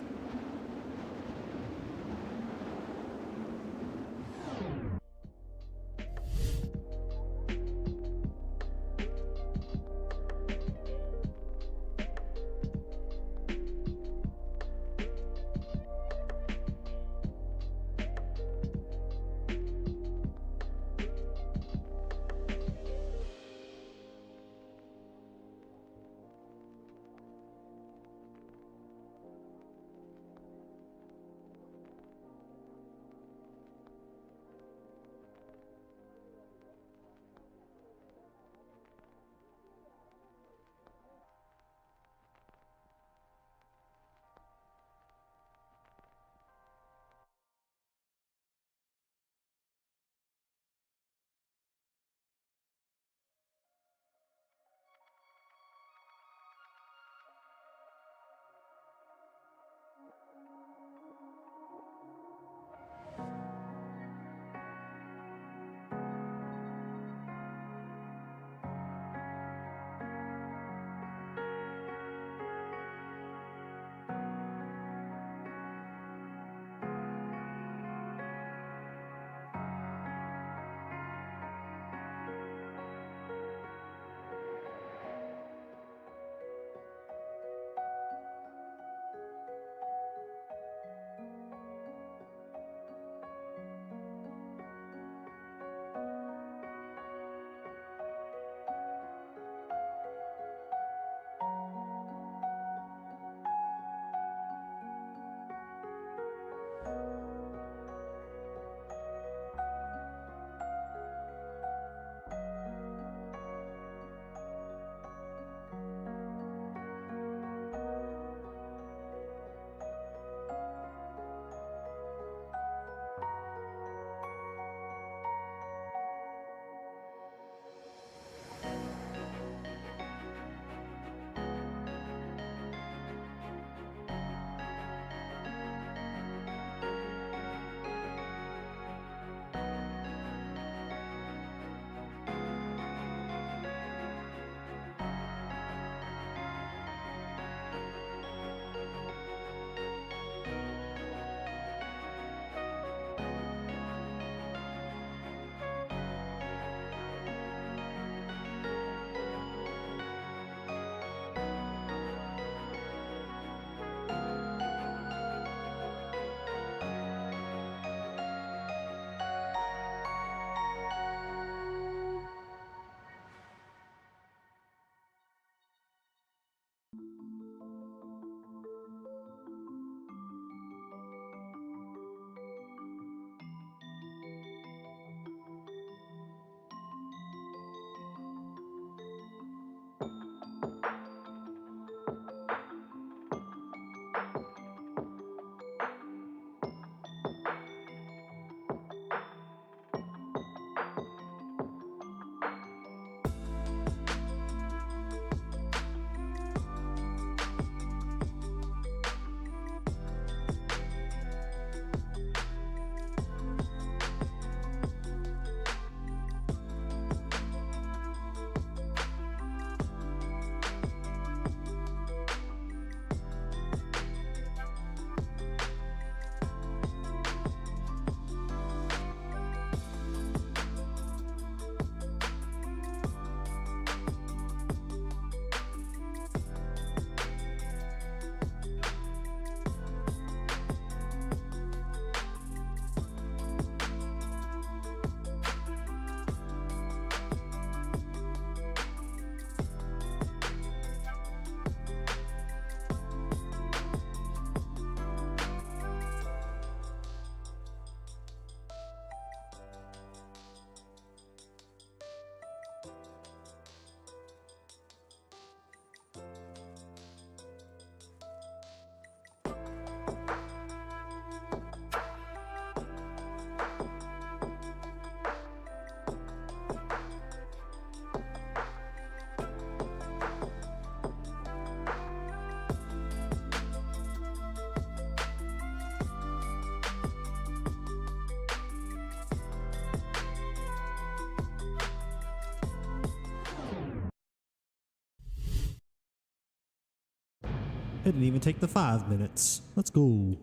didn't even take the 5 minutes. Let's go.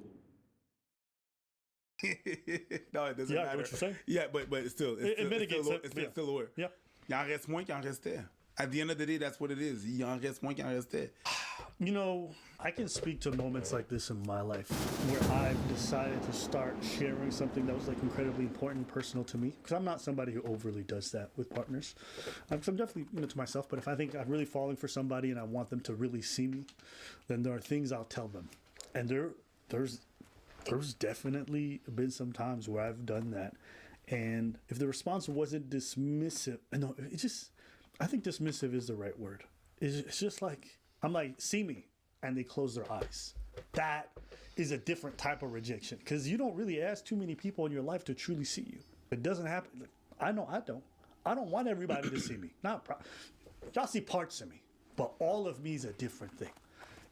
No, it doesn't Yeah, matter. what you're saying. Yeah, but still, It mitigates it, It's yeah. still a word. Yeah. Il en reste moins qu'il en restait. At the end of the day, that's what it is. Il en reste moins qu'il en restait. You know, I can speak to moments like this in my life where I've decided to start sharing something that was like incredibly important, personal to me. Because I'm not somebody who overly does that with partners. I'm definitely, to myself. But if I think I'm really falling for somebody and I want them to really see me, then there are things I'll tell them. And there's definitely been some times where I've done that. And if the response wasn't dismissive, no, I think dismissive is the right word. It's just like, I'm like, see me, and they close their eyes. That is a different type of rejection because you don't really ask too many people in your life to truly see you. It doesn't happen. I know I don't. I don't want everybody to see me. Y'all see parts of me, but all of me is a different thing.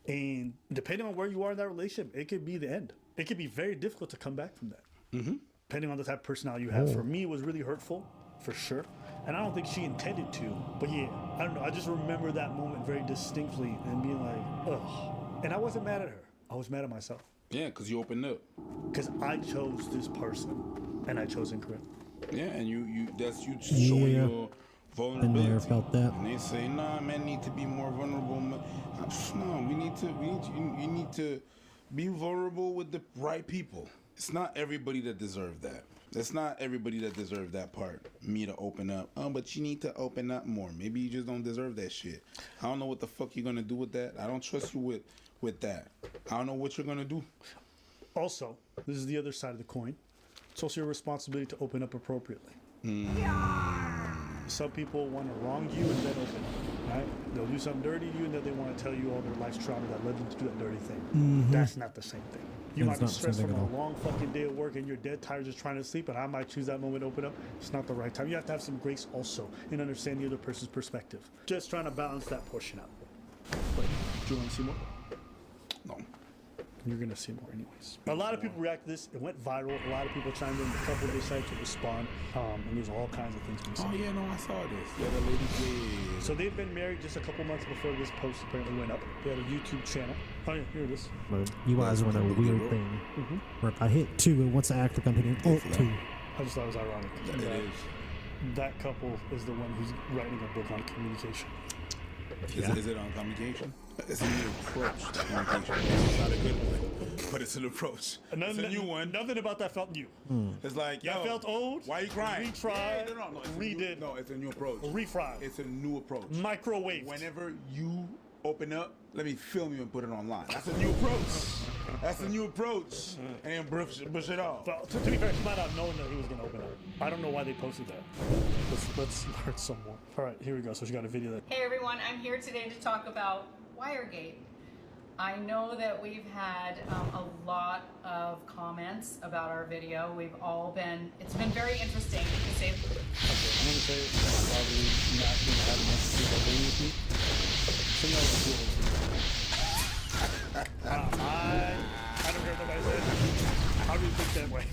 And depending on where you are in that relationship, it could be the end. It could be very difficult to come back from that. Mm-hmm. Depending on the type of personality you have. For me, it was really hurtful, for sure. And I don't think she intended to, but yeah, I don't know. I just remember that moment very distinctly and being like, ugh. And I wasn't mad at her. I was mad at myself. Yeah, because you opened up. Because I chose this person, and I chose incorrect. Yeah, and that's you showing your vulnerability. Been there, felt that. And they say, nah, man, need to be more vulnerable. No, you need to be vulnerable with the right people. It's not everybody that deserves that. It's not everybody that deserves that part. Me to open up. Oh, but you need to open up more. Maybe you just don't deserve that shit. I don't know what the fuck you're gonna do with that. I don't trust you with that. I don't know what you're gonna do. Also, this is the other side of the coin. It's also your responsibility to open up appropriately. Some people want to wrong you and then open up, right? They'll do something dirty to you and then they want to tell you all their life's trauma that led them to do that dirty thing. Mhm. That's not the same thing. You That's might be not the same stressed thing from at a all. long fucking day of work and you're dead tired just trying to sleep, and I might choose that moment to open up. It's not the right time. You have to have some grace also in understanding the other person's perspective. Just trying to balance that portion out. But do you want to see more? No. You're going to see more anyways. A lot of people react to this. It went viral. A lot of people chimed in. The couple decided to respond. And there's all kinds of things being said. Oh, yeah, no, I saw this. Yeah, the lady did. So they've been married just a couple months before this post apparently went up. They had a YouTube channel. Oh, yeah, here it is. But you guys are in a weird thing where if I hit 2, it wants to act like I'm hitting Alt 2. I just thought it was ironic. Yeah, it is. That couple is the one who's writing a book on communication. Is it on communication? It's a new approach to communication. It's not a good one, but it's an approach. It's a new one. Nothing about that felt new. It's like, yo, That felt old. why are you crying? Retried. Yeah, no, it's redid. No, it's a new approach. Refried. It's a new approach. Microwave. Whenever you open up, let me film you and put it online. That's a new approach. That's a new approach. And then brush it off. Well, to be fair, she might have known that he was going to open up. I don't know why they posted that. Let's learn some more. All right, here we go. So she got a video that. Hey everyone, I'm here today to talk about Wiregate. I know that we've had a lot of comments about our video. It's been very interesting to say. Okay, I'm going to say I'm probably not going to have much people agree with me. So you know what I'm doing. I don't care what nobody says. I really think that way.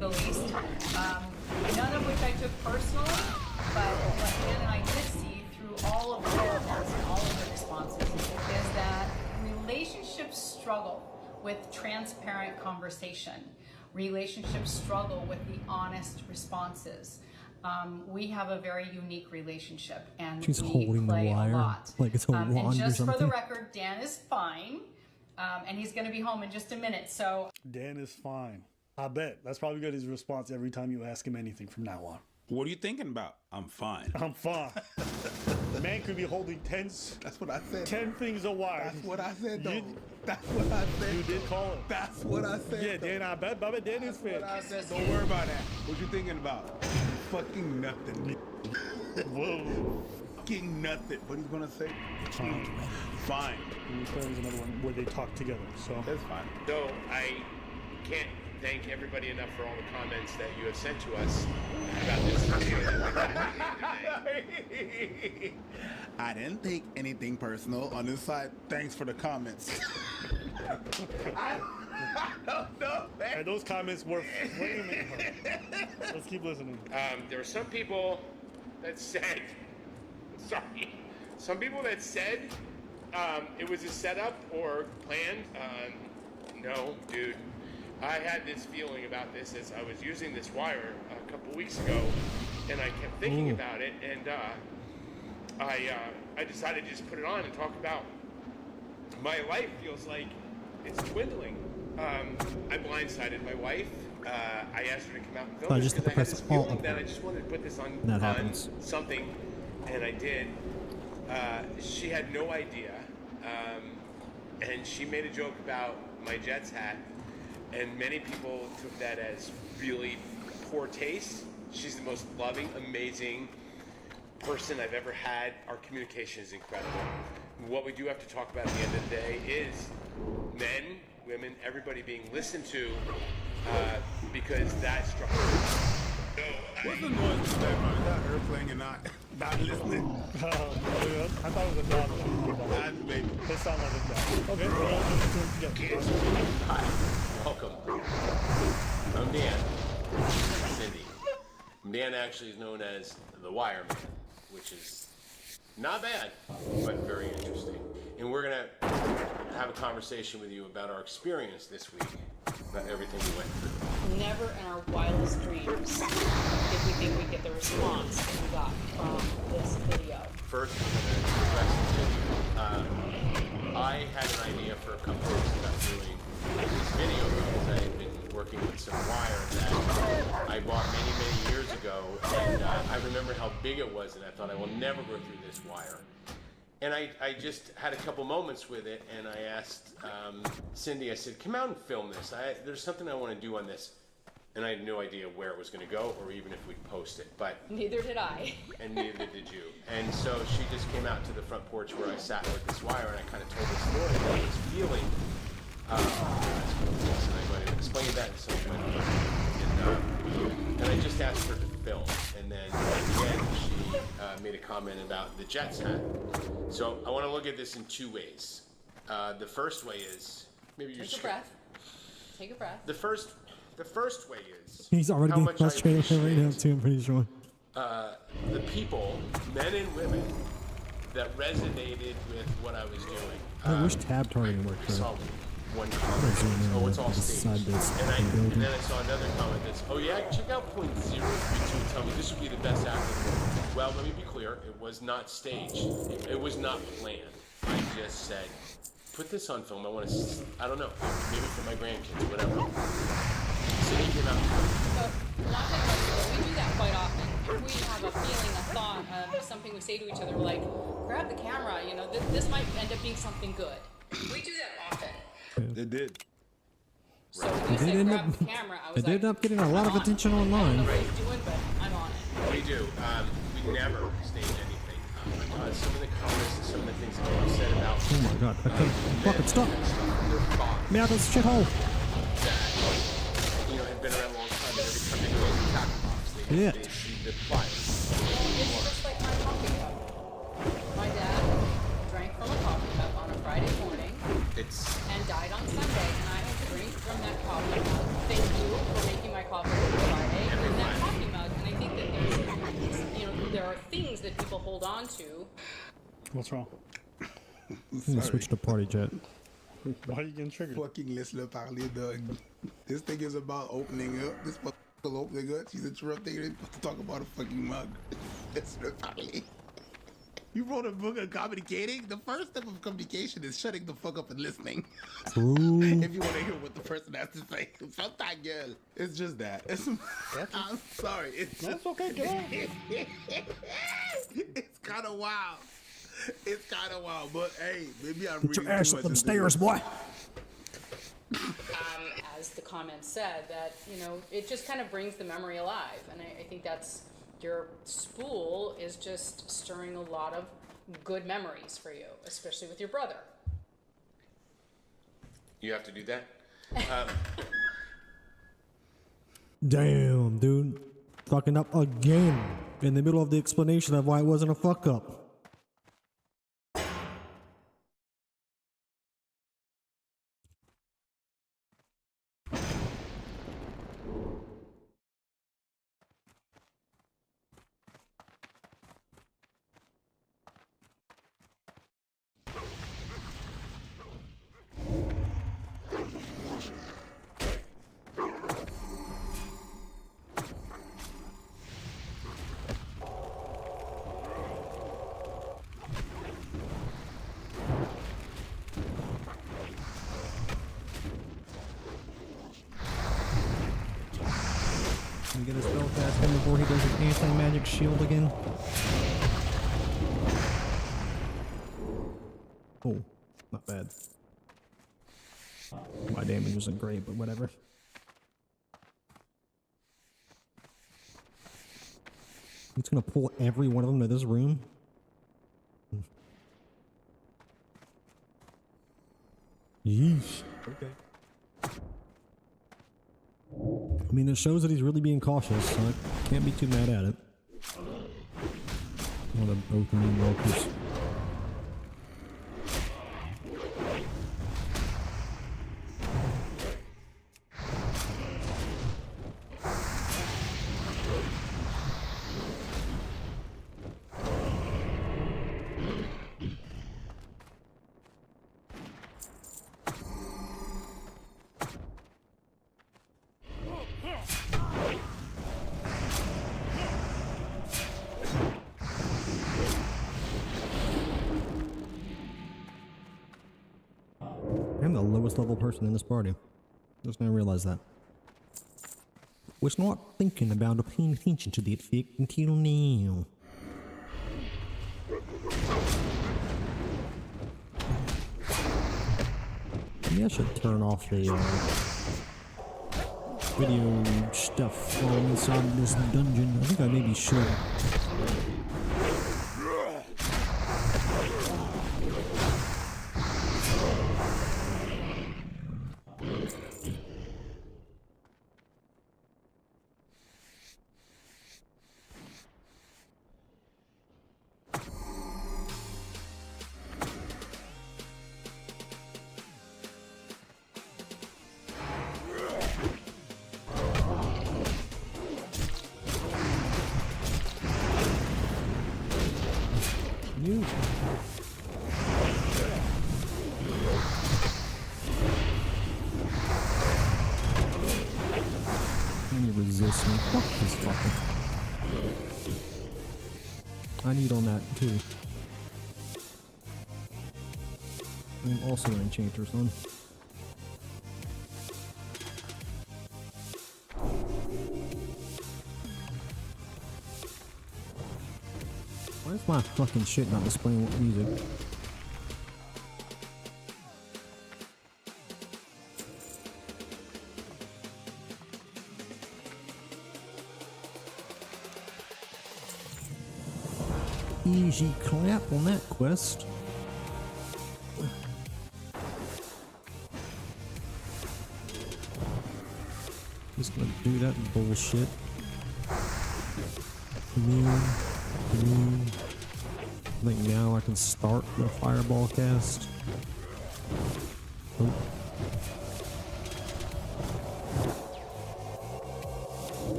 The least. None of which I took personally, but what Ian and I did see through all of the comments and all of the responses is that relationships struggle with transparent conversation. Relationships struggle with the honest responses. We have a very unique relationship, and She's we holding the play a wire lot. like it's a wand and or just for the something. record, Dan is fine, and he's going to be home in just a minute. So Dan is fine. I bet. That's probably good his response every time you ask him anything from now on. What are you thinking about? I'm fine. I'm fine. Man could be holding 10. That's what I said. 10 things a wire. That's what I said, though. That's what I said. You did call it. That's what I said. Yeah, Dan, I bet Dan is fit. I said, don't worry about that. What you thinking about? Fucking nothing. Whoa. Fucking nothing. What he's gonna say? Fine. And there's another one where they talk together. So that's fine. So I can't thank everybody enough for all the comments that you have sent to us about this. I didn't take anything personal on this side. Thanks for the comments. I don't know, man. And those comments were flaming. Let's keep listening. There were some people that said, sorry, some people that said it was a setup or planned. No, dude. I had this feeling about this as I was using this wire a couple weeks ago, and I kept thinking about it, and I decided to just put it on and talk about my life feels like it's dwindling. I blindsided my wife. I asked her to come out and film I it just hit because the I had press this alt feeling that button. I just wanted to put this on, That on happens. something, and I did. She had no idea, and she made a joke about my Jets hat, and many people took that as really poor taste. She's the most loving, amazing person I've ever had. Our communication is incredible. What we do have to talk about at the end of the day is men, women, everybody being listened to, because that struck me. What's the noise in the background? Is that her playing and not listening? I thought it was a dog. That's maybe. They sound like a dog. Okay, well, let's do it together. Hi, welcome. I'm Dan. Cindy. Dan actually is known as the Wireman, which is not bad, but very interesting. And we're gonna have a conversation with you about our experience this week, about everything we went through. Never in our wildest dreams did we think we'd get the response that we got from this video. First, we're gonna address the video. I had an idea for a couple weeks about doing this video because I had been working with some wire that I bought many, many years ago, and I remember how big it was, and I thought I will never go through this wire. And I just had a couple moments with it, and I asked Cindy, I said, come out and film this. There's something I want to do on this. And I had no idea where it was going to go, or even if we'd post it. But Neither did I. and neither did you. And so she just came out to the front porch where I sat with this wire, and I kind of told the story of what I was feeling. And I might have explained that in some way. And I just asked her to film. And then at the end, she made a comment about the Jets hat. So I want to look at this in two ways. The first way is maybe you Take a breath. Take a breath. The first way is He's already how getting much I frustrated right now appreciate, too, I'm pretty sure. the people, men and women, that resonated with what I was doing. I wish tab targeting worked I saw right. one Zoom comment. in Oh, it's all beside staged. this And building. then I saw another comment that's, oh yeah, check out .032 and tell me this would be the best act in the world. Well, let me be clear, it was not staged. It was not planned. I just said, put this on film. I want to, I don't know, maybe for my grandkids, whatever. So he came out. Not to interrupt you, but we do that quite often. If we have a feeling, a thought, something we say to each other, we're like, grab the camera, you know, this might end up being something good. We do that often. They did. So when you said grab the camera, I was It did like, end up getting a lot of attention I don't know online. what he's doing, but I'm on it. We do. We never stage anything. Some of the comments and some of the things that people said about Oh my god, I couldn't fucking stop. Me out of this shithole. you know, had been around a long time, and every time they go in the tackle box, they see the fire. It's just like my coffee cup. My dad drank from a coffee cup on a Friday morning and died on Sunday, and I have drank from that coffee mug. Thank you for making my coffee on Friday in that coffee mug. And I think that there's, you know, there are things that people hold on to. What's wrong? I'm gonna switch to party jet. Why are you getting triggered? Fucking laisse-le parler, dog. This thing is about opening up. This motherfucker opening up. She's interrupting her to talk about a fucking mug. Laisse-le parler. You wrote a book on communicating? The first step of communication is shutting the fuck up and listening. True. If you want to hear what the person has to say. Sometimes, girl, it's just that. I'm sorry. That's okay, get on. It's kind of wild. It's kind of wild, but hey, maybe I'm Get your reading ass too up much them into stairs, this. boy. As the comment said, that, you know, it just kind of brings the memory alive. And I think that's, your spool is just stirring a lot of good memories for you, especially with your brother. You have to do that? Damn, dude. Fucking up again. In the middle of the explanation of why it wasn't a fuck up. we get a spell cast in before he does his anti-magic shield again. Oh, not bad. My damage isn't great, but whatever. He's gonna pull every one of them to this room. Yeesh. Okay. I mean, it shows that he's really being cautious, so I can't be too mad at it. One of both the mean walkers. I'm the lowest level person in this party. Just now realize that. Was not thinking about or paying attention to the effect until now. Maybe I should turn off the video stuff while I'm inside this dungeon. I think I maybe should. You. Can you resist me? Fuck this fucker. I need on that too. I'm also an enchanter, son. Why is my fucking shit not displaying what music? Easy clap on that quest. Just gonna do that bullshit. I think now I can start the fireball cast. Oh.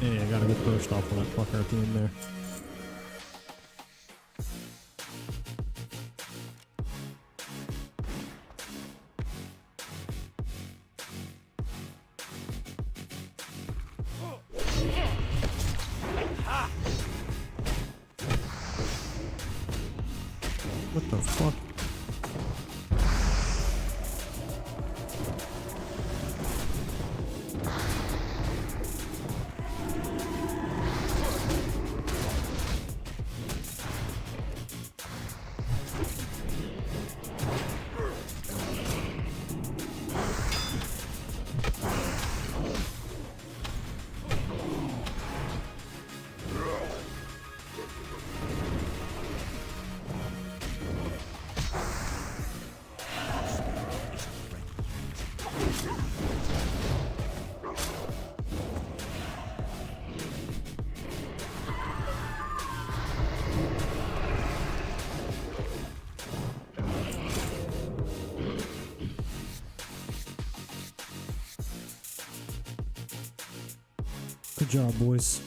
Yeah, I gotta get pushed off of that fucker at the end there. What the fuck? Good job, boys.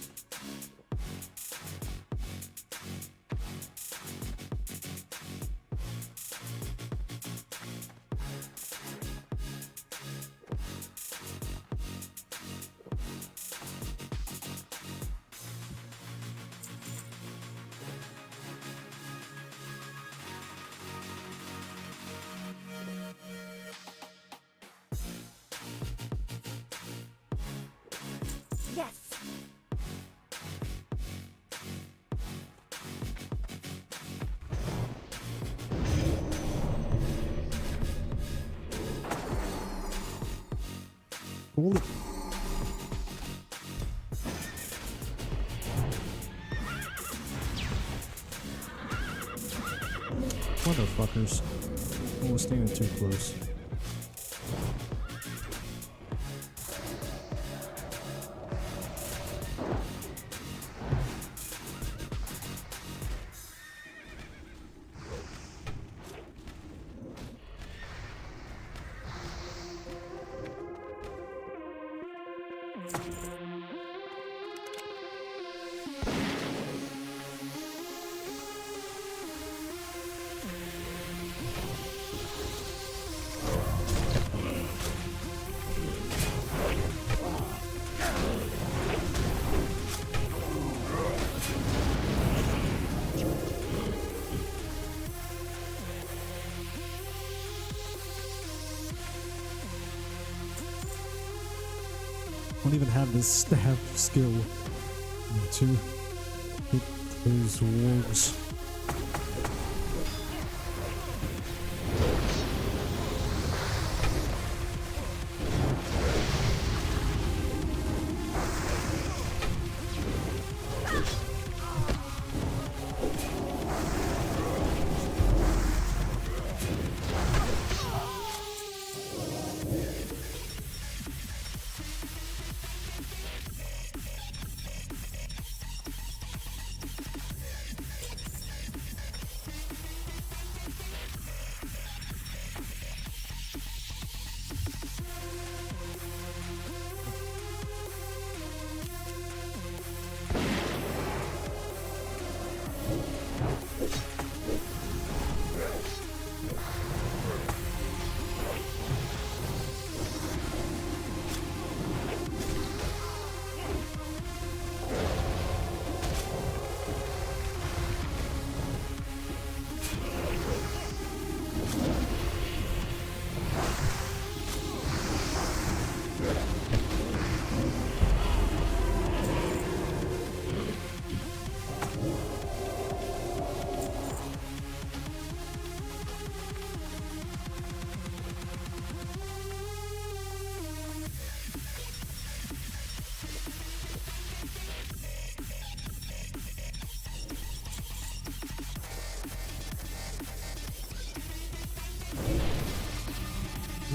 Yes. Cool. Motherfuckers. I was standing too close. I don't even have this stab skill to hit those wargs.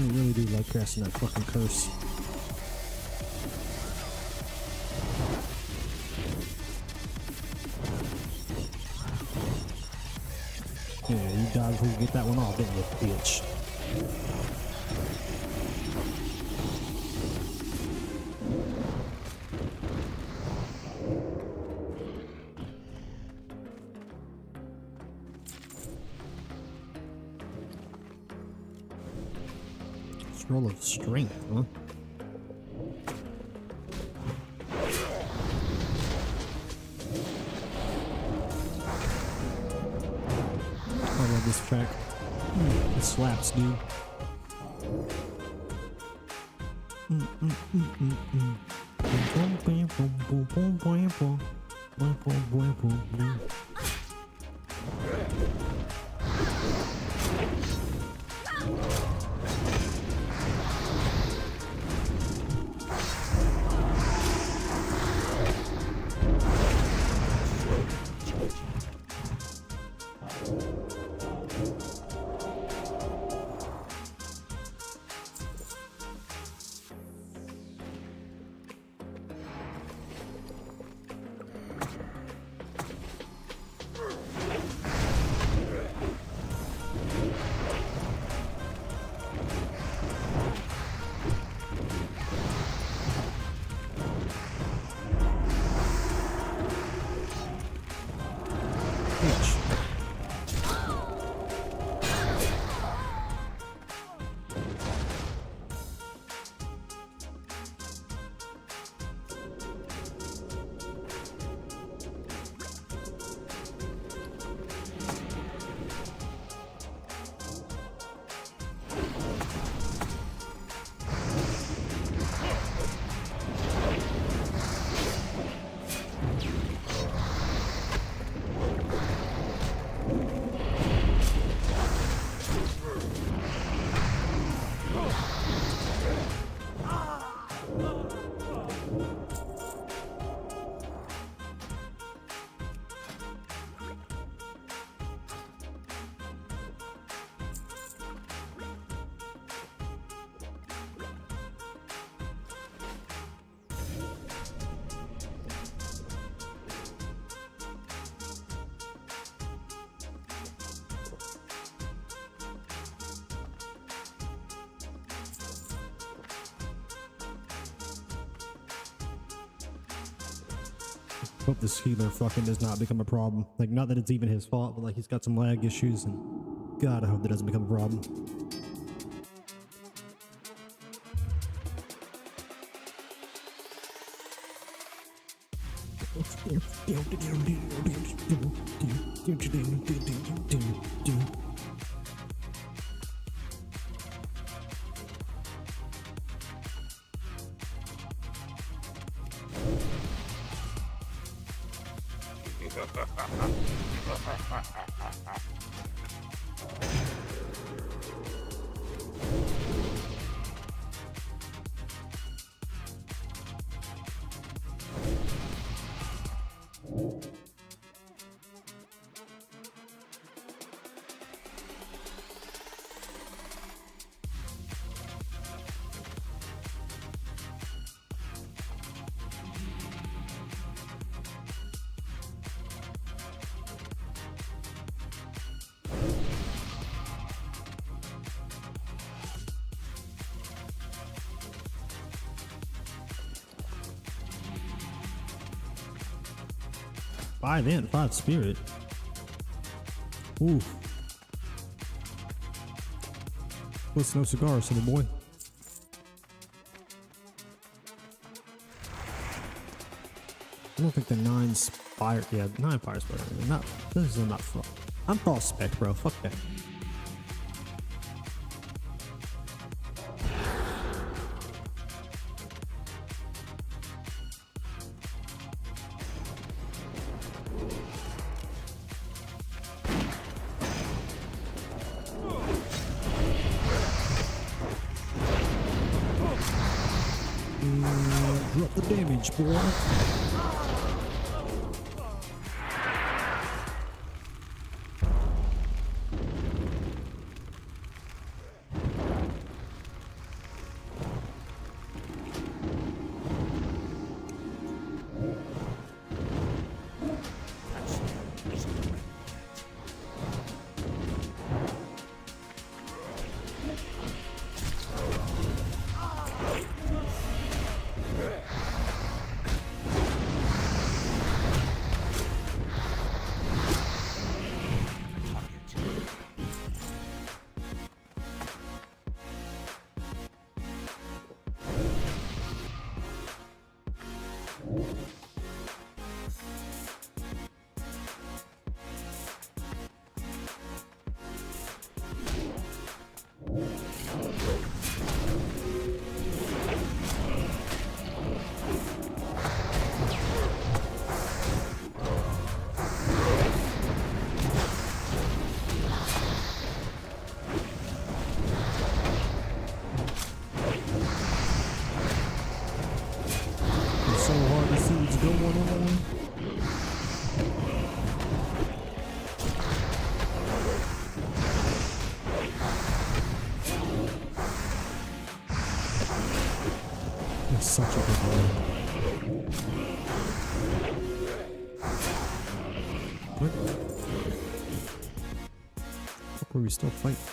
I really do like casting that fucking curse. Yeah, you dodge who get that one off, didn't you, bitch? Roll of strength, huh? I love this track. It slaps, dude. Hope this healer fucking does not become a problem. Like, not that it's even his fault, but like he's got some lag issues, and God, I hope that doesn't become a problem. Five ant, 5 spirit. Ooh. What's no cigar, silly boy? I don't think the 9's fire. Yeah, 9 fire spirit. Not. This is not frost. I'm frost spec, bro. Fuck that. Drop the damage, boy. So hard to see what's going on. It's such a good one. What? Fuck, were we still fighting?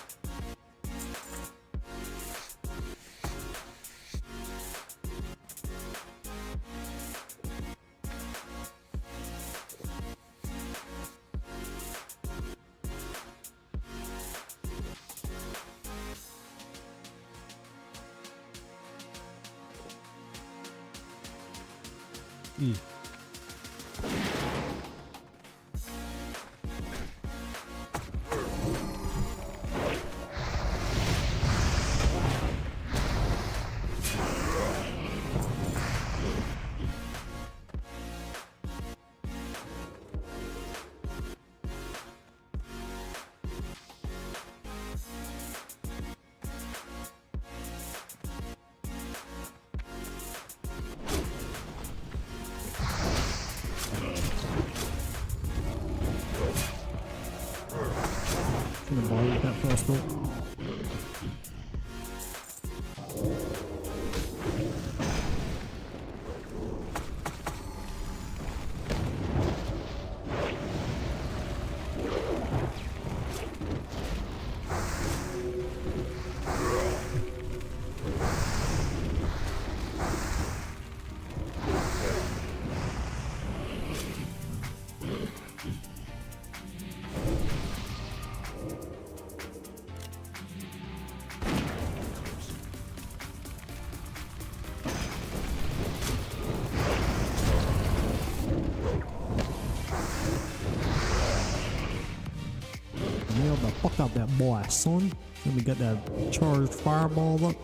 boy, son. Let me get that charged fireball up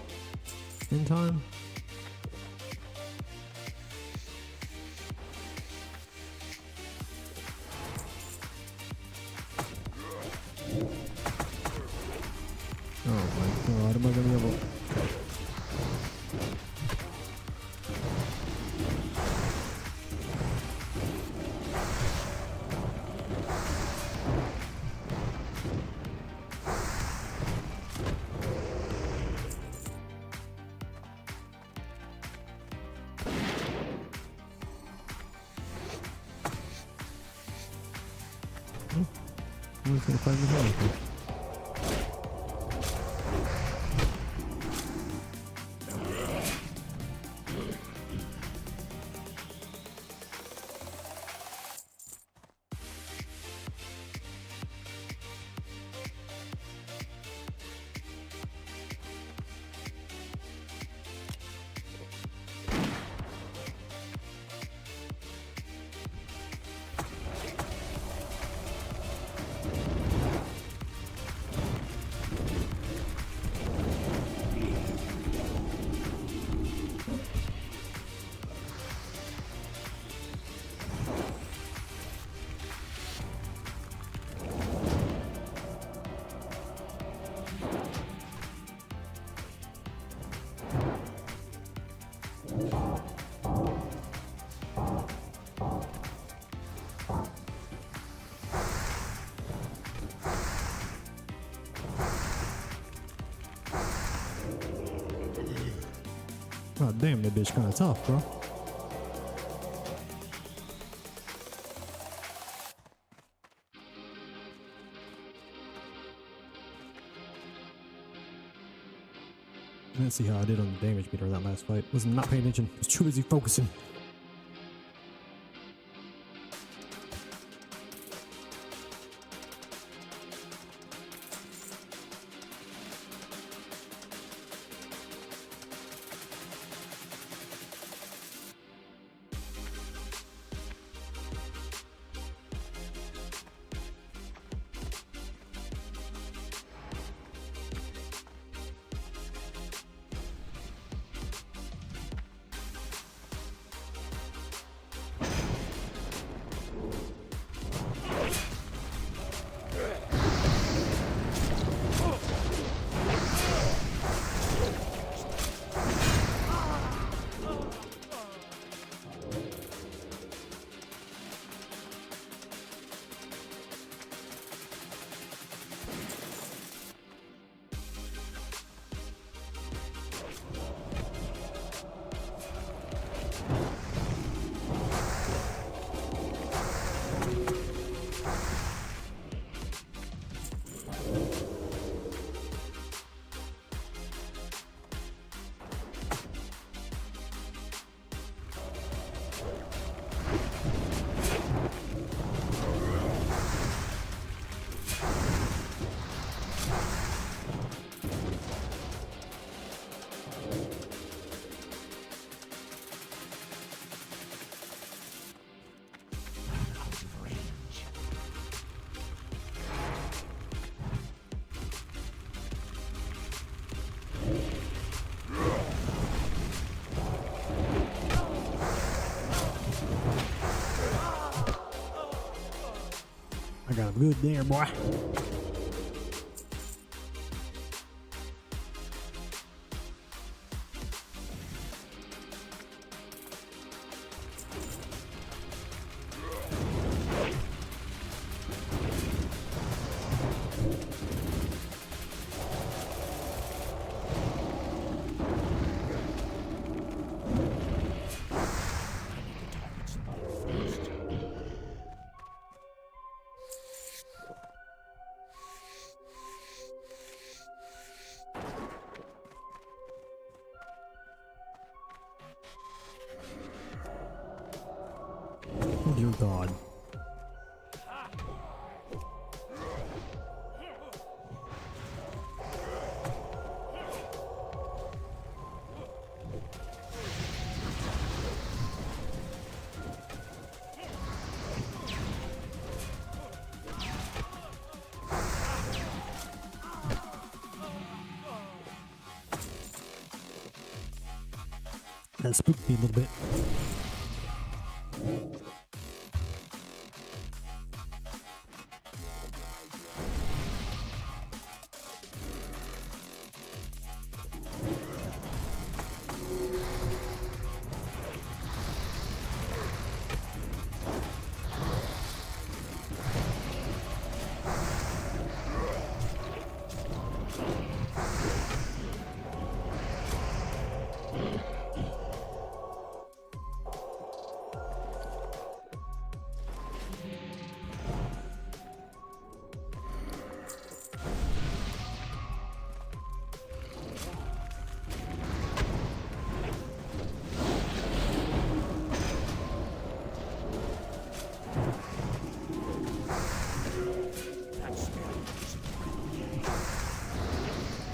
in time. Oh my god, am I gonna be able to... Who's gonna find me here? God damn, that bitch kinda tough, bro. Let's see how I did on the damage meter in that last fight. Was not paying attention. Was too busy focusing. I got him good there, boy. Oh dear God. That spooked me a little bit.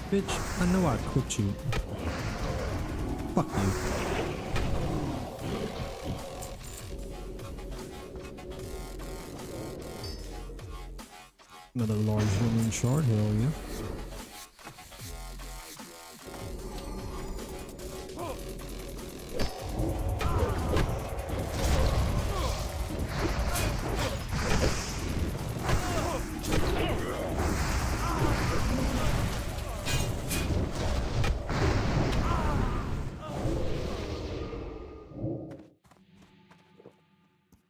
Bitch, I know I'd quit you. Fuck you. Another large woman shard, hell yeah.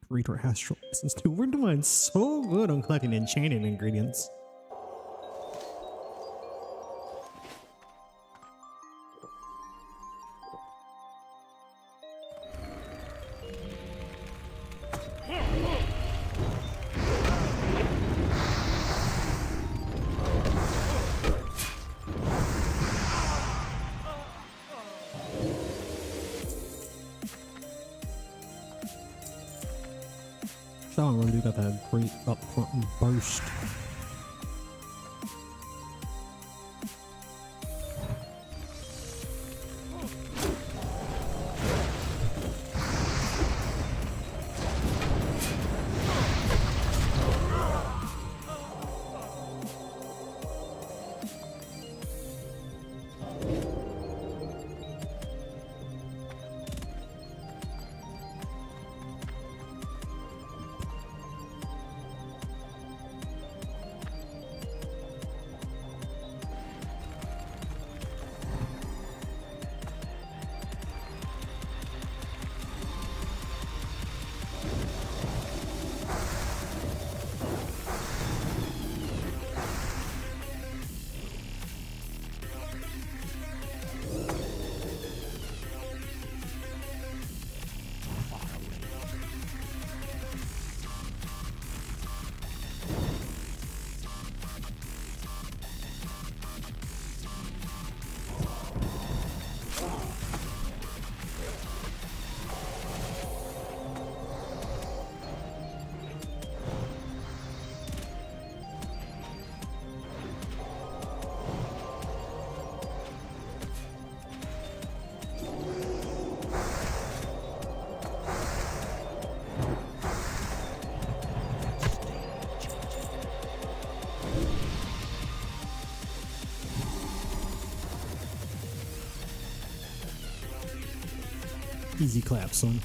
Reader Astral Essence too. We're doing so good on collecting enchanted ingredients. Shaman really got that great upfront burst. Easy clap, son.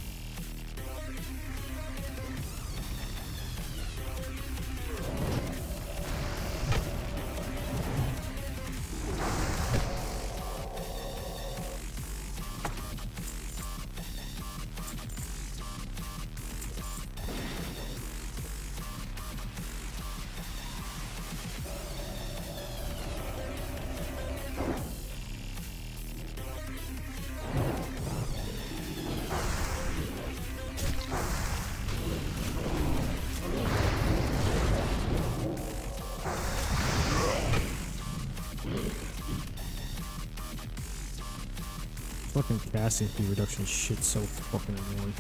Fucking casting fee reduction shit's so fucking annoying.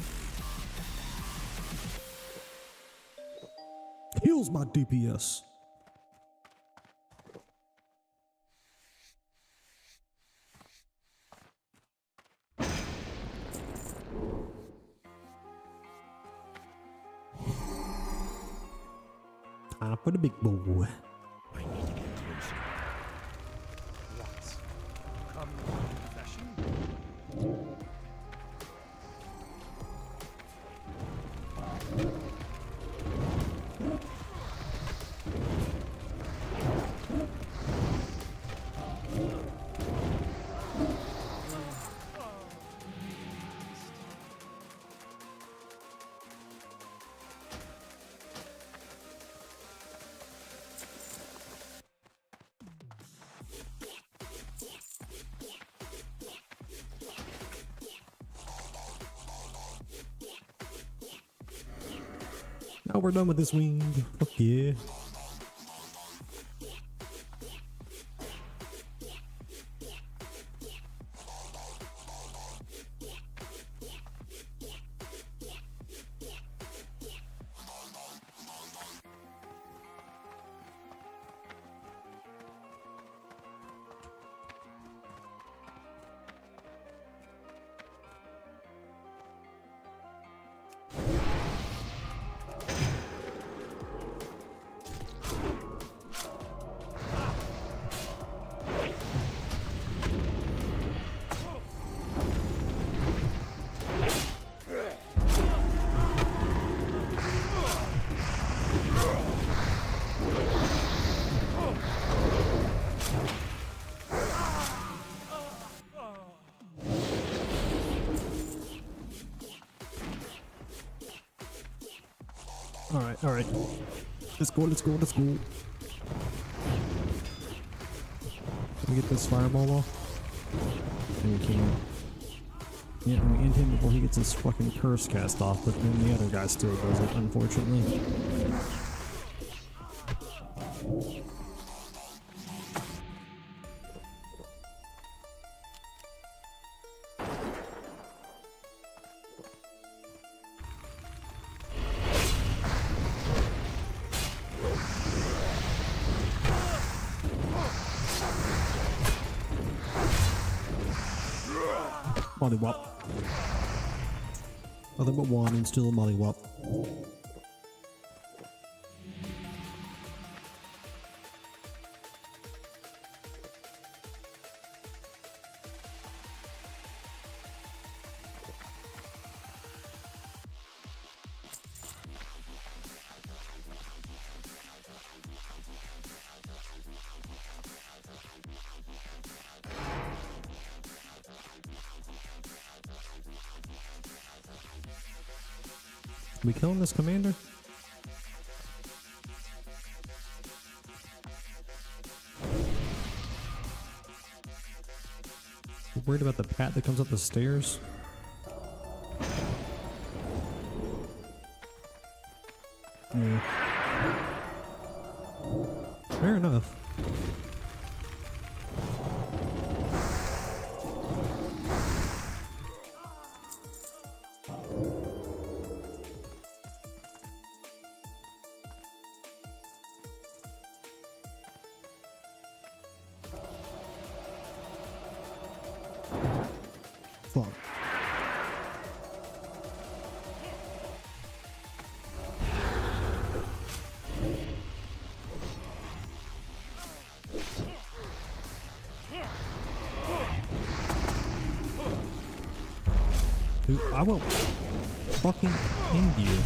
Heals my DPS. Time for the big boy. I need to get closer. What? Come to confession? Oh, we're done with this wing. Fuck yeah. Alright. Let's go. Let me get this fireball off. And we can. Yeah, and we end him before he gets his fucking curse cast off, but then the other guy still does it, unfortunately. Mollywop. Nothing but one and still a mollywop. We killing this commander? You're worried about the pat that comes up the stairs? Yeah. Fair enough. Fuck. Dude, I will fucking end you.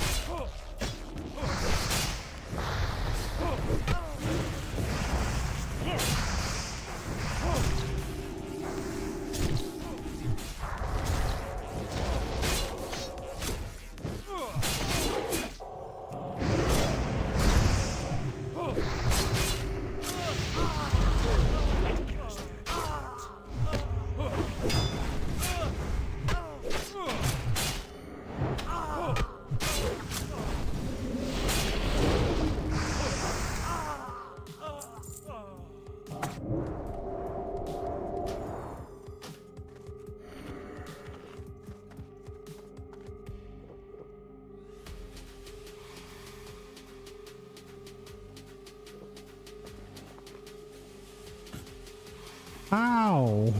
Ow!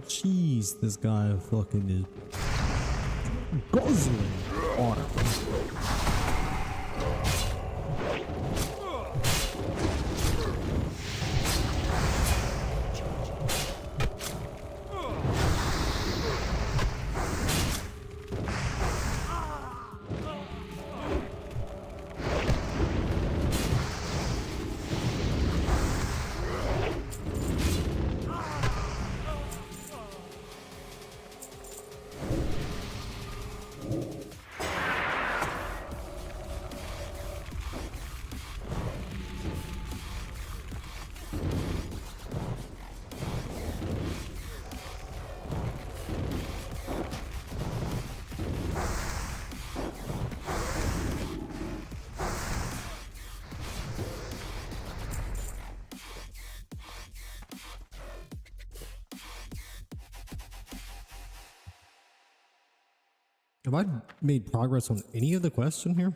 Jeez, this guy fucking is guzzling water. Have I made progress on any of the quests in here?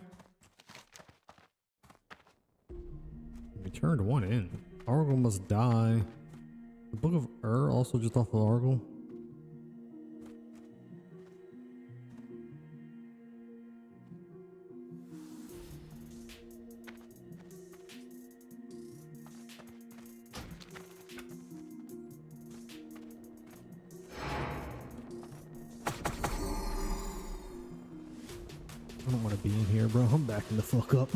We turned one in. Argyle must die. The Book of also just off of Argyle. I don't want to be in here, bro. I'm backing the fuck up.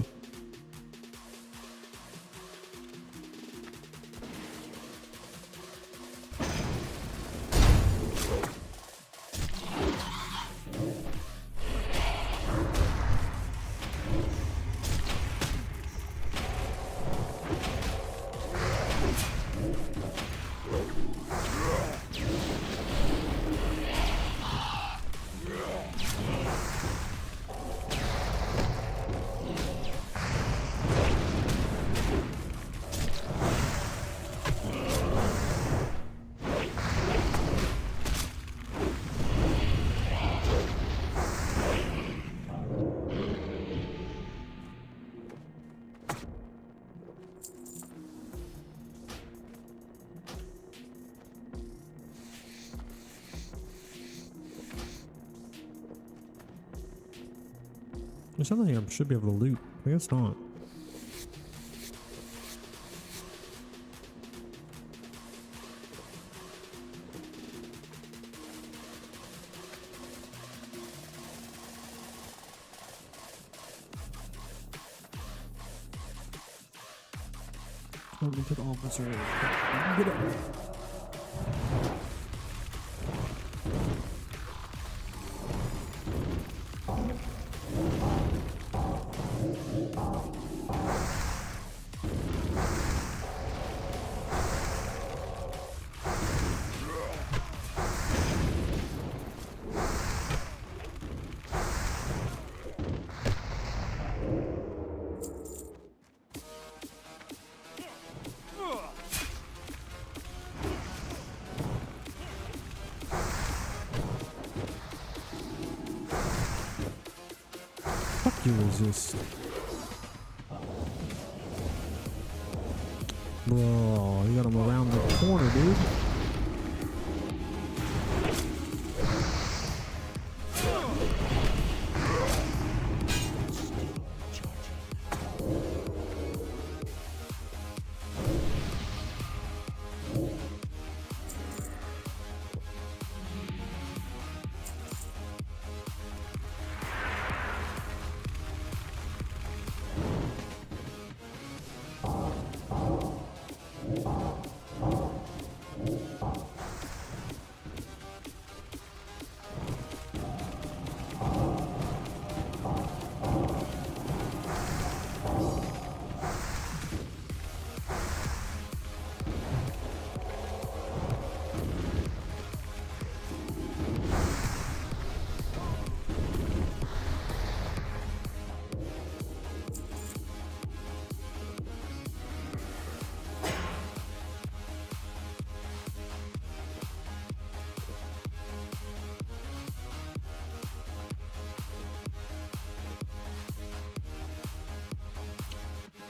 There's something I should be able to loot. I guess not. Over to the officer. Get up. Fuck you, resist. Bro, you got him around the corner, dude.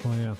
Oh yeah.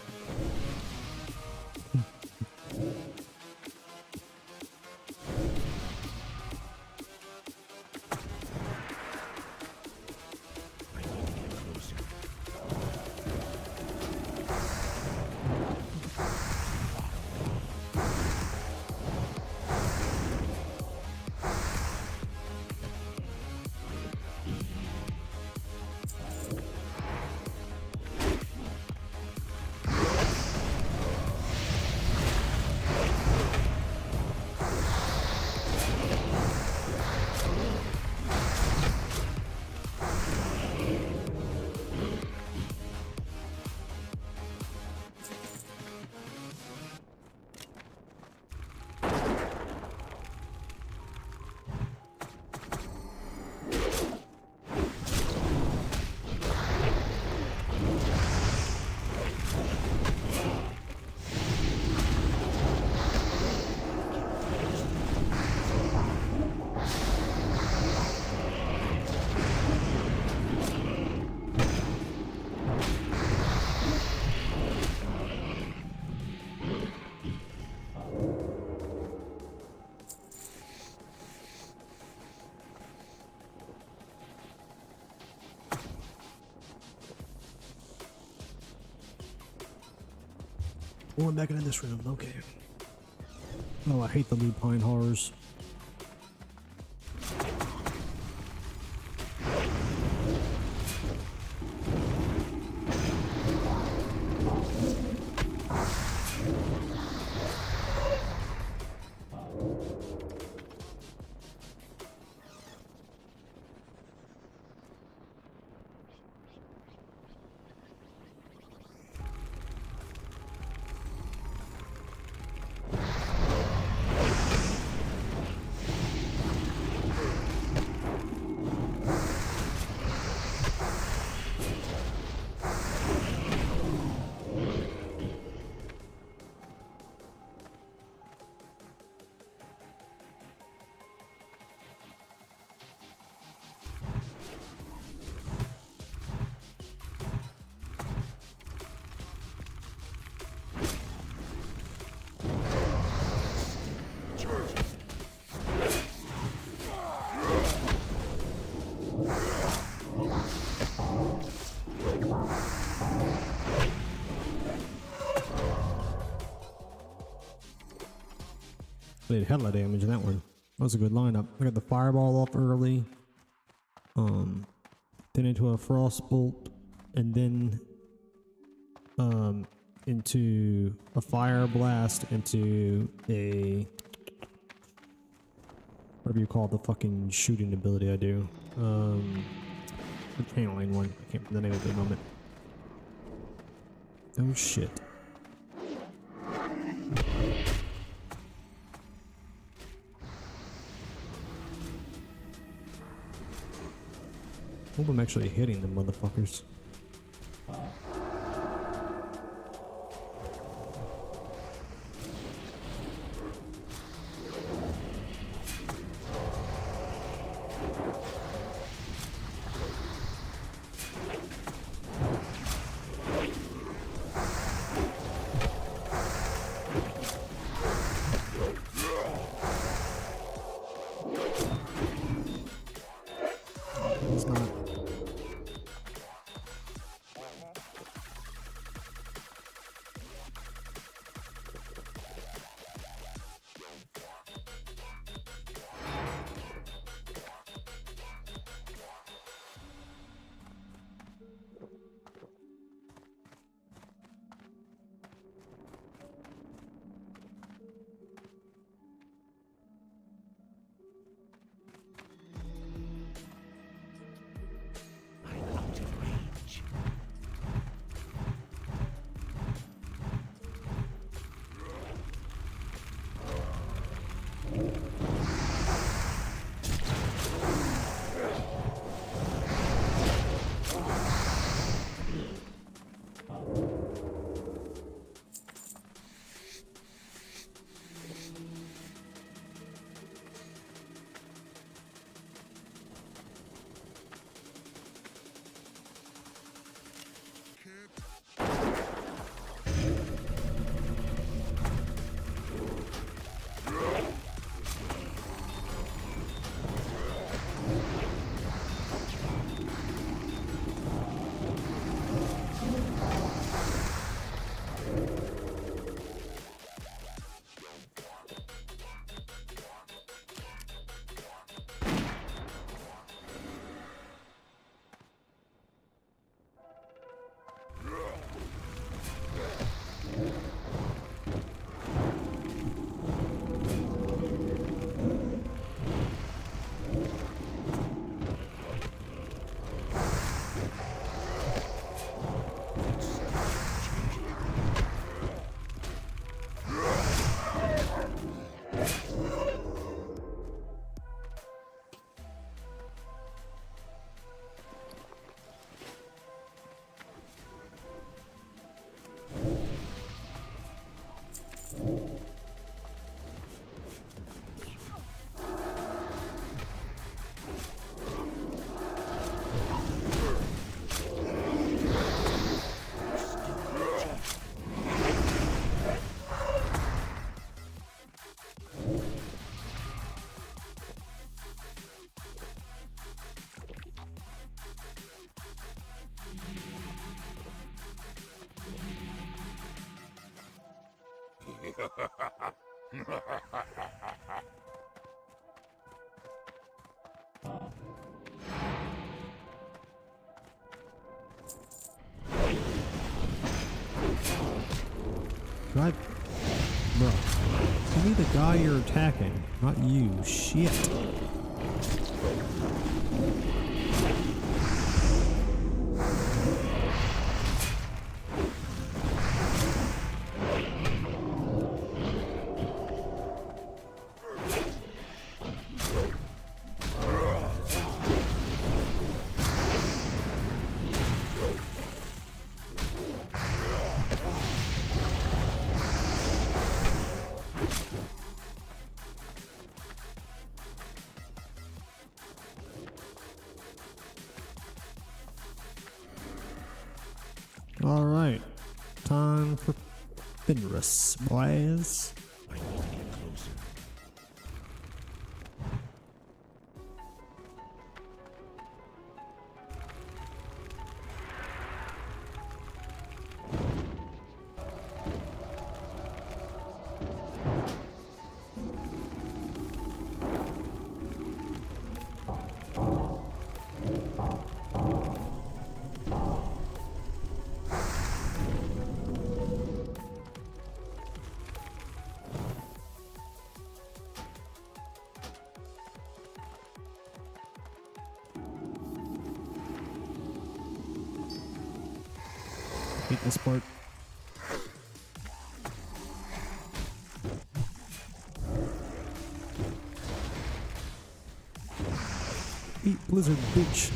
Going back into this room. Okay. Oh, I hate the lupine horrors. Did hella damage in that one. That was a good lineup. I got the fireball off early. Then into a frost bolt, and then into a fire blast, into a whatever you call the fucking shooting ability I do. The channeling one. I can't remember the name of it at the moment. Oh shit. Hope I'm actually hitting them motherfuckers. It's not. Right. Bro. Give me the guy you're attacking, not you. Shit. All right, time for Fenris, boys. I need to get closer. Hate this part. Eat Blizzard, bitch.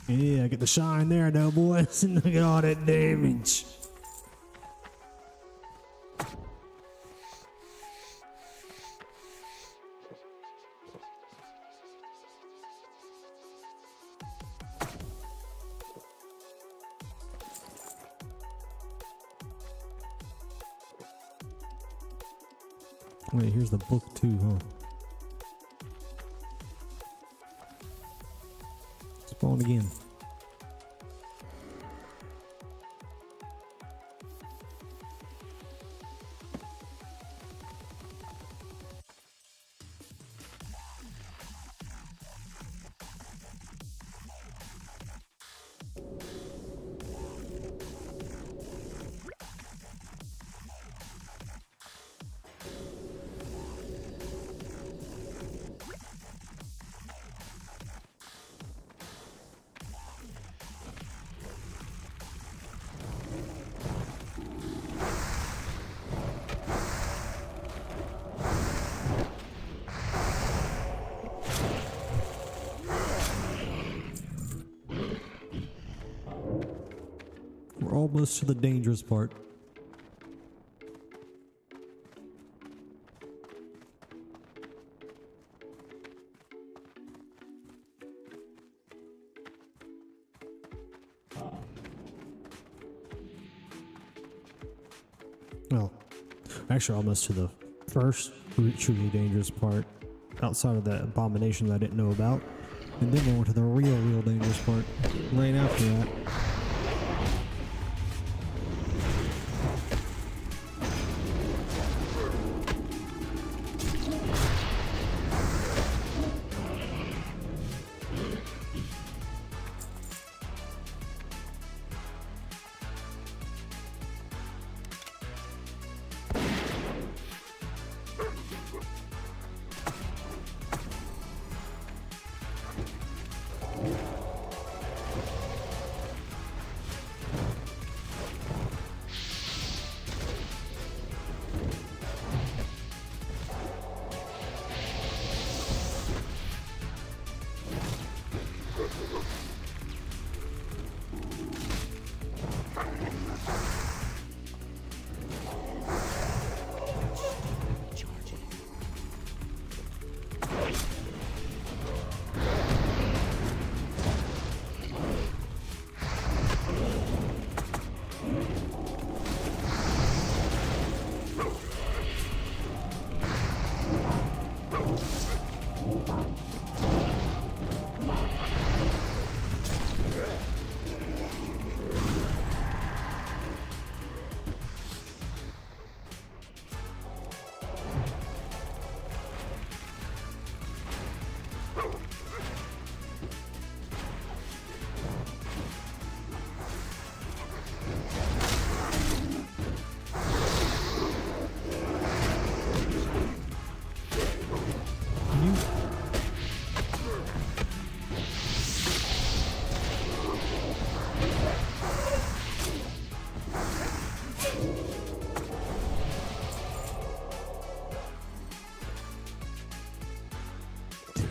Yeah, get the shine there, though, boys. Look at all that damage. Wait, here's the book too, huh? Spawn again. We're almost to the dangerous part. Well, actually almost to the first truly dangerous part, outside of that abomination that I didn't know about. And then we went to the real dangerous part right after that.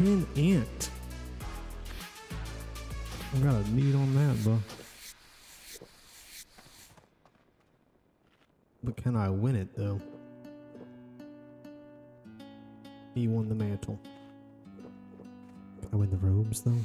10 int. I got a need on that, bro. But can I win it though? He won the mantle. Can I win the robes though?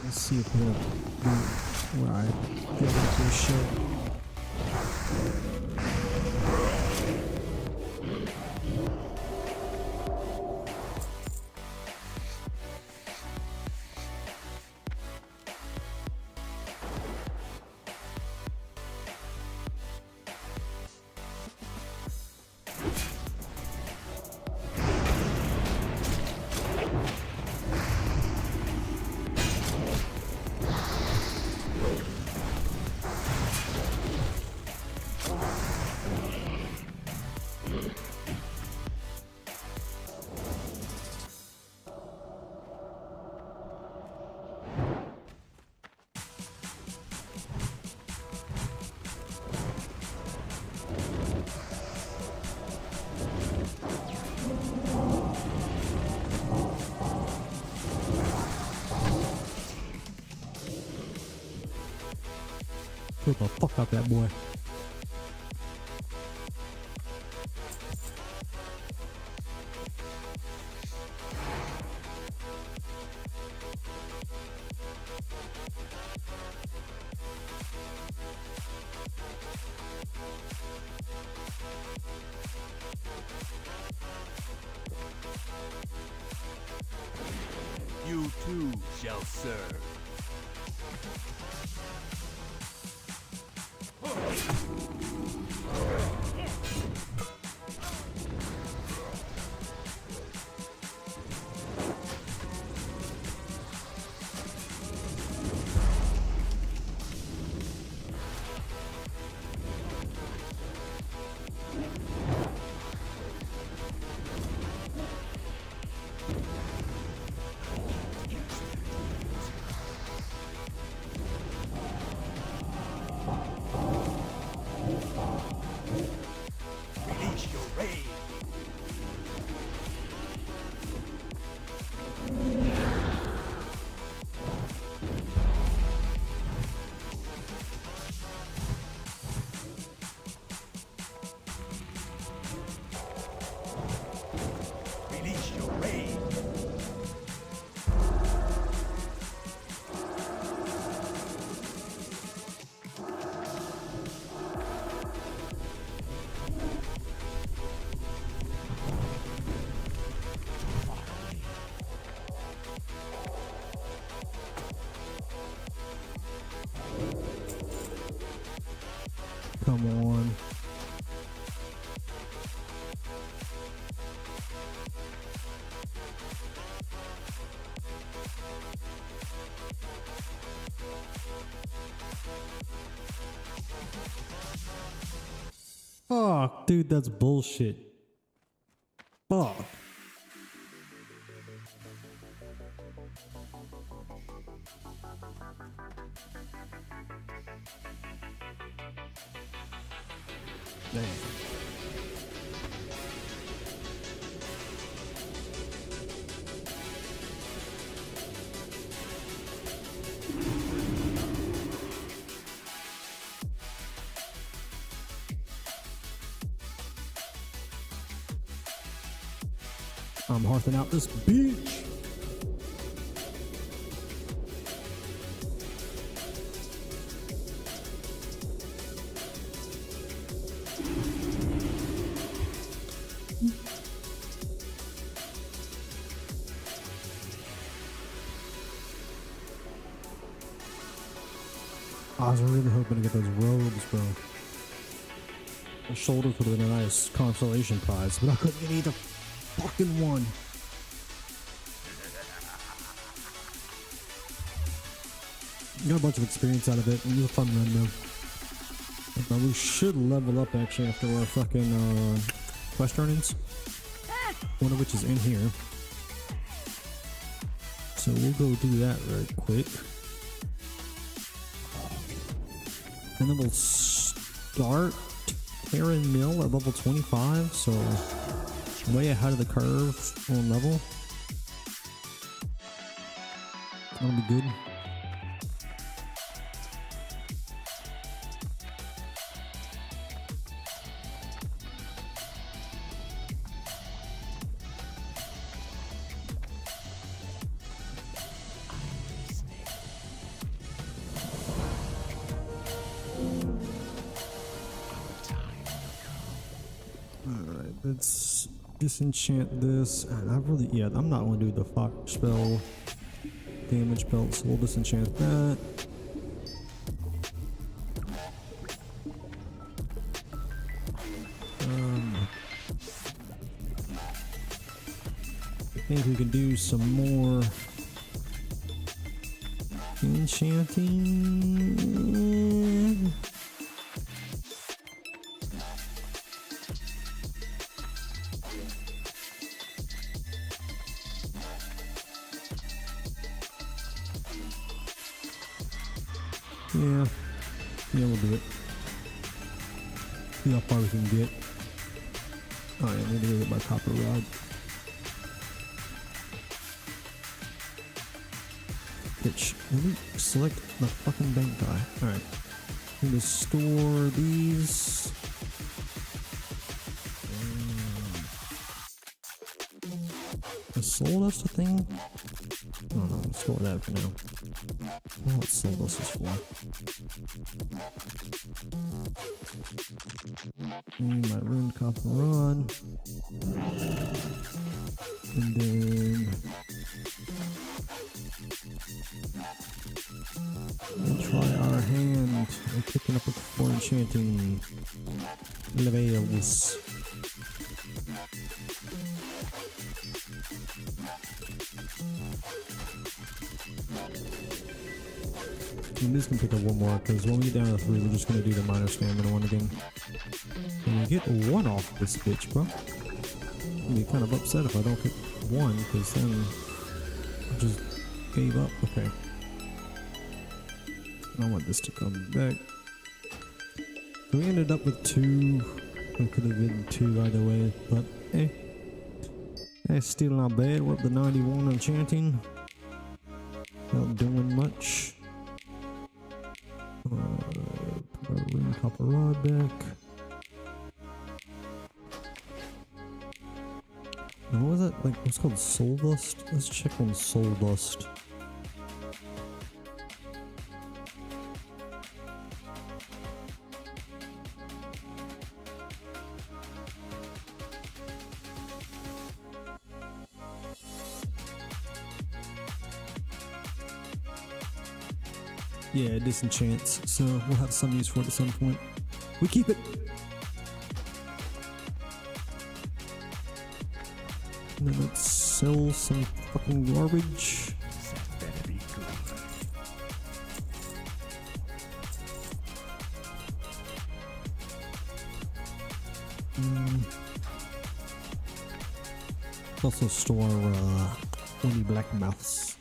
Let's see if we'll do where I get into the show. Put the fuck up that boy. You too shall serve. Release your rage. Release your rage. Come on. Fuck, dude, that's bullshit. Fuck. Damn. I'm hearthing out this beach. I was really hoping to get those robes, bro. The shoulders would have been a nice consolation prize, but I couldn't get either fucking one. Got a bunch of experience out of it. It was a fun run though. We should level up actually after our fucking quest earnings. One of which is in here. So we'll go do that very quick. And then we'll start Terran Mill at level 25, so way ahead of the curve on level. That'll be good. Let's disenchant this, and I'm not going to do the Fox spell damage belt, so we'll disenchant that. I think we can do some more enchanting. Yeah, we'll do it. See how far we can get. Oh, yeah, I need to go get my copper rod. Bitch, let me select the fucking bank guy. Alright. Need to store these. Is soul dust a thing? I don't know, let's store that for now. I don't know what soul dust is for. Need my ruined copper rod. And then we'll try our hand at picking up for enchanting levels. I'm just gonna pick up one more because when we get down to 3, we're just gonna do the minor stamina one again. And we get 1 off this bitch, bro. I'd be kind of upset if I don't get 1 because then I just gave up. Okay. I want this to come back. So we ended up with 2. It could have been 2 either way, but hey. That's still not bad. We're up to 91 enchanting. Not doing much. Put our ring copper rod back. Now, what was that? Like, what's called soul dust? Let's check on soul dust. Yeah, disenchants, so we'll have some use for it at some point. We keep it! And then let's sell some fucking garbage. Better be good. Also store Winnie Black Mouse.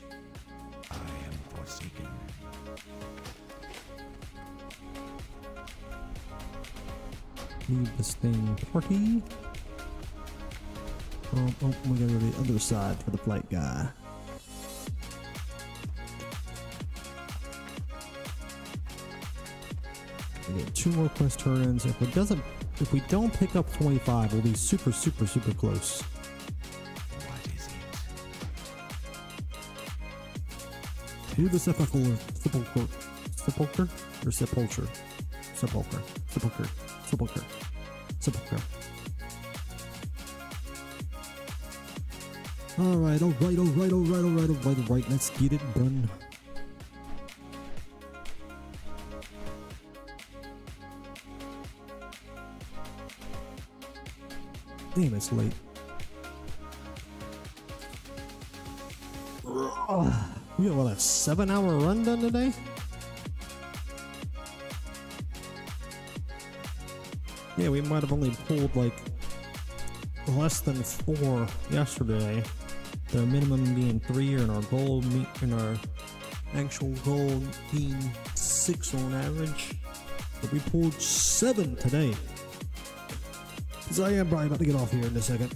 I am forsaken. Leave this thing party. Oh, we gotta go to the other side for the flight guy. We get 2 more quest turn-ins. If we don't pick up 25, we'll be super close. What is it? To the sepulcher. Alright, let's get it done. Damn, it's late. We got, what, a 7-hour run done today? Yeah, we might have only pulled like less than 4 yesterday. The minimum being 3, and our goal and our actual goal being 6 on average. But we pulled 7 today. So I am probably about to get off here in a second.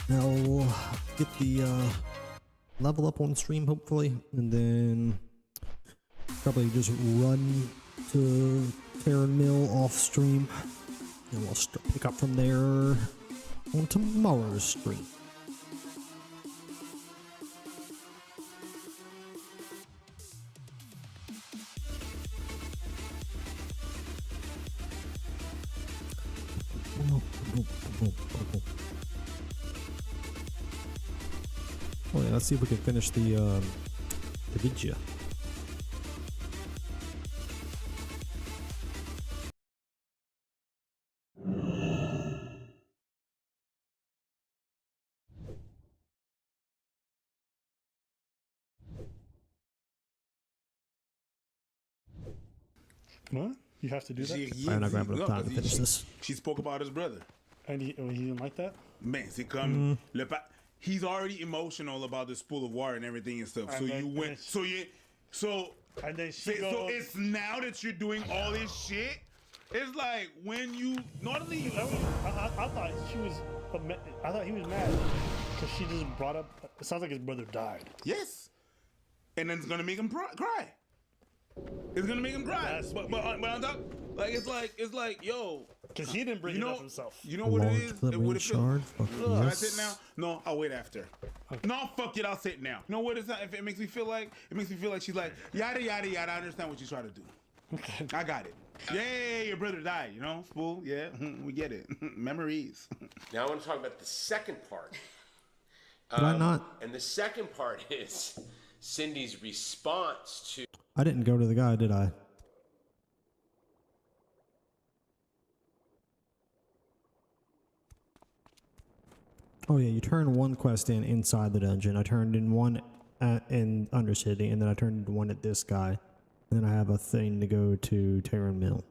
Now we'll get the level up on stream hopefully, and then probably just run to Terran Mill off stream, and we'll pick up from there on tomorrow's stream. Oh yeah, let's see if we can finish the video. What? You have to do that? I'm not grabbing enough time to finish this. She spoke about his brother. And he didn't like that? Man, c'est comme he's already emotional about the spool of water and everything and stuff. And so then- you went. And then she so goes, it's now that you're doing all this shit. It's like when you normally. I thought she was. I thought he was mad because she just brought up. It sounds like his brother died. Yes, and then it's gonna make him cry. It's gonna make him cry. But on top, like it's like yo. Because he didn't bring it up himself. You know what it is? Large shard. Fuck Can I yes. sit now? No, I'll wait after. No, fuck it, I'll sit now. You know what it's not? If it makes me feel like she's like yada yada yada. I understand what she's trying to do. I got it. Yeah, your brother died. You know, spool. Yeah, we get it. Memories. Now I want to talk about the second part. Why not? And the second part is Cindy's response to. I didn't go to the guy, did I? Oh yeah, you turn one quest in inside the dungeon. I turned in one in Undercity, and then I turned in one at this guy. And then I have a thing to go to Terran Mill.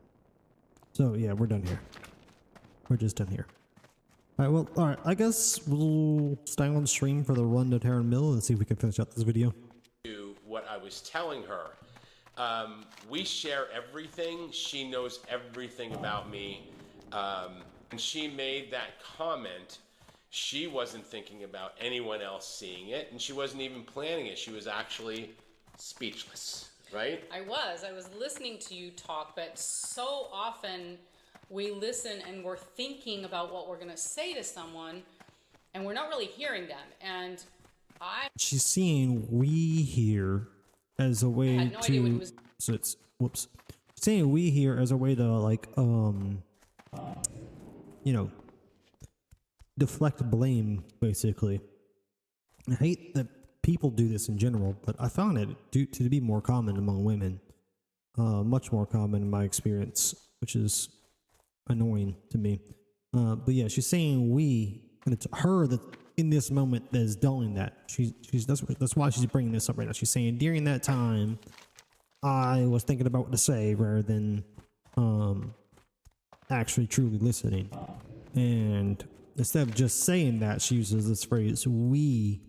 So yeah, we're done here. We're just done here. Alright, well, alright, I guess we'll stay on stream for the run to Terran Mill and see if we can finish up this video. What I was telling her. We share everything. She knows everything about me. And she made that comment. She wasn't thinking about anyone else seeing it, and she wasn't even planning it. She was actually speechless, right? I was listening to you talk, but so often we listen and we're thinking about what we're going to say to someone, and we're not really hearing them. And She's seeing we here as a way had no idea what he to. was- So it's whoops. Saying we here as a way to like deflect blame, basically. I hate that people do this in general, but I found it to be more common among women. Much more common in my experience, which is annoying to me. But yeah, she's saying we, and it's her that in this moment that is doing that. That's why she's bringing this up right now. She's saying during that time, I was thinking about what to say rather than actually truly listening. And instead of just saying that, she uses this phrase, we,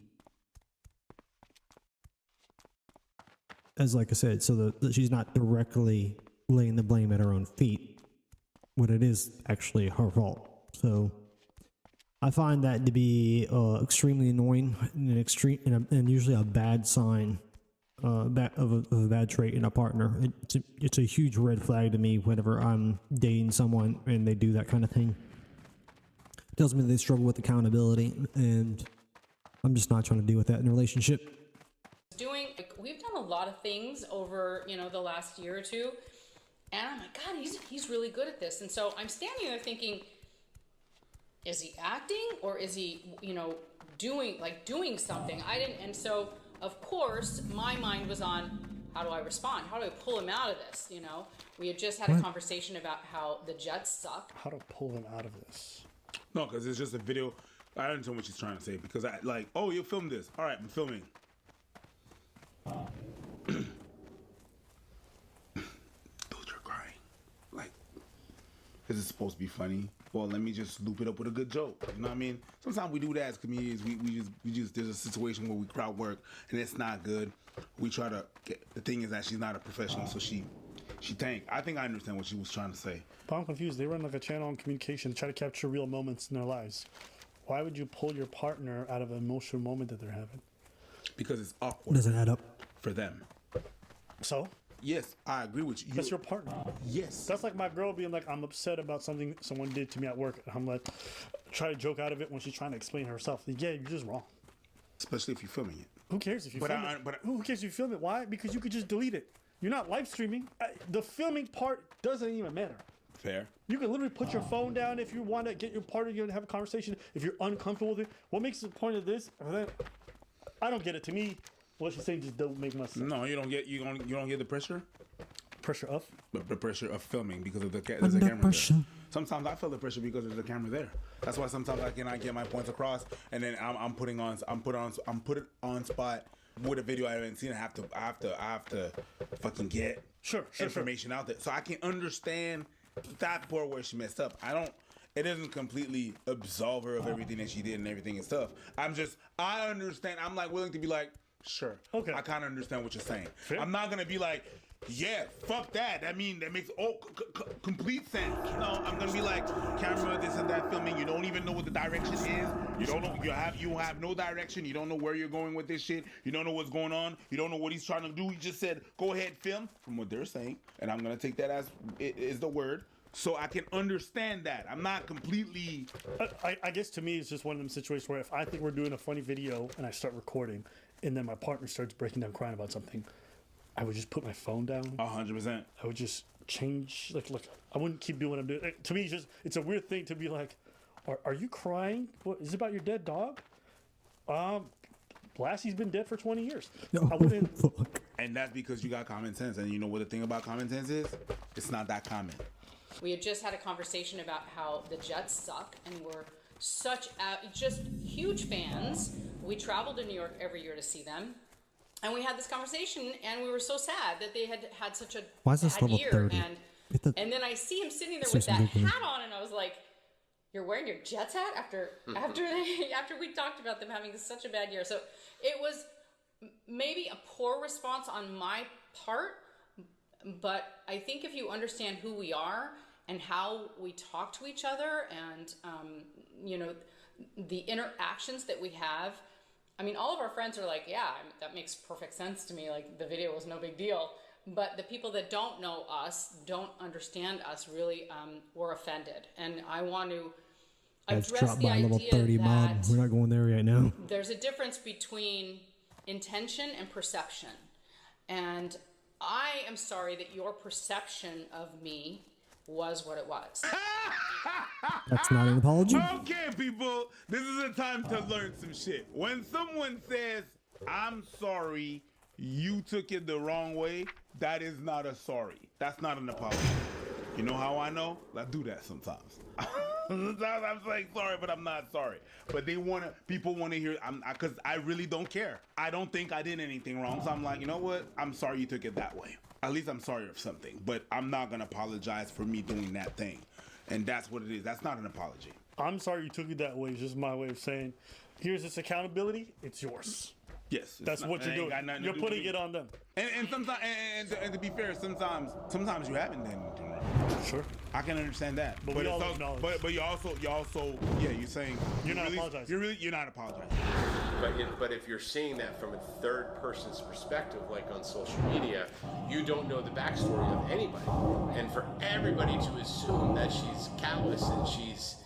as like I said, so that she's not directly laying the blame at her own feet when it is actually her fault. So I find that to be extremely annoying and usually a bad sign of a bad trait in a partner. It's a huge red flag to me whenever I'm dating someone and they do that kind of thing. It tells me they struggle with accountability, and I'm just not trying to deal with that in a relationship. We've done a lot of things over, the last year or two, and I'm like, God, he's really good at this. And so I'm standing there thinking, is he acting or is he, doing something? And so of course my mind was on, how do I respond? How do I pull him out of this? We had just had a conversation about how the Jets suck. How to pull him out of this? No, because it's just a video. I don't know what she's trying to say, because I like, oh, you filmed this. All right, I'm filming. Dude, you're crying. Like, is it supposed to be funny? Well, let me just loop it up with a good joke. You know what I mean? Sometimes we do that as comedians. We just there's a situation where we crowd work and it's not good. We try to get, the thing is that she's not a professional, so she tanked. I think I understand what she was trying to say. But I'm confused. They run like a channel on communication to try to capture real moments in their lives. Why would you pull your partner out of an emotional moment that they're having? Because it's awkward. Doesn't add up for them. So? Yes, I agree with you. That's your partner. Yes. That's like my girl being like, I'm upset about something someone did to me at work. And I'm like, try to joke out of it when she's trying to explain herself. Like, yeah, you're just wrong. Especially if you're filming it. Who cares if you film it? But who cares if you film it? Why? Because you could just delete it. You're not live streaming. The filming part doesn't even matter. Fair. You can literally put your phone down if you want to get your partner to have a conversation. If you're uncomfortable with it, what makes the point of this? I don't get it. To me, what she's saying just don't make much sense. No, you don't get the pressure. Pressure of? The pressure of filming because of there's a camera there. Sometimes I feel the pressure because there's a camera there. That's why sometimes I cannot get my points across, and then I'm put on spot with a video I haven't seen. I have to fucking get information out there, so I can understand that part where she messed up. It doesn't completely absolve her of everything that she did and everything and stuff. I understand. I'm like willing to be like, sure. Okay. I kind of understand what you're saying. Fair. I'm not gonna be like, yeah, fuck that. That makes complete sense. No, I'm gonna be like, camera, this and that filming. You don't even know what the direction is. You don't know. You have no direction. You don't know where you're going with this shit. You don't know what's going on. You don't know what he's trying to do. He just said, go ahead, film, from what they're saying, and I'm gonna take that as it is the word. So I can understand that. I'm not completely... I guess to me, it's just one of them situations where if I think we're doing a funny video and I start recording and then my partner starts breaking down crying about something, I would just put my phone down. 100%. I would just change. Like I wouldn't keep doing what I'm doing. To me, it's a weird thing to be like, are you crying? What, is it about your dead dog? Lassie's been dead for 20 years. No, I wouldn't... And that's because you got common sense. And you know what the thing about common sense is? It's not that common. We had just had a conversation about how the Jets suck, and we're such just huge fans. We travel to New York every year to see them, and we had this conversation, and we were so sad that they had such a bad year. 30? And then I see him sitting there with that hat on, and I was like, "You're wearing your Jets hat after we talked about them having such a bad year." So it was maybe a poor response on my part, but I think if you understand who we are and how we talk to each other and, the interactions that we have. I mean, all of our friends are like, yeah, that makes perfect sense to me. Like, the video was no big deal. But the people that don't know us, don't understand us, really were offended. And I want to address the idea that we're not going there right now. There's a difference between intention and perception. And I am sorry that your perception of me was what it was. That's not an apology. Okay, people, this is a time to learn some shit. When someone says, I'm sorry, you took it the wrong way, that is not a sorry. That's not an apology. You know how I know? I do that sometimes. Sometimes I'm saying sorry, but I'm not sorry. But people want to hear, because I really don't care. I don't think I did anything wrong. So I'm like, you know what? I'm sorry you took it that way. At least I'm sorry of something. But I'm not going to apologize for me doing that thing. And that's what it is. That's not an apology. I'm sorry you took it that way. It's just my way of saying, here's this accountability. It's yours. Yes, that's what you're doing. You're putting it on them. And sometimes, and to be fair, sometimes you haven't done anything wrong. Sure, I can understand that. But we all acknowledge. But you also, yeah, you're saying you're not apologizing. You're not apologizing. But if you're seeing that from a third person's perspective, like on social media, you don't know the backstory of anybody, and for everybody to assume that she's callous and she's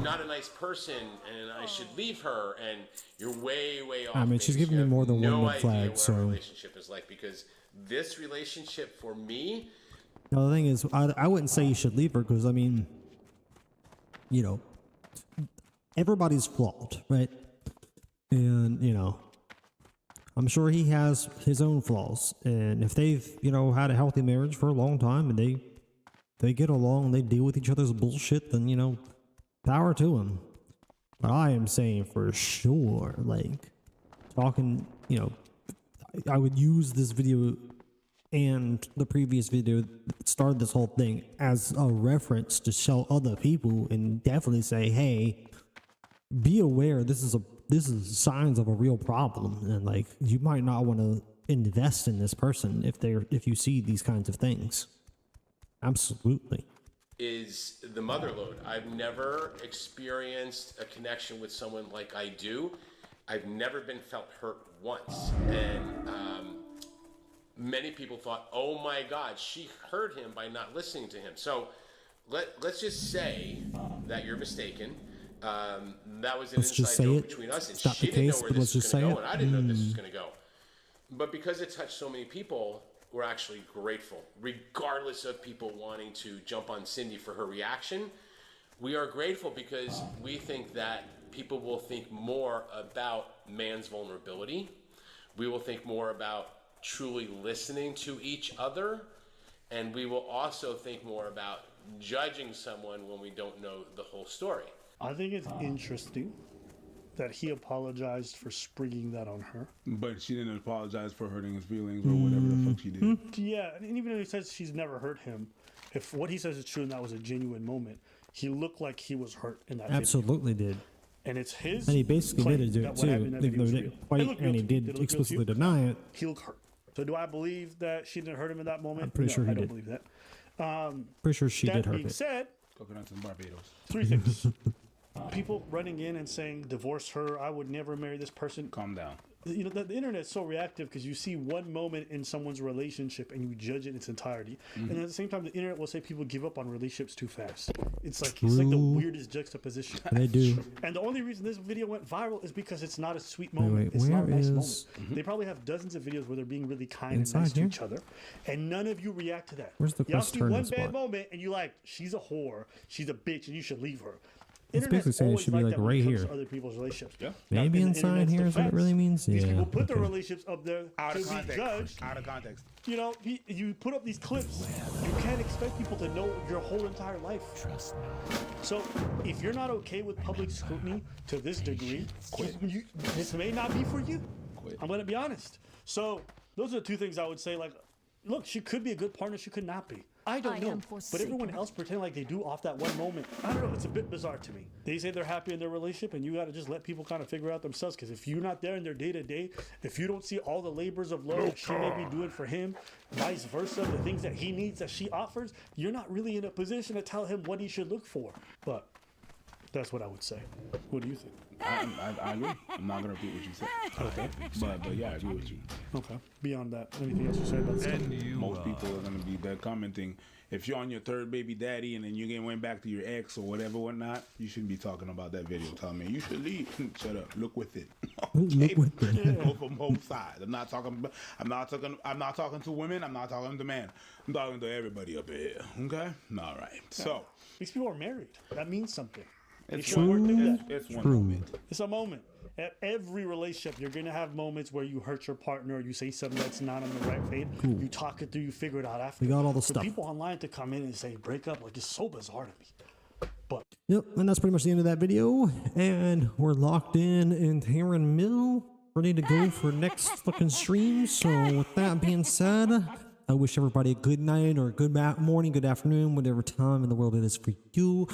not a nice person and I should leave her, and you're way off. I mean, she's giving me more than no one red idea flag, what so. a relationship is like, because this relationship for me. No, the thing is, I wouldn't say you should leave her because, I mean, you know, everybody's flawed, right? And, you know, I'm sure he has his own flaws. And if they've, you know, had a healthy marriage for a long time and they get along and they deal with each other's bullshit, then, you know, power to him. But I am saying for sure, like, talking, you know, I would use this video and the previous video that started this whole thing as a reference to show other people and definitely say, hey, be aware this is signs of a real problem, and like you might not want to invest in this person if you see these kinds of things. Absolutely. Is the mother load. I've never experienced a connection with someone like I do. I've never been felt hurt once. And many people thought, oh my God, she hurt him by not listening to him. So let's just say that you're mistaken. That was an inside joke between us, and she didn't know where this was going to go, and I didn't know this was going to go. But because it touched so many people, we're actually grateful. Regardless of people wanting to jump on Cindy for her reaction, we are grateful because we think that people will think more about man's vulnerability. We will think more about truly listening to each other, and we will also think more about judging someone when we don't know the whole story. I think it's interesting that he apologized for springing that on her. But she didn't apologize for hurting his feelings or whatever the fuck she did. Yeah, and even though he says she's never hurt him, if what he says is true and that was a genuine moment, he looked like he was hurt in that Absolutely video. did. And it's his. And he basically claim did that it what too. happened in that Even though video he was didn't real. fight It looked and he real to me. did It looked real to explicitly you? deny it. He looked hurt. So do I believe that she didn't hurt him in that moment? I'm pretty sure he I don't did. believe that. Pretty sure she did hurt That being it. said, Coconuts and Barbados. 3 things. People running in and saying, divorce her, I would never marry this person. Calm down. You know, the internet's so reactive because you see one moment in someone's relationship and you judge it in its entirety. And at the same time, the internet will say people give up on relationships too fast. It's like the weirdest juxtaposition. They do. And the only reason this video went viral is because it's not a sweet Wait, moment. It's not a where nice is- moment. They probably have dozens of videos where they're being really kind Inside and nice here? to each other, and none of you react to that. Where's the Y'all quest see turn one spot? bad moment and you like, she's a whore, she's a bitch, and you should leave her. It's basically saying it Internet's should be always like that when it right comes here. to other people's relationships. Yeah. Maybe inside here is what it really means. These Yeah. people put their okay. relationships up there Out to of be context. judged. Out of context. You know, you put up these clips. You can't expect people to know your whole entire life. Trust me. So if you're not okay with public scrutiny to this degree, this may not be for you. I'm going to be honest. So those are the 2 things I would say. Like, look, she could be a good partner. She could not be. I don't know. But everyone else pretend like they do off that one moment. I don't know. It's a bit bizarre to me. They say they're happy in their relationship, and you got to just let people kind of figure out themselves. Because if you're not there in their day to day, if you don't see all the labors of love that she may be doing for him, vice versa, the things that he needs that she offers, you're not really in a position to tell him what he should look for. But that's what I would say. What do you think? I agree. I'm not gonna repeat what you said. Okay. But yeah, I agree with you. Okay. Beyond that, anything else you say about this? Most people are gonna be there commenting. If you're on your 3rd baby daddy and then you went back to your ex or whatever, whatnot, you shouldn't be talking about that video. Telling me you should leave. Shut up. Look with it. Okay. Go from both sides. I'm not talking to women. I'm not talking to men. I'm talking to everybody up here. Okay. All right. So these people are married. That means something. it's should work through one, that. it's one moment. It's a moment. At every relationship, you're going to have moments where you hurt your partner, or you say something that's not on the right fade. Cool. You talk it through, you figure it out after. We got all the For stuff. people online to come in and say break up, like, it's so bizarre to me. But Yep, and that's pretty much the end of that video. And we're locked in Terran Mill, ready to go for next fucking stream. So with that being said, I wish everybody a good night or a good morning, good afternoon, whatever time in the world it is for you.